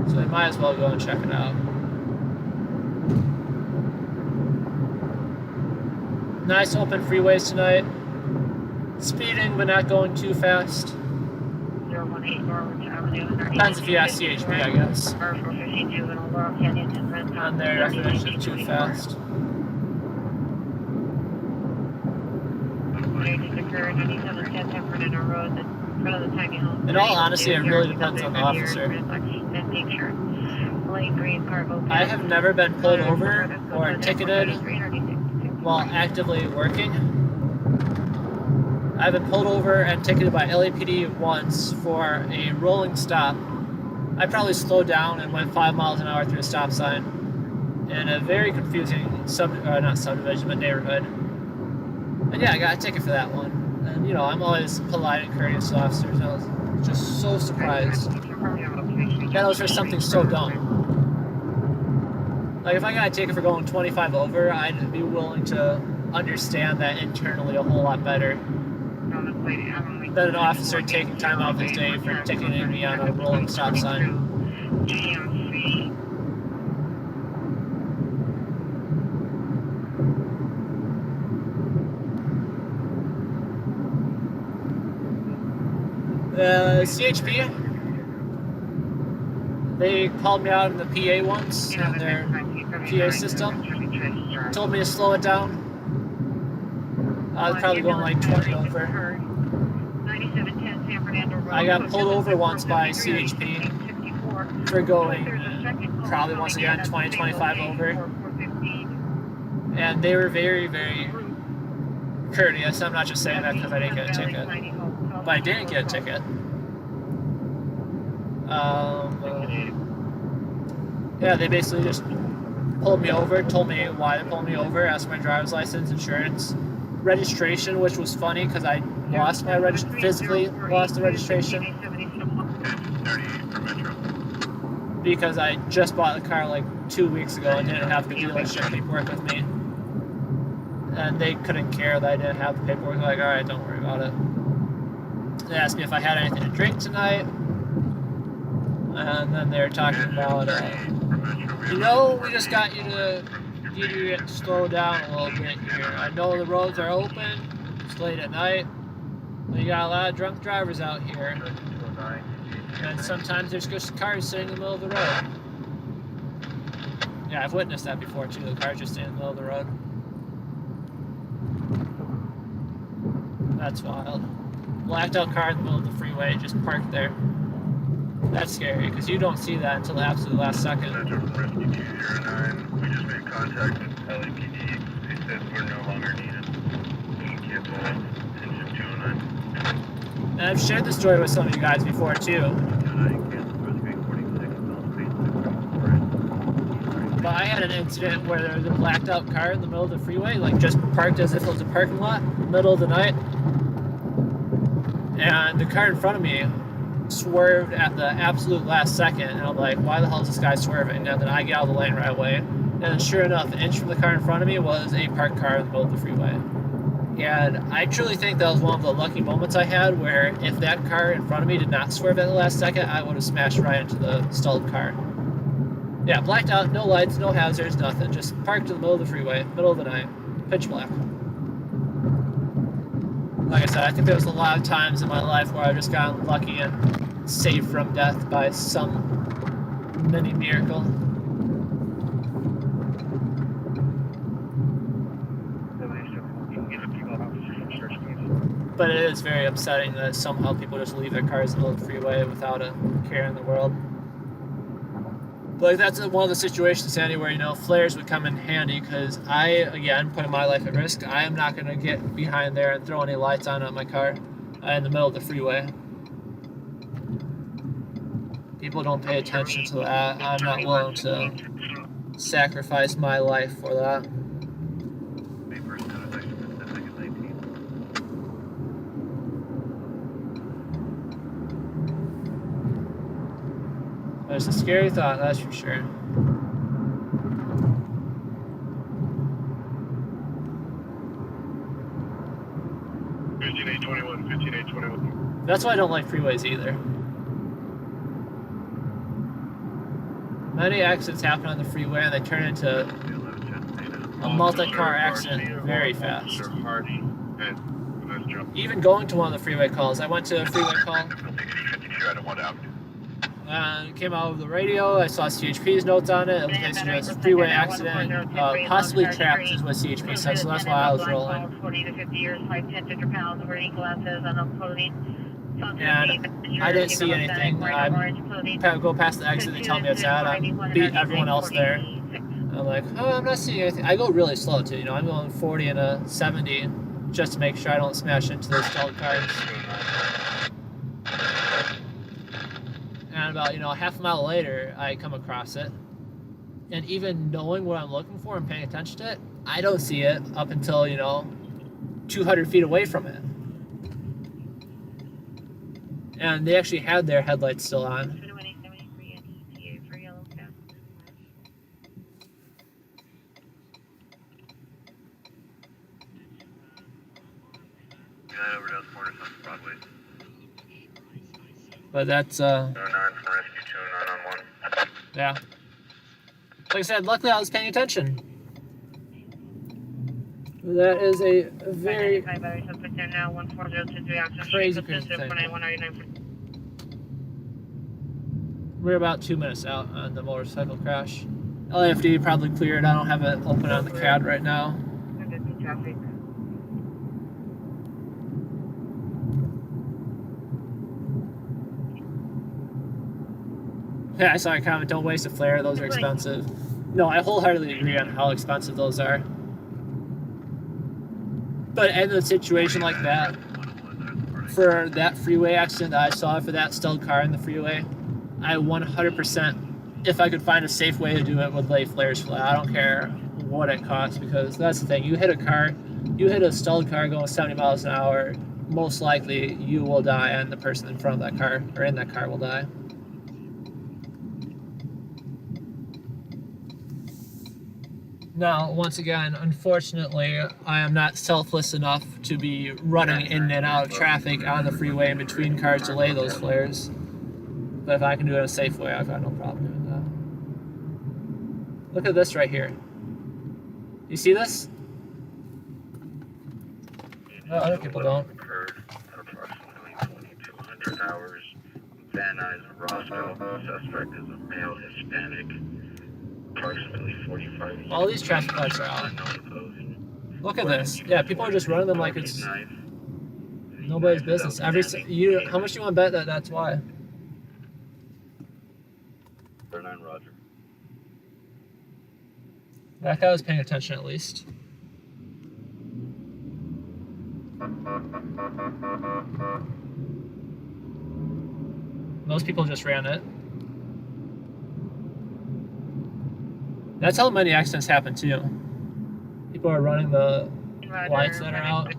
So we might as well go and check it out. Nice open freeways tonight. Speeding, but not going too fast. 018 Norwich Avenue. Depends if you ask CHP, I guess. R452 in Laurel Canyon and Red Top. On their definition of too fast. In all honesty, it really depends on the officer. I have never been pulled over or ticketed while actively working. I've been pulled over and ticketed by LAPD once for a rolling stop. I probably slowed down and went 5 miles an hour through a stop sign in a very confusing not subdivision, but neighborhood. And yeah, I got a ticket for that one. And you know, I'm always polite and courteous to officers. I was just so surprised that was for something so dumb. Like if I got a ticket for going 25 over, I'd be willing to understand that internally a whole lot better than an officer taking time out of his day for ticketing me on a rolling stop sign. CHP, they called me out in the PA once on their PA system, told me to slow it down. I was probably going like 20 over. I got pulled over once by CHP for going probably once again 20, 25 over. And they were very, very courteous. I'm not just saying that because I didn't get a ticket. But I didn't get a ticket. Yeah, they basically just pulled me over, told me why they pulled me over, asked my driver's license, insurance, registration, which was funny because I lost my physically lost the registration because I just bought the car like 2 weeks ago and didn't have the dealership paperwork with me. And they couldn't care that I didn't have the paperwork. They're like, all right, don't worry about it. They asked me if I had anything to drink tonight. And then they were talking about, we just got you to get slowed down a little bit here. I know the roads are open, it's late at night, but you got a lot of drunk drivers out here. And sometimes there's just cars sitting in the middle of the road. Yeah, I've witnessed that before too, the cars just sitting in the middle of the road. That's wild. Blacked out car in the middle of the freeway, just parked there. That's scary, because you don't see that until the absolute last second. Rescue 209, we just made contact with LAPD. They said we're no longer needed. Cancel engine 209. And I've shared this story with some of you guys before too. But I had an incident where there was a blacked out car in the middle of the freeway, like just parked as if it was a parking lot, middle of the night. And the car in front of me swerved at the absolute last second, and I'm like, why the hell is this guy swerving? And then I get out of the lane right away, and then sure enough, an inch from the car in front of me was a parked car in the middle of the freeway. And I truly think that was one of the lucky moments I had, where if that car in front of me did not swerve at the last second, I would have smashed right into the stalled car. Yeah, blacked out, no lights, no hazards, nothing, just parked in the middle of the freeway, middle of the night, pitch black. Like I said, I think there was a lot of times in my life where I've just gotten lucky and saved from death by some mini miracle. But it is very upsetting that somehow people just leave their cars in the middle of the freeway without a care in the world. But that's one of the situations, Sandy, where, flares would come in handy, because I, again, putting my life at risk, I am not going to get behind there and throw any lights on my car in the middle of the freeway. People don't pay attention to that. I'm not willing to sacrifice my life for that. It's a scary thought, that's for sure. 15-821. That's why I don't like freeways either. Many accidents happen on the freeway and they turn into a multi-car accident very fast. Even going to one of the freeway calls, I went to a freeway call. Came out of the radio, I saw CHP's notes on it. It was basically a freeway accident, possibly trapped is what CHP said, so that's why I was rolling. 40 to 50 years, 5, 10, 50 pounds, wearing glasses, unknown clothing. And I didn't see anything. I go past the exit, they tell me it's at, I beat everyone else there. I'm like, oh, I'm not seeing anything. I go really slow too, I'm going 40 and a 70 just to make sure I don't smash into those stalled cars. And about, half a mile later, I come across it. And even knowing what I'm looking for and paying attention to it, I don't see it up until, 200 feet away from it. And they actually had their headlights still on. But that's, yeah. Like I said, luckily I was paying attention. That is a very crazy thing. We're about 2 minutes out on the motorcycle crash. LAFD probably cleared. I don't have it open on the CAD right now. Yeah, I saw a comment, don't waste a flare, those are expensive. No, I wholeheartedly agree on how expensive those are. But in a situation like that, for that freeway accident that I saw for that stalled car in the freeway, I 100%, if I could find a safe way to do it, would lay flares flat. I don't care what it costs, because that's the thing. You hit a stalled car going 70 miles an hour, most likely you will die, and the person in front of that car or in that car will die. Now, once again, unfortunately, I am not selfless enough to be running in and out of traffic on the freeway in between cars to lay those flares. But if I can do it in a safe way, I've got no problem doing that. Look at this right here. You see this? No, other people don't. Occurred at approximately 2200 hours. Van Nuys, Roscoe. Suspect is a male Hispanic. Approximately 45 years. All these traffic lights are out. Look at this. Yeah, people are just running them like it's nobody's business. How much do you want to bet that that's why? 9 Roger. That guy was paying attention at least. Most people just ran it. That's how many accidents happen too. People are running the lights that are out.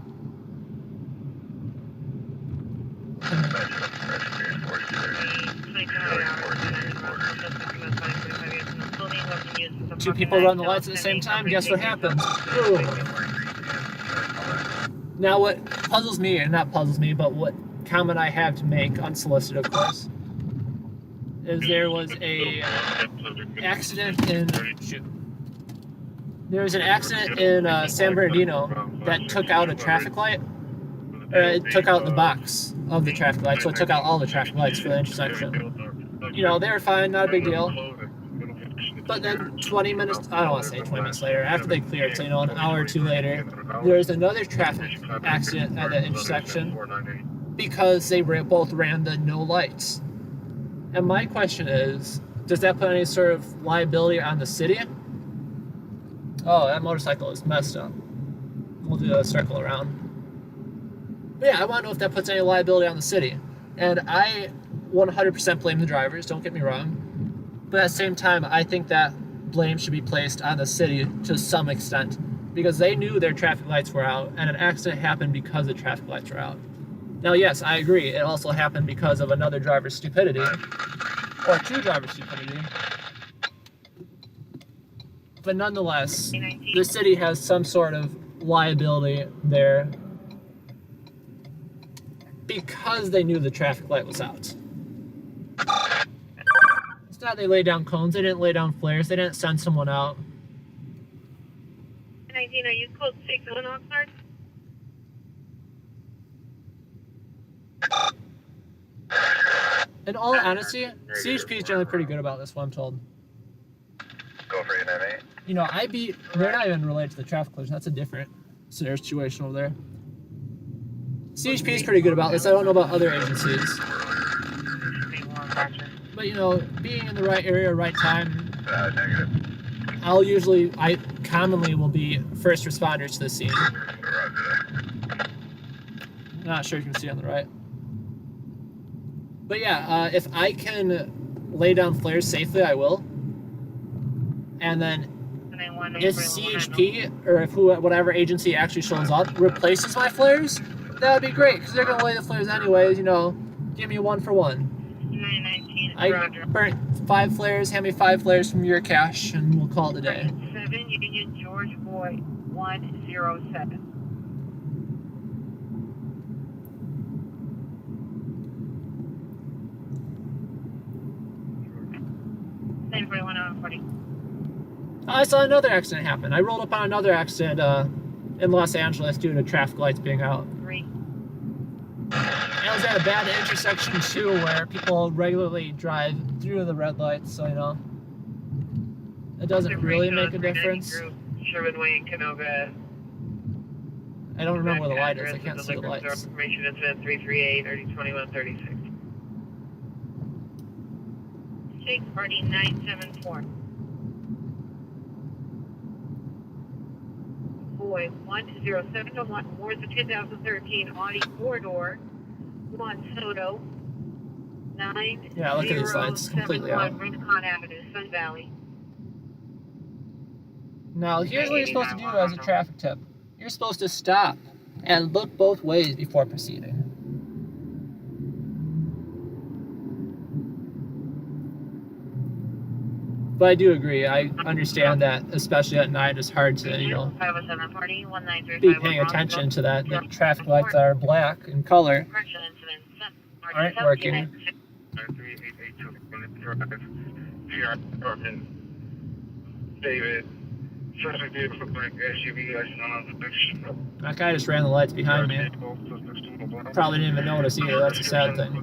Two people run the lights at the same time, guess what happens? Boom. Now what puzzles me, and not puzzles me, but what comment I have to make, unsolicited of course, is there was a accident in San Bernardino that took out a traffic light. It took out the box of the traffic light, so it took out all the traffic lights for the intersection. You know, they were fine, not a big deal. But then 20 minutes, I don't want to say 20 minutes later, after they cleared, so you know, an hour or two later, there was another traffic accident at that intersection because they both ran the no lights. And my question is, does that put any sort of liability on the city? Oh, that motorcycle is messed up. We'll do a circle around. But yeah, I want to know if that puts any liability on the city. And I 100% blame the drivers, don't get me wrong. But at the same time, I think that blame should be placed on the city to some extent. Because they knew their traffic lights were out, and an accident happened because the traffic lights were out. Now, yes, I agree, it also happened because of another driver's stupidity. Or two drivers' stupidity. But nonetheless, the city has some sort of liability there because they knew the traffic light was out. It's not they laid down cones, they didn't lay down flares, they didn't send someone out. 19, are you code 6 on Oxnard? In all honesty, CHP is generally pretty good about this, what I'm told. Go for 898. You know, they're not even related to the traffic collision, that's a different situation over there. CHP is pretty good about this, I don't know about other agencies. But you know, being in the right area, right time, Negative. I commonly will be first responders to the scene. Not sure if you can see on the right. But yeah, if I can lay down flares safely, I will. And then if CHP, or if whatever agency actually shows up, replaces my flares, that would be great, because they're going to lay the flares anyways, you know, give me one for one. 919, I burnt 5 flares, hand me 5 flares from your cash, and we'll call it a day. 7 Union George Boy 107. 941 I saw another accident happen. I rolled up on another accident in Los Angeles due to traffic lights being out. 3. I was at a bad intersection too, where people regularly drive through the red lights, so you know, it doesn't really make a difference. Sherman Way, Canoga. I don't remember where the light is. I can't see the lights. Information is 338 302136. 6 party 974. 4 Boy 10701 towards the 2013 Audi 4-door. 1 Soto 9071 Yeah, look at these lights, completely out. Rincon Avenue, Sun Valley. Now, here's what you're supposed to do as a traffic tip. You're supposed to stop and look both ways before proceeding. But I do agree. I understand that, especially at night, it's hard to, you know, be paying attention to that. The traffic lights are black in color, aren't working. David, suspect vehicle black SUV, license on suspicion. That guy just ran the lights behind me. Probably didn't even notice either. That's a sad thing.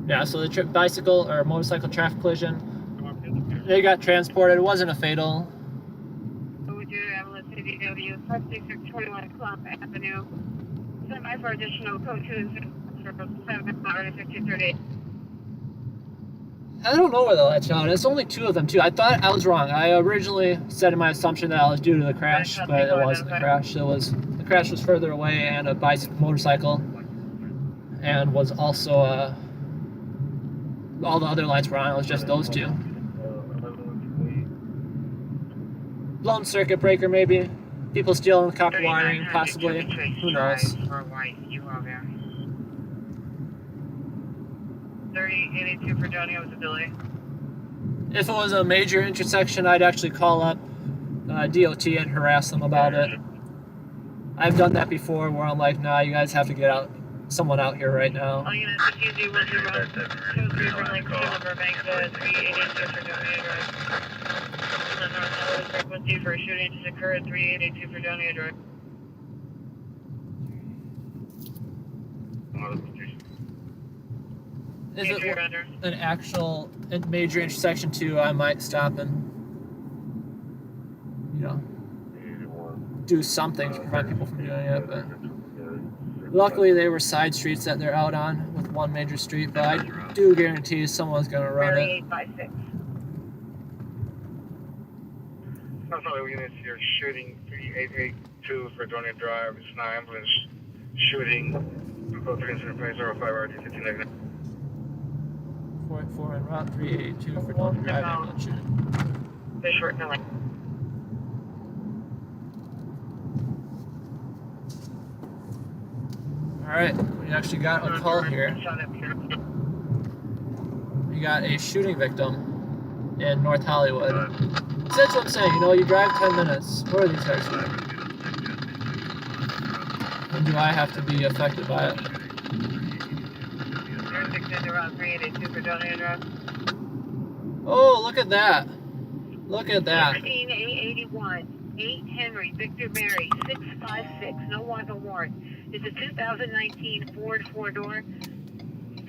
Yeah, so the bicycle or motorcycle traffic collision, they got transported. It wasn't a fatal. Avenue. Semi for additional coaches. I don't know where the lights are. It's only 2 of them too. I thought I was wrong. I originally said in my assumption that it was due to the crash, but it wasn't the crash. The crash was further away and a motorcycle, and was also all the other lights were on. It was just those 2. Blown circuit breaker maybe. People stealing copper wiring possibly. Who knows? 3082 for Johnny Ozability. If it was a major intersection, I'd actually call up DOT and harass them about it. I've done that before where I'm like, nah, you guys have to get someone out here right now. All units, CZ 10, 23 from Lake Burbank to 3882 for Johnny Drive. The north frequency for shooting just occurred at 3882 for Johnny Drive. If it were an actual major intersection too, I might stop and, you know, do something to prevent people from doing it. But luckily, they were side streets that they're out on with one major street. But I do guarantee someone's gonna run it. 3856. That's all the units here shooting 3882 for Johnny Drive. It's an ambulance shooting. Close to incident place 05 RD 1599. 484 and route 382 for Johnny Drive ambulance shooting. The short delay. Alright, we actually got a call here. We got a shooting victim in North Hollywood. So that's what I'm saying, you know, you drive 10 minutes. Where are these guys from? And do I have to be affected by it? Oh, look at that. Look at that. 16881, 8 Henry, Victor Mary, 656, no want to warrant. It's a 2019 Ford 4-door.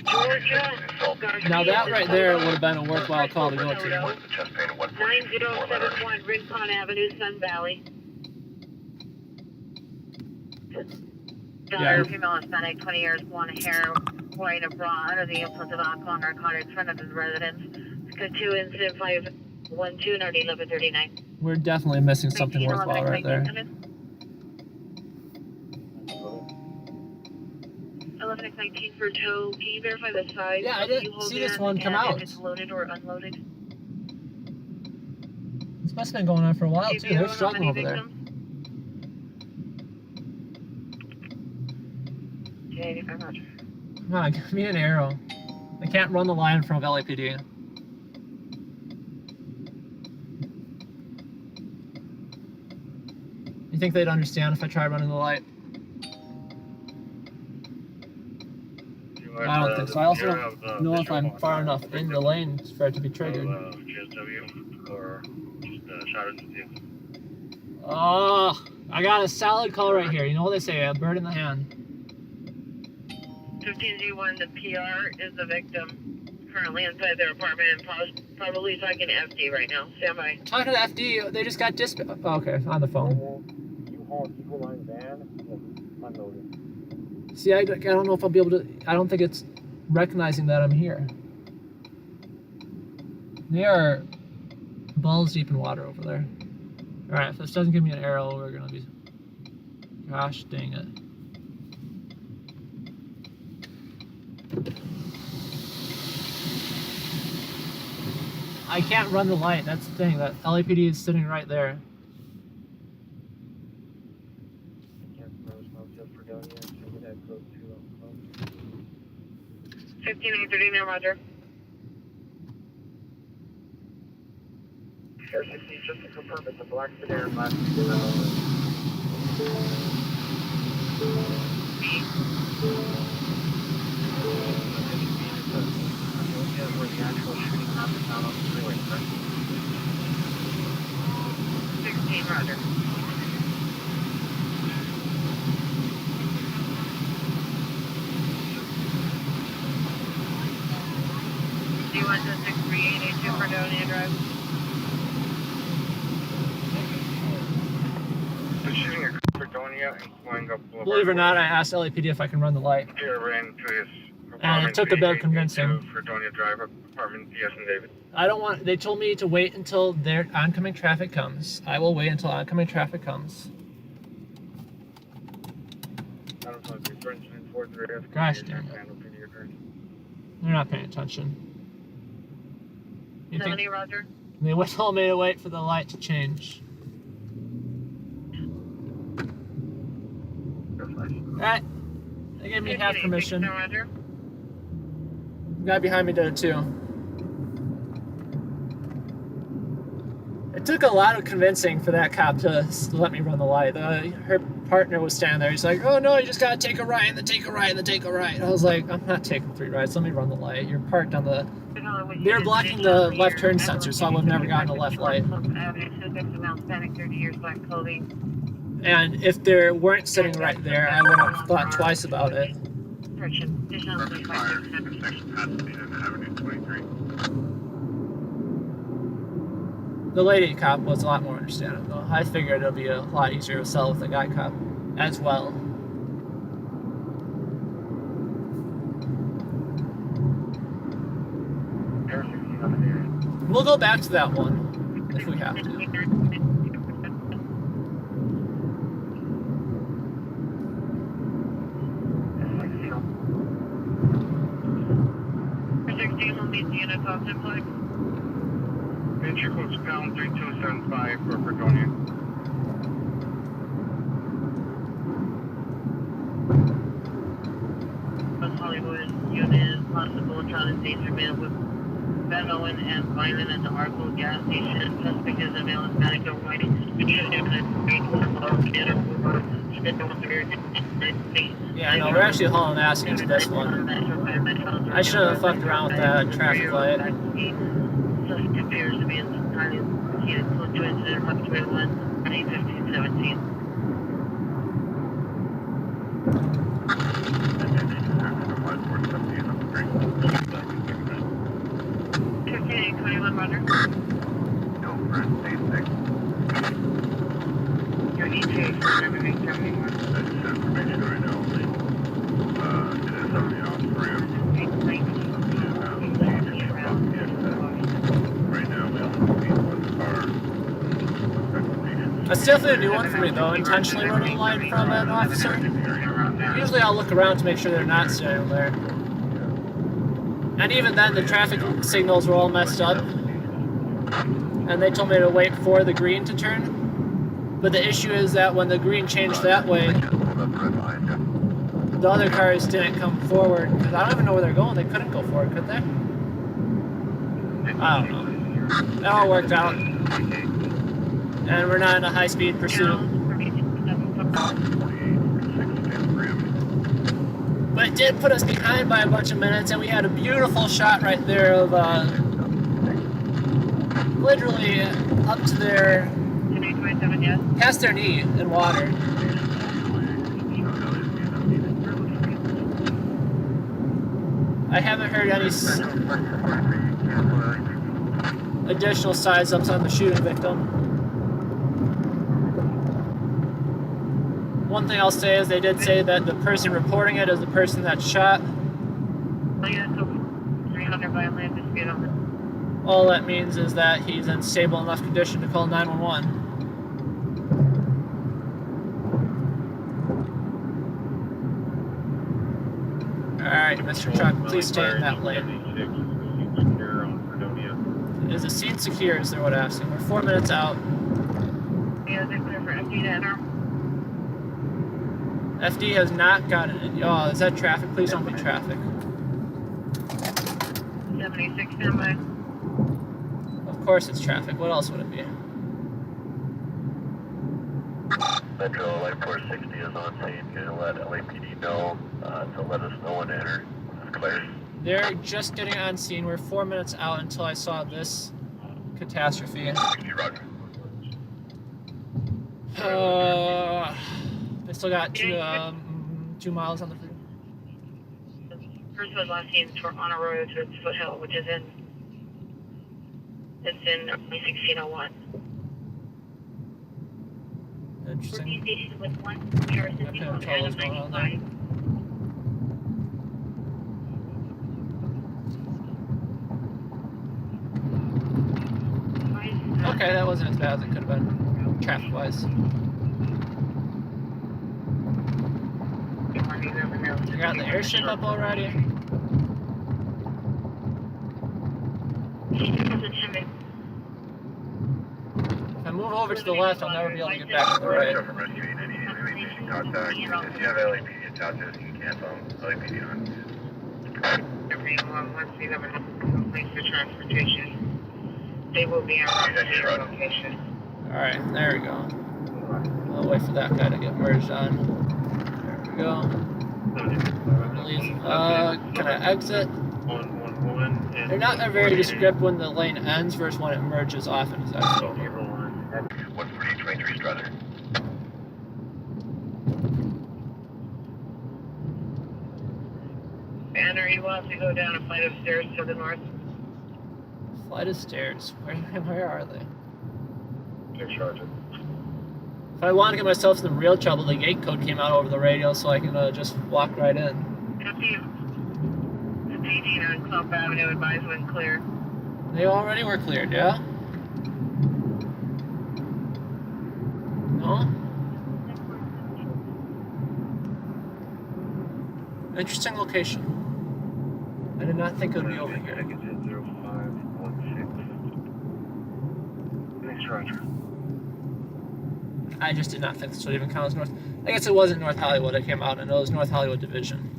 Georgia. Now that right there would have been a worthwhile call to go to. 9071 Rincon Avenue, Sun Valley. Yeah. Female Hispanic, 20 years, blonde hair, wearing a bra under the influence of alcohol, narcotics, in front of his residence. Code 2 incident 512, NRD 1139. We're definitely missing something worthwhile right there. 1119 for tow. Can you verify the size? Yeah, I didn't see this one come out. If it's loaded or unloaded. This must have been going on for a while too. They're struggling over there. Okay, very much. Come on, give me an arrow. I can't run the line from LAPD. You think they'd understand if I tried running the light? I don't think so. I also don't know if I'm far enough in the lane for it to be triggered. Oh, I got a solid call right here. You know what they say, a bird in the hand. 15G1, the PR is the victim. Currently inside their apartment and probably talking to FD right now. Stand by. Talking to FD, they just got dispatched. Oh, okay, on the phone. See, I don't know if I'll be able to. I don't think it's recognizing that I'm here. They are balls deep in water over there. Alright, if this doesn't give me an arrow, we're gonna be... Gosh dang it. I can't run the light, that's the thing. That LAPD is sitting right there. 15839, roger. Air 16, just to confirm, it's a black sedan, last where the actual shooting happened, not on the freeway, correct? 16, roger. Do you want the 63882 Fredonia Drive? The shooting at Fredonia and going up Boulevard. Believe it or not, I asked LAPD if I can run the light. Here ran to his And it took a bit of convincing. Fredonia Drive, apartment PS and David. I don't want... They told me to wait until their oncoming traffic comes. I will wait until oncoming traffic comes. Gosh damn it. They're not paying attention. You think... 70, roger. They told me to wait for the light to change. Alright. They gave me half permission. Roger. The guy behind me did it too. It took a lot of convincing for that cop to let me run the light. Her partner was standing there. He's like, "Oh no, you just gotta take a right, and then take a right, and then take a right." I was like, "I'm not taking 3 rights. Let me run the light. You're parked on the..." They're blocking the left turn sensor, so I would have never gotten a left light. And if they weren't sitting right there, I would have thought twice about it. The lady cop was a lot more understanding, though. I figured it would be a lot easier to sell with the guy cop as well. We'll go back to that one if we have to. Venture codes pound 3275 for Fredonia. West Hollywood unit possible Charlie Station man with Venmo and violent at the Arco gas station. Suspect is a male Hispanic or white. Yeah, I know, we're actually hauling ass into this one. I should have fucked around with that traffic light. Suspect appears to be entirely influenced in Route 21, 1517. Okay, 21, roger. Your ETA for everything 71. That's information right now only. It is something else for you. Right now we only need one car. That's definitely a new one for me, though, intentionally running a line from an officer. Usually I'll look around to make sure they're not standing there. And even then, the traffic signals were all messed up. And they told me to wait for the green to turn. But the issue is that when the green changed that way, the other cars didn't come forward. Because I don't even know where they're going. They couldn't go forward, could they? I don't know. It all worked out. And we're not in a high-speed pursuit. But it did put us behind by a bunch of minutes, and we had a beautiful shot right there of literally up to their, past their knee in water. I haven't heard any additional size-ups on the shooting victim. One thing I'll say is they did say that the person reporting it is the person that shot. All that means is that he's in stable enough condition to call 911. Alright, Mr. Truck, please stay in that lane. Is the scene secure, is there what asking? We're 4 minutes out. Yeah, they're clear for FD to enter. FD has not gotten it. Oh, is that traffic? Please don't be traffic. 76 standby. Of course it's traffic. What else would it be? Metro Light 460 is on scene. Gonna let LAPD know to let us know when to enter. It's clear. They're just getting on scene. We're 4 minutes out until I saw this catastrophe. Roger. I still got 2 miles on the freeway. First was last seen on a road to Foothill, which is in 1601. Interesting. Station with one. What kind of trouble is going on there? Okay, that wasn't as bad as it could have been, traffic-wise. You got the airship up already? If I move over to the left, I'll never be able to get back to the right. Contact. If you have LAPD attached, you can't phone LAPD on. Everyone, once we have a place for transportation, they will be in our location. Alright, there we go. I'll wait for that guy to get merged on. There we go. Can I exit? They're not very descriptive when the lane ends versus when it merges off and is exiting. What's for each Ranger Strutter? Banner, you will have to go down a flight of stairs to the north. Flight of stairs. Where are they? Charger. If I want to get myself in real trouble, the gate code came out over the radio, so I can just walk right in. The PD on Clump Avenue advised when clear. They already were cleared, yeah? No? Interesting location. I did not think it would be over here. Thanks, Roger. I just did not think this would even count as North. I guess it wasn't North Hollywood. It came out and it was North Hollywood Division.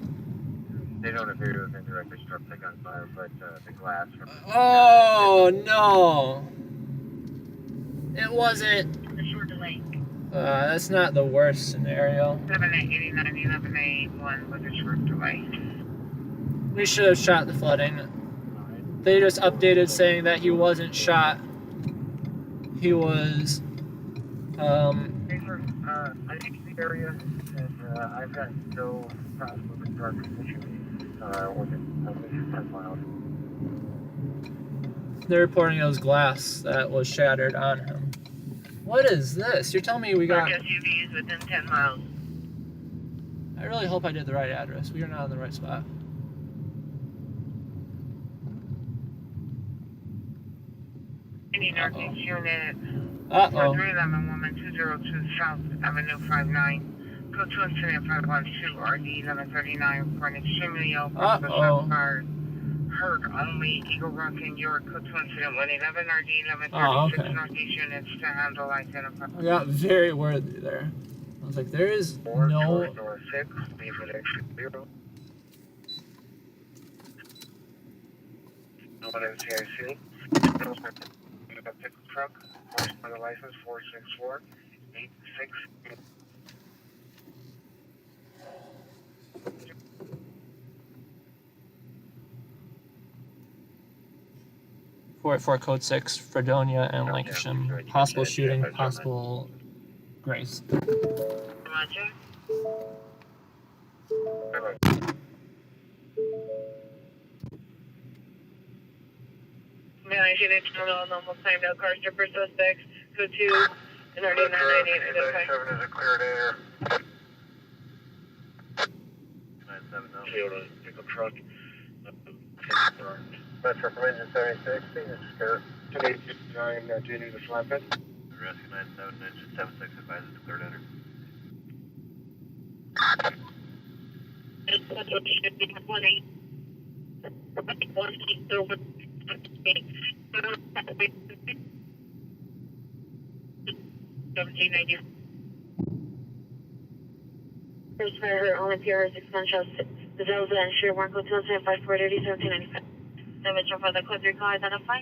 They don't appear to have been directly struck by gunfire, but the glass from... Oh, no! It wasn't... A short delay. That's not the worst scenario. 7889 was a short delay. We should have shot the flooding. They just updated saying that he wasn't shot. He was... I think the area, and I've got no problem with dark conditions within at least 10 miles. They're reporting it was glass that was shattered on him. What is this? You're telling me we got... SUV is within 10 miles. I really hope I did the right address. We are not in the right spot. Any Northeast unit. Uh-oh. 311 woman 202 South Avenue 59. Code 2 incident 512 RD 1139 for an extremely ill person fired. Heard only Eagle Rock and York. Code 2 incident 111 RD 1136 Northeast units to handle identify. I got very worried there. I was like, there is no... Door 6, B for the exit 0. No one in CIC. Pickup truck. Number license 46486. 484 code 6, Fredonia and Lancashire. Possible shooting, possible grace. Roger. Man, I should have told all almost timed out car stripper suspects. Code 2 and RD 998 identified. 97 is a cleared air. 970. Field pickup truck. Metro from engine 76, senior secure. 1089, do you need a flatbed? Rescue 97, engine 76, advises declared enter. First fire, only PR 6 gunshots. The Delta and Sheer 1 Hotel 5430 1795. The Metro for the code 3 call identify.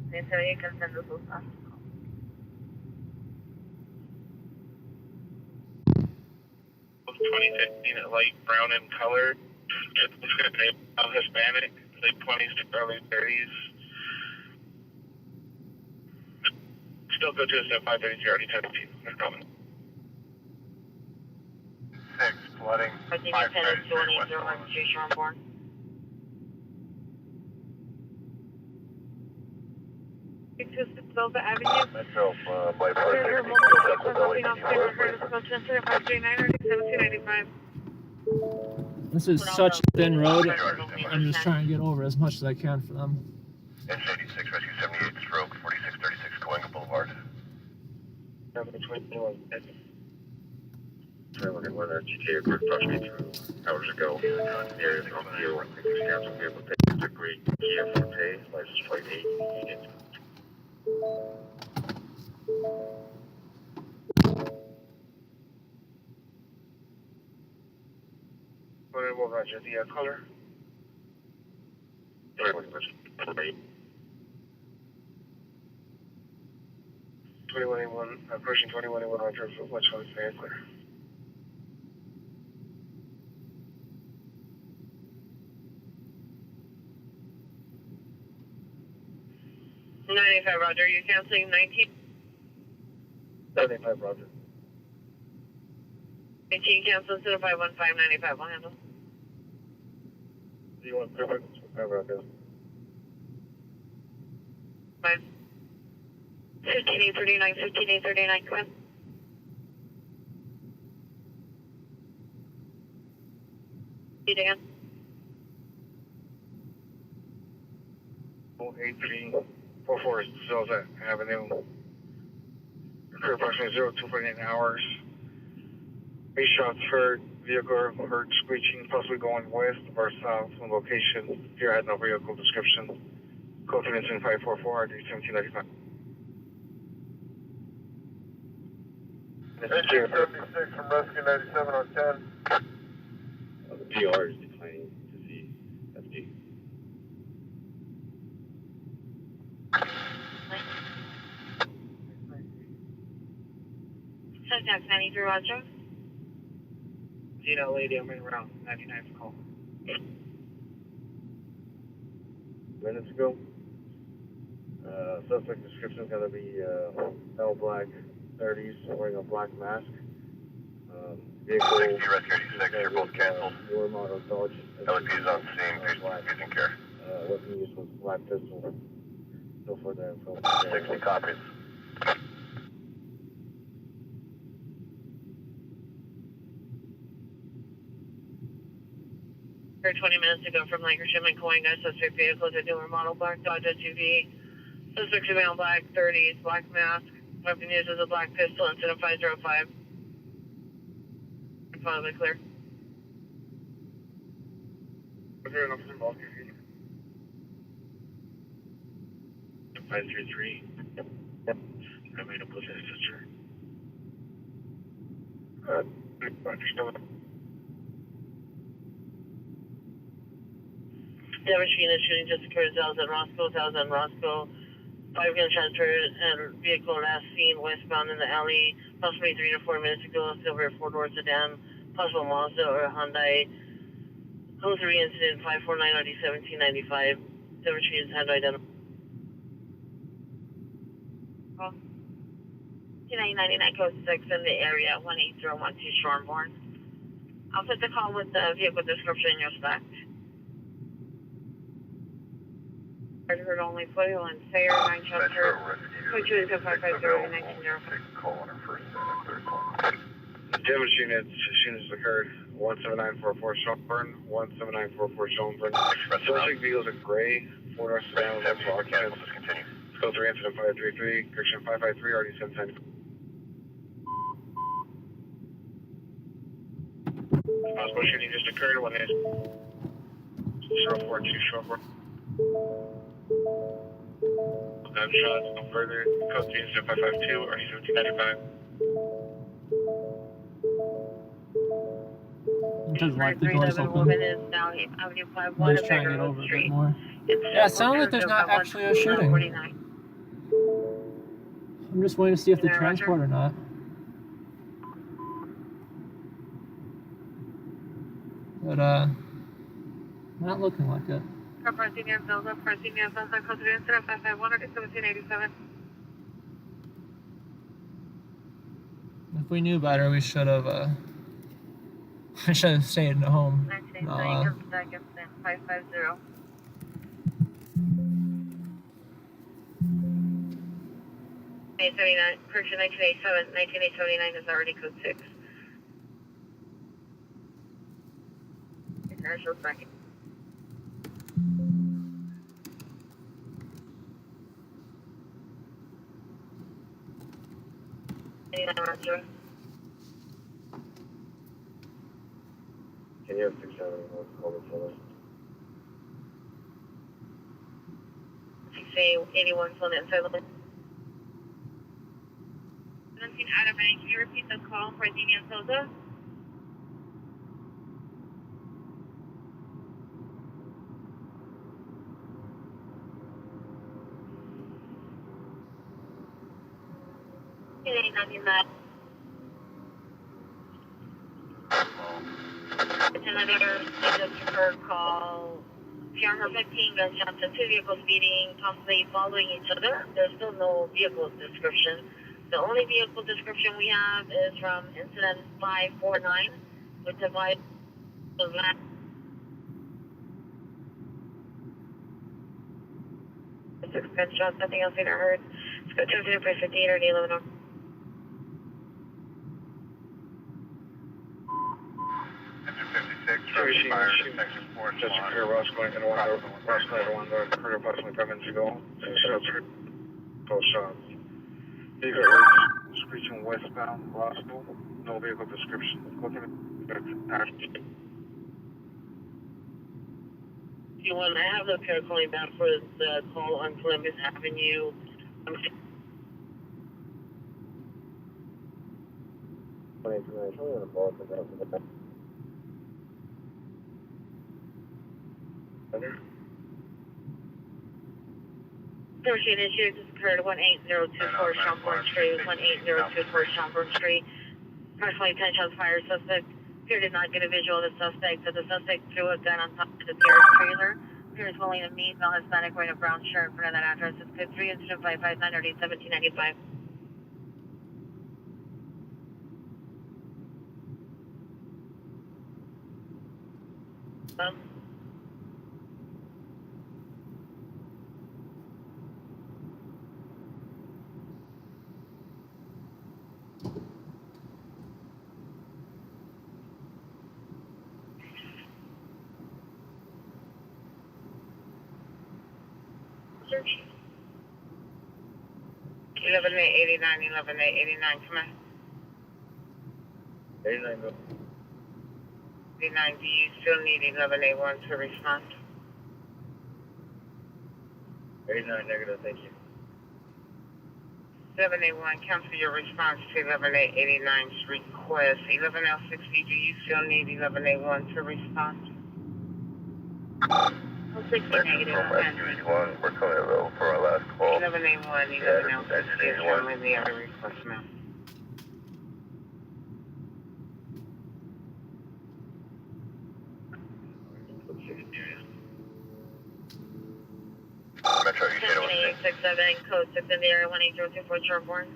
Okay, so you can send us those off. 2015, light brown in color. It's Hispanic, late 20s to early 30s. Still go to us at 530, already 1015. No problem. 6, flooding. Virginia 10 is 2001 Street, Sherborne. Silva Avenue. Metro, by There's multiple helping off camera for this question. 539 This is such a thin road. I'm just trying to get over as much as I can for them. N86, rescue 78, stroke 4636, Coenga Boulevard. 721. We're looking where that GTA group pushed me through hours ago. The area from here, I think the scans will be able to take the great Kia Forte, license plate 8. What Roger, the color? 2181, approaching 2181 Roger, which one is very clear? Roger, you canceling 19? 95 Roger. 18 cancel 051595, I'll handle. Do you want perfect? 5 15839, 15839, come in. Dan. 8344 Zelda Avenue. For approximately 0248 hours. 8 shots heard. Vehicle heard screeching, possibly going west or south from location. Here I had no vehicle description. Code to incident 544 RD 1795. Engine 76 from rescue 97 on 10. PR is declining to see FD. Contact 93 Roger. Gina lady, I'm in round 99th call. Minutes ago, suspect description is going to be L black 30s wearing a black mask. Vehicle 60, rescue 86, you're both canceled. Newer model Dodge. LAP is on scene, patient using care. Weapon used was black pistol. No further info. 60 copies. 20 minutes ago from Lancashire and Coenga, suspect vehicles are newer model black Dodge SUV. Suspect is wearing black 30s, black mask. Weapon used is a black pistol, incident 505. Finally clear. Was there an officer involved here? 533. I made a possessed sister. Understood. Damage unit shooting just occurred. That was in Roscoe. 5 gunshots heard and vehicle last seen westbound in the alley, possibly 3 to 4 minutes ago. Silver 4-door sedan, possible Mazda or Hyundai. Code 3 incident 549 RD 1795. Damage units had identified. 2999 code 6 in the area 18012 Shornborn. I'll put the call with the vehicle description in your spec. I heard only 41, Sayer, 9 shots heard. 22 to 550, 1905. Call on her first and third call. Damage units occurred. 17944 Shelburne, 17944 Shelburne. Suspect vehicles are gray, 4 north sedans, multiple occupants. Code 3 incident 533, correction 553, already 710. Possible shooting just occurred. 042 Shelburne. Gunshots, no further. Code 3 incident 552, already 1795. It doesn't like the doors open. Woman is down Avenue 5, I'm just trying to get over a bit more. Yeah, it sounds like there's not actually a shooting. I'm just waiting to see if they transport or not. But, not looking like it. If we knew better, we should have, I should have stayed at home. 550. Correction 1987, 1979 is already code 6. Commercial second. Can you have 671 call the seller? 81 phone inside limit. 17 Adam, can you repeat the call for Daniel Sosa? It's another just call. PR 15 gunshots and 2 vehicles speeding, possibly following each other. There's still no vehicle description. The only vehicle description we have is from incident 549, which divides the van. Six gunshots, nothing else I heard. Let's go to 058 or 11. Just occurred Roscoe and Roscoe occurred approximately 5 minutes ago. Both shots. Vehicle is screeching westbound Roscoe. No vehicle description. I have the pair calling back for the call on Columbus Avenue. Searching issue just occurred 18024 Shelburne Street, 18024 Shelburne Street. Approximately 10 shots fired. Suspect Peer did not get a visual of the suspect, so the suspect threw a gun on top of the Pier's trailer. Peer is willing to meet, male Hispanic, wearing a brown shirt in front of that address. It's code 3 incident 559 already 1795. Search. 11-889, 11-889, come on. 89 go. 89, do you still need 1181 to respond? 89 negative, thank you. 781, cancel your response to 11889's request. 11L60, do you still need 1181 to respond? 60 negative, We're coming available for our last call. 1181, 11L60 is showing the other request now. Metro, you said it was 7867, code 6 in the area, 18024 Shelburne.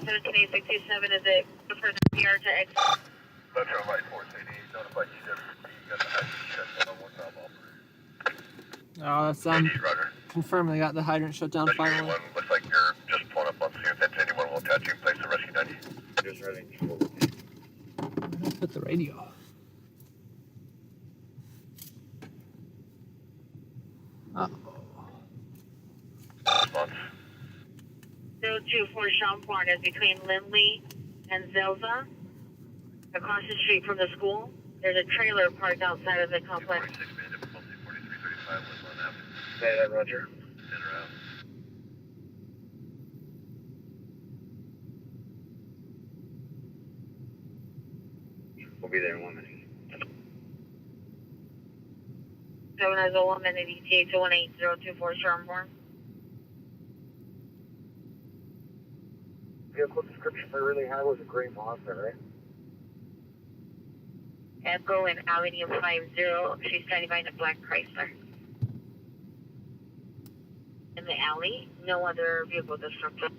1767, is it for the PR to exit? Metro Light Force AD, notified GWC, got the hydrant shut down on one top operator. Oh, that's Roger. confirmed they got the hydrant shut down Rescue finally. 81, looks like you're just pulling up on scene. If that's anyone, we'll attach you in place to rescue 90. Just ready. Let's put the radio. Response. 024 Champagne is between Lindley and Zelza. Across the street from the school, there's a trailer parked outside of the complex. 46 minute difficulty, 4335 Westland Avenue. Say that, Roger. Center out. We'll be there in 1 minute. 7 has a woman at ETA 218024 Sherborne. Vehicle description I really had was a gray Mazda, right? Echo and Avenue 50. She's standing by in a black Chrysler. In the alley, no other vehicle description.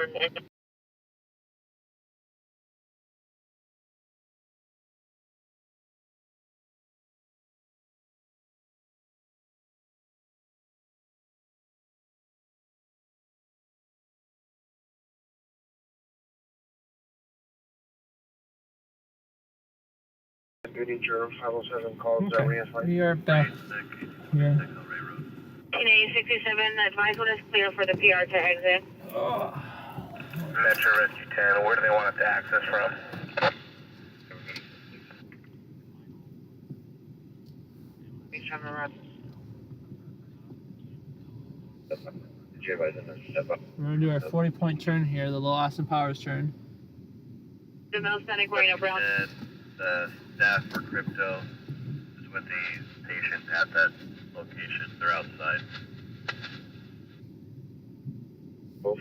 Good nature 507 calls Okay, we are back here. 1067, advise when it's clear for the PR to exit. Metro Rescue 10, where do they want it to access from? He's from the road. Did you advise them to step up? We're gonna do our 40-point turn here, the low Austin Powers turn. The Mill Sonic Marina Brown. The staff for crypto is with the patient at that location. They're outside. Both.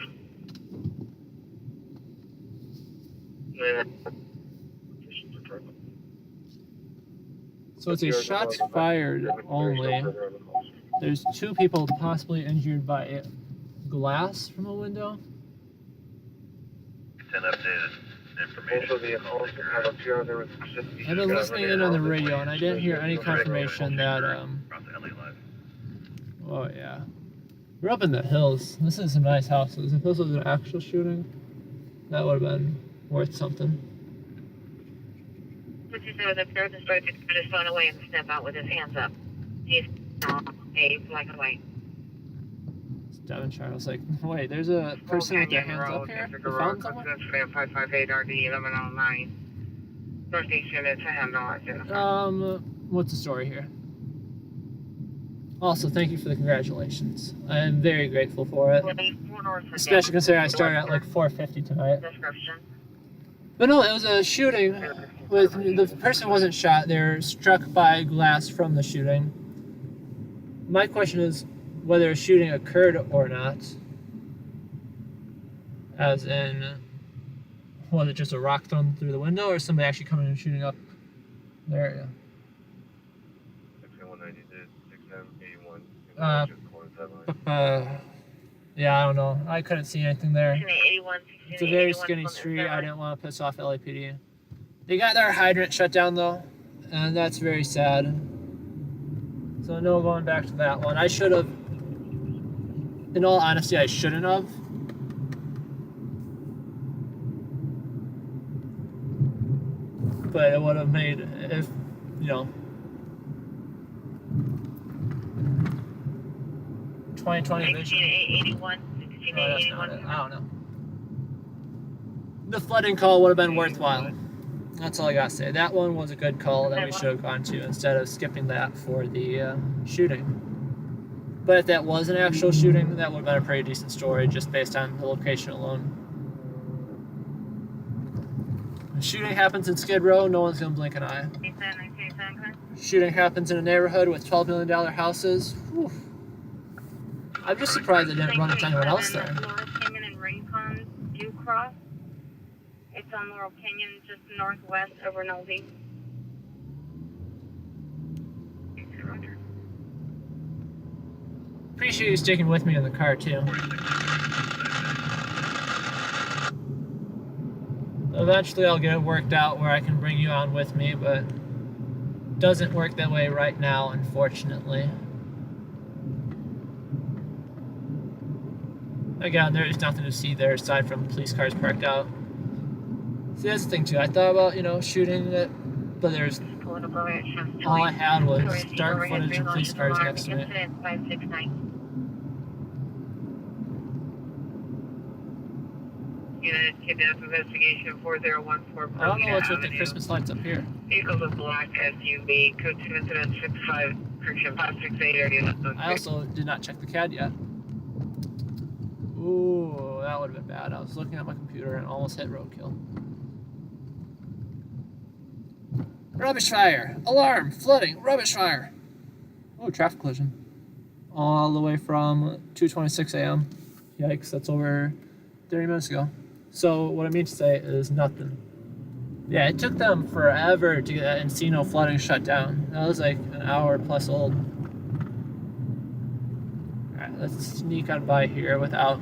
So it's a shots fired only. There's 2 people possibly injured by glass from a window. 10 updated information. Also, the calls have a PR there with I've been listening in on the radio and I didn't hear any confirmation that oh yeah. We're up in the hills. This is some nice houses. If this was an actual shooting, that would have been worth something. 57, the PR is starting to put his phone away and step out with his hands up. He's a black and white. It's Devonshire. I was like, wait, there's a person with their hands up here? We found someone? 558 RD 1109. Northeast unit to handle identified. What's the story here? Also, thank you for the congratulations. I am very grateful for it. Especially considering I started at like 4:50 tonight. But no, it was a shooting. With the person wasn't shot. They were struck by glass from the shooting. My question is whether a shooting occurred or not. As in, was it just a rock thrown through the window, or somebody actually coming and shooting up the area? 191. Yeah, I don't know. I couldn't see anything there. 81, It's a very skinny street. I didn't want to piss off LAPD. They got their hydrant shut down though, and that's very sad. So no going back to that one. I should have, in all honesty, I shouldn't have. But it would have made, if, you know, 2020 vision. 81, Oh, that's not it. I don't know. The flooding call would have been worthwhile. That's all I gotta say. That one was a good call that we should have gone to instead of skipping that for the shooting. But if that was an actual shooting, that would have been a pretty decent story just based on the location alone. The shooting happens in Skid Row, no one's gonna blink an eye. Shooting happens in a neighborhood with $12 million houses. Whew. I'm just surprised they didn't run into anyone else there. Laurel Canyon and Rincon do cross. It's on Laurel Canyon, just northwest over Nosy. Appreciate you sticking with me in the car too. Eventually I'll get it worked out where I can bring you on with me, but it doesn't work that way right now, unfortunately. Again, there's nothing to see there aside from police cars parked out. See, that's the thing too. I thought about, shooting it, but there's all I had was dark footage of police cars next to me. Incident 569. Unit kidnap investigation 4014. I don't know what's with the Christmas lights up here. Vehicles of black SUV, code 2 incident 568. I also did not check the CAD yet. Ooh, that would have been bad. I was looking at my computer and almost hit roadkill. Rubbish fire! Alarm! Flooding! Rubbish fire! Oh, traffic collision. All the way from 2:26 a.m. Yikes, that's over 30 minutes ago. So what I mean to say is nothing. Yeah, it took them forever to get that Encino flooding shut down. That was like an hour plus old. Alright, let's sneak on by here without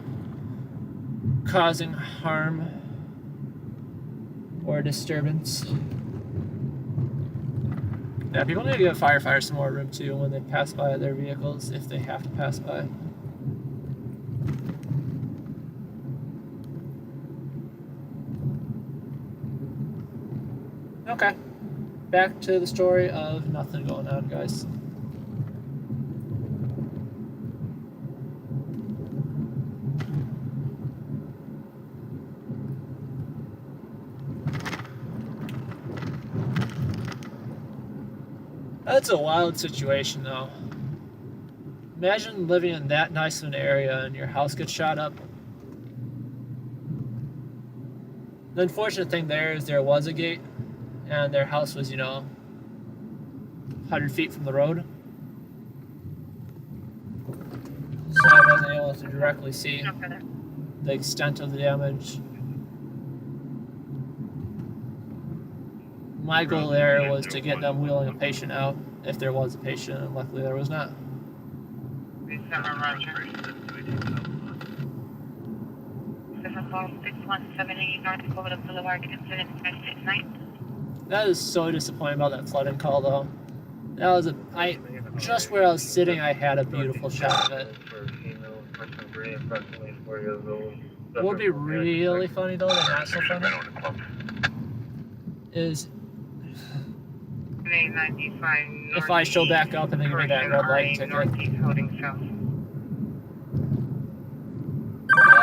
causing harm or disturbance. Yeah, people need to give firefighters some more room too when they pass by their vehicles, if they have to pass by. Okay, back to the story of nothing going on, guys. That's a wild situation, though. Imagine living in that nice of an area and your house gets shot up. The unfortunate thing there is there was a gate, and their house was, 100 feet from the road. So I wasn't able to directly see the extent of the damage. My goal there was to get them wheeling a patient out, if there was a patient, and luckily there was not. 6178 North Florida Boulevard, incident 569. That is so disappointing about that flooding call, though. That was just where I was sitting, I had a beautiful shot of it. What would be really funny, though, and not so funny, is if I show back up and they give me that red light ticket. Oh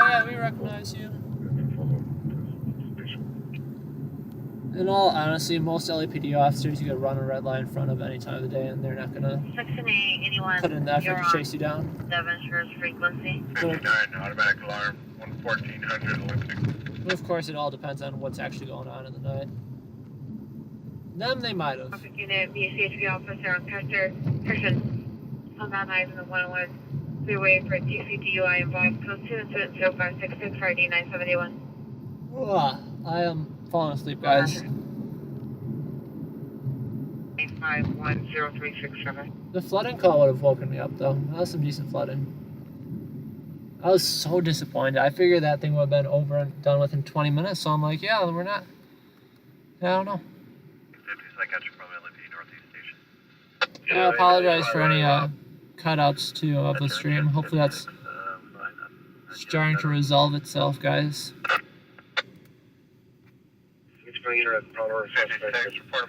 yeah, we recognize you. In all honesty, most LAPD officers you could run a red light in front of any time of the day and they're not gonna put in the effort to chase you down. 7 frequency. 59, automatic alarm, 1400 Olympic. But of course, it all depends on what's actually going on in the night. Them they might have. Unit BCHP officer on Person on that night in the 101 freeway for DCDUI involved. Code 2 incident 0566 for ID 971. I am falling asleep, guys. 8510367. The flooding call would have woken me up, though. That was some decent flooding. I was so disappointed. I figured that thing would have been over and done within 20 minutes, so I'm like, yeah, we're not. Yeah, I don't know. I got you from LAPD Northeast Station. I apologize for any cutouts too of the stream. Hopefully that's starting to resolve itself, guys. Reported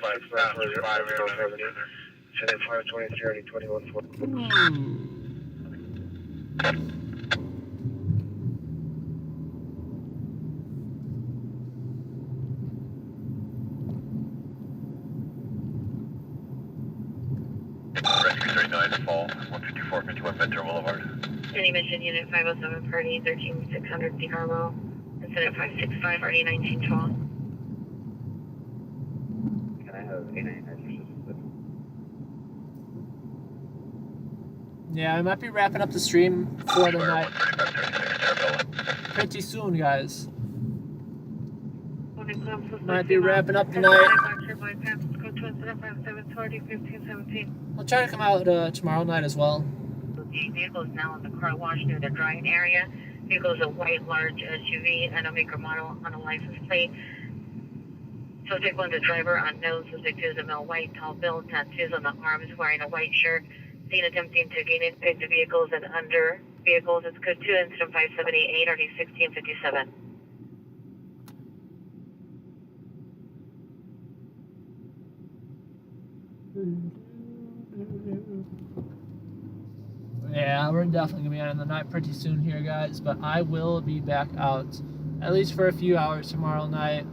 by 523 Rescue 39 Fall, 15451 Ventura Boulevard. City Mission Unit 507 Party 13600 DeCarlo. Incident 565 RD 1912. Can I have A9 exorcism? Yeah, I might be wrapping up the stream for the night pretty soon, guys. Might be wrapping up the night. I'll try to come out tomorrow night as well. The vehicle is now in the car wash near the drying area. Vehicle is a white, large SUV and a maker model on a license plate. Subject 1, the driver unknown. Subject 2 is a male, white, tall build, tattoos on the arms, wearing a white shirt. Seen attempting to gain impact to vehicles and under vehicles. It's code 2, incident 578, RD 1657. Yeah, we're definitely gonna be on the night pretty soon here, guys, but I will be back out at least for a few hours tomorrow night.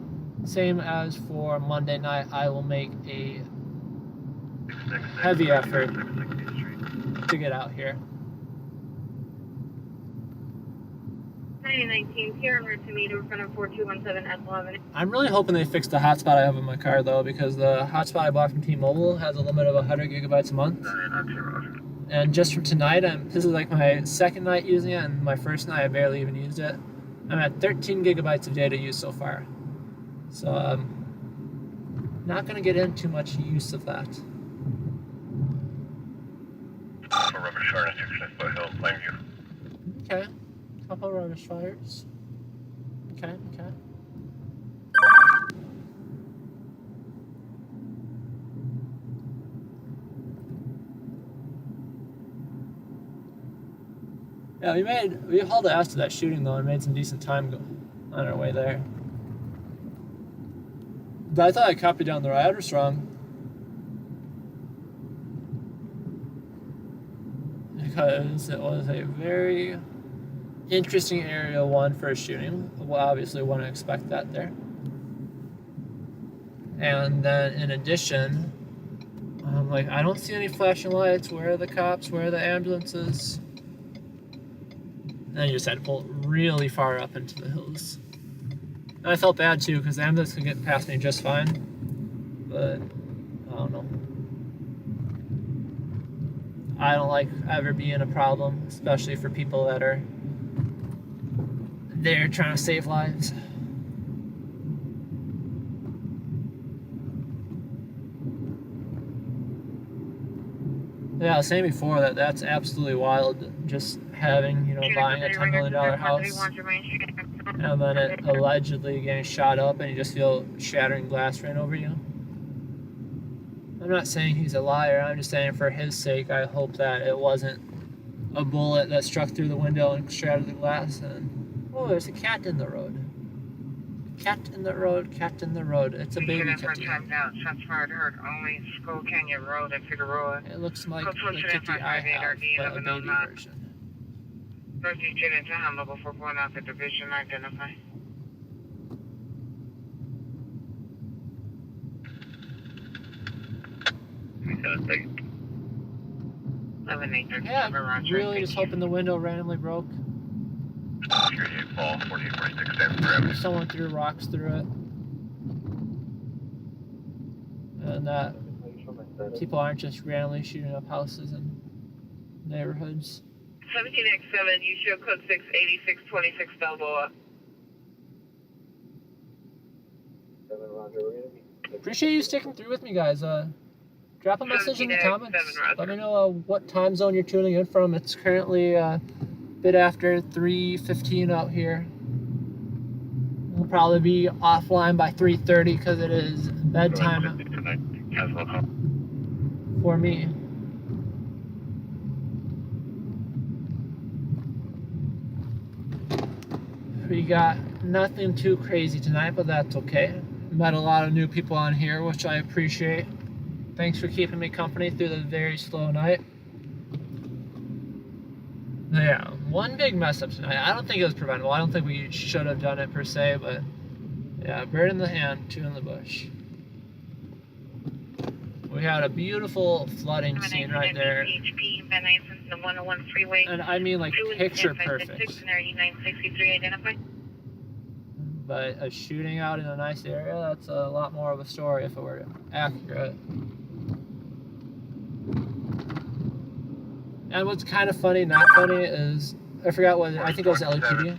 Same as for Monday night, I will make a heavy effort to get out here. 9019, here, alert to meet in front of 4217 S11. I'm really hoping they fix the hotspot I have in my car though, because the hotspot I bought from T-Mobile has a limit of 100 gigabytes a month. And just for tonight, this is like my second night using it, and my first night I barely even used it. I'm at 13 gigabytes of data use so far. So I'm not going to get into much use of that. Rubbish fire, 6 by Hill, Plainview. Okay. Couple rubbish fires. Okay. Yeah, we hauled ass to that shooting though and made some decent time on our way there. But I thought I copied down the right address wrong. Because it was a very interesting area one for a shooting. Well, obviously wouldn't expect that there. And then in addition, I'm like, I don't see any flashing lights. Where are the cops? Where are the ambulances? And you just had to pull really far up into the hills. And I felt bad too, because the ambulance could get past me just fine. But, I don't know. I don't like ever being a problem, especially for people that are there trying to save lives. Yeah, I was saying before that's absolutely wild, just having, buying a $10 million house, and then it allegedly getting shot up and you just feel shattering glass rain over you. I'm not saying he's a liar, I'm just saying for his sake, I hope that it wasn't a bullet that struck through the window and shattered the glass. And oh, there's a cat in the road. Cat in the road, cat in the road. It's a baby kitty. Shots fired heard only Skull Canyon Road and Figueroa. It looks like the kitty I have, but a baby version. First unit to handle before going out the division, identify. Yeah, I'm really just hoping the window randomly broke. Someone threw rocks through it. And that people aren't just randomly shooting up houses and neighborhoods. 17X7, you show code 68626 Balboa. Appreciate you sticking through with me, guys. Drop a message in the comments. Let me know what time zone you're tuning in from. It's currently a bit after 3:15 out here. We'll probably be offline by 3:30 because it is bedtime for me. We got nothing too crazy tonight, but that's okay. Met a lot of new people on here, which I appreciate. Thanks for keeping me company through the very slow night. Yeah, one big mess up tonight. I don't think it was preventable. I don't think we should have done it per se, but yeah, bird in the hand, two in the bush. We had a beautiful flooding scene right there. And I mean like picture perfect. But a shooting out in a nice area, that's a lot more of a story if it were accurate. And what's kind of funny, not funny, is I forgot what I think it was LAPD.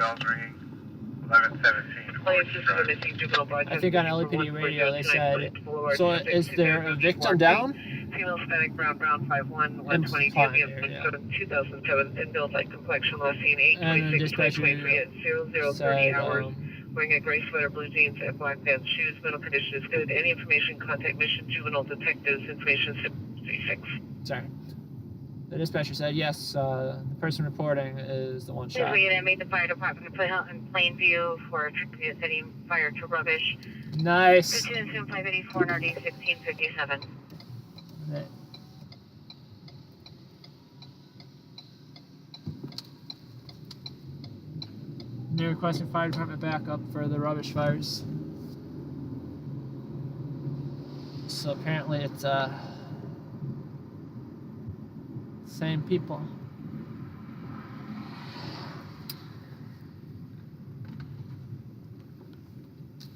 1117. I think on LAPD radio they said, so is there a victim down? Female static brown 51 122 2007 and built like complexion last seen 826 2023 at 0030 hours Wearing a gray sweater, blue jeans, and black pants, shoes. Mental condition is good. Any information, contact Mission Juvenile Detectives. Information 636. Sorry. The dispatcher said yes. The person reporting is the one shot. We made the fire department put out in plain view for setting fire to rubbish. Nice. 584 and RD 1657. Right. They're requesting fire department backup for the rubbish fires. So apparently it's same people.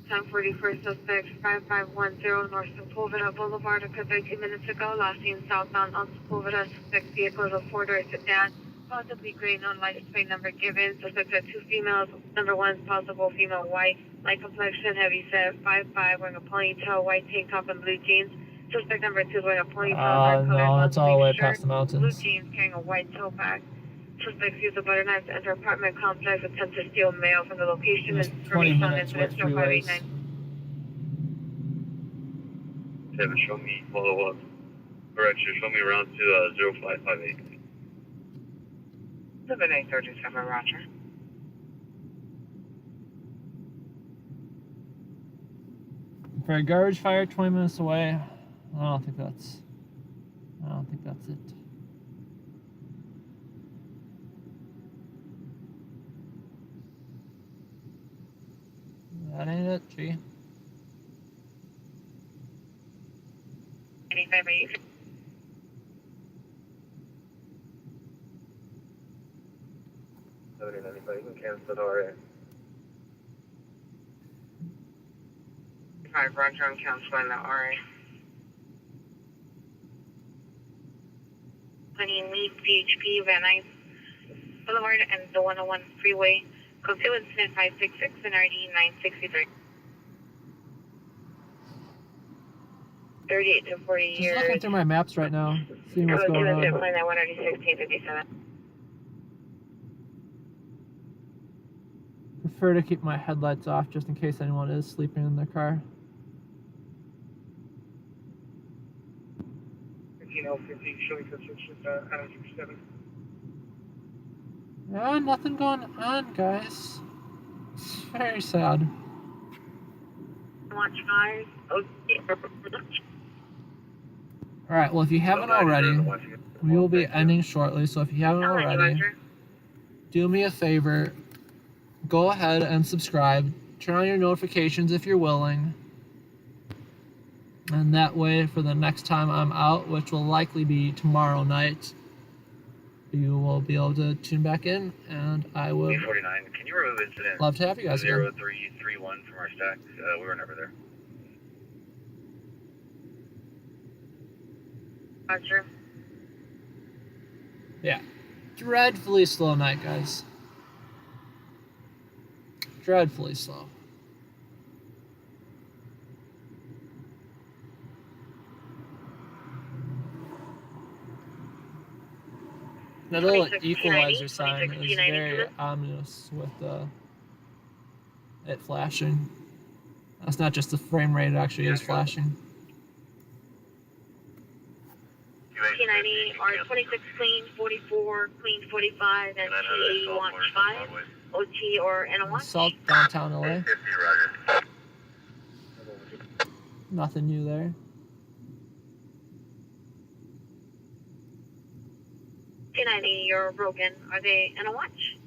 Time 41st suspect 5510 North Sepulveda Boulevard occurred 13 minutes ago. Last seen southbound on Sepulveda. Suspect vehicle is a four-door sedan, possibly gray, non-license plate number given. Suspect had two females. Number one is possible female, white, light complexion, heavy set, 5'5", wearing a ponytail, white tank top and blue jeans. Suspect number two is wearing a ponytail, no, that's all the way shirt, past the mountains. blue jeans, carrying a white tote bag. Suspects use a butter knife to enter apartment complex, attempt to steal mail from the location. There's 20 minutes with freeways. 7, show me follow-up. Correction, show me around to 0558. 7837, Roger. For a garbage fire 20 minutes away, I don't think that's it. That ain't it, G. 8588. You can cancel the RA. 5 Roger, I'm canceling the RA. Honey, meet VHP, Van Nuys Boulevard, and the 101 freeway. Code 2 incident 566 and RD 963. 38 to 40 Just years. looking through my maps right now, seeing what's Code 2 going incident on. 191 RD 1657. Prefer to keep my headlights off just in case anyone is sleeping in their car. 15 showing construction at 7. Yeah, nothing going on, guys. It's very sad. Watch 5. Alright, well, if you haven't already, we will be ending shortly, so if you haven't already, do me a favor, go ahead and subscribe, turn on your notifications if you're willing, and that way for the next time I'm out, which will likely be tomorrow night, you will be able to tune back in, and I would 49, can you remove incident love to have you guys again. 0331 from our stack? We were never there. Roger. Yeah. Dreadfully slow night, guys. Dreadfully slow. That little equalizer sign is very ominous with it flashing. That's not just the frame rate, it actually is flashing. T90, R26 clean, 44 clean, 45, and T80 launch 5, OT or NOI. Assault downtown LA. 50, Roger. Nothing new there. T90, you're broken. Are they in a watch?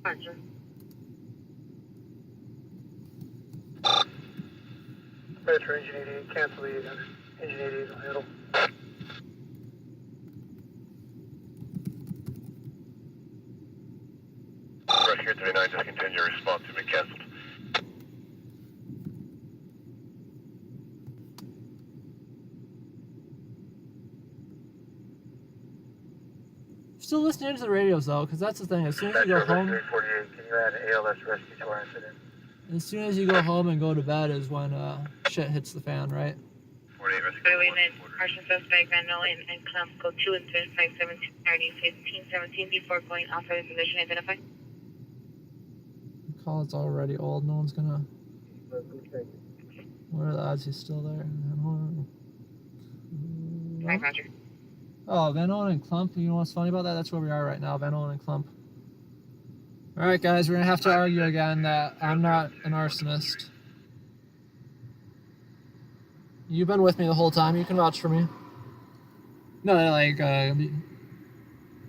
Roger. Metro Engine 88, cancel the 800. Engine 88 on idle. Rush here 39, just continue response to be canceled. Still listening to the radios though, because that's the thing. As soon as you go home, 348, can you add an ALS rescue to our incident? as soon as you go home and go to bed is when shit hits the fan, right? 48 rescue. Wayman, partial suspect, Van Nolan and Clump, go 2 and 517, 1517 before going off of position identify. The call is already old. No one's gonna. What are the odds he's still there? Right, Roger. Oh, Van Owen and Clump. You know what's funny about that? That's where we are right now, Van Owen and Clump. Alright, guys, we're gonna have to argue again that I'm not an arsonist. You've been with me the whole time. You can vouch for me. No, like,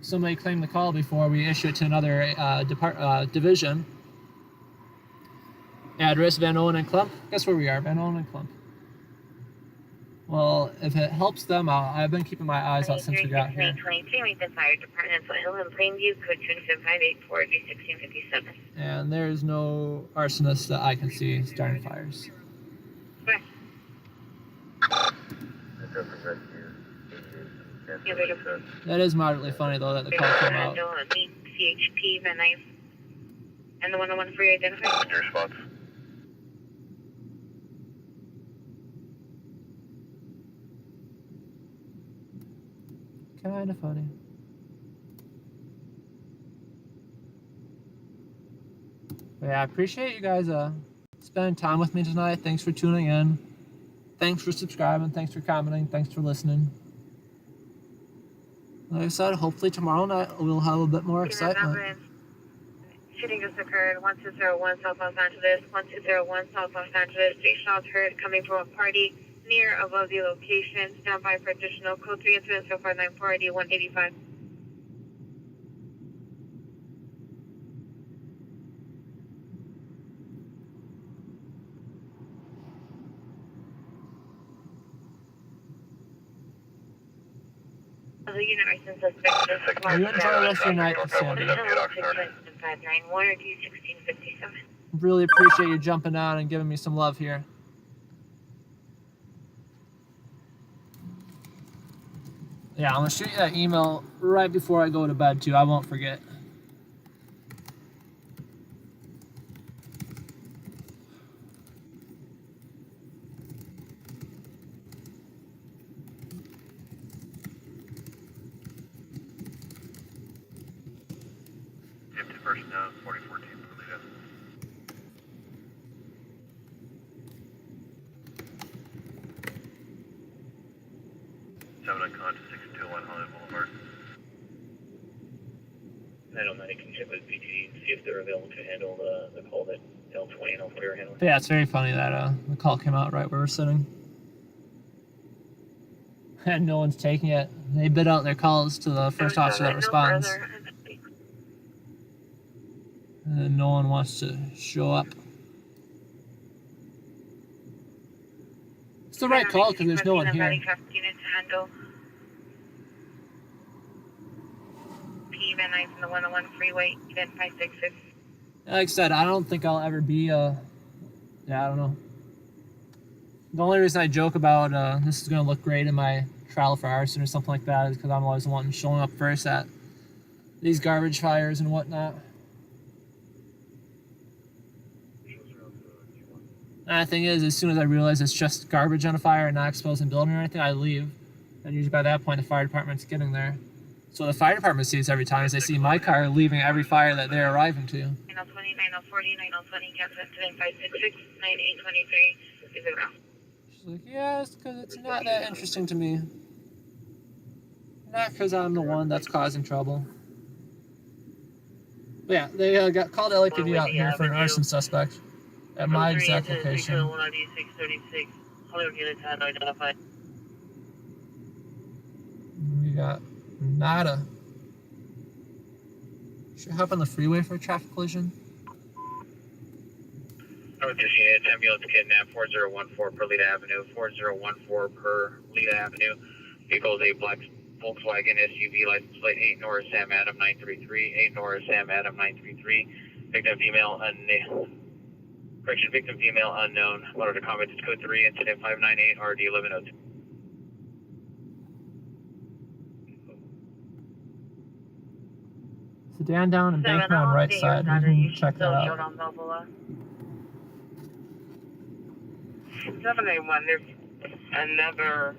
somebody claimed the call before we issue it to another division. Address Van Owen and Clump. Guess where we are, Van Owen and Clump. Well, if it helps them out, I've been keeping my eyes out since we got here. 23, meet the fire department, Foot Hill and Plainview, code 27584 G1657. And there's no arsonist that I can see starting fires. Correct. That is moderately funny, though, that the call came out. Meet CHP, Van Nuys, and the 101 free identified. Your response. Kind of funny. But yeah, I appreciate you guys spending time with me tonight. Thanks for tuning in. Thanks for subscribing. Thanks for commenting. Thanks for listening. Like I said, hopefully tomorrow night we'll have a bit more excitement. Shooting just occurred, 1201 South Los Angeles, 1201 South Los Angeles. 3 shots heard coming from a party near above the location. Stand by for additional code 3 incidents so far 940 185. The unit license suspect. You enjoy the rest of your night, Sandy. 591 or D1657. Really appreciate you jumping on and giving me some love here. Yeah, I'm gonna shoot you that email right before I go to bed too. I won't forget. Empty personnel, 4014, Toledo. 7 on con to 621 Hollywood Boulevard. 909 can check with BT and see if they're available to handle the call that L20 and L3 are handling. But yeah, it's very funny that the call came out right where we're sitting. And no one's taking it. They bid out their calls to the first officer that responds. And no one wants to show up. It's the right call because there's no one here. P Van Nuys from the 101 freeway, event 566. Like I said, I don't think I'll ever be yeah, I don't know. The only reason I joke about this is going to look great in my trial for arson or something like that is because I'm always wanting showing up first at these garbage fires and whatnot. And the thing is, as soon as I realize it's just garbage on a fire and not exposing building or anything, I leave. And usually by that point, the fire department's getting there. So the fire department sees every time as they see my car leaving every fire that they're arriving to. 9020, 9040, 9020, cancel incident 566, 9823, is it around? She's like, yes, because it's not that interesting to me. Not because I'm the one that's causing trouble. But yeah, they got called LAPD out here for an arson suspect at my exact location. We got nada. Should I hop on the freeway for a traffic collision? Northeast unit, ambulance kidnapped 4014 per Leda Avenue, 4014 per Leda Avenue. Vehicle is a black Volkswagen SUV, license plate 8 Norris Sam Adam 933, 8 Norris Sam Adam 933. Victim female victim female unknown. Motor to combat is code 3, incident 598 RD 1102. Sedan down and Bankman on right side. We can check that out. 781, there's Another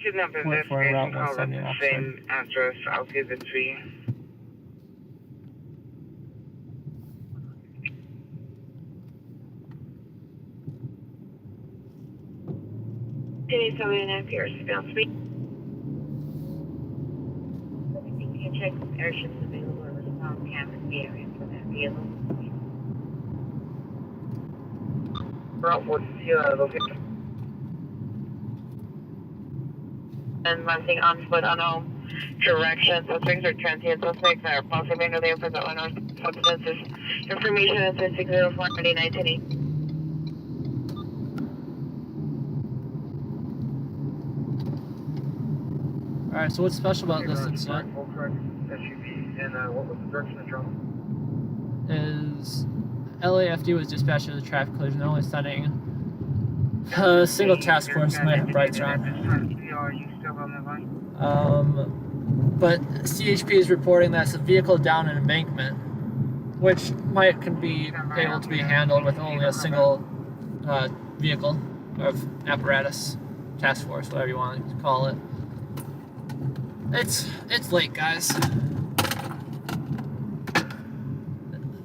kidnap Went for a route investigation called at 170 the officer. same address. I'll give it to you. Can you tell me an Pierce Bell Street? You can check airships available or respond canvas the area for that vehicle. Route, what's the location? And one thing on foot unknown direction. Suspects are transient suspects that are possibly under the influence of unknown substances. Information is in 604 2019. Alright, so what's special about this incident SUV, and what was the direction of travel? is LAFD was dispatched to the traffic collision. They're only sending a single task force. Might have brights on. Are you still on the line? But CHP is reporting that's a vehicle down an embankment, which can be able to be handled with only a single vehicle of apparatus, task force, whatever you want to call it. It's late, guys.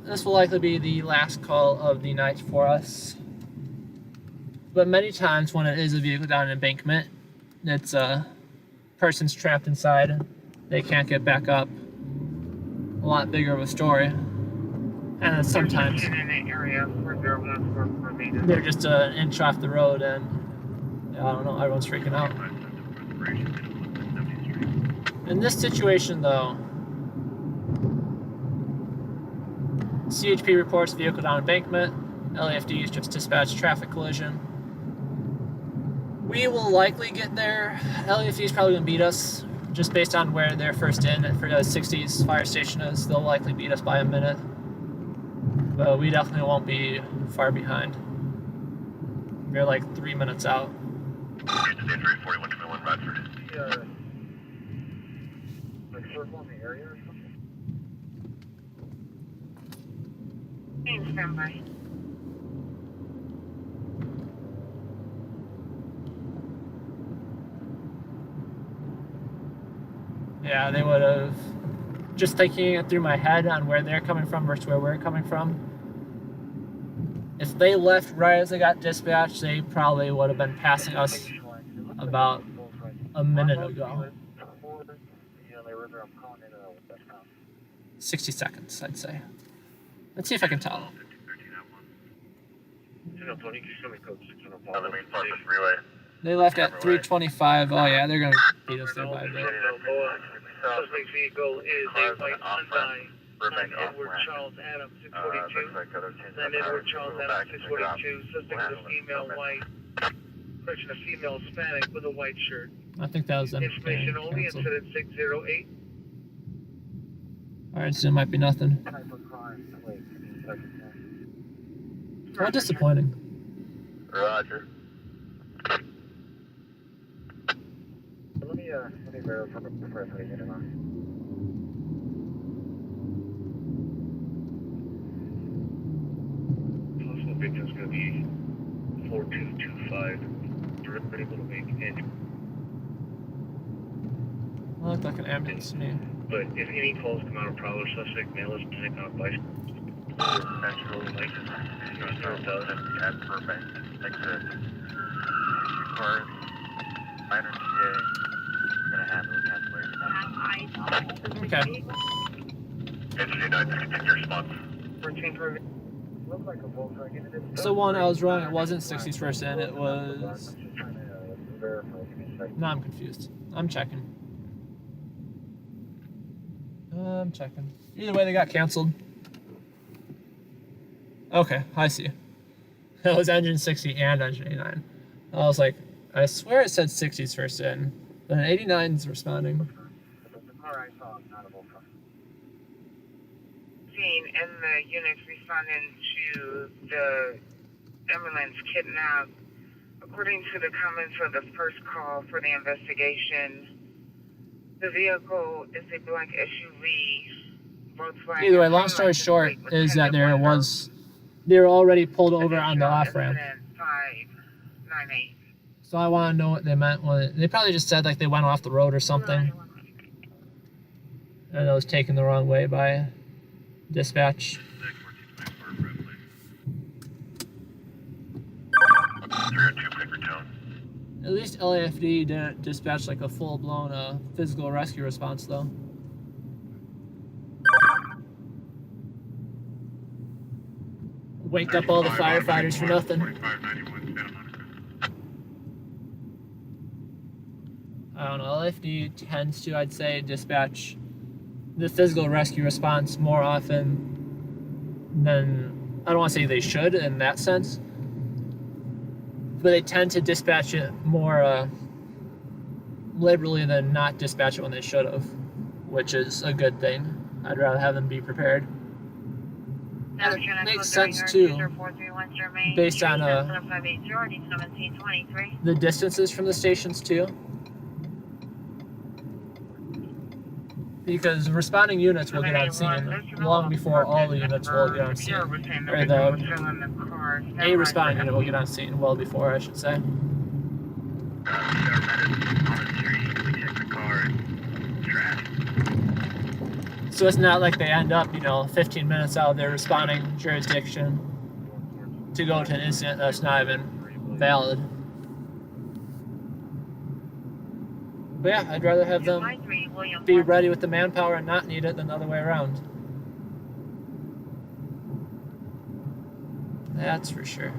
This will likely be the last call of the night for us. But many times when it is a vehicle down an embankment, it's a person's trapped inside. They can't get back up. A lot bigger of a story. And then sometimes they're just an inch off the road and I don't know, everyone's freaking out. In this situation though, CHP reports vehicle down embankment. LAFD is just dispatched traffic collision. We will likely get there. LAFD is probably going to beat us just based on where they're first in for the 60s fire station is. They'll likely beat us by a minute. But we definitely won't be far behind. We're like 3 minutes out. Like circle in the area or something? Stand by. Yeah, they would have, just thinking it through my head on where they're coming from versus where we're coming from. If they left right as they got dispatched, they probably would have been passing us about a minute ago. 60 seconds, I'd say. Let's see if I can tell. They left at 3:25. Oh yeah, they're gonna beat us there by a bit. Suspect vehicle is a white Hyundai on Edward Charles Adams 642. Then Edward Charles Adams 642. Suspect is a female white. Correction, a female Hispanic with a white shirt. I think that was them. Information only, Canceled. incident 608. Alright, so it might be nothing. How disappointing. Roger. Let me verify before I put it in. Possible victim's going to be 4225. You're able to make entry. Well, looked like an ambulance to me. But if any calls come out of prowler suspect, mail us to take on bicycle. Natural license. At Burbank. Exit. Cars. Minor TA. We're going to handle the cancellation. Okay. Entity 9, continue your response. Looks like a Volkswagen. So one, I was wrong. It wasn't 60s first in. It was. No, I'm confused. I'm checking. Either way, they got canceled. Okay, I see. It was engine 60 and engine 89. I was like, I swear it said 60s first in. Then 89's responding. The car I saw is not a Volkswagen. Scene and the units responding to the ambulance kidnap. According to the comments of the first call for the investigation, the vehicle is a black SUV. Volkswagen. Either way, long story short is that they were already pulled over on the off ramp. 598. So I want to know what they meant when they probably just said like they went off the road or something. And it was taken the wrong way by dispatch. At least LAFD didn't dispatch like a full-blown physical rescue response though. Waked up all the firefighters for nothing. I don't know, LAFD tends to, I'd say, dispatch the physical rescue response more often than, I don't want to say they should in that sense, but they tend to dispatch it more liberally than not dispatch it when they should have, which is a good thing. I'd rather have them be prepared. And it makes sense too, based on the distances from the stations too. Because responding units will get on scene long before all the units will get on scene. Or a responding unit will get on scene well before, I should say. So it's not like they end up, 15 minutes out of their responding jurisdiction to go to an incident that's not even valid. But yeah, I'd rather have them be ready with the manpower and not need it than the other way around. That's for sure.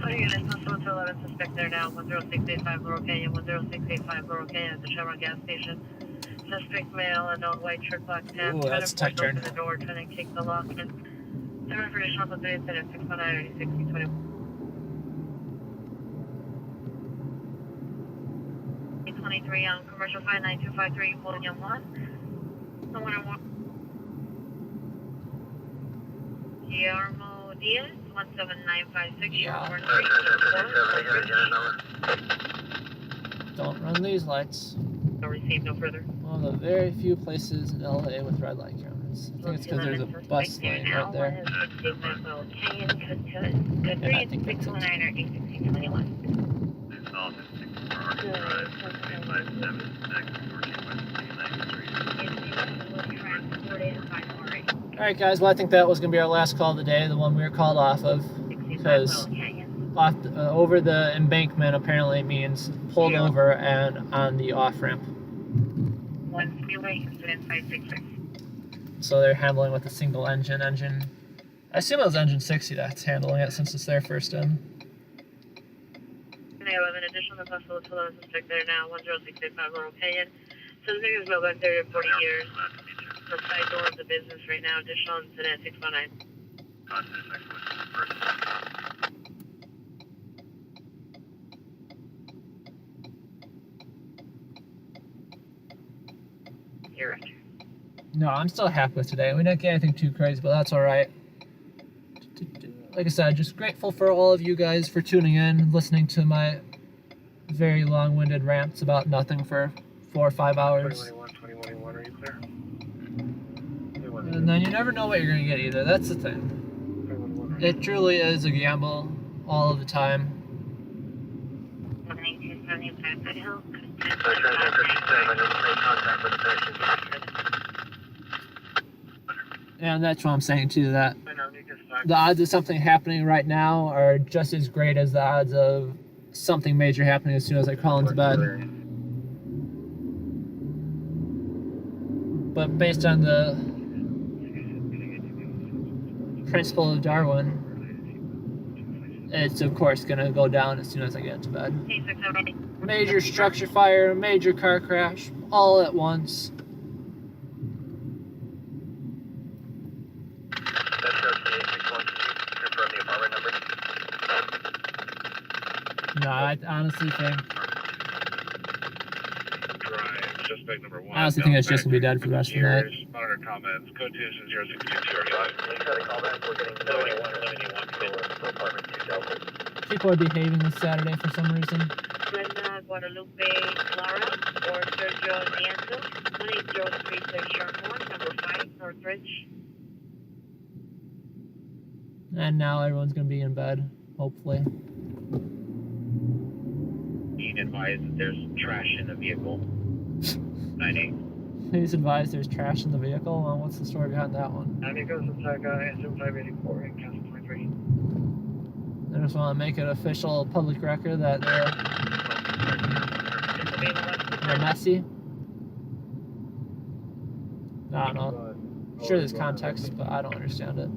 Units, Hospital to 11, suspect there now, 10685 Laurel Canyon, 10685 Laurel Canyon at the Chevron gas station. Suspect male, unknown white shirt, black pants, ooh, that's a tight turn. Open the door, trying to kick the lock. 7 for additional authority incident, 619 6020. 23 on commercial 59253, William 1. Someone on 1. Guillermo Diaz. 17956. Yeah. Don't run these lights. No receive, no further. One of the very few places in LA with red light cameras. I think it's because there's a bus lane right there. Yeah, I think that's it. Alright guys, well I think that was going to be our last call of the day, the one we were called off of, because over the embankment apparently means pulled over and on the off-ramp. So they're handling with a single engine. I assume it was engine 60 that's handling it since it's their first in. They have an additional hospital to the suspect there now, 10685 Laurel Canyon. So the niggas been back there 40 years. The side door of the business right now, additional incident 619. You're right. No, I'm still happy with today. We didn't get anything too crazy, but that's alright. Like I said, just grateful for all of you guys for tuning in, listening to my very long-winded rants about nothing for 4 or 5 hours. 2021, are you clear? And then you never know what you're going to get either. That's the thing. It truly is a gamble all of the time. And that's what I'm saying too, that the odds of something happening right now are just as great as the odds of something major happening as soon as I crawl into bed. But based on the principle of Darwin, it's of course going to go down as soon as I get into bed. Major structure fire, major car crash, all at once. No, I honestly think I honestly think it's just going to be dead for the rest of the night. Monitor comments, code 2 People are behaving this Saturday for some reason. Brenda Guadalupe Clara or Sergio Nieto, 18033 Shermore, number 5. Northridge. And now everyone's gonna be in bed, hopefully. Being advised that there's trash in the vehicle. 9-8. Please advise there's trash in the vehicle. Well, what's the story behind that one? Amigos attack SM584 in Castle 23. I just want to make it official public record that they're messy. I don't know. Sure, there's context, but I don't understand it.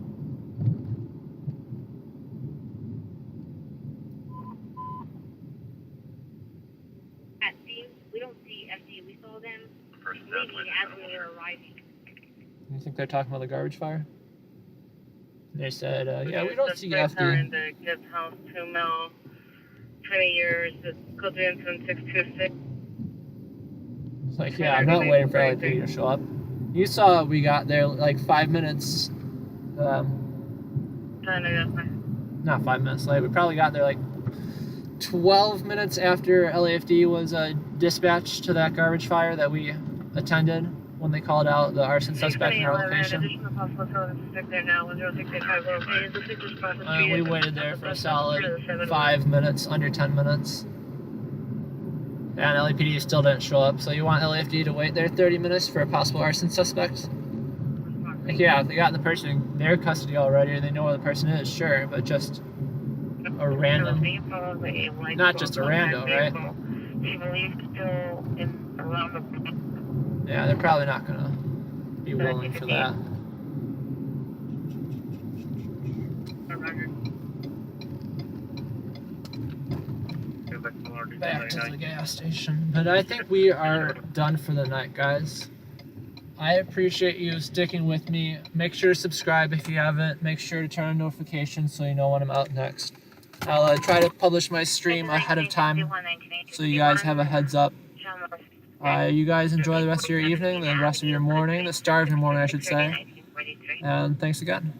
We don't see FD. We saw them leaving as we were arriving. You think they're talking about the garbage fire? They said, yeah, we don't see In FD. the Gibbs House, 2 mil, 20 years, it's code 626. It's like, yeah, I'm not waiting for LAPD to show up. You saw we got there like 5 minutes, not 5 minutes late. We probably got there like 12 minutes after LAFD was dispatched to that garbage fire that we attended when they called out the arson suspect in our location. We waited there for a solid 5 minutes, under 10 minutes. And LAPD still didn't show up, so you want LAFD to wait there 30 minutes for a possible arson suspect? Like, yeah, if they got the person in their custody already or they know where the person is, sure, but just a random, not just a rando, right? Yeah, they're probably not gonna be willing for that. Back to the gas station. But I think we are done for the night, guys. I appreciate you sticking with me. Make sure to subscribe if you haven't. Make sure to turn on notifications so you know when I'm out next. I'll try to publish my stream ahead of time so you guys have a heads up. You guys enjoy the rest of your evening, the rest of your morning, the start of your morning, I should say. And thanks again.